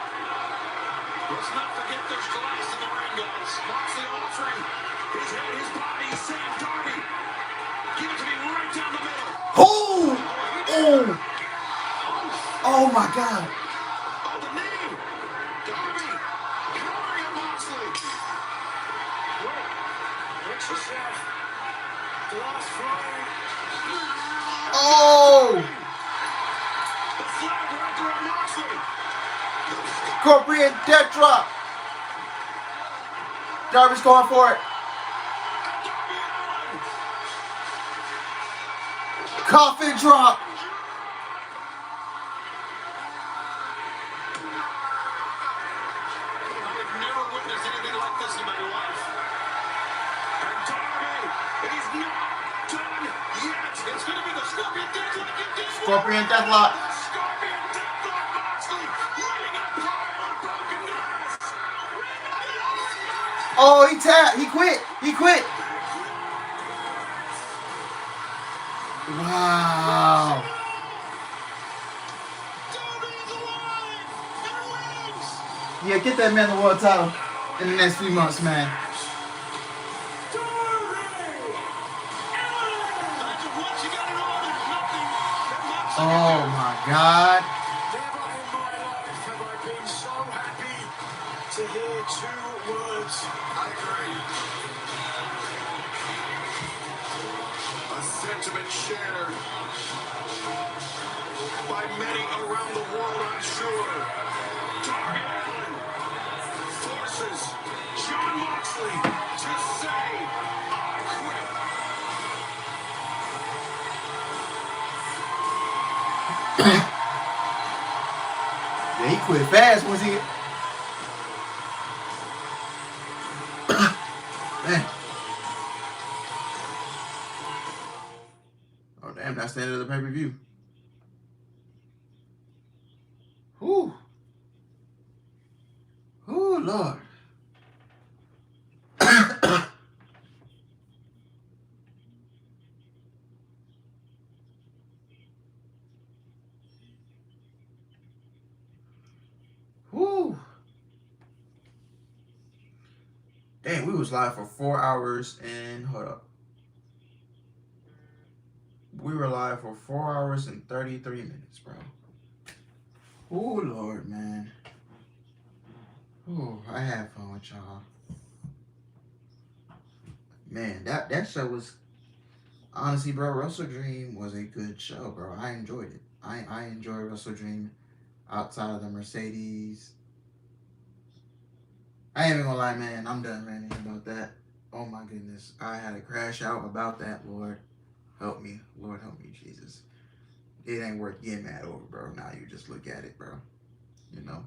Let's not forget there's glass in the ring, guys. Moxley offering his head, his body, Sam Darby. Give it to me right down the middle. Oh! Oh my God! Oh, the knee. Darby countering at Moxley. Fix yourself. Glass flying. Oh! The flag wrapper on Moxley. Scorpion death drop. Darby's going for it. Coffin drop. I've never witnessed anything like this in my life. And Darby is not done yet. It's going to be the Scorpion Deathlock again. Scorpion deathlock. The Scorpion Deathlock Moxley letting a pile of broken glass. Oh, he tapped. He quit. He quit. Wow. Darby's alive and wins. Yeah, get that man the world title in the next few months, man. Oh my God. Never in my life have I been so happy to hear two words. I agree. A sentiment shared by many around the world, I'm sure. Darby Allin forces Jon Moxley to say, I quit. Yeah, he quit fast once he. Man. Oh damn, that's the end of the pay-per-view. Whew. Oh Lord. Whew. Dang, we was live for 4 hours and hold up. We were live for 4 hours and 33 minutes, bro. Oh Lord, man. Oh, I had fun with y'all. Man, that show was honestly, bro. WrestleDream was a good show, bro. I enjoyed it. I enjoyed WrestleDream outside of the Mercedes. I ain't even gonna lie, man. I'm done ranting about that. Oh my goodness, I had to crash out about that. Lord, help me. Lord, help me, Jesus. It ain't worth getting mad over, bro. Now you just look at it, bro. You know.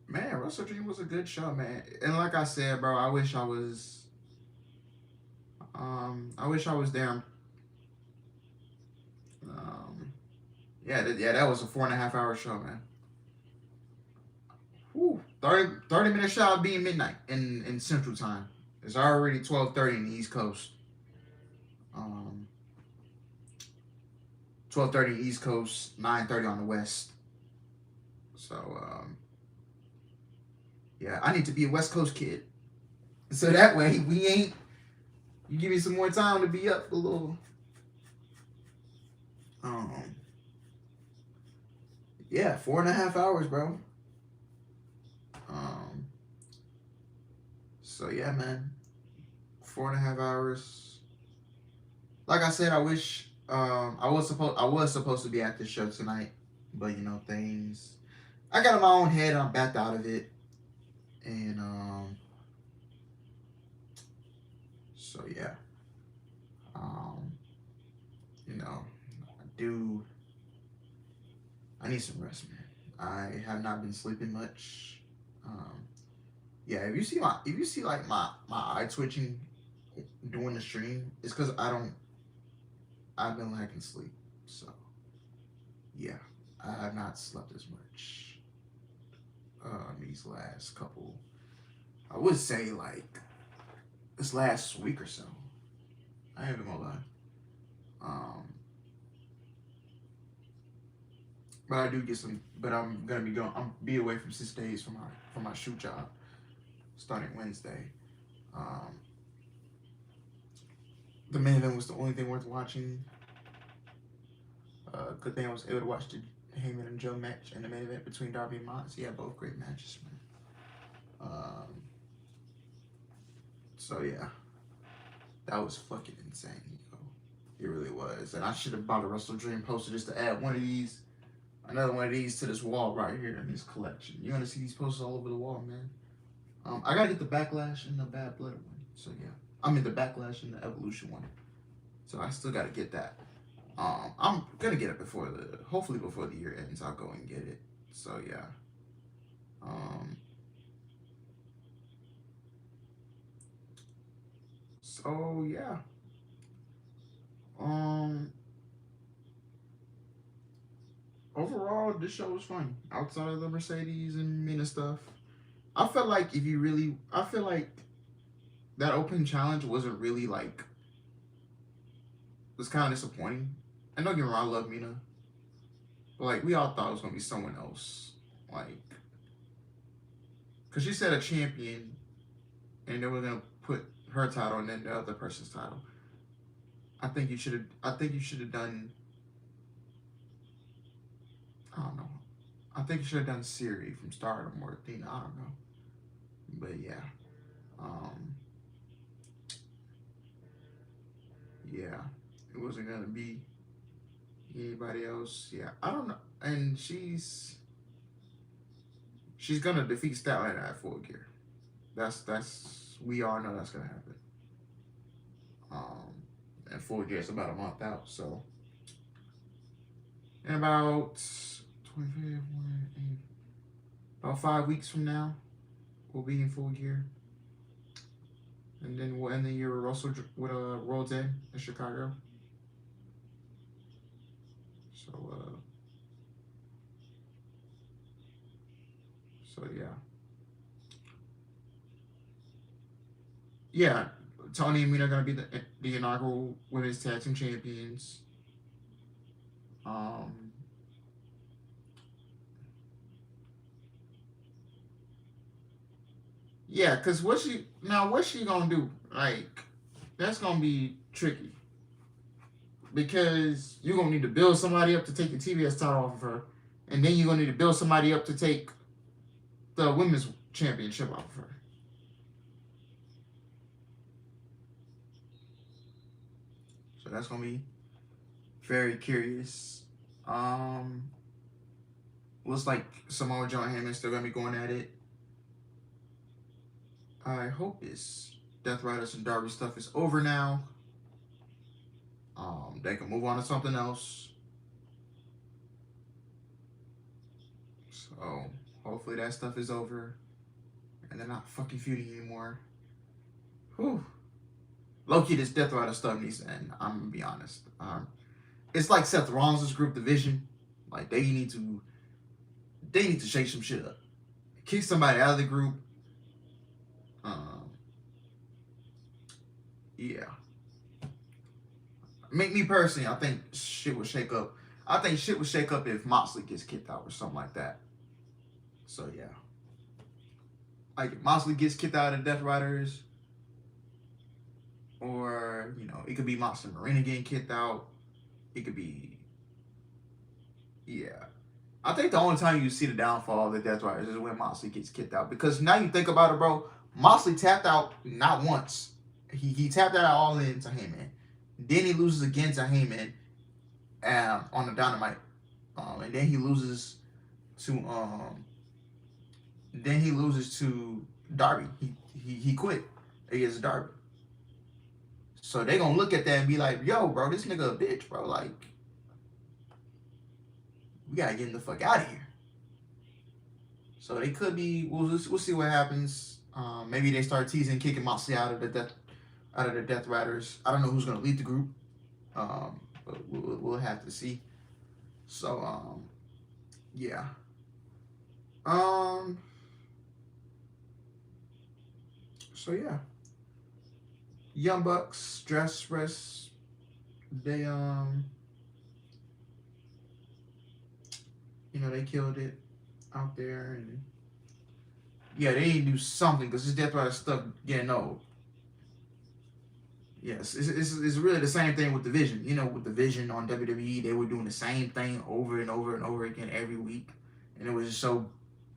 Man, WrestleDream was a good show, man. And like I said, bro, I wish I was there. Yeah, that was a 4.5 hour show, man. Whew, 30 minutes shy of being midnight in Central Time. It's already 12:30 in the East Coast. 12:30 East Coast, 9:30 on the West. So, yeah, I need to be a West Coast kid. So that way you give me some more time to be up a little. Yeah, 4.5 hours, bro. So yeah, man, 4.5 hours. Like I said, I wish I was supposed to be at this show tonight, but you know things. I got in my own head and I backed out of it, and so yeah, you know, I need some rest, man. I have not been sleeping much. Yeah, if you see like my eye twitching during the stream, it's because I've been lacking sleep. So yeah, I have not slept as much these last couple. I would say like this last week or so. I ain't even gonna lie. But I do get some. But I'm gonna be away for 6 days from my shoot job, starting Wednesday. The main event was the only thing worth watching. Good thing I was able to watch the Heyman and Joe match and the main event between Darby and Mox. Yeah, both great matches, man. So yeah, that was fucking insane. It really was. And I should have bought a WrestleDream poster just to add one of these, another one of these to this wall right here in this collection. You're gonna see these posters all over the wall, man. I gotta get the Backlash and the Bad Blood one. So yeah, I mean the Backlash and the Evolution one. So I still gotta get that. I'm gonna get it hopefully before the year ends. I'll go and get it. So yeah. So yeah. Overall, this show was fun. Outside of the Mercedes and Mina stuff, I felt like I feel like that open challenge wasn't really like, was kind of disappointing. And don't get me wrong, I love Mina, but like we all thought it was gonna be someone else, like, cause she said a champion, and they were gonna put her title and then the other person's title. I think you should have done. I don't know. I think you should have done Siri from Stardom or Athena. I don't know. But yeah. Yeah. It wasn't gonna be anybody else. Yeah. I don't know. And she's gonna defeat Statlander at Full Gear. That's we all know that's gonna happen. And Full Gear is about a month out, so in about 5 weeks from now, we'll be in Full Gear, and then we'll end the year with World's End in Chicago. So yeah, Tony and Mina are gonna be the inaugural women's tag team champions. Yeah, cause what's she gonna do? Like, that's gonna be tricky. Because you're gonna need to build somebody up to take the TBS title off of her, and then you're gonna need to build somebody up to take the women's championship off of her. So that's gonna be very curious. Looks like Samoa Joe and Heyman still gonna be going at it. I hope this Death Riders and Darby stuff is over now. They can move on to something else. So hopefully that stuff is over and they're not fucking feuding anymore. Whew. Low-key, this Death Rider stuff needs to end. I'm gonna be honest. It's like Seth Rollins' group division. Like they need to shake some shit up. Kick somebody out of the group. Yeah. Me personally, I think shit would shake up. I think shit would shake up if Moxley gets kicked out or something like that. So yeah. Like if Moxley gets kicked out of the Death Riders, or it could be Moxley and Marina getting kicked out. It could be, yeah. I think the only time you see the downfall of the Death Riders is when Moxley gets kicked out. Because now you think about it, bro, Moxley tapped out not once. He tapped out all in to Heyman. Then he loses again to Heyman on the Dynamite. And then he loses to Darby. He quit against Darby. So they gonna look at that and be like, yo, bro, this nigga a bitch, bro. Like, we gotta get him the fuck out of here. So they could be, we'll see what happens. Maybe they start teasing, kicking Moxley out of the Death Riders. I don't know who's gonna lead the group. But we'll have to see. So yeah. So yeah. Young Bucks, Dress Rest, they they killed it out there, and yeah, they need to do something because this Death Rider stuff getting old. Yes, it's really the same thing with Division. You know, with Division on WWE, they were doing the same thing over and over and over again every week, and it was just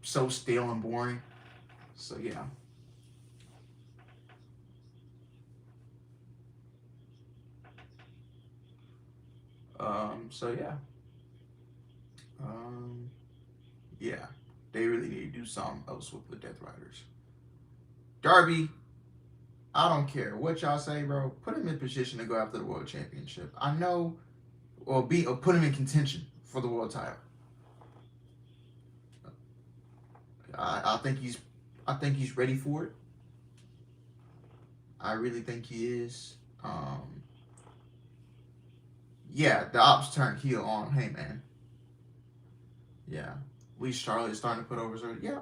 so stale and boring. So yeah. So yeah. Yeah. They really need to do something else with the Death Riders. Darby, I don't care what y'all say, bro. Put him in position to go after the World Championship. I know, or put him in contention for the world title. I think he's ready for it. I really think he is. Yeah, the ops turned heel on Heyman. Yeah, at least Charlotte is starting to put over. So yeah,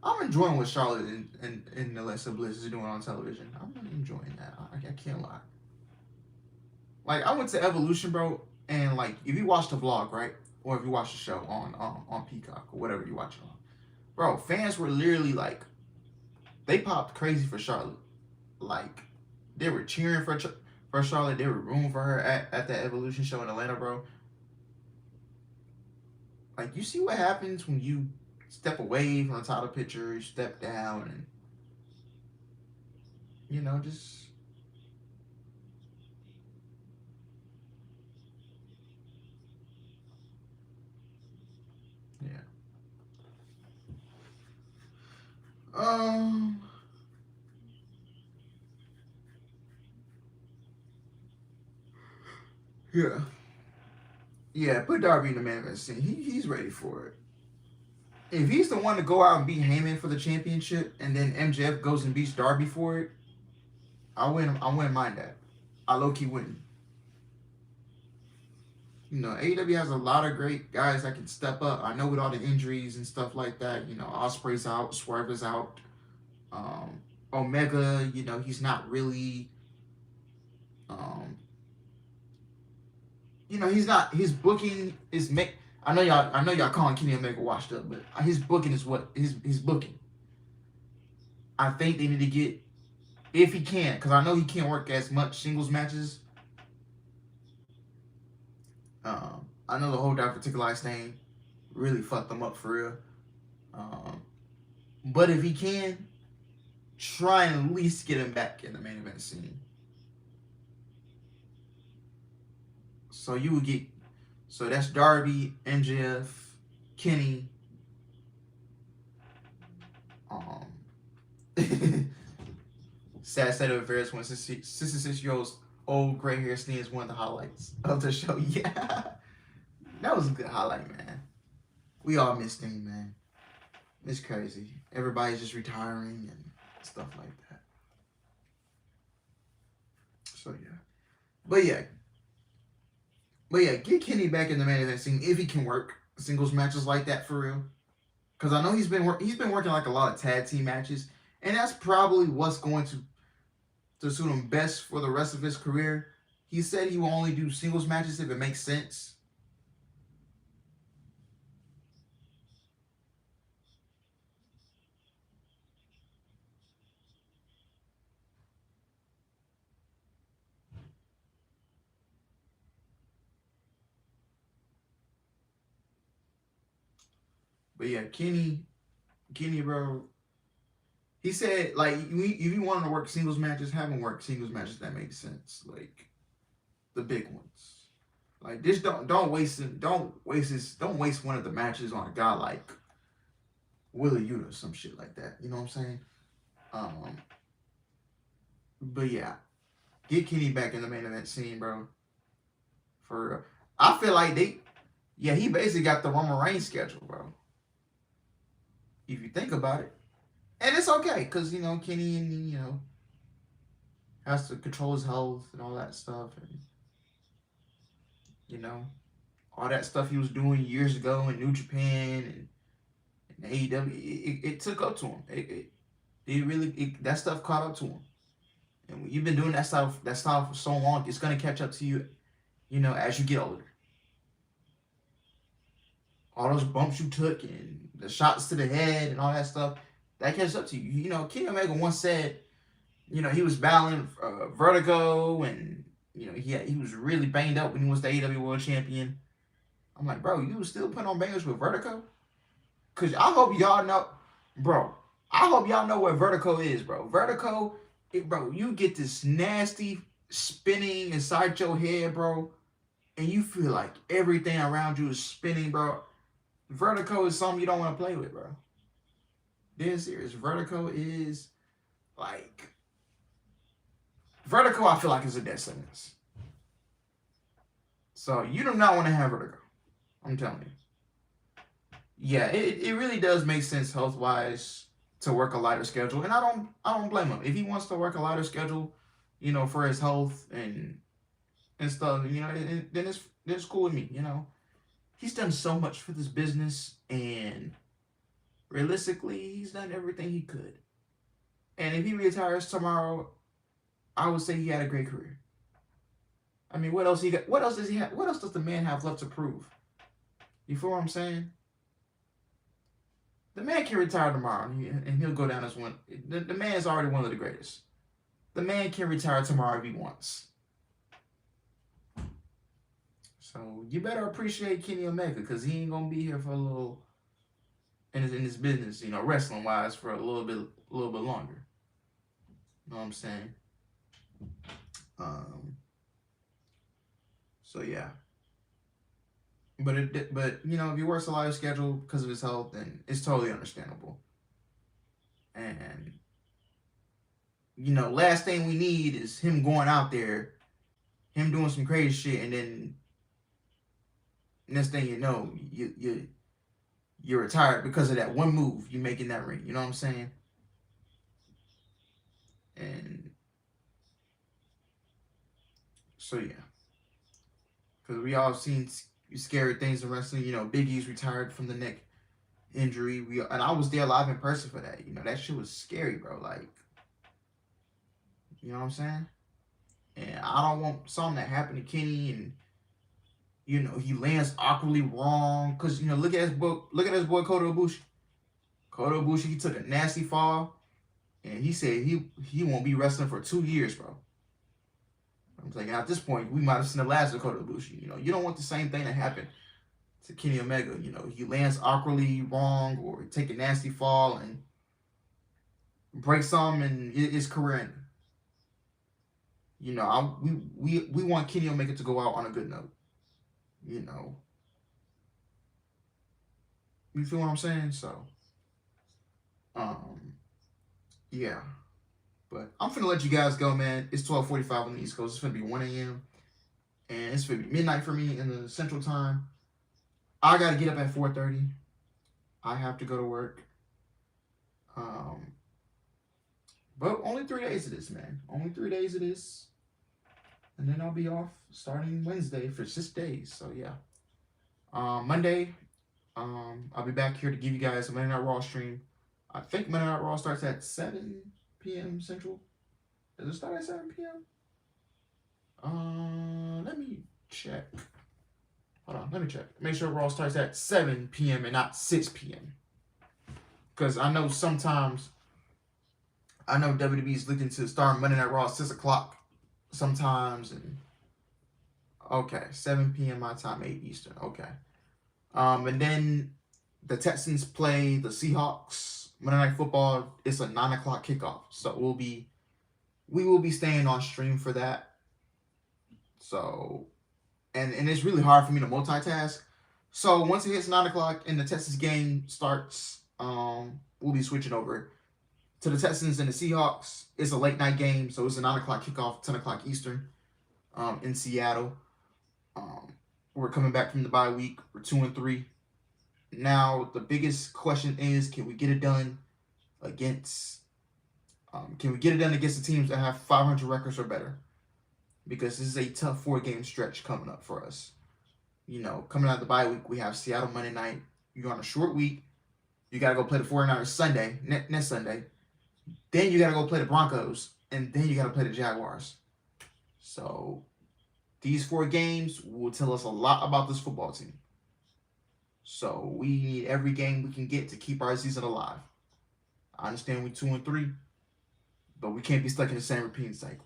I'm enjoying what Charlotte and Alexa Bliss is doing on television. I'm enjoying that. I can't lie. Like, I went to Evolution, bro, and like, if you watch the vlog, right, or if you watch the show on Peacock or whatever you watch it on, bro, fans were literally like, they popped crazy for Charlotte. Like, they were cheering for Charlotte. They were rooting for her at that Evolution show in Atlanta, bro. Like, you see what happens when you step away from the title picture, you step down, and, you know, just... Yeah. Yeah. Yeah, put Darby in the main event scene. He's ready for it. If he's the one to go out and beat Heyman for the championship, and then MJF goes and beats Darby for it, I wouldn't mind that. I low-key wouldn't. You know, AEW has a lot of great guys that can step up. I know with all the injuries and stuff like that, you know, Ospreay's out, Swerve is out. Omega, you know, he's not really... you know, he's not... His booking is... I know y'all calling Kenny Omega washed up, but his booking is what... His booking. I think they need to get... If he can, because I know he can't work as much singles matches. I know the whole diverticulitis thing really fucked him up for real. But if he can, try and at least get him back in the main event scene. So you would get... So that's Darby, MJF, Kenny. Sad state of affairs when 66-year-old's old gray hair skin is one of the highlights of the show. Yeah. That was a good highlight, man. We all missed him, man. It's crazy. Everybody's just retiring and stuff like that. So, yeah. But yeah, get Kenny back in the main event scene if he can work singles matches like that for real. Because I know he's been working like a lot of tag team matches. And that's probably what's going to suit him best for the rest of his career. He said he will only do singles matches if it makes sense. But yeah, Kenny, bro, he said, like, if you want to work singles matches, have him work singles matches that make sense, like the big ones. Like, just don't waste one of the matches on a guy like Wheeler Yuta or some shit like that. You know what I'm saying? But yeah, get Kenny back in the main event scene, bro. For real. I feel like he basically got the Roman Reigns schedule, bro. If you think about it. And it's okay, because, you know, Kenny, you know, has to control his health and all that stuff. And, you know, all that stuff he was doing years ago in New Japan and AEW, it took up to him. That stuff caught up to him. And when you've been doing that style for so long, it's going to catch up to you, you know, as you get older. All those bumps you took and the shots to the head and all that stuff, that catches up to you. You know, Kenny Omega once said, you know, he was battling vertigo, and you know, he was really banged up when he was the AEW World Champion. I'm like, bro, you was still putting on bangers with vertigo? Cause I hope y'all know, bro. I hope y'all know what vertigo is, bro. Vertigo, bro, you get this nasty spinning inside your head, bro, and you feel like everything around you is spinning, bro. Vertigo is something you don't want to play with, bro. Dead serious. Vertigo is like vertigo. I feel like is a death sentence. So you do not want to have vertigo. I'm telling you. Yeah, it really does make sense health wise to work a lighter schedule, and I don't blame him if he wants to work a lighter schedule, you know, for his health and stuff. You know, then it's cool with me. You know, he's done so much for this business, and realistically, he's done everything he could. And if he retires tomorrow, I would say he had a great career. I mean, what else he got? What else does he have? What else does the man have left to prove? You feel what I'm saying? The man can retire tomorrow, and he'll go down as one. The man is already one of the greatest. The man can retire tomorrow if he wants. So you better appreciate Kenny Omega, because he ain't gonna be here for a little in his business, you know, wrestling wise, for a little bit longer. You know what I'm saying? So yeah. But you know, if he works a lighter schedule because of his health, then it's totally understandable. And you know, last thing we need is him going out there, him doing some crazy shit, and then next thing you know, you're retired because of that one move you make in that ring. You know what I'm saying? And so yeah, because we all seen scary things in wrestling. You know, Big E's retired from the neck injury. And I was there live in person for that. You know, that shit was scary, bro. Like, you know what I'm saying? And I don't want something that happened to Kenny, and you know, he lands awkwardly wrong. Cause you know, look at his boy Kota Ibushi. Kota Ibushi, he took a nasty fall, and he said he won't be wrestling for 2 years, bro. I'm like, at this point, we might have seen the last of Kota Ibushi. You know, you don't want the same thing to happen to Kenny Omega. You know, he lands awkwardly wrong, or take a nasty fall and break something, and his career ended. You know, we want Kenny Omega to go out on a good note. You know, you feel what I'm saying? So, yeah. But I'm finna let you guys go, man. It's 12:45 on the East Coast. It's gonna be 1 a.m. and it's gonna be midnight for me in the Central Time. I gotta get up at 4:30. I have to go to work. But only 3 days of this, man. Only 3 days of this. And then I'll be off starting Wednesday for 6 days. So yeah. Monday, I'll be back here to give you guys a Monday Night Raw stream. I think Monday Night Raw starts at 7 p.m. Central. Does it start at 7 p.m.? Let me check. Hold on, let me check. Make sure Raw starts at 7 p.m. and not 6 p.m. Because I know sometimes, WWE is looking to start Monday Night Raw at 6 o'clock sometimes. And okay, 7 p.m. my time, 8 Eastern. Okay. And then the Texans play the Seahawks. Monday Night Football, it's a 9 o'clock kickoff. So we will be staying on stream for that. So, and it's really hard for me to multitask. So once it hits 9 o'clock and the Texans game starts, we'll be switching over to the Texans and the Seahawks. It's a late night game, so it's a 9 o'clock kickoff, 10 o'clock Eastern, in Seattle. We're coming back from the bye week. We're 2-3. Now the biggest question is, can we get it done against the teams that have 500 records or better? Because this is a tough 4-game stretch coming up for us. You know, coming out of the bye week, we have Seattle Monday night. You're on a short week. You got to go play the 49ers Sunday, next Sunday. Then you got to go play the Broncos, and then you got to play the Jaguars. So these 4 games will tell us a lot about this football team. So we need every game we can get to keep our season alive. I understand we're 2-3, But we can't be stuck in the same repeating cycle.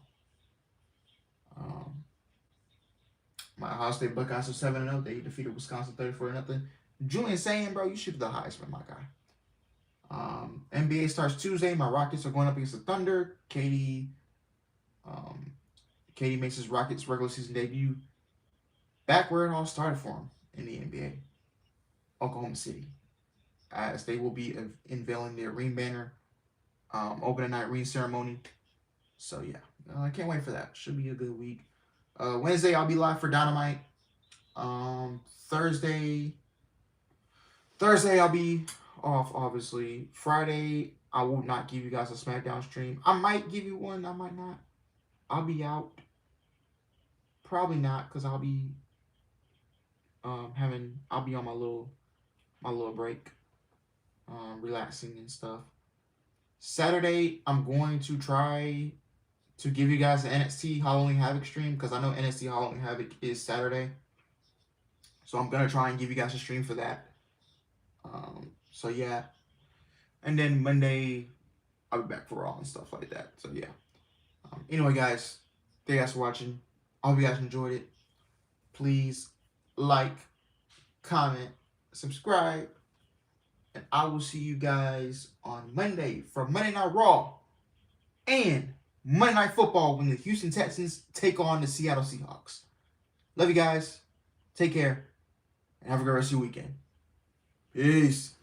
My Ohio State Buckeyes are 7-0. They defeated Wisconsin 34-0. Julian saying, bro, you should be the Heisman, my guy. NBA starts Tuesday. My Rockets are going up against the Thunder. KD makes his Rockets regular season debut back where it all started for him in the NBA, Oklahoma City, as they will be unveiling their ring banner, opening night ring ceremony. So yeah, I can't wait for that. Should be a good week. Wednesday I'll be live for Dynamite. Thursday I'll be off, obviously. Friday I will not give you guys a SmackDown stream. I might give you one. I might not. I'll be out. Probably not, because I'll be I'll be on my little break, relaxing and stuff. Saturday I'm going to try to give you guys the NXT Halloween Havoc stream, because I know NXT Halloween Havoc is Saturday. So I'm gonna try and give you guys a stream for that. So yeah. And then Monday I'll be back for Raw and stuff like that. So yeah. Anyway, guys, thank you guys for watching. I hope you guys enjoyed it. Please like, comment, subscribe, and I will see you guys on Monday for Monday Night Raw and Monday Night Football when the Houston Texans take on the Seattle Seahawks. Love you guys. Take care. And have a great rest of your weekend. Peace.